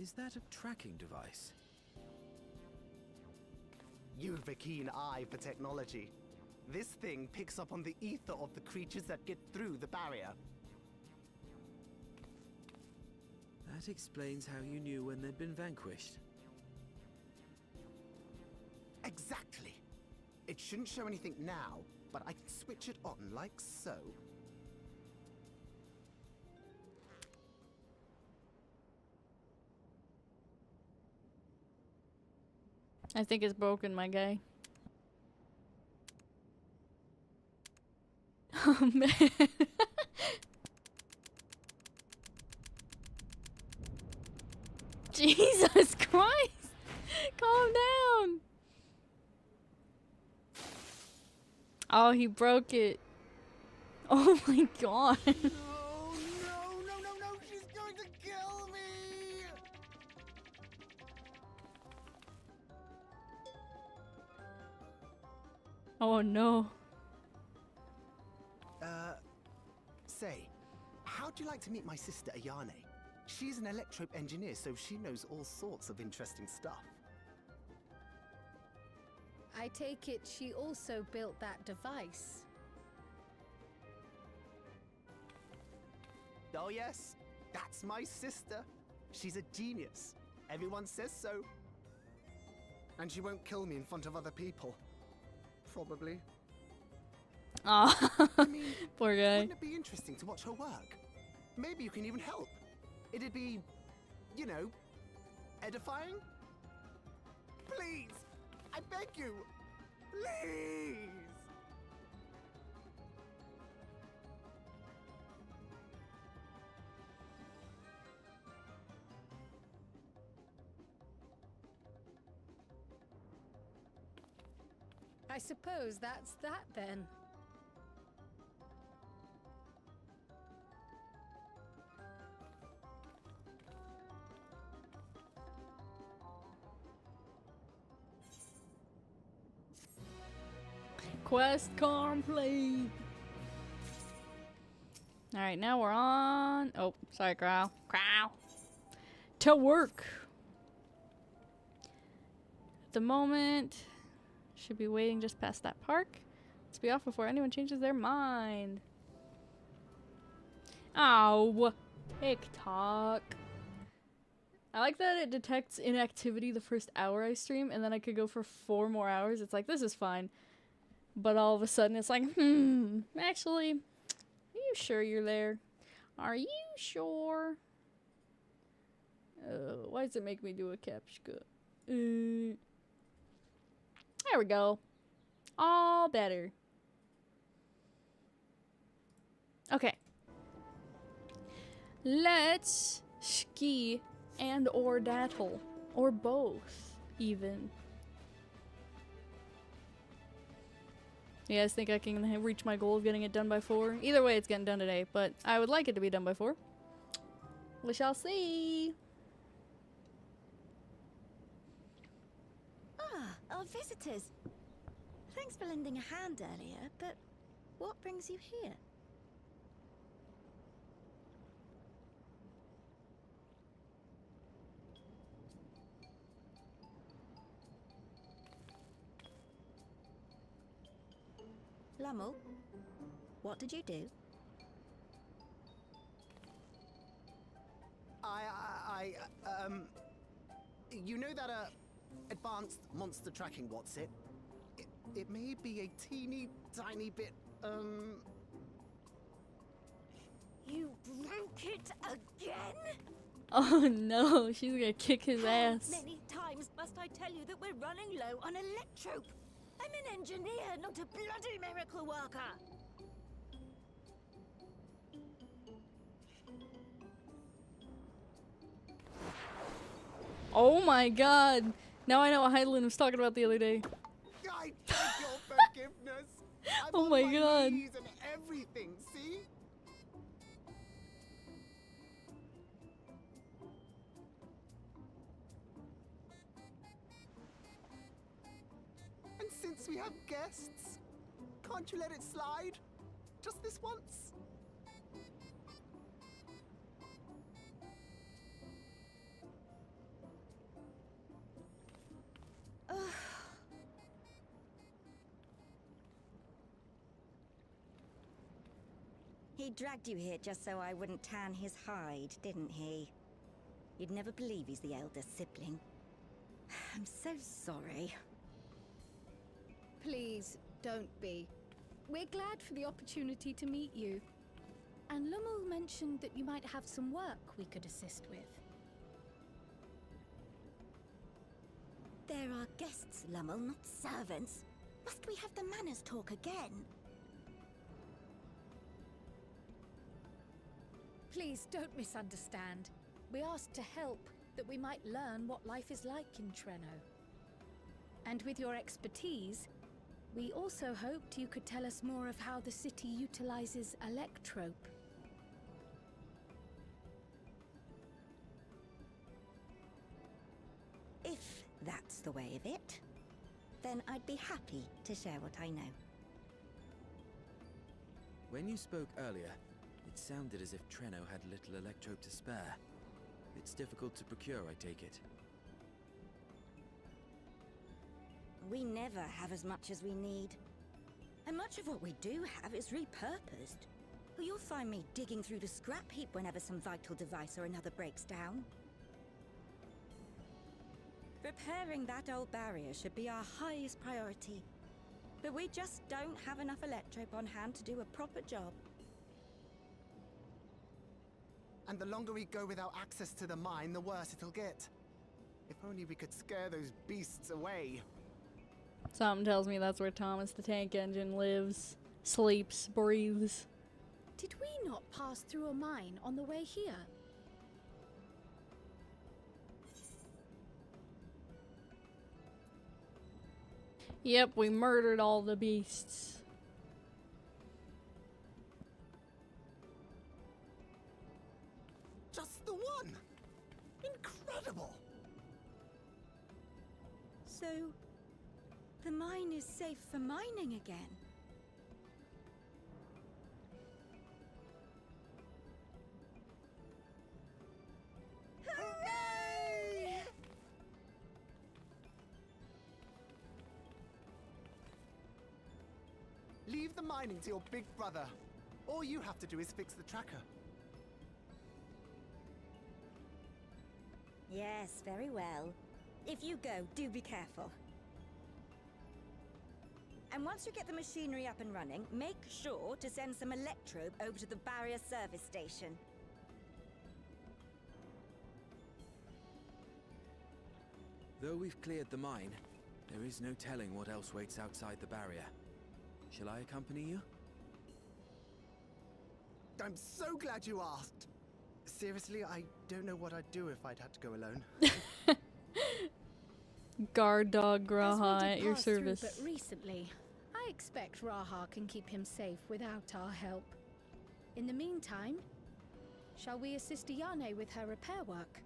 Is that a tracking device? You've a keen eye for technology. This thing picks up on the ether of the creatures that get through the barrier. That explains how you knew when they'd been vanquished. Exactly. It shouldn't show anything now, but I can switch it on like so. I think it's broken, my guy. Oh man. Jesus Christ! Calm down! Oh, he broke it. Oh my god. No, she's going to kill me! Oh no. Say, how'd you like to meet my sister Ayane? She's an electrope engineer, so she knows all sorts of interesting stuff. I take it she also built that device. Oh yes, that's my sister. She's a genius. Everyone says so. And she won't kill me in front of other people. Probably. Aw, I mean, poor guy. wouldn't it be interesting to watch her work? Maybe you can even help. It'd be, you know, edifying? Please! I beg you! Please! I suppose that's that then. Quest complete. All right, now we're on. Oh, sorry, Crow. Crow. To work. At the moment, should be waiting just past that park. Let's be off before anyone changes their mind. Ow. TikTok. I like that it detects inactivity the first hour I stream, and then I could go for 4 more hours. It's like, this is fine. But all of a sudden it's like, actually, are you sure you're there? Are you sure? Why does it make me do a captcha? There we go. All better. Okay. Let's ski and or daddle. Or both, even. You guys think I can reach my goal of getting it done by 4? Either way, it's getting done today, but I would like it to be done by 4. We shall see. Ah, our visitors. Thanks for lending a hand earlier, but what brings you here? Lummel, what did you do? You know that, advanced monster tracking, what's it? It may be a teeny tiny bit, You broke it again? Oh no, she's gonna kick his ass. How many times must I tell you that we're running low on electrope? I'm an engineer, not a bloody miracle worker! Oh my god. Now I know what Heidelin was talking about the other day. I beg your forgiveness! I'm Oh on my god. knees and everything, see? And since we have guests, can't you let it slide? Just this once? He dragged you here just so I wouldn't tan his hide, didn't he? You'd never believe he's the elder sibling. I'm so sorry. Please, don't be. We're glad for the opportunity to meet you. And Lummel mentioned that you might have some work we could assist with. There are guests, Lummel, not servants. Must we have the manners talk again? Please don't misunderstand. We asked to help, that we might learn what life is like in Treno. And with your expertise, we also hoped you could tell us more of how the city utilizes electrope. If that's the way of it, then I'd be happy to share what I know. When you spoke earlier, it sounded as if Treno had little electrope to spare. It's difficult to procure, I take it. We never have as much as we need. And much of what we do have is repurposed. You'll find me digging through the scrap heap whenever some vital device or another breaks down. Repairing that old barrier should be our highest priority. But we just don't have enough electrope on hand to do a proper job. And the longer we go without access to the mine, the worse it'll get. If only we could scare those beasts away. Something tells me that's where Thomas the Tank Engine lives, sleeps, breathes. Did we not pass through a mine on the way here? Yep, we murdered all the beasts. Just the one! Incredible! So, the mine is safe for mining again? Hooray! Leave the mining to your big brother. All you have to do is fix the tracker. Yes, very well. If you go, do be careful. And once you get the machinery up and running, make sure to send some electrobe over to the barrier service station. Though we've cleared the mine, there is no telling what else waits outside the barrier. Shall I accompany you? I'm so glad you asked. Seriously, I don't know what I'd do if I'd had to go alone. Guard dog As Graha we at did your pass through service. but recently, I expect Raha can keep him safe without our help. In the meantime, shall we assist Ayane with her repair work?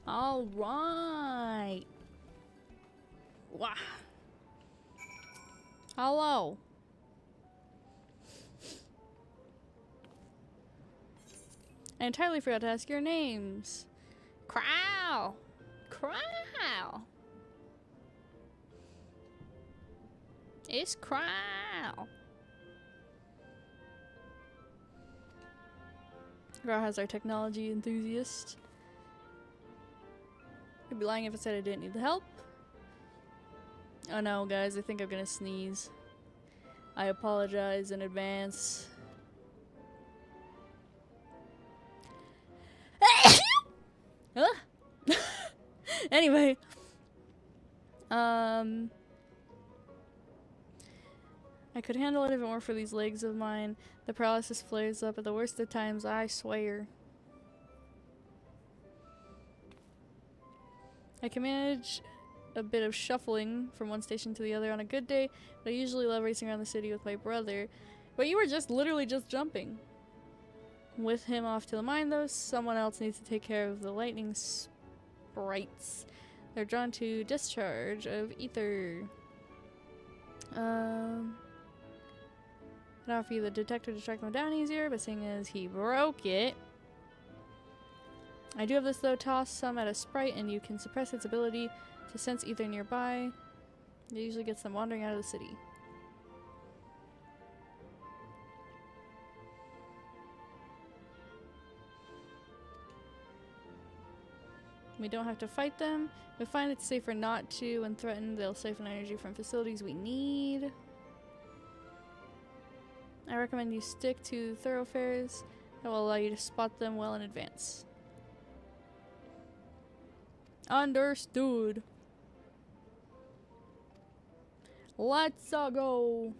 All right. Wow. Hello. I entirely forgot to ask your names. Crow. Crow. It's Crow. Crow has our technology enthusiast. I'd be lying if I said I didn't need the help. Oh no, guys, I think I'm gonna sneeze. I apologize in advance. Huh? Anyway. I could handle it if it weren't for these legs of mine. The paralysis flares up at the worst of times, I swear. I can manage a bit of shuffling from one station to the other on a good day, but I usually love racing around the city with my brother. But you were just literally just jumping. With him off to the mine though, someone else needs to take care of the lightning sprites. They're drawn to discharge of ether. I'd offer you the detector to track them down easier, but seeing as he broke it, I do have this though. Toss some at a sprite and you can suppress its ability to sense ether nearby. It usually gets them wandering out of the city. We don't have to fight them. We find it's safer not to. When threatened, they'll siphon energy from facilities we need. I recommend you stick to thoroughfares. That will allow you to spot them well in advance. Understood. Let's go.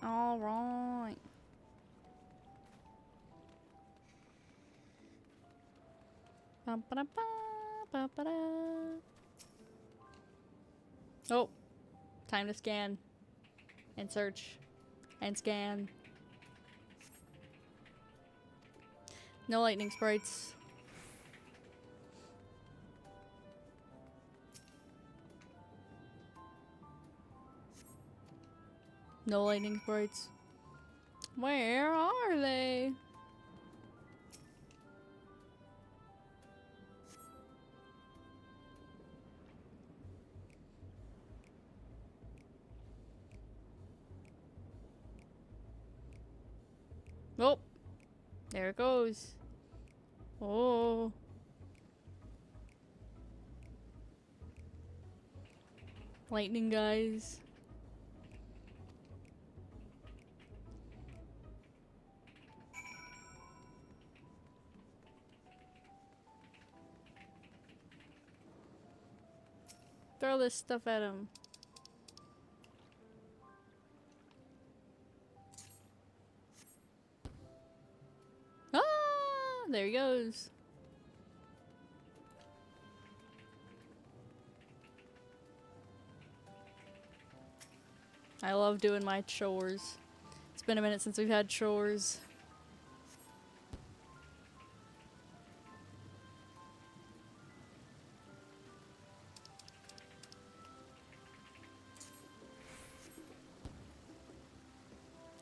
All right. Oh, time to scan and search and scan. No lightning sprites. No lightning sprites. Where are they? Oh, there it goes. Oh. Lightning, guys. Throw this stuff at him. Ah! There he goes. I love doing my chores. It's been a minute since we've had chores.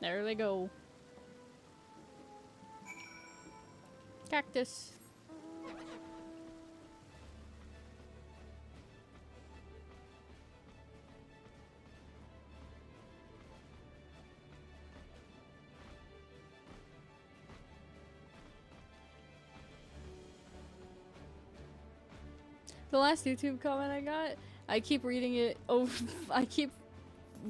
There they go. Cactus. The last YouTube comment I got, I keep reading it over. I keep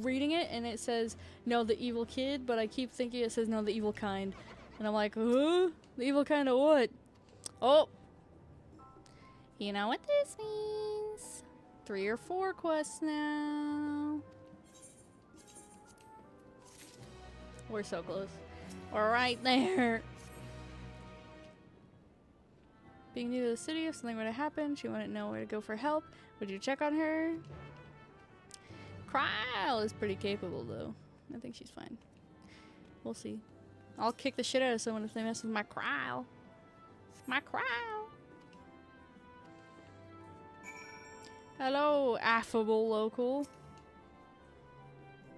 reading it and it says, no, the evil kid, but I keep thinking it says, no, the evil kind. And I'm like, huh? The evil kind of what? Oh! You know what this means? 3 or 4 quests now. We're so close. We're right there. Being new to the city, if something were to happen, she wouldn't know where to go for help. Would you check on her? Kryl is pretty capable, though. I think she's fine. We'll see. I'll kick the shit out of someone if they mess with my Kryl. My Kryl! Hello, affable local.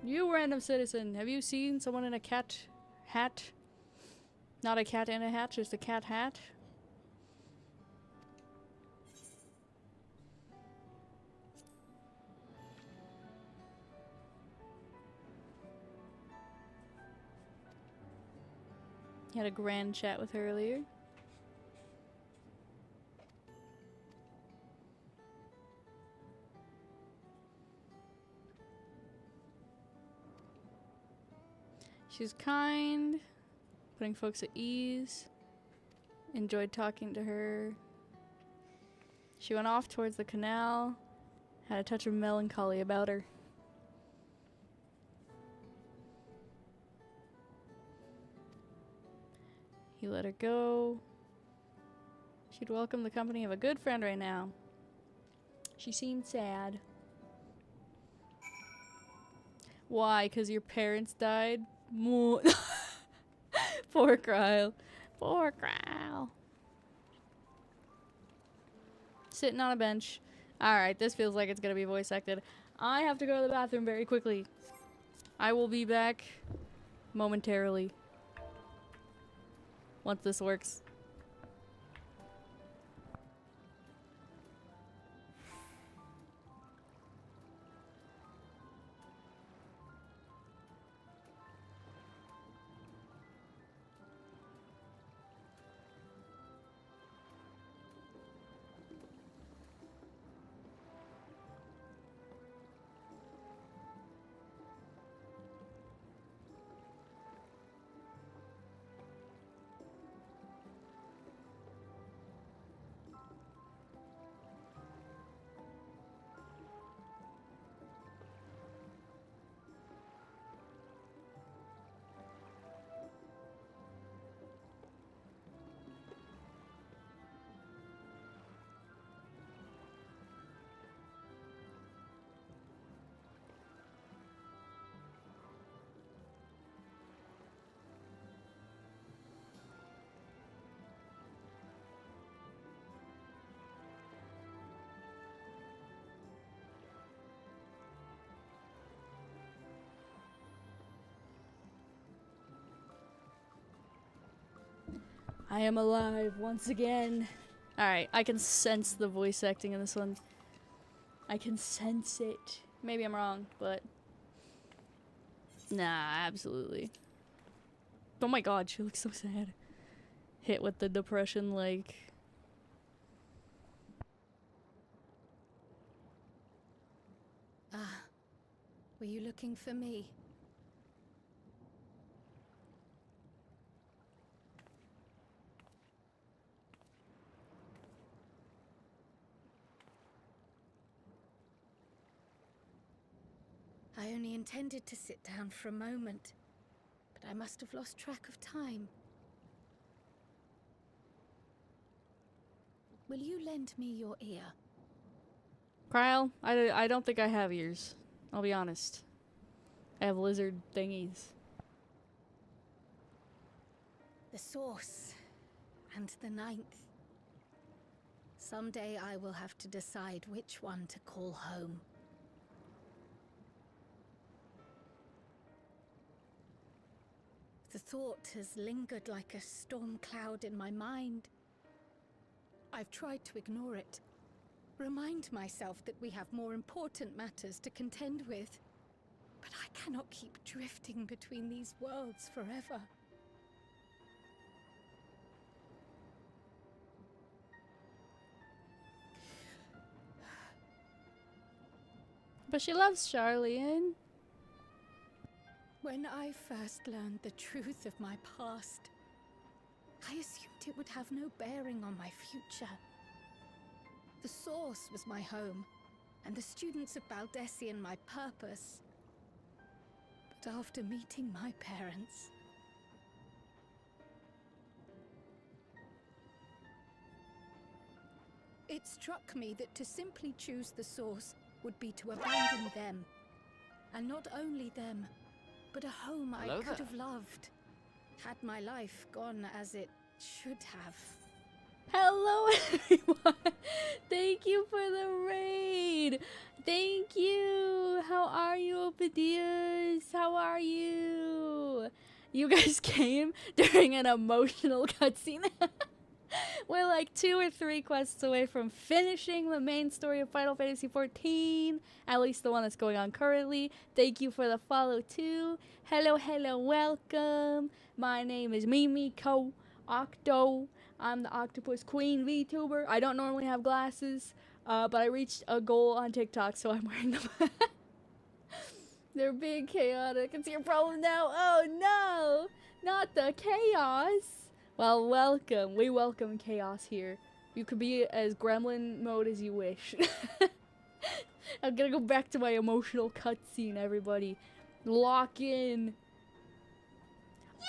You random citizen, have you seen someone in a cat hat? Not a cat in a hat, just a cat hat? Had a grand chat with her earlier. She's kind, putting folks at ease. Enjoyed talking to her. She went off towards the canal, had a touch of melancholy about her. He let her go. She'd welcome the company of a good friend right now. She seemed sad. Why? 'Cause your parents died? Poor Kryl. Poor Kryl. Sitting on a bench. Alright, this feels like it's gonna be voice acted. I have to go to the bathroom very quickly. I will be back momentarily. Once this works. I am alive once again. Alright, I can sense the voice acting in this one. I can sense it. Maybe I'm wrong, but... Nah, absolutely. Oh my god, she looks so sad. hit with the depression, like. Ah, were you looking for me? I only intended to sit down for a moment, but I must have lost track of time. Will you lend me your ear? Kryle, I don't think I have ears. I'll be honest. I have lizard thingies. The source and the ninth. Someday I will have to decide which one to call home. The thought has lingered like a storm cloud in my mind. I've tried to ignore it. Remind myself that we have more important matters to contend with. But I cannot keep drifting between these worlds forever. But she loves Charlian. When I first learned the truth of my past, I assumed it would have no bearing on my future. The source was my home, and the students of Baldessian my purpose. But after meeting my parents, it struck me that to simply choose the source would be to abandon them. And not only them, but a home I could have loved, had my life gone as it should have. Hello everyone! Thank you for the raid! Thank you! How are you, Opadias? How are you? You guys came during an emotional cutscene. We're like 2 or 3 quests away from finishing the main story of Final Fantasy XIV, at least the one that's going on currently. Thank you for the follow too. Hello, hello, welcome. My name is Mimiko Octo. I'm the Octopus Queen VTuber. I don't normally have glasses, but I reached a goal on TikTok, so I'm wearing them. They're being chaotic. It's your problem now. Oh no, not the chaos. Well, welcome. We welcome chaos here. You could be as gremlin mode as you wish. I'm gonna go back to my emotional cutscene, everybody. Lock in.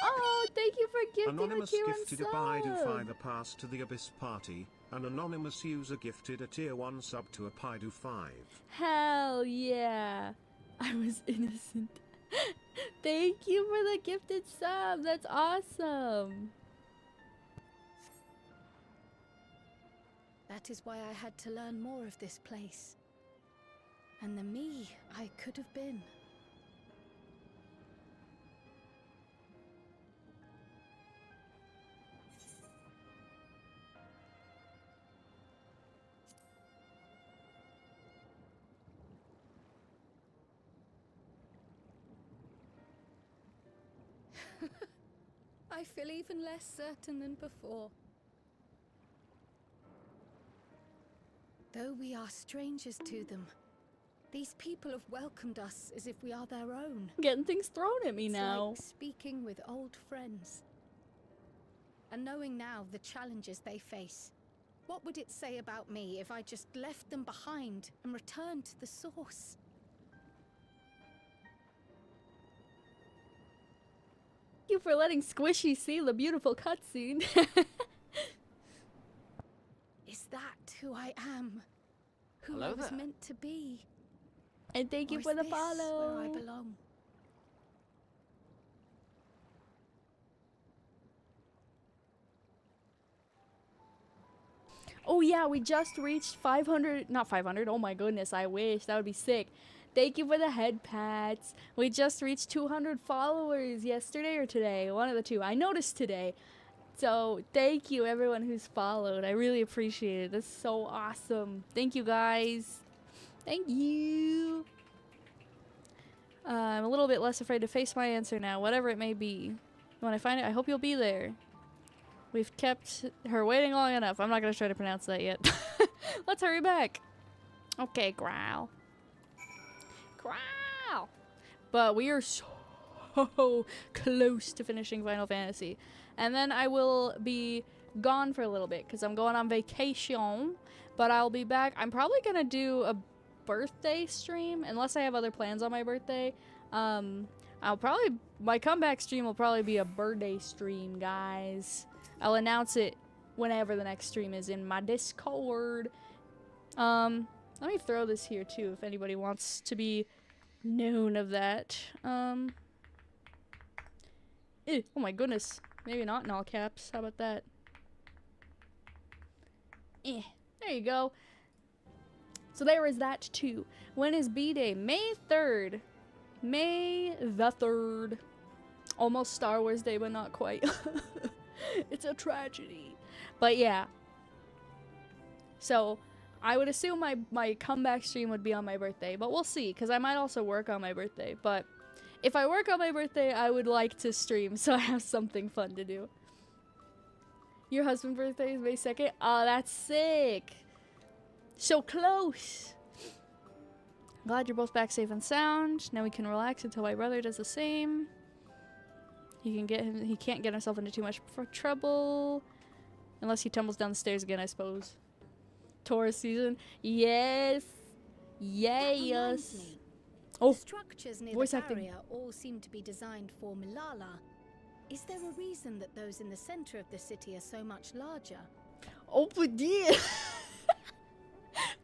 Oh, thank you for gifting Anonymous a tier 1 gifted a Baidu 5 a pass to the Abyss Party. An anonymous user gifted a tier 1 sub to a Baidu 5. Hell yeah. I was innocent. Thank you for the gifted sub. That's awesome. That is why I had to learn more of this place. And the me I could have been. I feel even less certain than before. Though we are strangers to them, these people have welcomed us as if we are their own. Getting things thrown at me It's now. like speaking with old friends. And knowing now the challenges they face, what would it say about me if I just left them behind and returned to the source? Thank you for letting Squishy see the beautiful cutscene. Is that who I am? Who Hello I was there. meant to be? And thank you Or for is the this follow. where I belong? Oh yeah, we just reached 500, not 500, oh my goodness, I wish, that would be sick. Thank you for the head pats. We just reached 200 followers yesterday or today, one of the two. I noticed today. So thank you everyone who's followed. I really appreciate it. That's so awesome. Thank you guys. Thank you. I'm a little bit less afraid to face my answer now, whatever it may be. When I find it, I hope you'll be there. We've kept her waiting long enough. I'm not gonna try to pronounce that yet. Let's hurry back. Okay, growl. Growl! But we are so close to finishing Final Fantasy. And then I will be gone for a little bit because I'm going on vacation. But I'll be back. I'm probably gonna do a birthday stream unless I have other plans on my birthday. My comeback stream will probably be a birthday stream, guys. I'll announce it whenever the next stream is in my Discord. Let me throw this here too if anybody wants to be known of that. Oh my goodness. Maybe not in all caps. How about that? There you go. So there is that too. When is B-Day? May 3rd. May the 3rd. Almost Star Wars Day, but not quite. It's a tragedy. But yeah. So I would assume my comeback stream would be on my birthday, but we'll see, because I might also work on my birthday. But if I work on my birthday, I would like to stream so I have something fun to do. Your husband's birthday is May 2nd? Oh, that's sick. So close. Glad you're both back safe and sound. Now we can relax until my brother does the same. He can't get himself into too much trouble. Unless he tumbles down the stairs again, I suppose. Taurus season. Yes. Yes. The structures near voice the acting. barrier all seem to be designed for Milala. Is there a reason that those in the center of the city are so much larger? Oh, dear.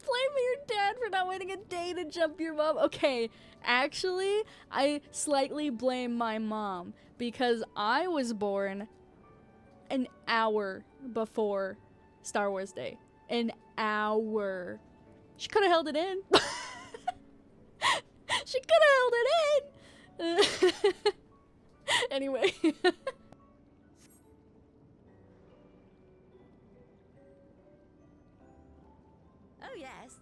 Blame your dad for not waiting a day to jump your mom. Okay, actually, I slightly blame my mom because I was born an hour before Star Wars Day. An hour. She could have held it in. She could have held it in. Anyway. Oh yes.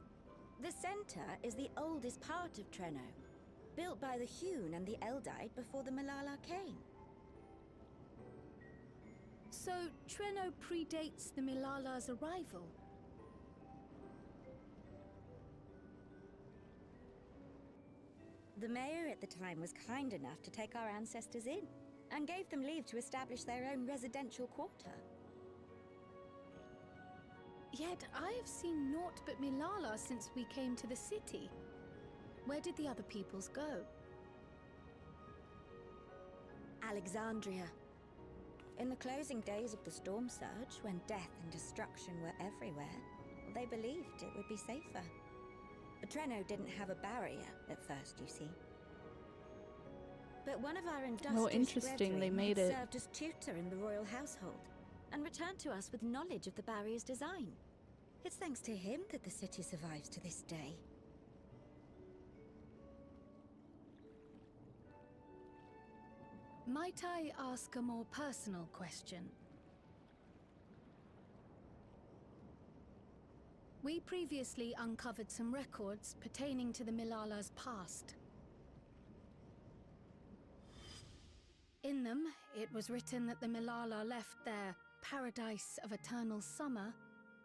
The center is the oldest part of Treno, built by the Hewn and the Eldite before the Milala came. So Treno predates the Milala's arrival? The mayor at the time was kind enough to take our ancestors in, and gave them leave to establish their own residential quarter. Yet I have seen naught but Milala since we came to the city. Where did the other peoples go? Alexandria. In the closing days of the Storm Surge, when death and destruction were everywhere, they believed it would be safer. Treno didn't have a barrier at first, you see. But one of our industrious interesting, they made it. served as tutor in the royal household, and returned to us with knowledge of the barrier's design. It's thanks to him that the city survives to this day. Might I ask a more personal question? We previously uncovered some records pertaining to the Milala's past. In them, it was written that the Milala left their paradise of eternal summer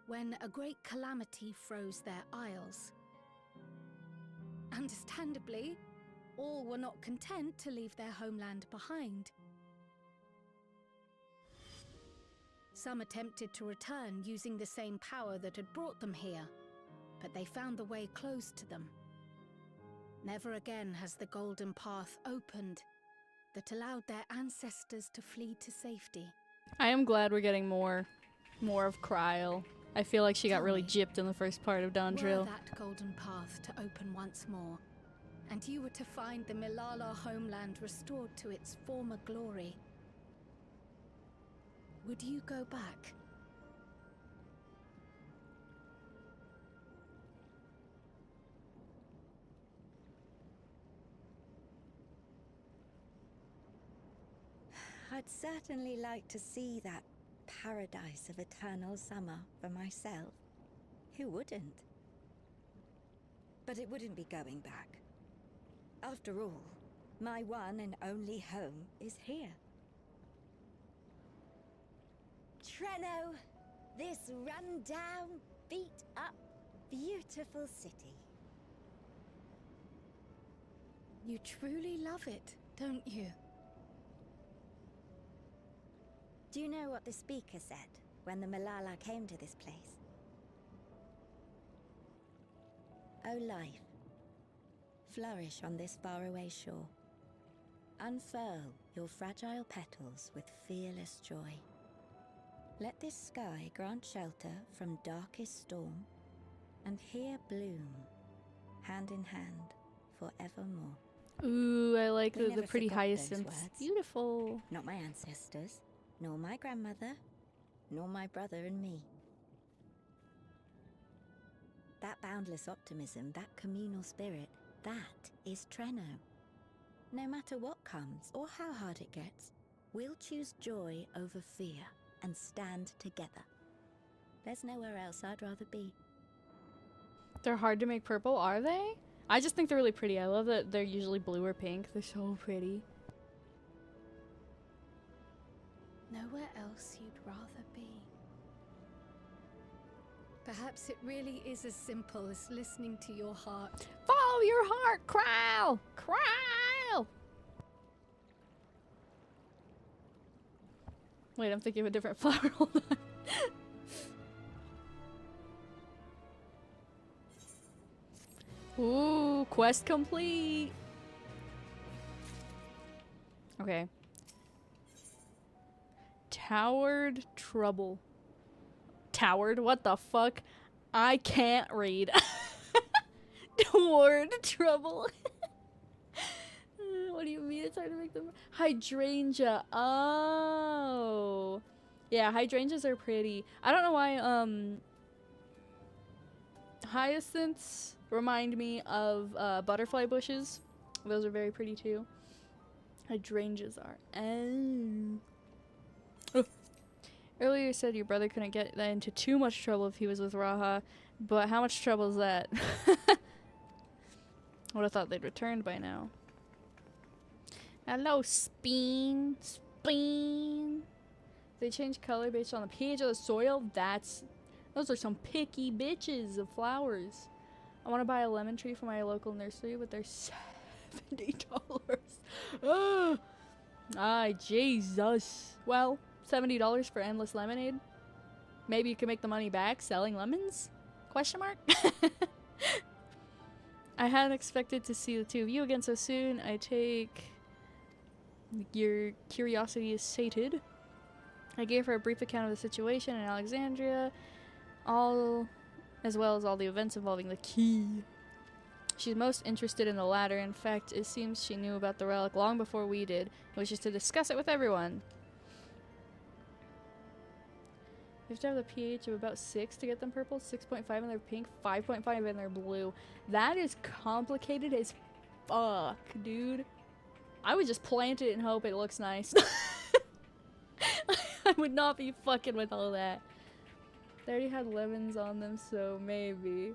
when a great calamity froze their isles. Understandably, all were not content to leave their homeland behind. Some attempted to return using the same power that had brought them here, but they found the way closed to them. Never again has the golden path opened that allowed their ancestors to flee to safety. I am glad we're getting more of Kryl. I feel like she got really gypped in the first part of dawntrail. Were that golden path to open once more, and you were to find the Milala homeland restored to its former glory, would you go back? I'd certainly like to see that paradise of eternal summer for myself. Who wouldn't? But it wouldn't be going back. After all, my one and only home is here. Treno, this run-down, beat-up, beautiful city. You truly love it, don't you? Do you know what the speaker said when the Malala came to this place? O life, flourish on this faraway shore. Unfurl your fragile petals with fearless joy. Let this sky grant shelter from darkest storm, and here bloom, hand in hand, forevermore. Ooh, I like We the never pretty forgot those hyacinths. words. Beautiful. Not my ancestors, nor my grandmother, nor my brother and me. That boundless optimism, that communal spirit, that is Treno. No matter what comes or how hard it gets, we'll choose joy over fear and stand together. There's nowhere else I'd rather be. They're hard to make purple, are they? I just think they're really pretty. I love that they're usually blue or pink. They're so pretty. Nowhere else you'd rather be. Perhaps it really is as simple as listening to your heart. Follow your heart, Crow! Crow! Wait, I'm thinking of a different flower. Hold on. Ooh, quest complete. Okay. Towered trouble. Towered? What the fuck? I can't read. Towered trouble. What do you mean it's hard to make them? Hydrangea. Oh. Yeah, hydrangeas are pretty. I don't know why, hyacinths remind me of butterfly bushes. Those are very pretty too. Hydrangeas are. Oh. Earlier you said your brother couldn't get into too much trouble if he was with Raha, but how much trouble is that? Would have thought they'd returned by now. Hello, Speen. Speen. They change color based on the pH of the soil. Those are some picky bitches of flowers. I want to buy a lemon tree from my local nursery, but they're $70. Oh, Jesus. Well, $70 for endless lemonade. Maybe you can make the money back selling lemons? Question mark? I hadn't expected to see the two of you again so soon. I take your curiosity is sated. I gave her a brief account of the situation in Alexandria, as well as all the events involving the key. She's most interested in the latter. In fact, it seems she knew about the relic long before we did. It was just to discuss it with everyone. You have to have the pH of about 6 to get them purple, 6.5 and they're pink, 5.5 and they're blue. That is complicated as fuck, dude. I would just plant it and hope it looks nice. I would not be fucking with all that. They already had lemons on them, so maybe.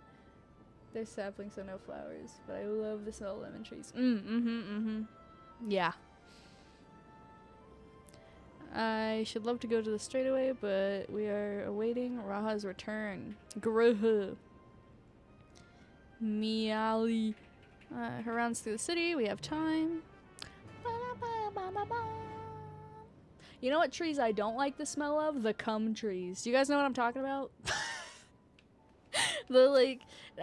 They're saplings, so no flowers. But I love the smell of lemon trees. Yeah. I should love to go to the straightaway, but we are awaiting Raha's return. Gruh. Miali. Her rounds through the city. We have time. You know what trees I don't like the smell of? The cum trees. Do you guys know what I'm talking about?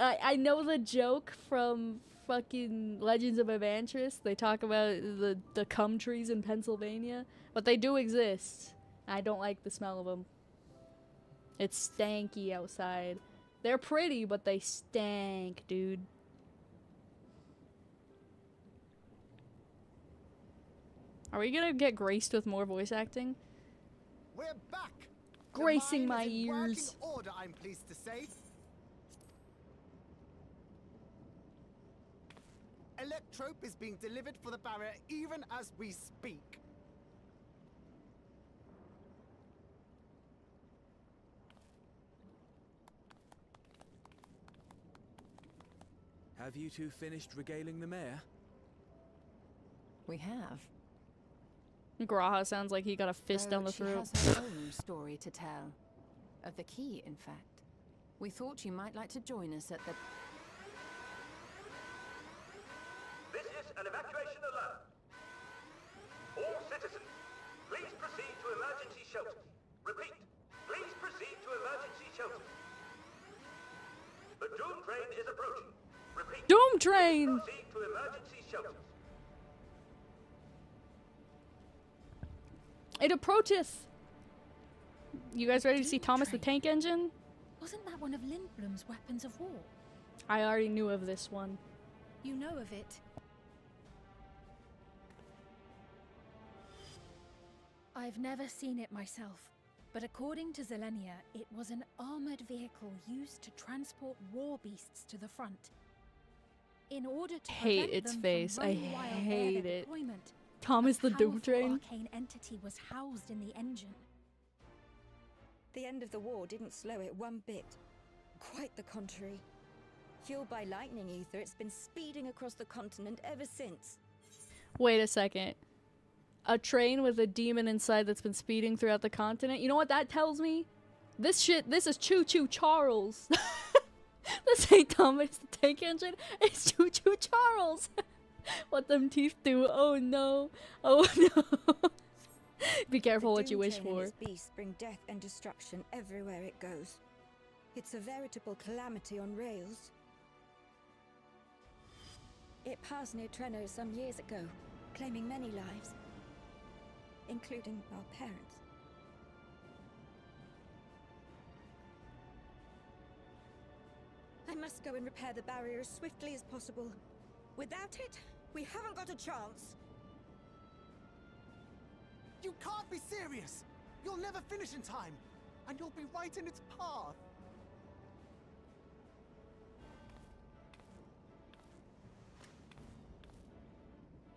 I know the joke from fucking Legends of Evantris. They talk about the cum trees in Pennsylvania. But they do exist. I don't like the smell of them. It's stanky outside. They're pretty, but they stank, dude. Are we gonna get graced with more voice acting? We're back. Gracing my the mine is in ears. working order, I'm pleased to say. Electrope is being delivered for the barrier even as we speak. Have you two finished regaling the mayor? We have. Graha sounds like he got a fist down the She throat. has her own story to tell. Of the key, in fact. We thought you might like to join us at the... This is an evacuation alert. All citizens, please proceed to emergency shelters. Repeat, please proceed to emergency shelters. The Doom Train is approaching. Repeat. Doom Train! Please proceed to emergency shelters. It approacheth! You guys ready to see Thomas the Tank Engine? Wasn't that one of Lindblom's weapons of war? I already knew of this one. You know of it. I've never seen it myself, but according to Zelenia, it was an armored vehicle used to transport war beasts to the front. In order to Hate prevent its them face. from I running wild ere hate their it. deployment, Thomas a the Doom powerful Train. arcane entity was housed in the engine. The end of the war didn't slow it one bit. Quite the contrary. Fueled by lightning ether, it's been speeding across the continent ever since. Wait a second. A train with a demon inside that's been speeding throughout the continent? You know what that tells me? This is Choo Choo Charles. This ain't Thomas the Tank Engine. It's Choo Choo Charles. What them teeth do? Oh no. Oh no. Be careful what you wish Doom Train for. and its beasts bring death and destruction everywhere it goes. It's a veritable calamity on rails. It passed near Treno some years ago, claiming many lives, including our parents. I must go and repair the barrier as swiftly as possible. Without it, we haven't got a chance. You can't be serious! You'll never finish in time, and you'll be right in its path.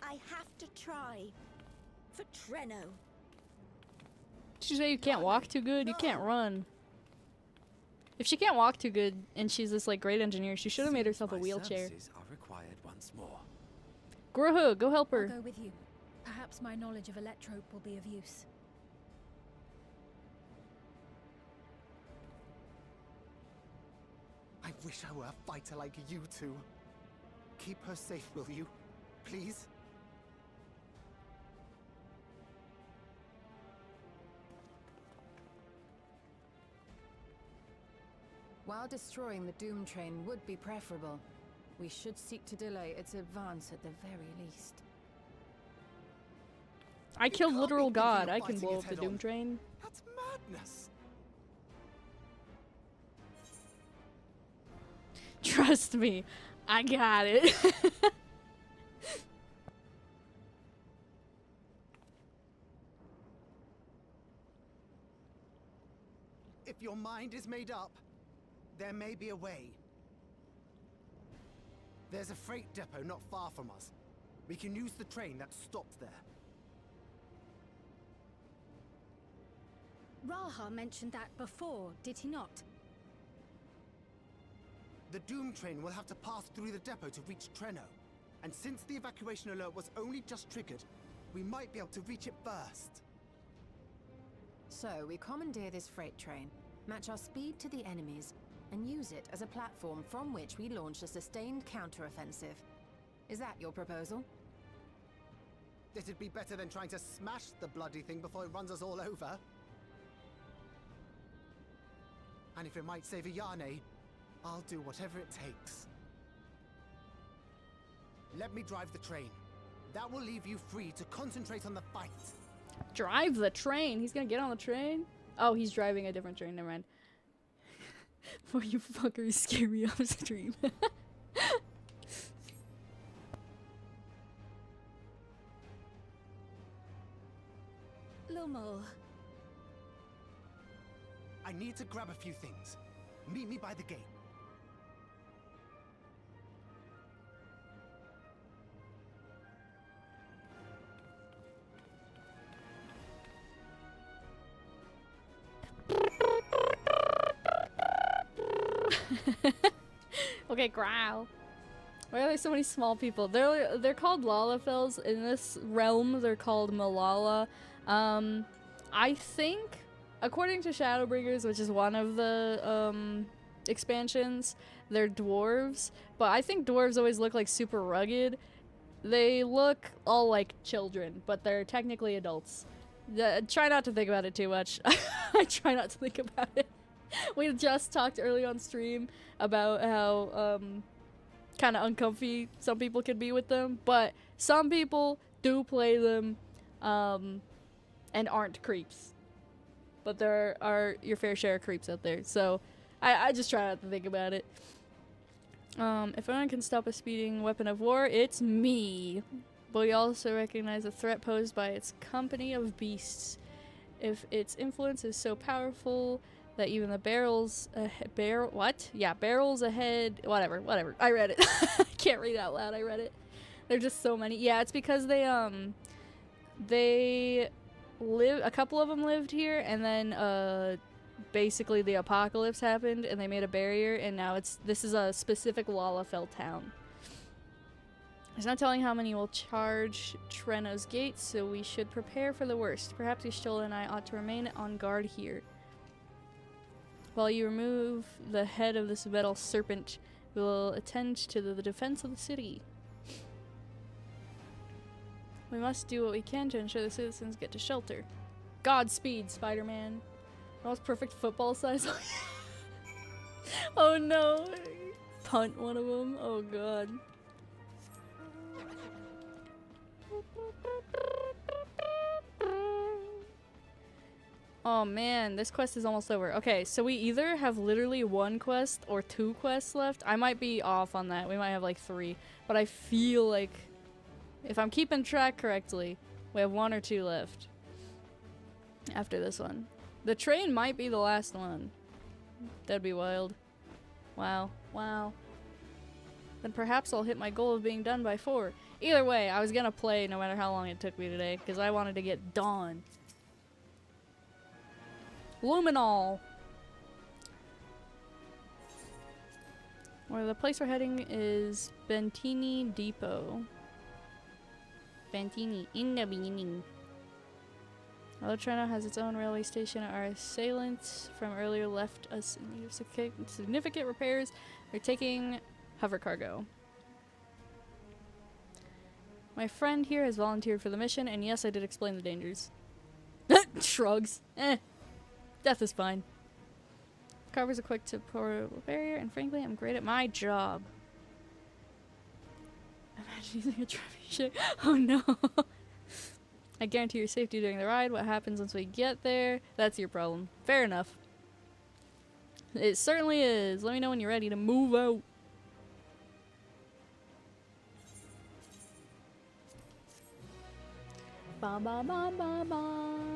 I have to try. For Treno. Did you say you can't walk too good? You can't run. If she can't walk too good and she's this like great engineer, she should have made herself a wheelchair. Services are required once more. Grohu, go help I'll her. go with you. Perhaps my knowledge of electrope will be of use. I wish I were a fighter like you two. Keep her safe, will you? Please? While destroying the Doom Train would be preferable, we should seek to delay its advance at the very least. I killed literal God. I fighting can blow it up the head Doom on. Train. That's madness. Trust me, I got it. If your mind is made up, there may be a way. There's a freight depot not far from us. We can use the train that stopped there. Raha mentioned that before, did he not? The Doom Train will have to pass through the depot to reach Treno. And since the evacuation alert was only just triggered, we might be able to reach it first. So, we commandeer this freight train, match our speed to the enemy's, and use it as a platform from which we launch a sustained counteroffensive. Is that your proposal? It'd be better than trying to smash the bloody thing before it runs us all over. And if it might save Ayane, I'll do whatever it takes. Let me drive the train. That will leave you free to concentrate on the fight. Drive the train. He's gonna get on the train. Oh, he's driving a different train. Never mind. For you fuckers scare me off stream. Lumo. I need to grab a few things. Meet me by the gate. Okay, growl. Why are there so many small people? They're called Lalafels. In this realm, they're called Malala. I think, according to Shadowbringers, which is one of the expansions, they're dwarves. But I think dwarves always look like super rugged. They look all like children, but they're technically adults. Try not to think about it too much. I try not to think about it. We just talked early on stream about how kind of uncomfy some people could be with them, but some people do play them and aren't creeps. But there are your fair share of creeps out there, so I just try not to think about it. If anyone can stop a speeding weapon of war, it's me. But we also recognize the threat posed by its company of beasts. If its influence is so powerful that even the barrels ahead, whatever. I read it. I can't read out loud. I read it. There's just so many. Yeah, it's because they live, a couple of them lived here, and then basically the apocalypse happened and they made a barrier, and now this is a specific Lalafell town. There's no telling how many will charge Treno's gates, so we should prepare for the worst. Perhaps Y'shtola and I ought to remain on guard here. While you remove the head of this metal serpent, we will attend to the defense of the city. We must do what we can to ensure the citizens get to shelter. Godspeed, Spider-Man. The most perfect football size. Oh no. Punt one of them. Oh god. Oh man, this quest is almost over. Okay, so we either have literally 1 quest or 2 quests left. I might be off on that. We might have like 3. But I feel like, if I'm keeping track correctly, we have 1 or 2 left after this one. The train might be the last one. That'd be wild. Wow. Wow. Then perhaps I'll hit my goal of being done by 4. Either way, I was gonna play no matter how long it took me today, because I wanted to get done. Luminol! Where the place we're heading is Bentini Depot. Bentini, in the beginning. Although Treno has its own railway station, our assailants from earlier left us in need of significant repairs. We're taking hover cargo. My friend here has volunteered for the mission, and yes, I did explain the dangers. Shrugs. Death is fine. Carvers are quick to pour a barrier, and frankly, I'm great at my job. Imagine using a trebuchet. Oh no. I guarantee your safety during the ride. What happens once we get there? That's your problem. Fair enough. It certainly is. Let me know when you're ready to move out. Bam bam bam bam bam.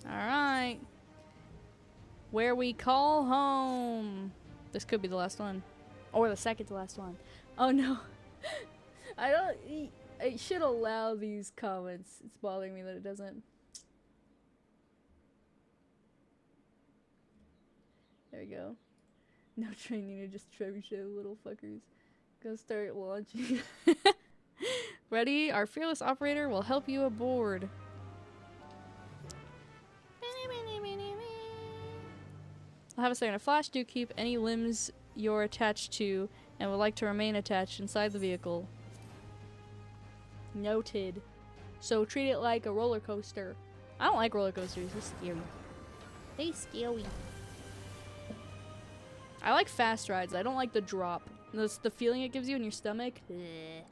Alright. Where we call home. This could be the last one. Or the second to last one. Oh no. I should allow these comments. It's bothering me that it doesn't. There we go. No training, just trebuchet, little fuckers. Go start launching. Ready? Our fearless operator will help you aboard. I'll have a second. A flash. Do keep any limbs you're attached to and would like to remain attached inside the vehicle. Noted. So treat it like a roller coaster. I don't like roller coasters. They're scary. They scary. I like fast rides. I don't like the drop. The feeling it gives you in your stomach. Blech.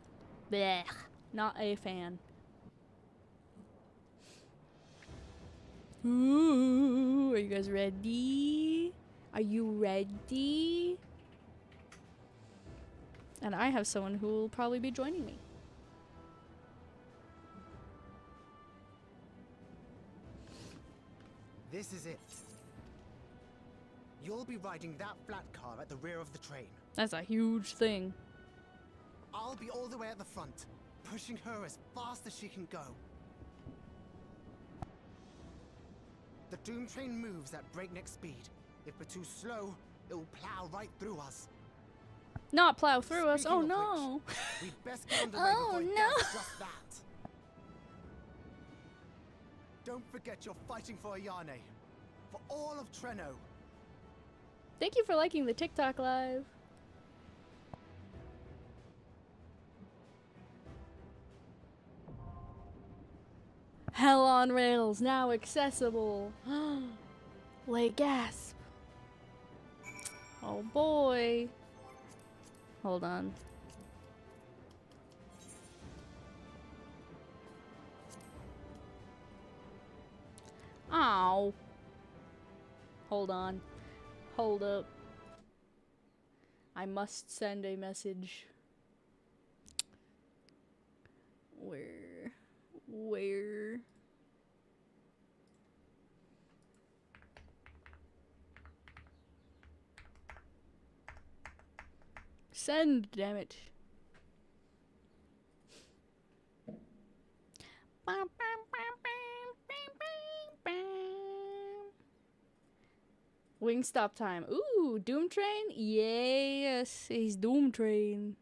Blech. Not a fan. Ooh, are you guys ready? Are you ready? And I have someone who will probably be joining me. This is it. You'll be riding that flat car at the rear of the train. That's a huge thing. I'll be all the way at the front, pushing her as fast as she can go. The Doom train moves at breakneck speed. If we're too slow, It'll plow right through us. Not plow through us. Speaking Oh of no. We'd best get underway Oh, before it no. does just that. Don't forget you're fighting for Ayane. For all of Treno. Thank you for liking the TikTok live. Hell on Rails now accessible. Late gasp. Oh boy. Hold on. Ow. Hold on. Hold up. I must send a message. Where? Send, damn it. Wingstop time. Ooh, Doom Train? Yes, he's Doom Train.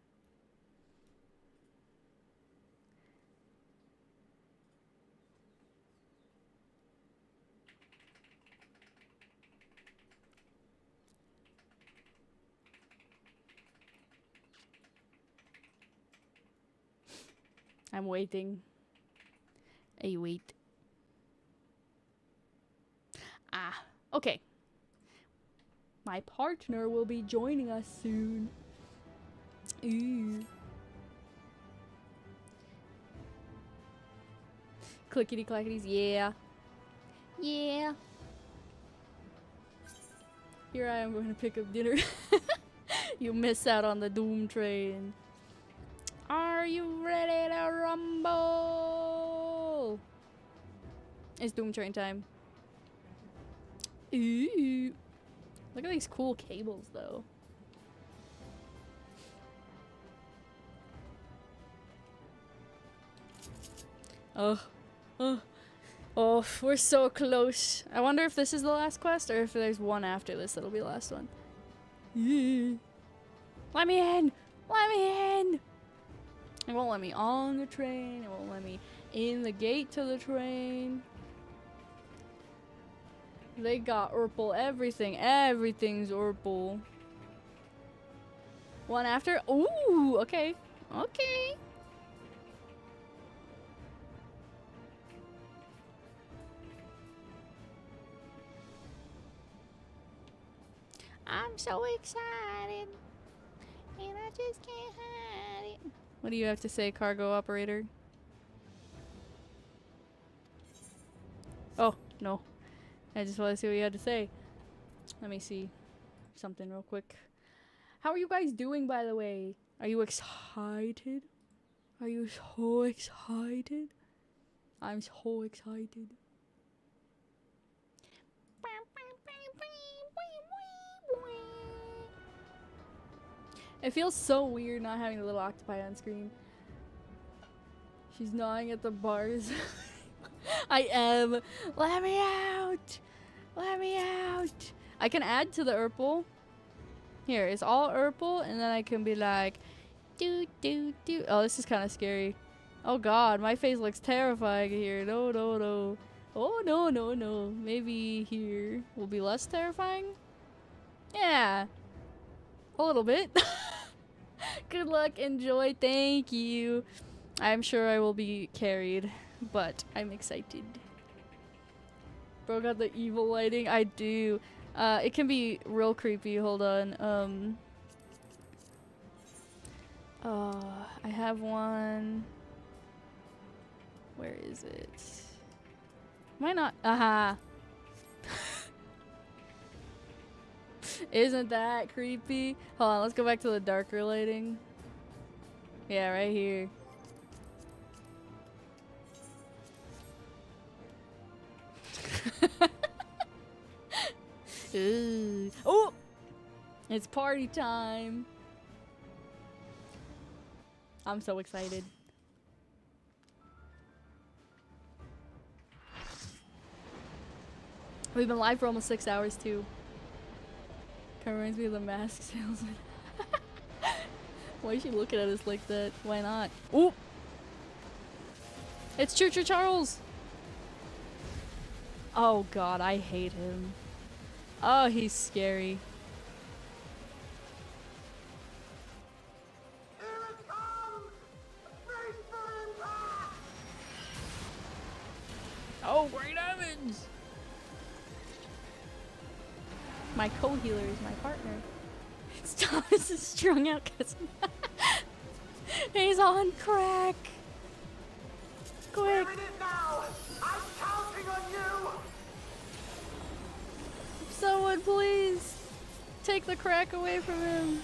I'm waiting. I wait. Ah, okay. My partner will be joining us soon. Ooh. Clickety clackities, yeah. Yeah. Here I am going to pick up dinner. You miss out on the Doom Train. Are you ready to rumble? It's Doom Train time. Ooh. Look at these cool cables, though. Oh, we're so close. I wonder if this is the last quest or if there's one after this that'll be the last one. Let me in! Let me in! It won't let me on the train. It won't let me in the gate to the train. They got Urple everything. Everything's Urple. One after? Ooh, okay. Okay. I'm so excited. And I just can't hide it. What do you have to say, cargo operator? Oh, no. I just want to see what you had to say. Let me see something real quick. How are you guys doing, by the way? Are you excited? Are you so excited? I'm so excited. It feels so weird not having the little octopi on screen. She's gnawing at the bars. I am. Let me out! Let me out! I can add to the Urple. Here, it's all Urple, and then I can be like, do. Oh, this is kind of scary. Oh god, my face looks terrifying here. No. Oh, no. Maybe here will be less terrifying? Yeah. A little bit. Good luck, enjoy, thank you. I'm sure I will be carried, but I'm excited. Bro got the evil lighting? I do. It can be real creepy, hold on. I have one. Where is it? Am I not? Aha! Isn't that creepy? Hold on, let's go back to the darker lighting. Yeah, right here. Ooh. Oh! It's party time. I'm so excited. We've been live for almost 6 hours too. Kind of reminds me of the mask salesman. Why is she looking at us like that? Why not? Oop! It's Choo Choo Charles! Oh god, I hate him. Oh, he's scary. Oh, great heavens! My co-healer is my partner. Thomas is strung out because he's on crack. Quick! Someone please take the crack away from him.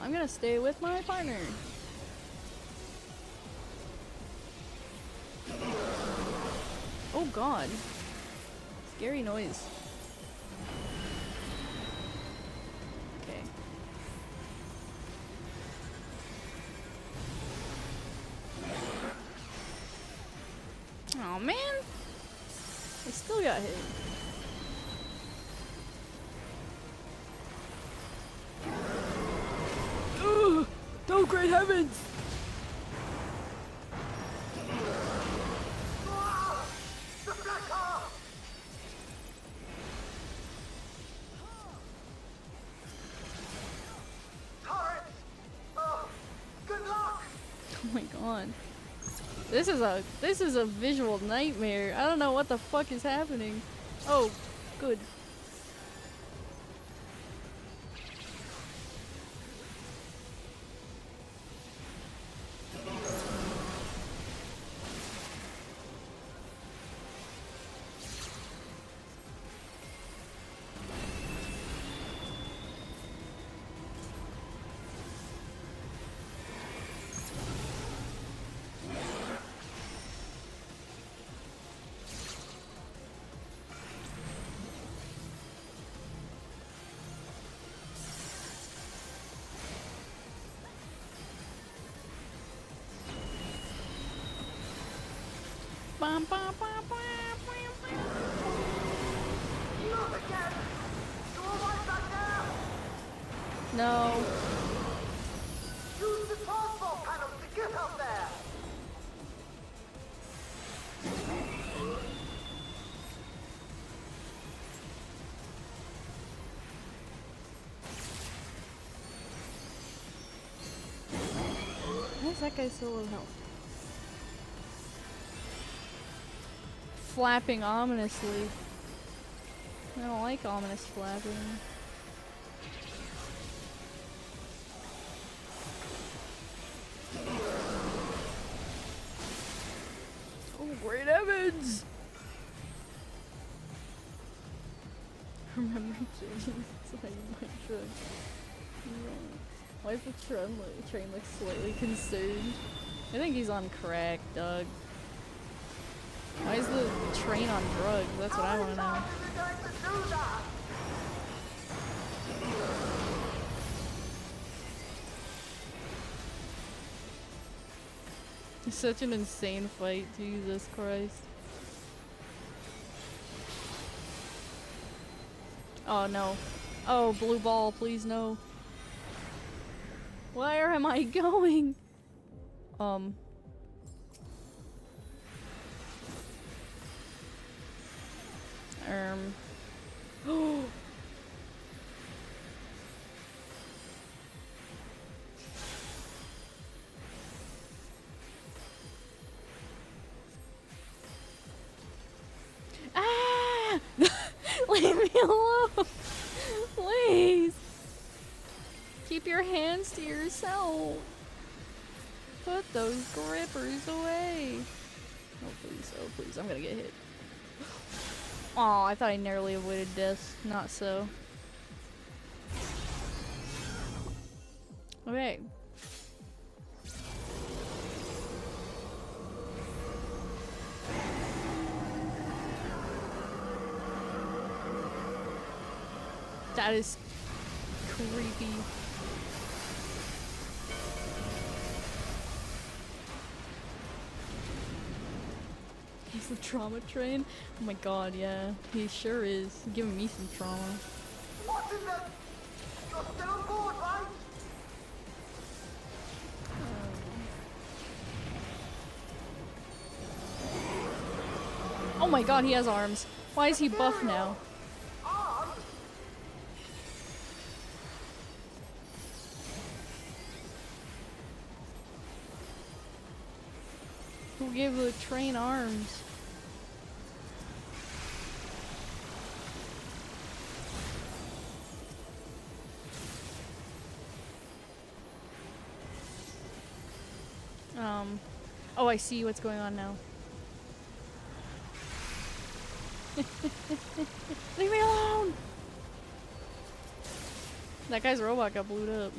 I'm gonna stay with my partner. Oh god. Scary noise. Okay. Oh man! I still got hit. Ugh! Oh great heavens! Oh my god. This is a visual nightmare. I don't know what the fuck is happening. Oh, good. Bum, bum, bum, bum, bum, bum. Not again! You all right back there? No. Use the transport panels to get up there! Why is that guy so low health? Flapping ominously. I don't like ominous flapping. Oh, great heavens! Remember James? It's like my truck. Why does the train look slightly concerned? I think he's on crack, Doug. Why is the train on drugs? That's what I want to know. It's such an insane fight, Jesus Christ. Oh no. Oh, blue ball, please no. Where am I going? Ah! Leave me alone! Please! Keep your hands to yourself! Put those grippers away! Oh please, I'm gonna get hit. Oh, I thought I narrowly avoided death. Not so. Okay. That is creepy. the trauma train. Oh my god, yeah. He sure is. Giving me some trauma. What's in there? You're still on board, right? Oh my god, he has arms. Why is he buff now? Who gave the train arms? Oh, I see what's going on now. Leave me alone! That guy's robot got blew up.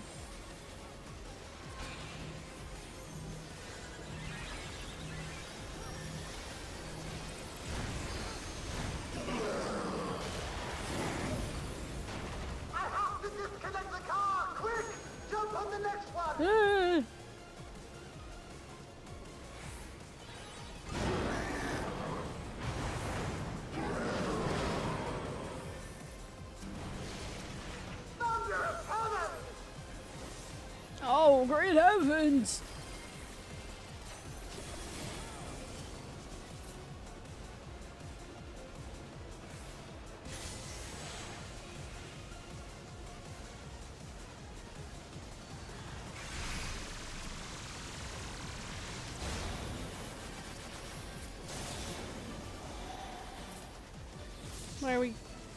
I have to disconnect the car! Quick! Jump on the next one! Thunder is coming! Oh, great heavens!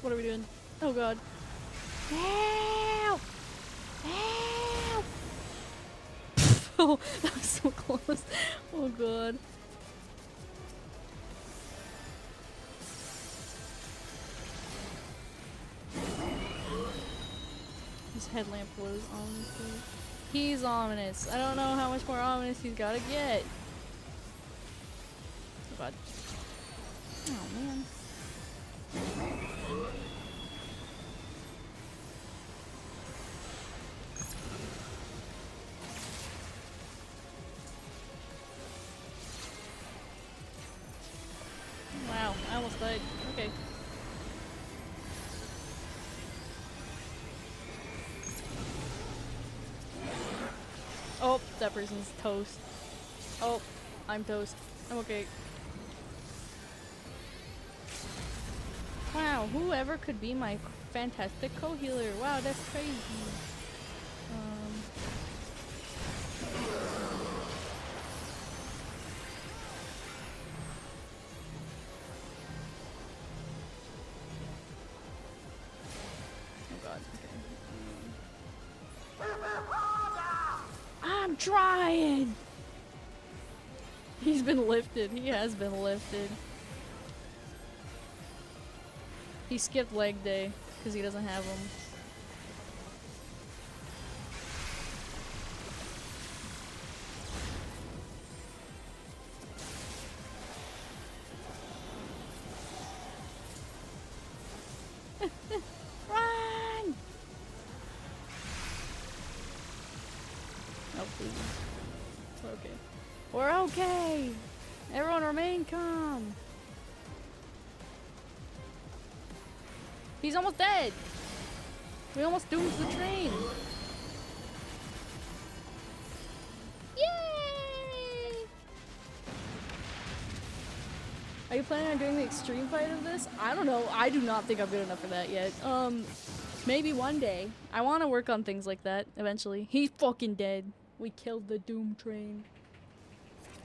What are we doing? Oh god. Help! Help! Oh, that was so close. Oh god. His headlamp was ominous. He's ominous. I don't know how much more ominous he's gotta get. Oh god. Oh man. Wow, I almost died. Okay. Oh, that person's toast. Oh, I'm toast. I'm okay. Wow, whoever could be my fantastic co-healer. Wow, that's crazy. Oh god, okay. I'm trying! He's been lifted. He has been lifted. He skipped leg day because he doesn't have them. Run! Oh please. We're okay. We're okay! Everyone remain calm! He's almost dead! We almost doomed the train! Yay! Are you planning on doing the extreme fight of this? I don't know. I do not think I'm good enough for that yet. Maybe one day. I want to work on things like that eventually. He's fucking dead. We killed the Doom train.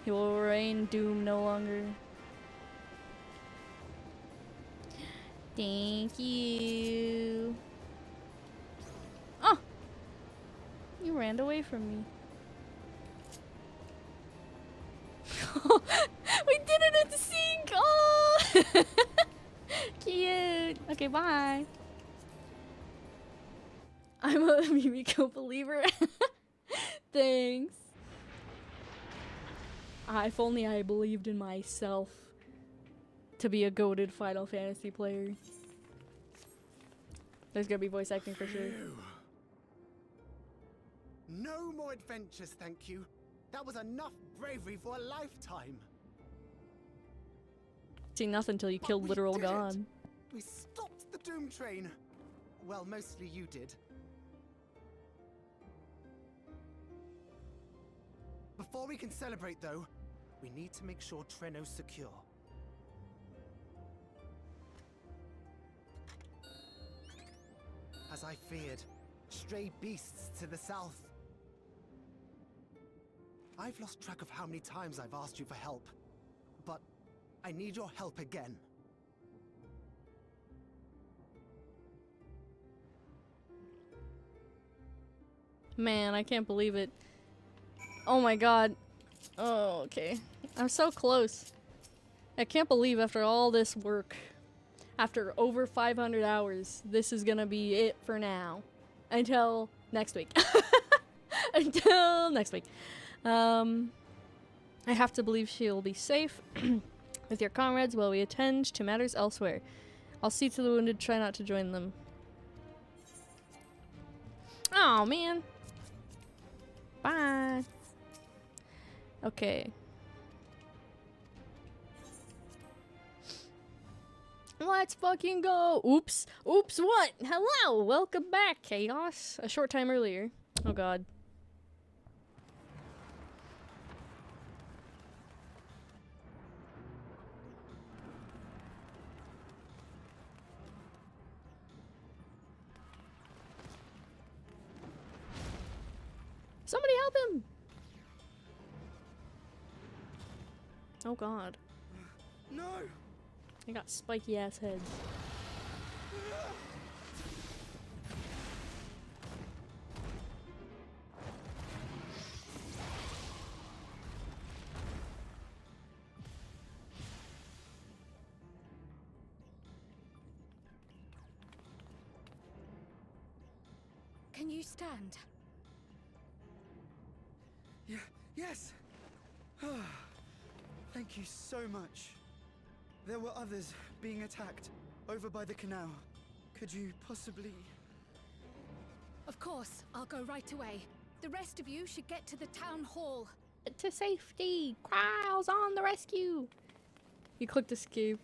He will reign Doom no longer. Thank you. Oh! You ran away from me. We did it in sync! Oh! Cute! Okay, bye. I'm a Mimiko believer. Thanks. If only I believed in myself to be a goated Final Fantasy player. There's gonna be voice acting for sure. No more adventures, thank you. That was enough bravery for a lifetime. See nothing till you killed literal We did it! God. We stopped the Doom Train. Well, mostly you did. Before we can celebrate, though, we need to make sure Treno's secure. As I feared, stray beasts to the south. I've lost track of how many times I've asked you for help, but I need your help again. Man, I can't believe it. Oh my god. Oh, okay. I'm so close. I can't believe after all this work, after over 500 hours, this is gonna be it for now. Until next week. Until next week. I have to believe she'll be safe with your comrades while we attend to matters elsewhere. I'll see to the wounded, try not to join them. Oh man. Bye. Okay. Let's fucking go. Oops. Oops, what? Hello. Welcome back, Chaos. A short time earlier. Oh god. Somebody help him! Oh god. No! They got spiky ass heads. Can you stand? Yes! Thank you so much. There were others being attacked over by the canal. Could you possibly... Of course, I'll go right away. The rest of you should get to the town hall. To safety! Crowds on the rescue! You clicked escape,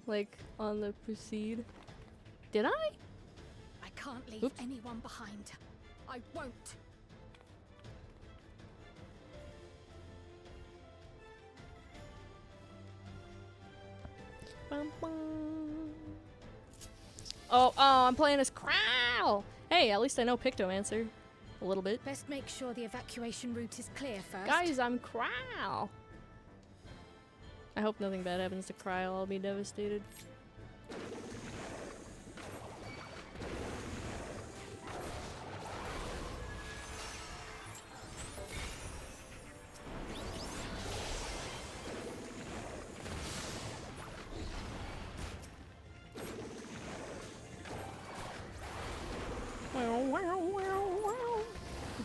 like, on the proceed. Did I? I can't leave Oops. anyone behind. I won't. Bum, bum. Oh, I'm playing as Crow! Hey, at least I know Pictomancer. A little bit. Best make sure the evacuation route is clear first. Guys, I'm Crow! I hope nothing bad happens to Crow. I'll be devastated.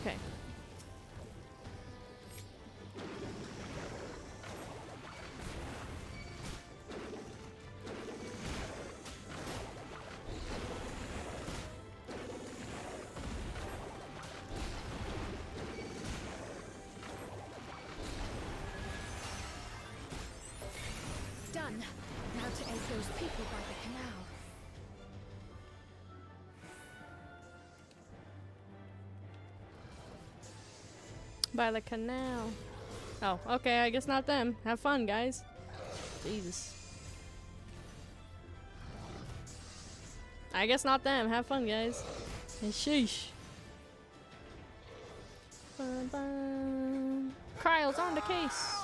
Okay. Done. Now to aid those people by the canal. By the canal. Oh, okay, I guess not them. Have fun, guys. Jesus. I guess not them. Have fun, guys. And sheesh. Bum, bum. Kryle's on the case.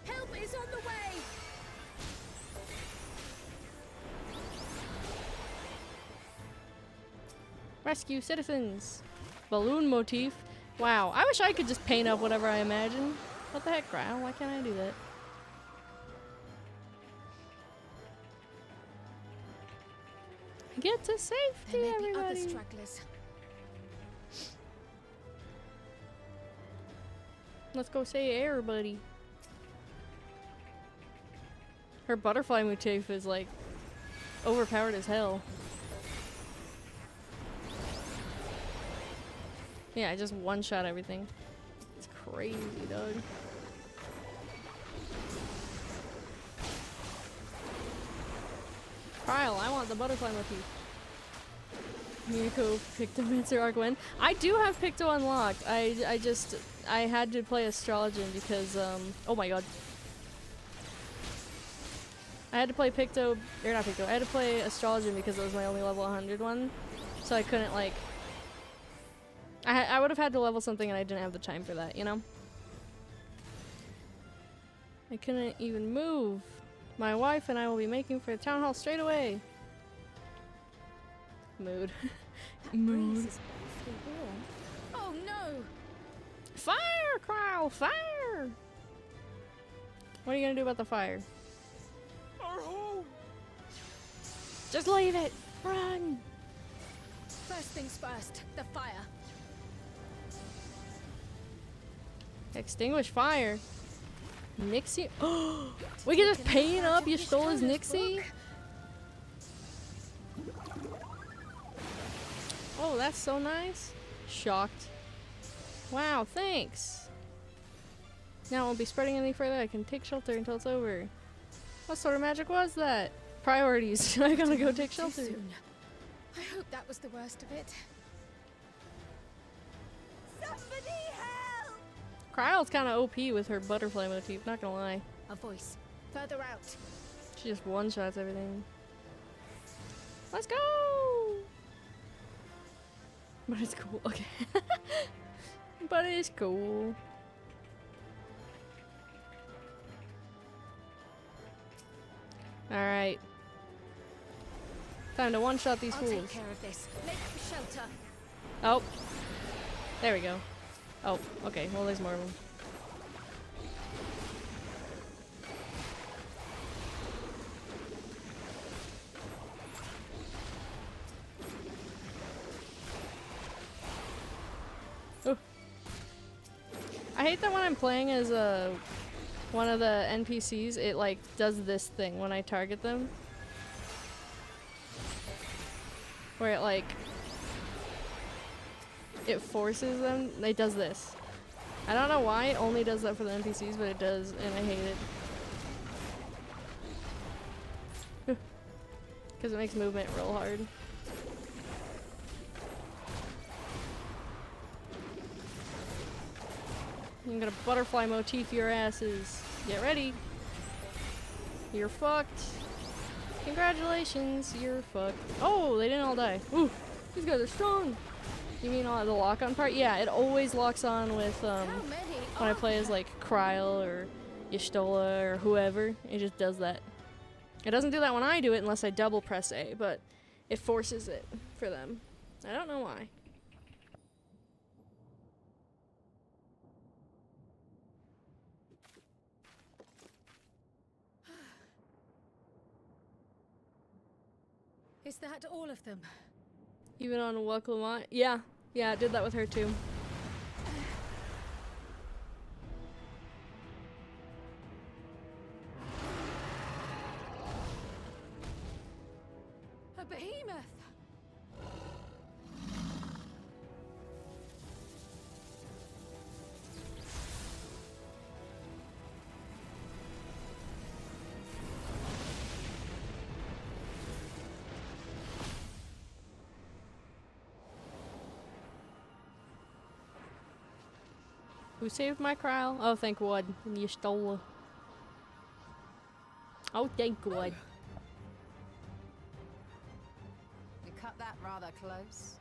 Help is on the way! Rescue citizens. Balloon motif. Wow, I wish I could just paint up whatever I imagine. What the heck, Kryle? Why can't I do that? Get to safety, There may be other everybody. stragglers. Let's go say air, buddy. Her butterfly motif is like overpowered as hell. Yeah, I just one-shot everything. It's crazy, dog. Kyle, I want the butterfly motif. Miko, Pictomancer, Argwen. I do have Picto unlocked. I had to play Astrologian because, oh my god. I had to play Picto, or not Picto, I had to play Astrologian because it was my only level 100 one. So I couldn't, like, I would have had to level something and I didn't have the time for that, you know? I couldn't even move. My wife and I will be making for the town hall straight away. Mood. Mood. Oh no! Fire, Crow! Fire! What are you gonna do about the fire? Our home! Just leave it! Run! First things first, the fire. Extinguish fire. Nixie? Oh, we can just paint up you stole his Nixie? Oh, that's so nice. Shocked. Wow, thanks. Now it won't be spreading any further. I can take shelter until it's over. What sort of magic was that? Priorities. I gotta go take shelter. I hope that was the worst of it. Somebody help! Kryle's kind of OP with her butterfly motif, not gonna lie. A voice. Further out. She just one-shots everything. Let's go! But it's cool, okay. But it's cool. Alright. Time to one-shot these fools. I'll take care of this. Make shelter. Oh. There we go. Oh, okay. Well, there's more of them. Oh. I hate that when I'm playing as one of the NPCs, it like does this thing when I target them. Where it like it forces them. It does this. I don't know why it only does that for the NPCs, but it does, and I hate it. Because it makes movement real hard. I'm gonna butterfly motif your asses. Get ready. You're fucked. Congratulations, you're fucked. Oh, they didn't all die. Ooh, these guys are strong. You mean the lock-on part? Yeah, it always locks on with when I play as like Kryle or Y'shtola or whoever. It just does that. It doesn't do that when I do it unless I double press A, but it forces it for them. I don't know why. Is that all of them? Even on Wucklemont? Yeah. Yeah, it did that with her too. A behemoth! Who saved my Kryle? Oh, thank God. And Y'shtola. Oh, thank God. We cut that rather close.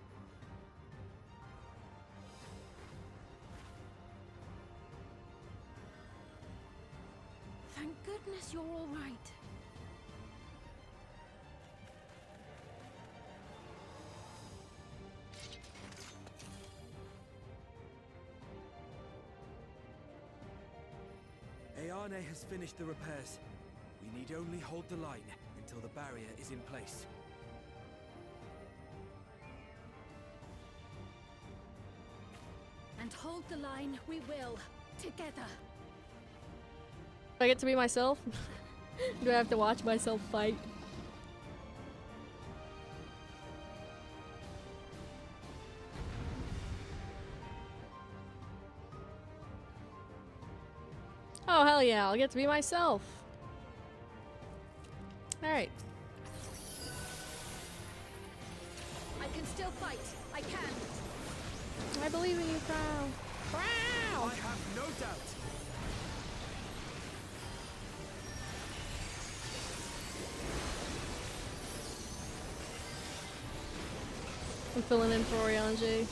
Thank goodness you're all right. Ayane has finished the repairs. We need only hold the line until the barrier is in place. And hold the line, we will. Together. Do I get to be myself? Do I have to watch myself fight? Oh, hell yeah, I'll get to be myself. Alright. I believe in you, Crow. Crow! I have no doubt. I'm filling in for Oriange.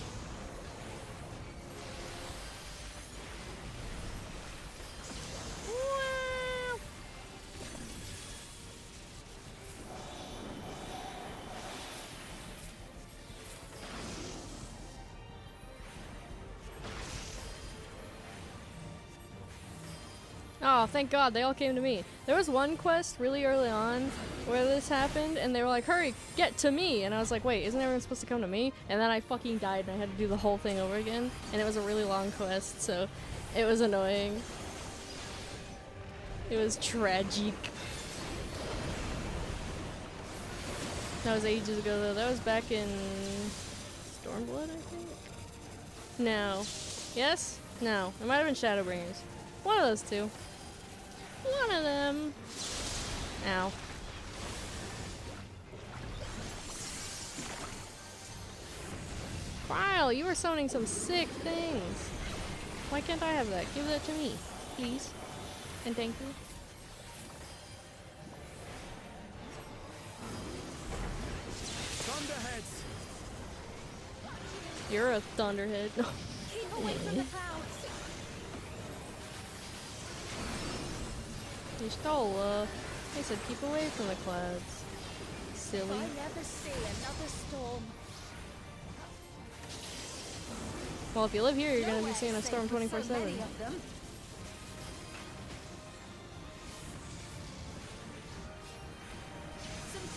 Oh, thank God, they all came to me. There was one quest really early on where this happened, and they were like, hurry, get to me! And I was like, wait, isn't everyone supposed to come to me? And then I fucking died, and I had to do the whole thing over again, and it was a really long quest, so it was annoying. It was tragic. That was ages ago, though. That was back in Stormblood, I think? No. Yes? No. It might have been Shadowbringers. One of those two. One of them. Ow. Wow, you were summoning some sick things. Why can't I have that? Give that to me, please. And thank you. Thunderheads. You're a thunderhead. Keep away from the clouds. You stole, they said keep away from the clouds. Silly. I never see another storm. Well, if you live here, you're gonna be seeing a storm 24/7. Some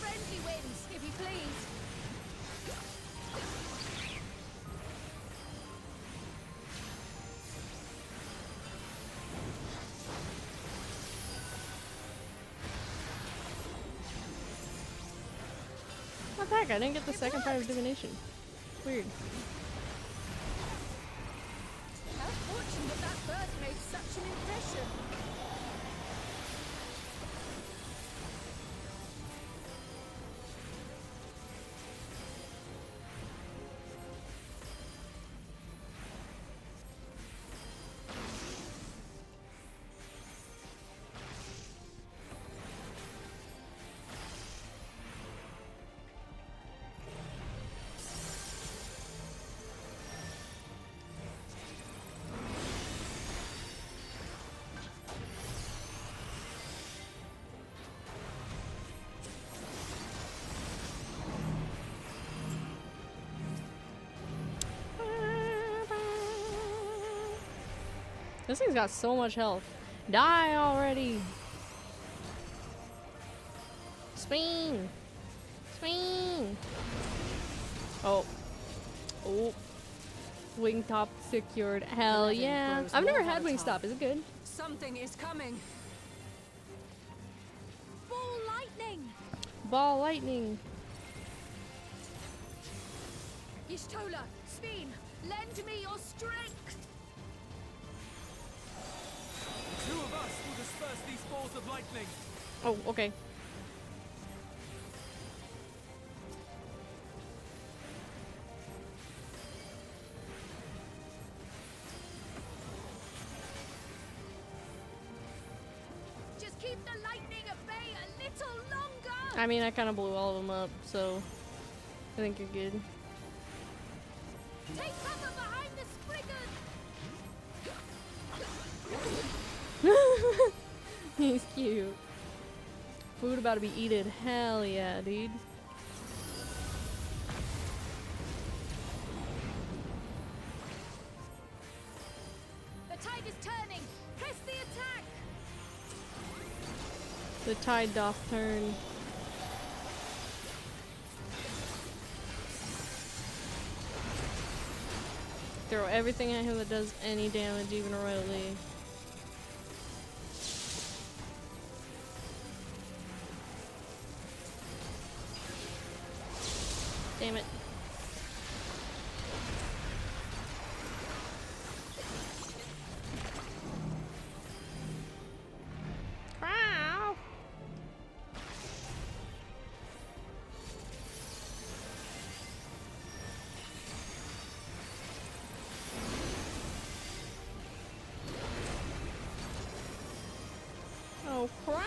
friendly winds, if you please. What the heck? I didn't get the second part of divination. Weird. How fortunate that bird made such an impression. This thing's got so much health. Die already! Swing! Swing! Oh. Oh. Wingtop secured. Hell yeah. I've never had Wingstop. Is it good? Something is coming. Ball lightning! Ball lightning. Y'shtola, Sveen, lend me your strength! Two of us will disperse these balls of lightning. Oh, okay. Just keep the lightning at bay a little longer! I mean, I kind of blew all of them up, so I think you're good. Take cover behind the He's cute. Food about to be eaten. Hell yeah, dude. The tide is turning! Press the attack! The tide doth turn. Throw everything at him that does any damage, even remotely. Damn it. Wow. crow, crow.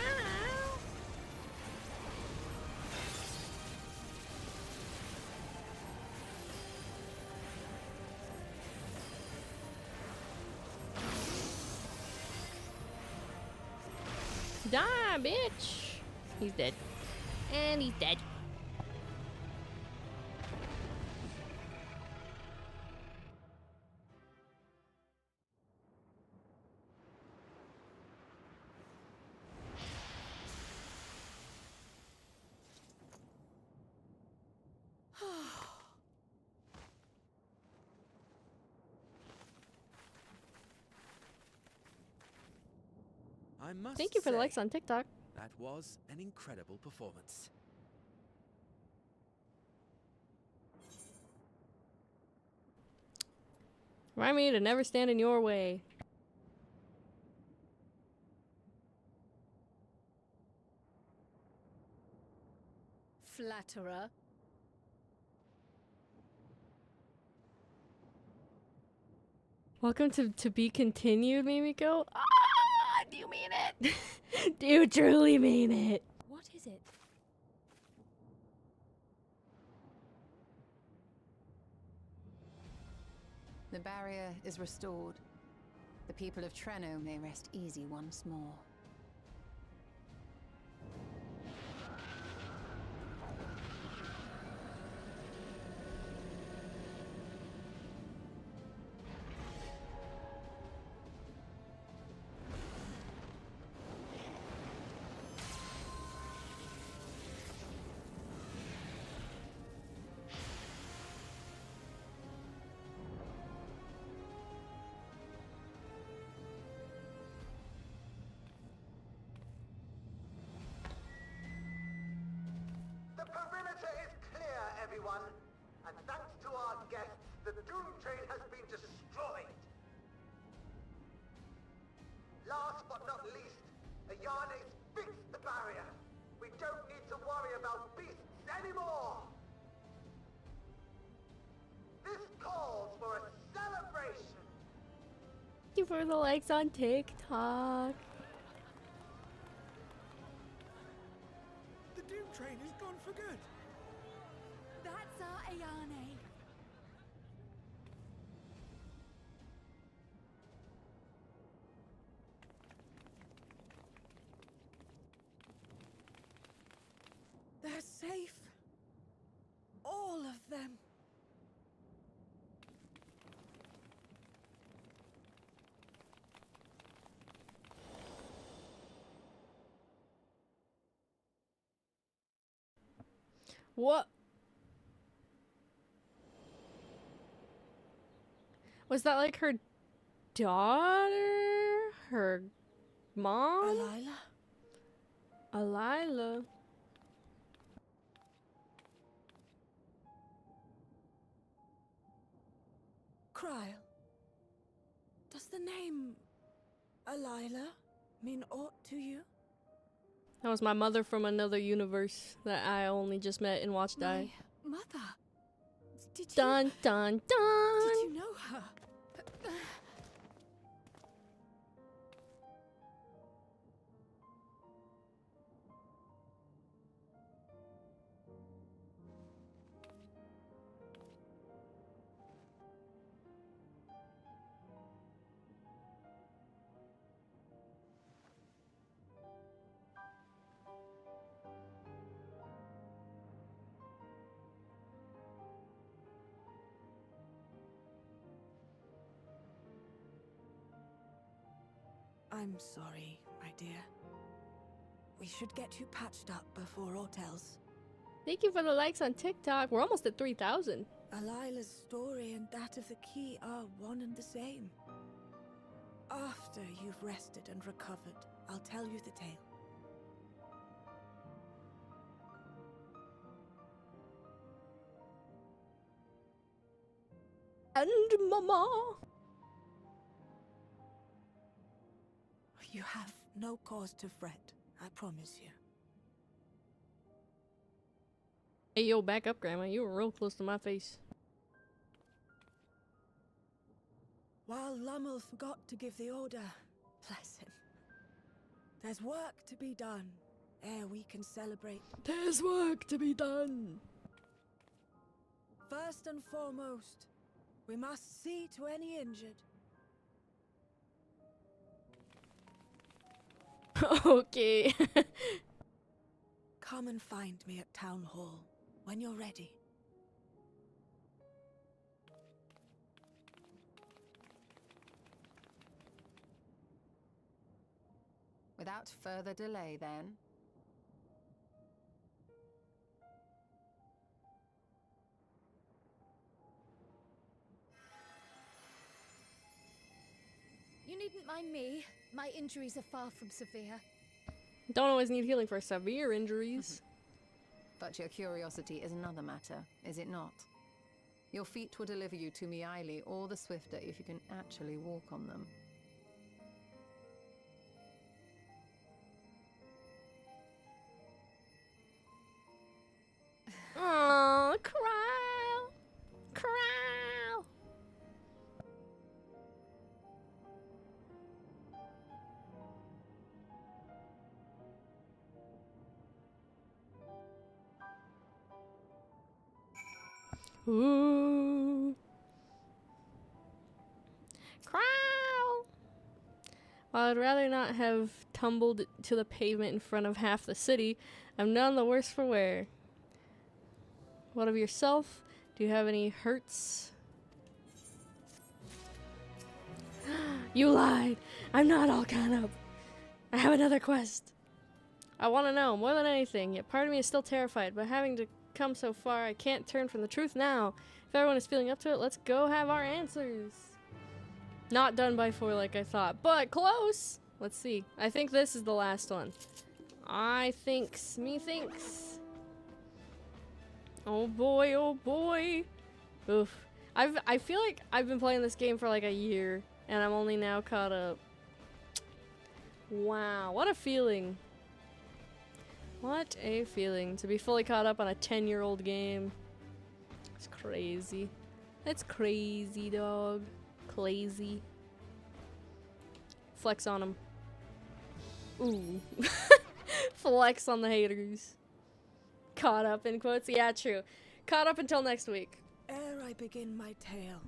Die, bitch. He's dead. And he's dead. I must Thank you for the say, likes on TikTok. That was an incredible performance. Remind me to never stand in your way. Flatterer. Welcome to be continued, Mimiko. Ah, do you mean it? Do you truly mean it? What is it? The barrier is restored. The people of Treno may rest easy once more. The perimeter is clear, everyone. And thanks to our guests, the Doom Train has been destroyed. Last but not least, Ayane's fixed the barrier. We don't need to worry about beasts anymore. This calls for a celebration. Thank you for the likes on TikTok. The Doom Train is gone for good. That's our Ayane. They're safe. All of them. What? Was that like her daughter? Her mom? Alila. Kryl. Does the name Alila mean aught to you? That was my mother from another universe that I only just met and watched die. Mother. Did you... Dun dun dun! Did you know her? I'm sorry, my dear. We should get you patched up before aught else. Thank you for the likes on TikTok. We're almost at 3,000. Alila's story and that of the key are one and the same. After you've rested and recovered, I'll tell you the tale. And Mama. You have no cause to fret, I promise you. Hey, yo, back up, Grandma. You were real close to my face. While Lummel forgot to give the order, bless him, There's work to be done ere we can celebrate. There's work to be done. First and foremost, we must see to any injured. Okay. Come and find me at Town Hall when you're ready. Without further delay, then. You needn't mind me. My injuries are far from severe. Don't always need healing for severe injuries. But your curiosity is another matter, is it not? Your feet will deliver you to Miaili all the swifter if you can actually walk on them. Aww, Crow! Crow! Ooh. Crow! While I'd rather not have tumbled to the pavement in front of half the city, I'm none the worse for wear. What of yourself? Do you have any hurts? You lied! I'm not all caught up. I have another quest. I want to know more than anything, yet part of me is still terrified, but having to come so far, I can't turn from the truth now. If everyone is feeling up to it, let's go have our answers. Not done by 4 like I thought, but close! Let's see. I think this is the last one. Methinks. Oh boy, oh boy. Oof. I feel like I've been playing this game for like a year, and I'm only now caught up. Wow, what a feeling. What a feeling to be fully caught up on a 10-year-old game. It's crazy. It's crazy, dog. Crazy. Flex on them. Ooh. Flex on the haters. Caught up in quotes? Yeah, true. Caught up until next week. Ere I begin my tale,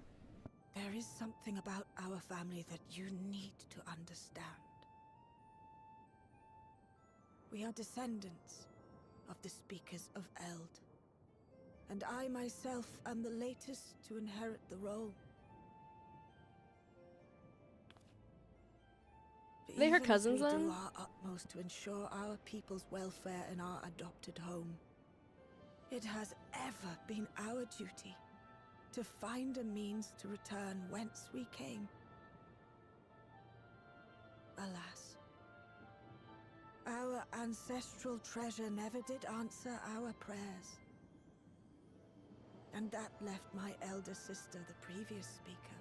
there is something about our family that you need to understand. We are descendants of the speakers of Eld, and I myself am the latest to inherit the role. They her cousins then? We do our utmost to ensure our people's welfare in our adopted home. It has ever been our duty to find a means to return whence we came. Alas, our ancestral treasure never did answer our prayers. And that left my elder sister, the previous speaker,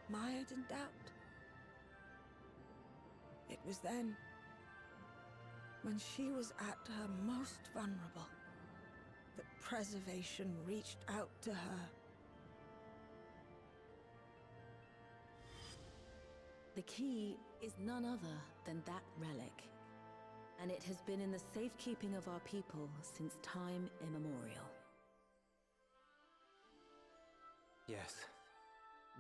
mired in doubt. It was then, when she was at her most vulnerable, that preservation reached out to her. The key is none other than that relic, and it has been in the safekeeping of our people since time immemorial. Yes.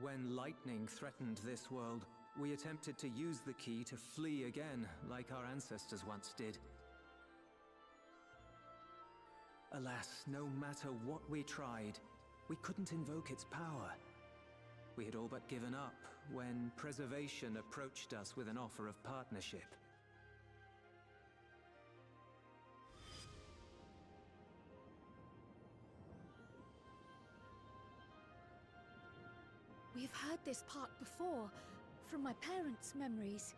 When lightning threatened this world, we attempted to use the key to flee again, like our ancestors once did. Alas, no matter what we tried, we couldn't invoke its power. We had all but given up when Preservation approached us with an offer of partnership. We've heard this part before, from my parents' memories.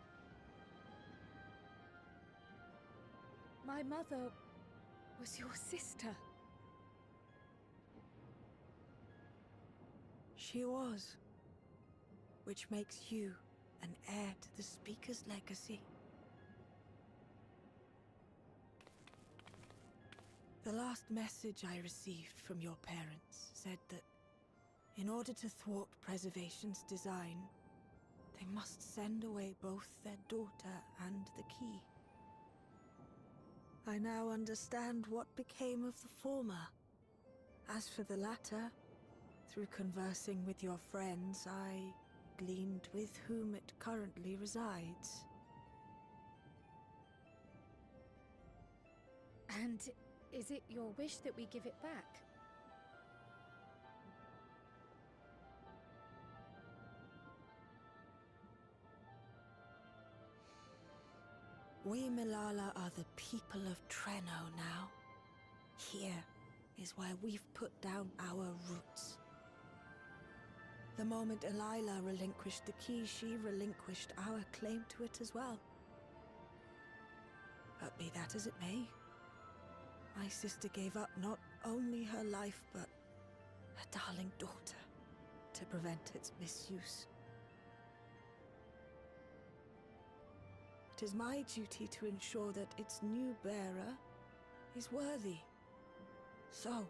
My mother was your sister. She was, which makes you an heir to the Speaker's legacy. The last message I received from your parents said that in order to thwart Preservation's design, they must send away both their daughter and the key. I now understand what became of the former. As for the latter, through conversing with your friends, I gleaned with whom it currently resides. And is it your wish that we give it back? We Milala are the people of Treno now. Here is where we've put down our roots. The moment Elila relinquished the key, she relinquished our claim to it as well. But be that as it may, my sister gave up not only her life, but her darling daughter to prevent its misuse. It is my duty to ensure that its new bearer is worthy. So,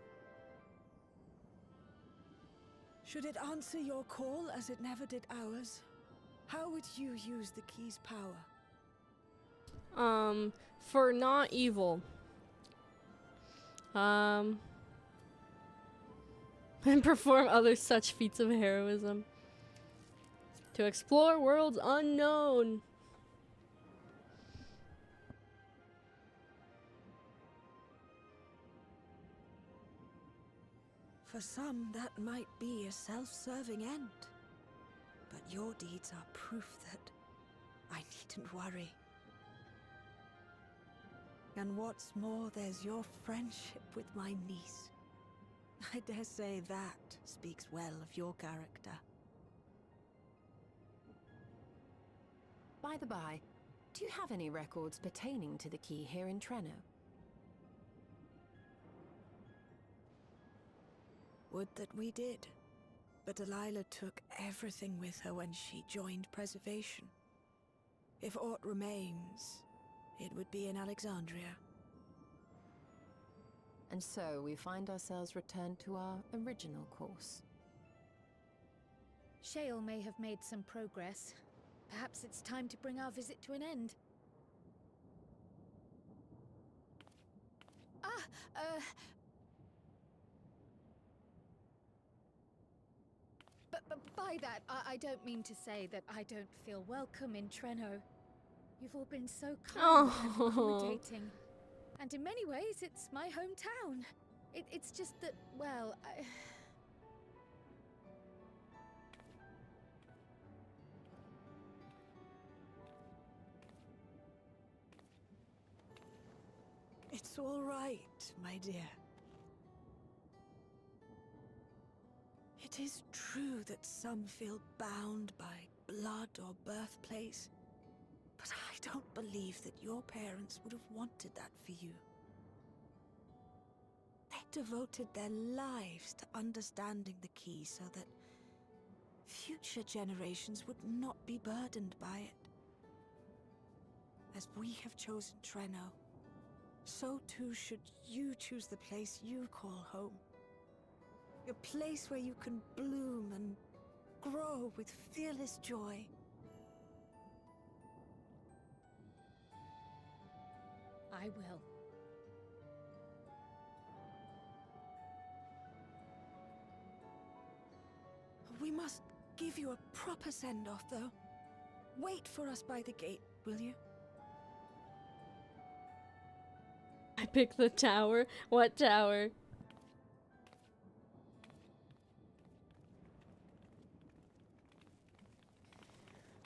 should it answer your call as it never did ours, how would you use the key's power? For not evil. And perform other such feats of heroism. To explore worlds unknown. For some, that might be a self-serving end. But your deeds are proof that I needn't worry. And what's more, there's your friendship with my niece. I dare say that speaks well of your character. By the by, do you have any records pertaining to the key here in Treno? Would that we did. But Delilah took everything with her when she joined Preservation. If aught remains, it would be in Alexandria. And so we find ourselves returned to our original course. Shale may have made some progress. Perhaps it's time to bring our visit to an end. But by that, I don't mean to say that I don't feel welcome in Treno. You've all been so kind and accommodating. And in many ways, it's my hometown. It's just that, well, It's all right, my dear. It is true that some feel bound by blood or birthplace, but I don't believe that your parents would have wanted that for you. They devoted their lives to understanding the key so that future generations would not be burdened by it. As we have chosen Treno, so too should you choose the place you call home. A place where you can bloom and grow with fearless joy. I will. We must give you a proper send-off, though. Wait for us by the gate, will you? I picked the tower. What tower?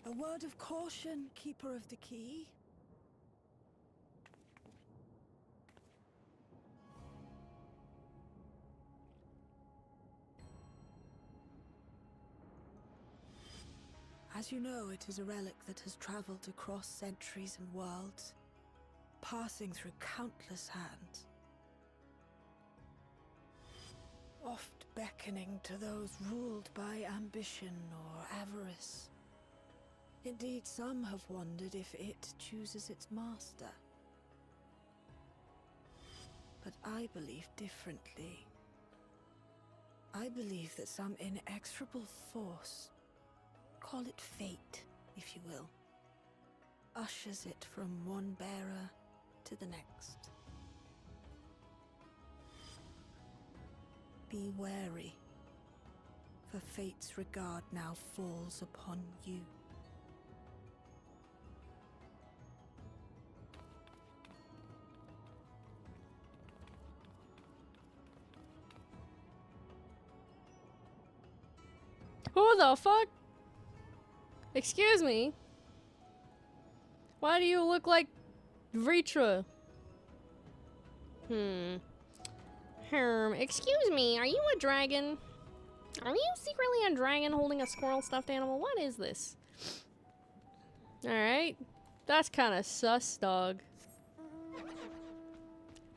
A word of caution, Keeper of the Key. As you know, it is a relic that has traveled across centuries and worlds, passing through countless hands. Oft beckoning to those ruled by ambition or avarice. Indeed, some have wondered if it chooses its master. But I believe differently. I believe that some inexorable force, call it fate ushers it from one bearer to the next. Be wary, for fate's regard now falls upon you. Who the fuck? Excuse me? Why do you look like Vritra? Excuse me, are you a dragon? Are you secretly a dragon holding a squirrel stuffed animal? What is this? Alright. That's kind of sus, dog.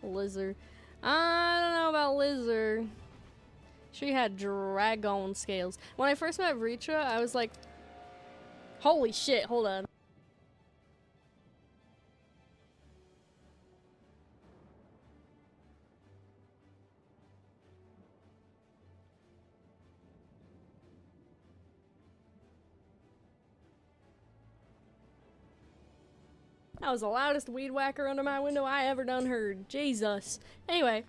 Lizard. I don't know about lizard. She had dragon scales. When I first met Vritra, I was like, holy shit, hold on. That was the loudest weed whacker under my window I ever done heard. Jesus. Anyway,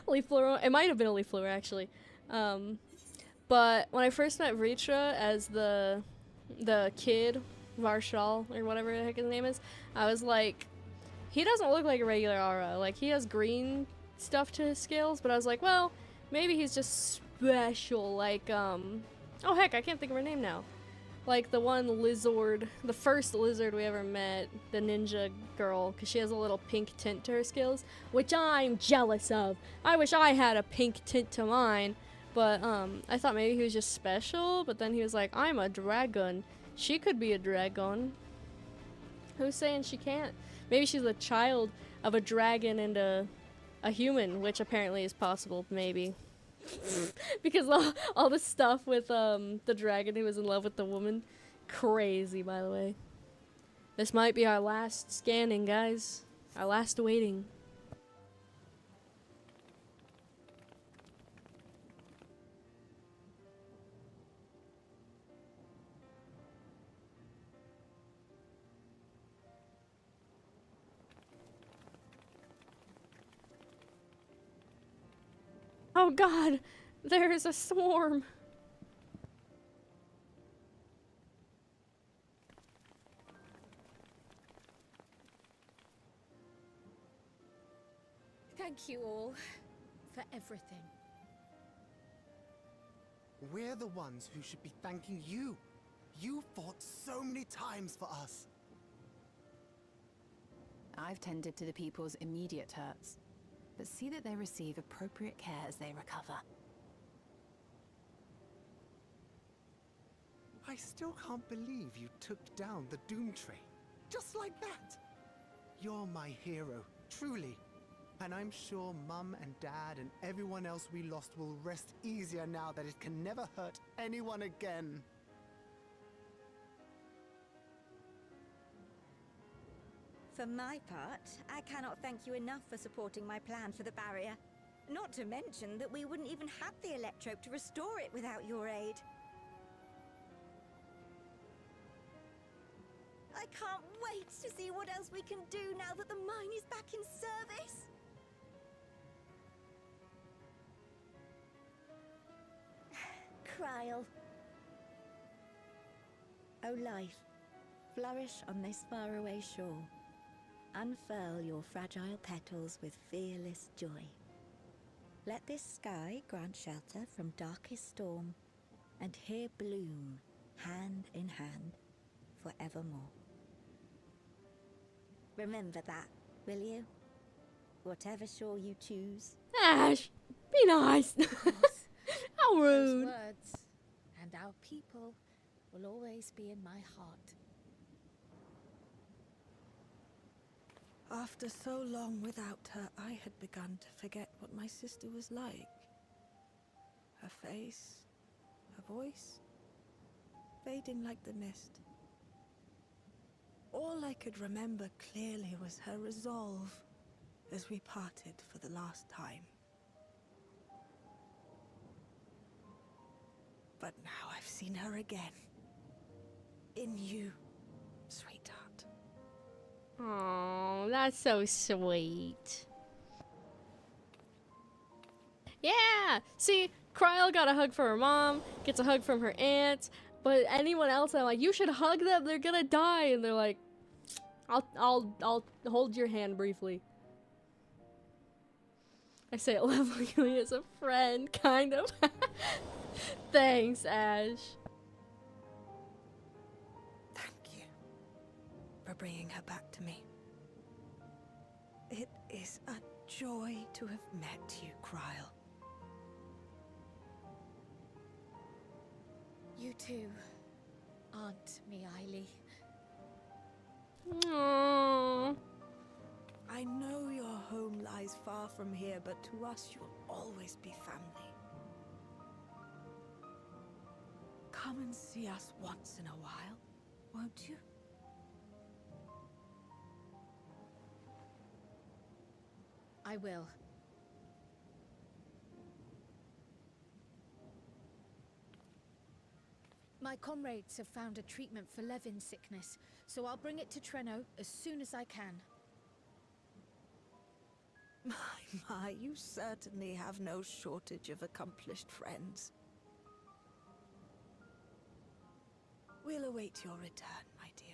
leaf blower. It might have been a leaf blower actually. But when I first met Vritra as the kid, Varshal, or whatever the heck his name is, I was like, he doesn't look like a regular Aura. Like, he has green stuff to his scales, but I was like, well, maybe he's just special. Like, oh heck, I can't think of her name now. Like the one lizard, the first lizard we ever met, the ninja girl, because she has a little pink tint to her scales, which I'm jealous of. I wish I had a pink tint to mine, but I thought maybe he was just special, but then he was like, I'm a dragon. She could be a dragon. Who's saying she can't? Maybe she's a child of a dragon and a human, which apparently is possible, maybe. Because all the stuff with the dragon who was in love with the woman. Crazy, by the way. This might be our last scanning, guys. Our last waiting. Oh god, there's a swarm. Thank you all for everything. We're the ones who should be thanking you. You fought so many times for us. I've tended to the people's immediate hurts, but see that they receive appropriate care as they recover. I still can't believe you took down the dawntrail. Just like that. You're my hero, truly. And I'm sure Mum and Dad and everyone else we lost will rest easier now that it can never hurt anyone again. For my part, I cannot thank you enough for supporting my plan for the barrier. Not to mention that we wouldn't even have the electrope to restore it without your aid. I can't wait to see what else we can do now that the mine is back in service. Kryl. O life, flourish on this faraway shore. Unfurl your fragile petals with fearless joy. Let this sky grant shelter from darkest storm, and here bloom, hand in hand, forevermore. Remember that, will you? Whatever shore you choose. Ash, be nice. How Those rude. words and our people will always be in my heart. After so long without her, I had begun to forget what my sister was like. Her face, her voice, fading like the mist. All I could remember clearly was her resolve as we parted for the last time. But now I've seen her again. In you. That's so sweet. Yeah! See, Kryl got a hug from her mom, gets a hug from her aunt, but anyone else, I'm like, you should hug them, they're gonna die, and they're like, I'll hold your hand briefly. I say it lovingly as a friend, kind of. Thanks, Ash. Thank you for bringing her back to me. It is a joy to have met you, Kryl. You too, Aunt Mealy. Aww. I know your home lies far from here, but to us you'll always be family. Come and see us once in a while, won't you? I will. My comrades have found a treatment for Levin's sickness, so I'll bring it to Treno as soon as I can. My, you certainly have no shortage of accomplished friends. We'll await your return, my dear.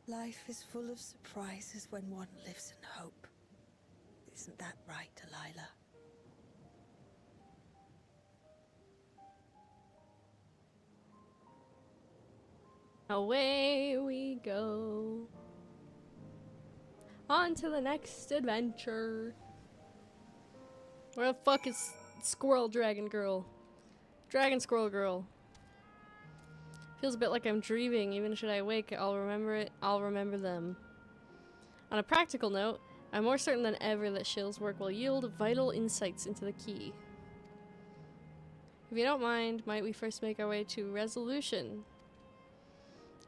Life is full of surprises when one lives in hope. Isn't that right, Delilah? Away we go. On to the next adventure. Where the fuck is Squirrel Dragon Girl? Dragon Squirrel Girl. Feels a bit like I'm dreaming. Even should I wake, I'll remember it. I'll remember them. On a practical note, I'm more certain than ever that Shill's work will yield vital insights into the key. If you don't mind, might we first make our way to resolution?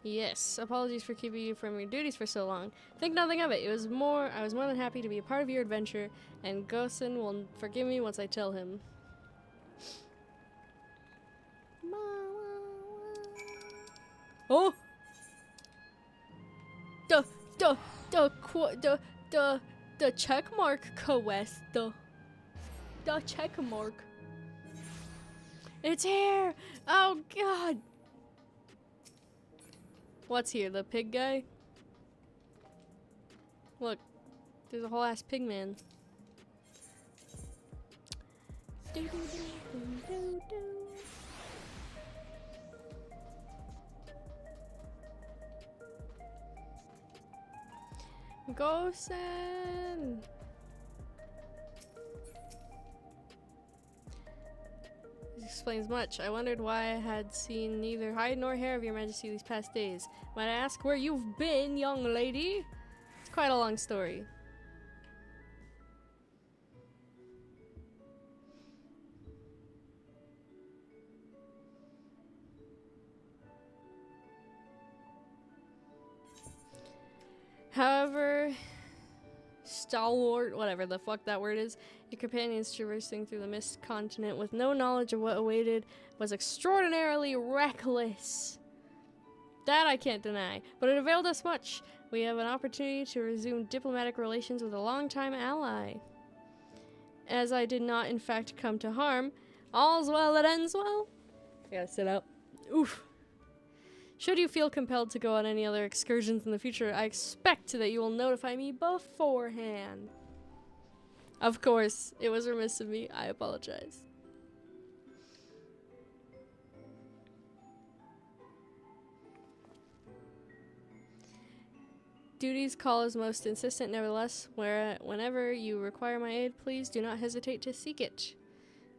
Yes. Apologies for keeping you from your duties for so long. Think nothing of it. I was more than happy to be a part of your adventure, and Gosen will forgive me once I tell him. Oh! The checkmark quest. The checkmark. It's here! Oh god! What's here? The pig guy? Look, there's a whole ass pig man. Gosen! This explains much. I wondered why I had seen neither hide nor hair of your majesty these past days. Might I ask where you've been, young lady? It's quite a long story. However, stalwart, whatever the fuck that word is, your companions traversing through the mist continent with no knowledge of what awaited was extraordinarily reckless. That I can't deny, but it availed us much. We have an opportunity to resume diplomatic relations with a longtime ally. As I did not in fact come to harm, all's well that ends well. I gotta sit up. Oof. Should you feel compelled to go on any other excursions in the future, I expect that you will notify me beforehand. Of course, it was remiss of me. I apologize. Duty's call is most insistent, nevertheless. Whenever you require my aid, please do not hesitate to seek it.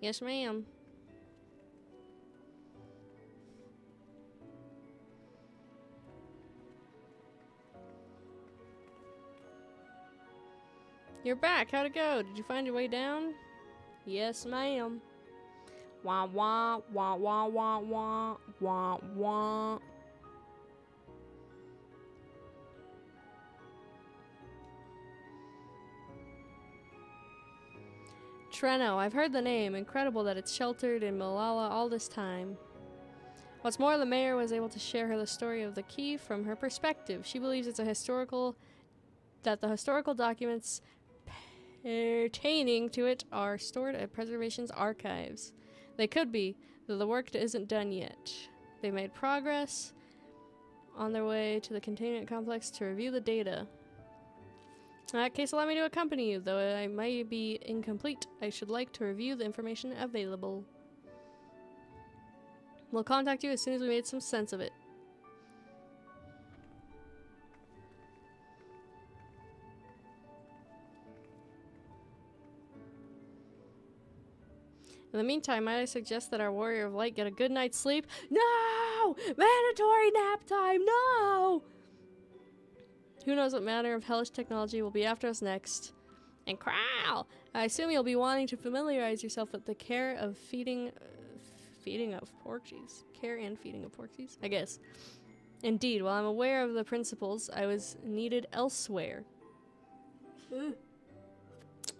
Yes, ma'am. You're back. How'd it go? Did you find your way down? Yes, ma'am. Wah wah wah wah wah wah wah wah. Treno, I've heard the name. Incredible that it's sheltered in Malala all this time. What's more, the mayor was able to share her the story of the key from her perspective. She believes that the historical documents pertaining to it are stored at Preservation's archives. They could be, though the work isn't done yet. They made progress on their way to the containment complex to review the data. In that case, allow me to accompany you, though I may be incomplete. I should like to review the information available. We'll contact you as soon as we made some sense of it. In the meantime, might I suggest that our Warrior of Light get a good night's sleep? No! Mandatory nap time! No! Who knows what manner of hellish technology will be after us next. And Crow! I assume you'll be wanting to familiarize yourself with the care of feeding of porkies. Care and feeding of porkies? I guess. Indeed, while I'm aware of the principles, I was needed elsewhere.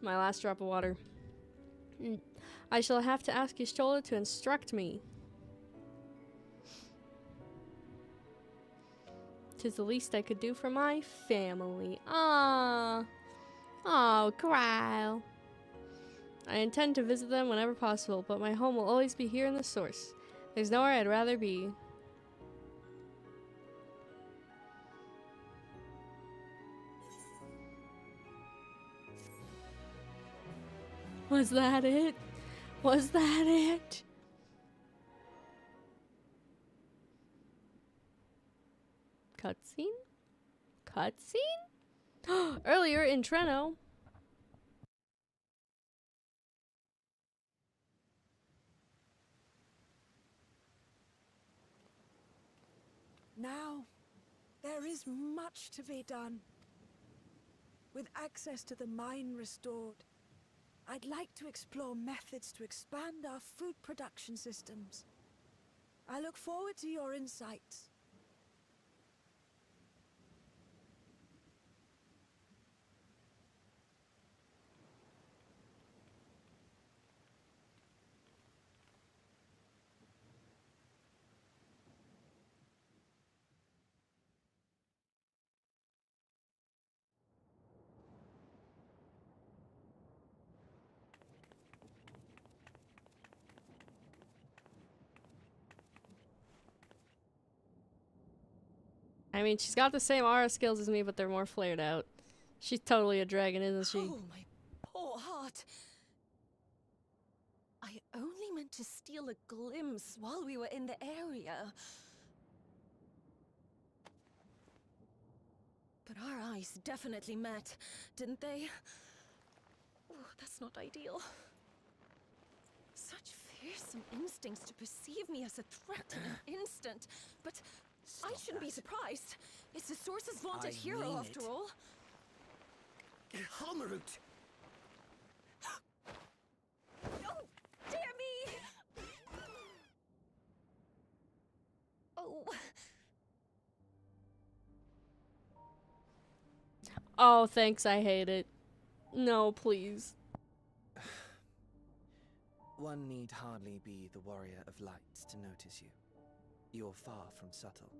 My last drop of water. I shall have to ask Y'shtola to instruct me. 'Tis the least I could do for my family. Ah, oh, Growl. I intend to visit them whenever possible, but my home will always be here in the source. There's nowhere I'd rather be. Was that it? Was that it? Cutscene? Cutscene? Earlier in Treno. Now, there is much to be done. With access to the mine restored, I'd like to explore methods to expand our food production systems. I look forward to your insights. I mean, she's got the same aura skills as me, but they're more flared out. She's totally a dragon, isn't she? Oh, my poor heart. I only meant to steal a glimpse while we were in the area. But our eyes definitely met, didn't they? Oh, that's not ideal. Such fearsome instincts to perceive me as a threat in an instant. But I shouldn't be surprised. It's the Source's vaunted hero, after all. Holmerut! Oh, dear me! Oh. Oh, thanks, I hate it. No, please. One need hardly be the Warrior of Light to notice you. You're far from subtle.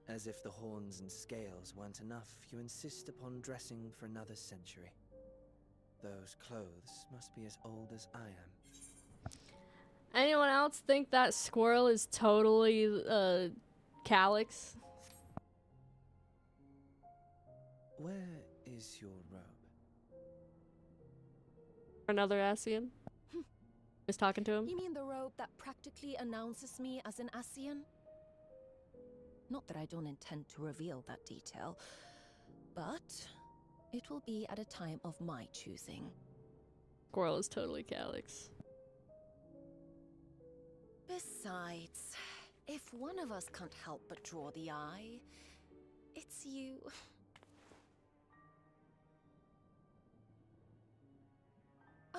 As if the horns and scales weren't enough, you insist upon dressing for another century. Those clothes must be as old as I am. Anyone else think that squirrel is totally, Calyx? Where is your robe? Another Asian? Is talking to him? You mean the robe that practically announces me as an Asian? Not that I don't intend to reveal that detail, but it will be at a time of my choosing. Squirrel is totally Calyx. Besides, if one of us can't help but draw the eye, it's you.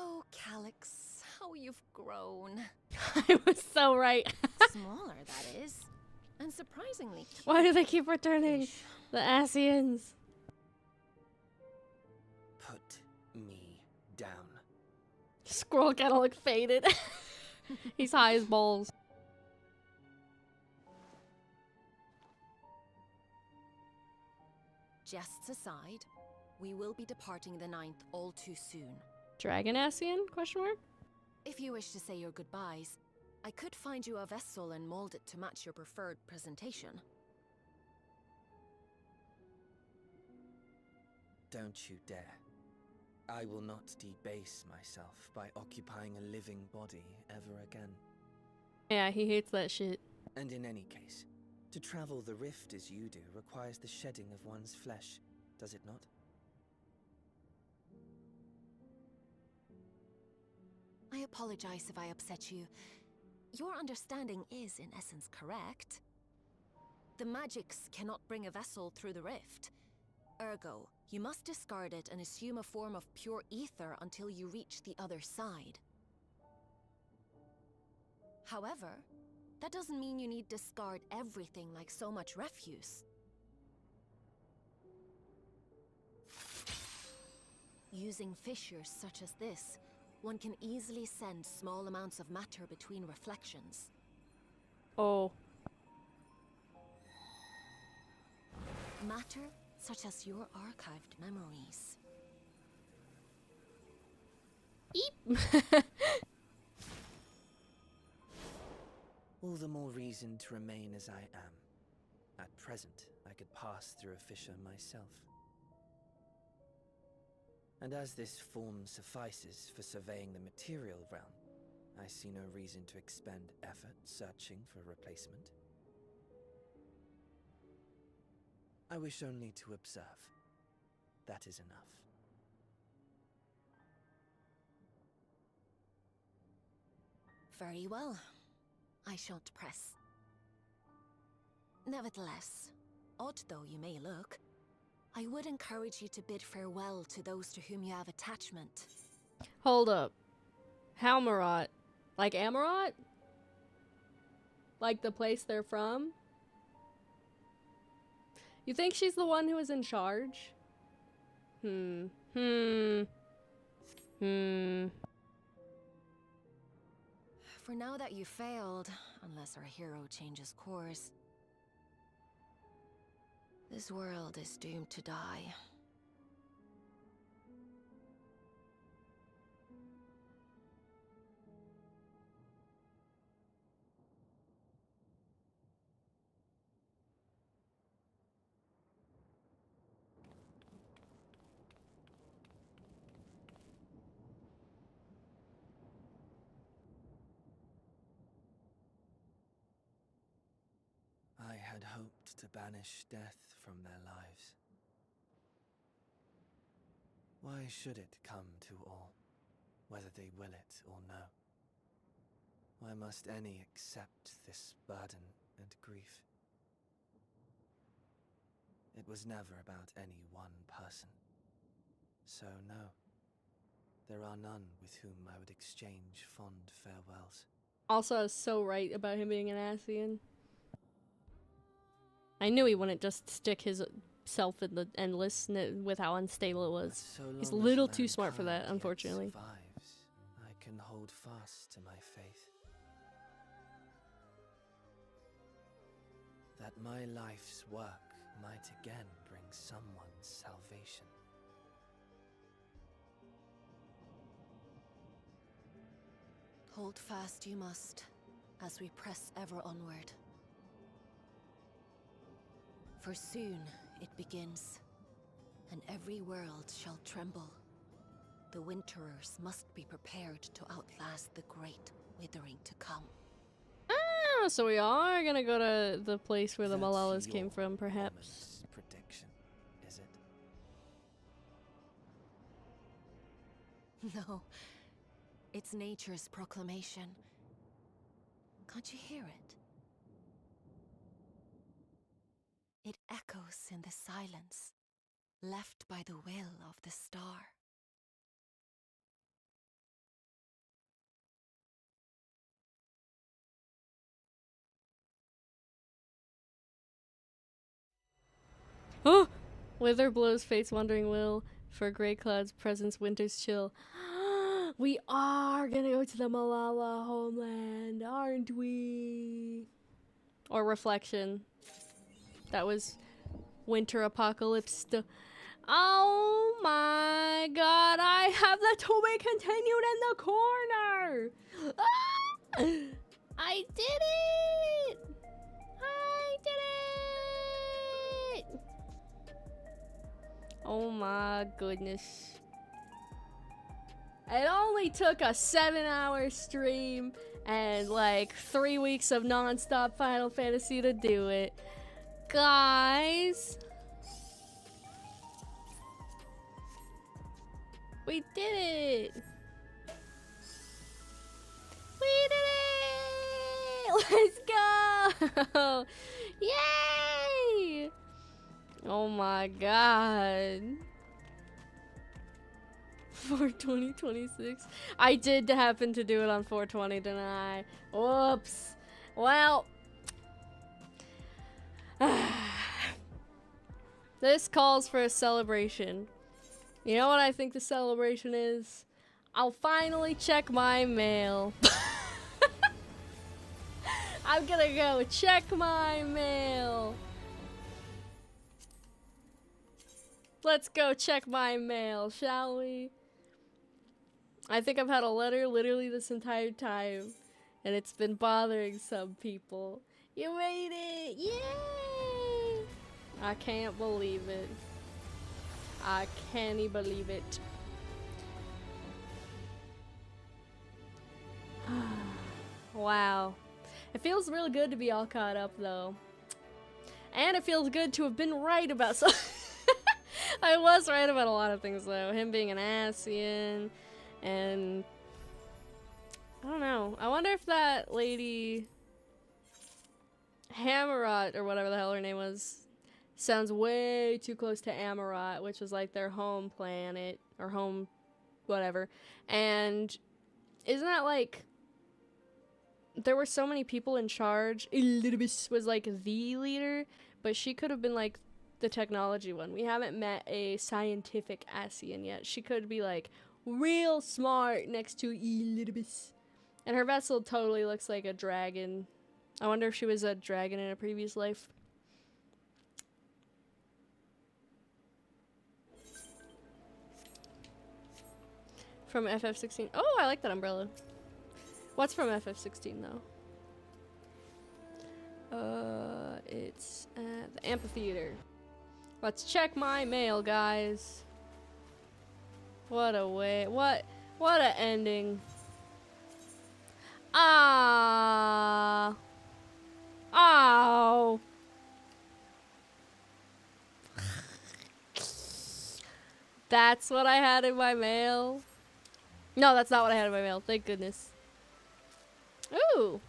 Oh, Calyx, how you've grown. I was so right. Smaller, that is. And surprisingly cute. Why do they keep returning the Asians? Put me down. Squirrel kind of look faded. He's high as balls. Jests aside, we will be departing the 9th all too soon. Dragon Asian? Question mark? If you wish to say your goodbyes, I could find you a vessel and mold it to match your preferred presentation. Don't you dare. I will not debase myself by occupying a living body ever again. Yeah, he hates that shit. And in any case, to travel the rift as you do requires the shedding of one's flesh, does it not? I apologize if I upset you. Your understanding is, in essence, correct. The magics cannot bring a vessel through the rift. Ergo, you must discard it and assume a form of pure ether until you reach the other side. However, that doesn't mean you need discard everything like so much refuse. Using fissures such as this, one can easily send small amounts of matter between reflections. Oh. Matter such as your archived memories. Eep! All the more reason to remain as I am. At present, I could pass through a fissure myself. And as this form suffices for surveying the material realm, I see no reason to expend effort searching for a replacement. I wish only to observe. That is enough. Very well. I shan't press. Nevertheless, odd though you may look, I would encourage you to bid farewell to those to whom you have attachment. Hold up. Halmarot. Like Amarot? Like the place they're from? You think she's the one who was in charge? For now that you failed, unless our hero changes course, this world is doomed to die. I had hoped to banish death from their lives. Why should it come to all, whether they will it or no? Why must any accept this burden and grief? It was never about any one person. So no, there are none with whom I would exchange fond farewells. Also, I was so right about him being an Asian. I knew he wouldn't just stick his self in the endless with how unstable it was. So He's a long little as too smart for that, mankind yet unfortunately. survives, I can hold fast to my faith. That my life's work might again bring someone's salvation. Hold fast you must, as we press ever onward. For soon it begins, and every world shall tremble. The Winterers must be prepared to outlast the great withering to come. Ah, so we are gonna go to the place where the That's Malalas came your from, perhaps. ominous prediction, is it? No, it's nature's proclamation. Can't you hear it? It echoes in the silence, left by the will of the star. Oh! Wither blows fate's wandering will. For gray clouds, presence, winter's chill. We are gonna go to the Malala homeland, aren't we? Or reflection. That was winter apocalypse. Oh my god, I have the to be continued in the corner! Ah! I did it! I did it! Oh my goodness. It only took a 7-hour stream and like 3 weeks of non-stop Final Fantasy to do it. Guys! We did it! We did it! Let's go! Yay! Oh my god. For 2026. I did happen to do it on 420, didn't I? Whoops. Well. This calls for a celebration. You know what I think the celebration is? I'll finally check my mail. I'm gonna go check my mail. Let's go check my mail, shall we? I think I've had a letter literally this entire time, and it's been bothering some people. You made it! Yay! I can't believe it. I can't believe it. Wow. It feels really good to be all caught up, though. And it feels good to have been right about something. I was right about a lot of things, though. Him being an Asian, and I don't know. I wonder if that lady Hammerot, or whatever the hell her name was, sounds way too close to Amarot, which is like their home planet, or home whatever. And isn't that like, there were so many people in charge. Elidibus was like the leader, but she could have been like the technology one. We haven't met a scientific Asian yet. She could be like real smart next to Elidibus. And her vessel totally looks like a dragon. I wonder if she was a dragon in a previous life. From FF16. Oh, I like that umbrella. What's from FF16 though? It's at the amphitheater. Let's check my mail, guys. What a way. What a ending. Ah. Oh. That's what I had in my mail. No, that's not what I had in my mail. Thank goodness. Ooh.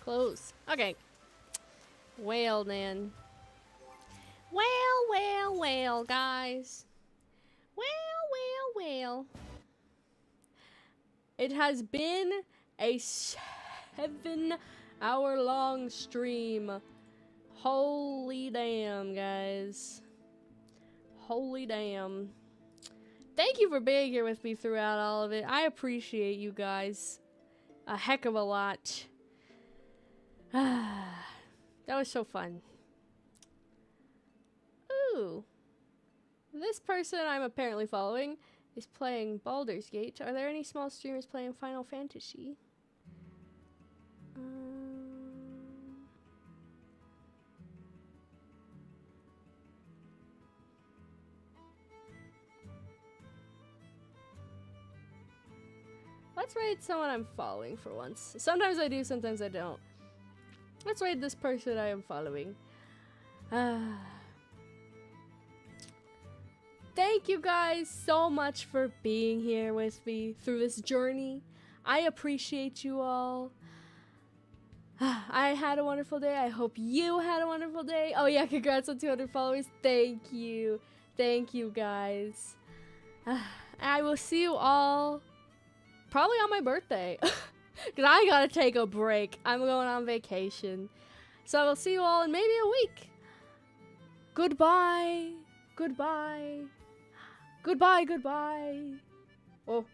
Close. Okay. Well, then. Well, guys. Well. It has been a 7-hour-long stream. Holy damn, guys. Holy damn. Thank you for being here with me throughout all of it. I appreciate you guys a heck of a lot. That was so fun. Ooh. This person I'm apparently following is playing Baldur's Gate. Are there any small streamers playing Final Fantasy? Let's raid someone I'm following for once. Sometimes I do, sometimes I don't. Let's raid this person I am following. Thank you guys so much for being here with me through this journey. I appreciate you all. I had a wonderful day. I hope you had a wonderful day. Oh yeah, congrats on 200 followers. Thank you. Thank you guys. I will see you all probably on my birthday. Because I gotta take a break. I'm going on vacation. So I will see you all in maybe a week. Goodbye. Goodbye. Goodbye, goodbye. Oh.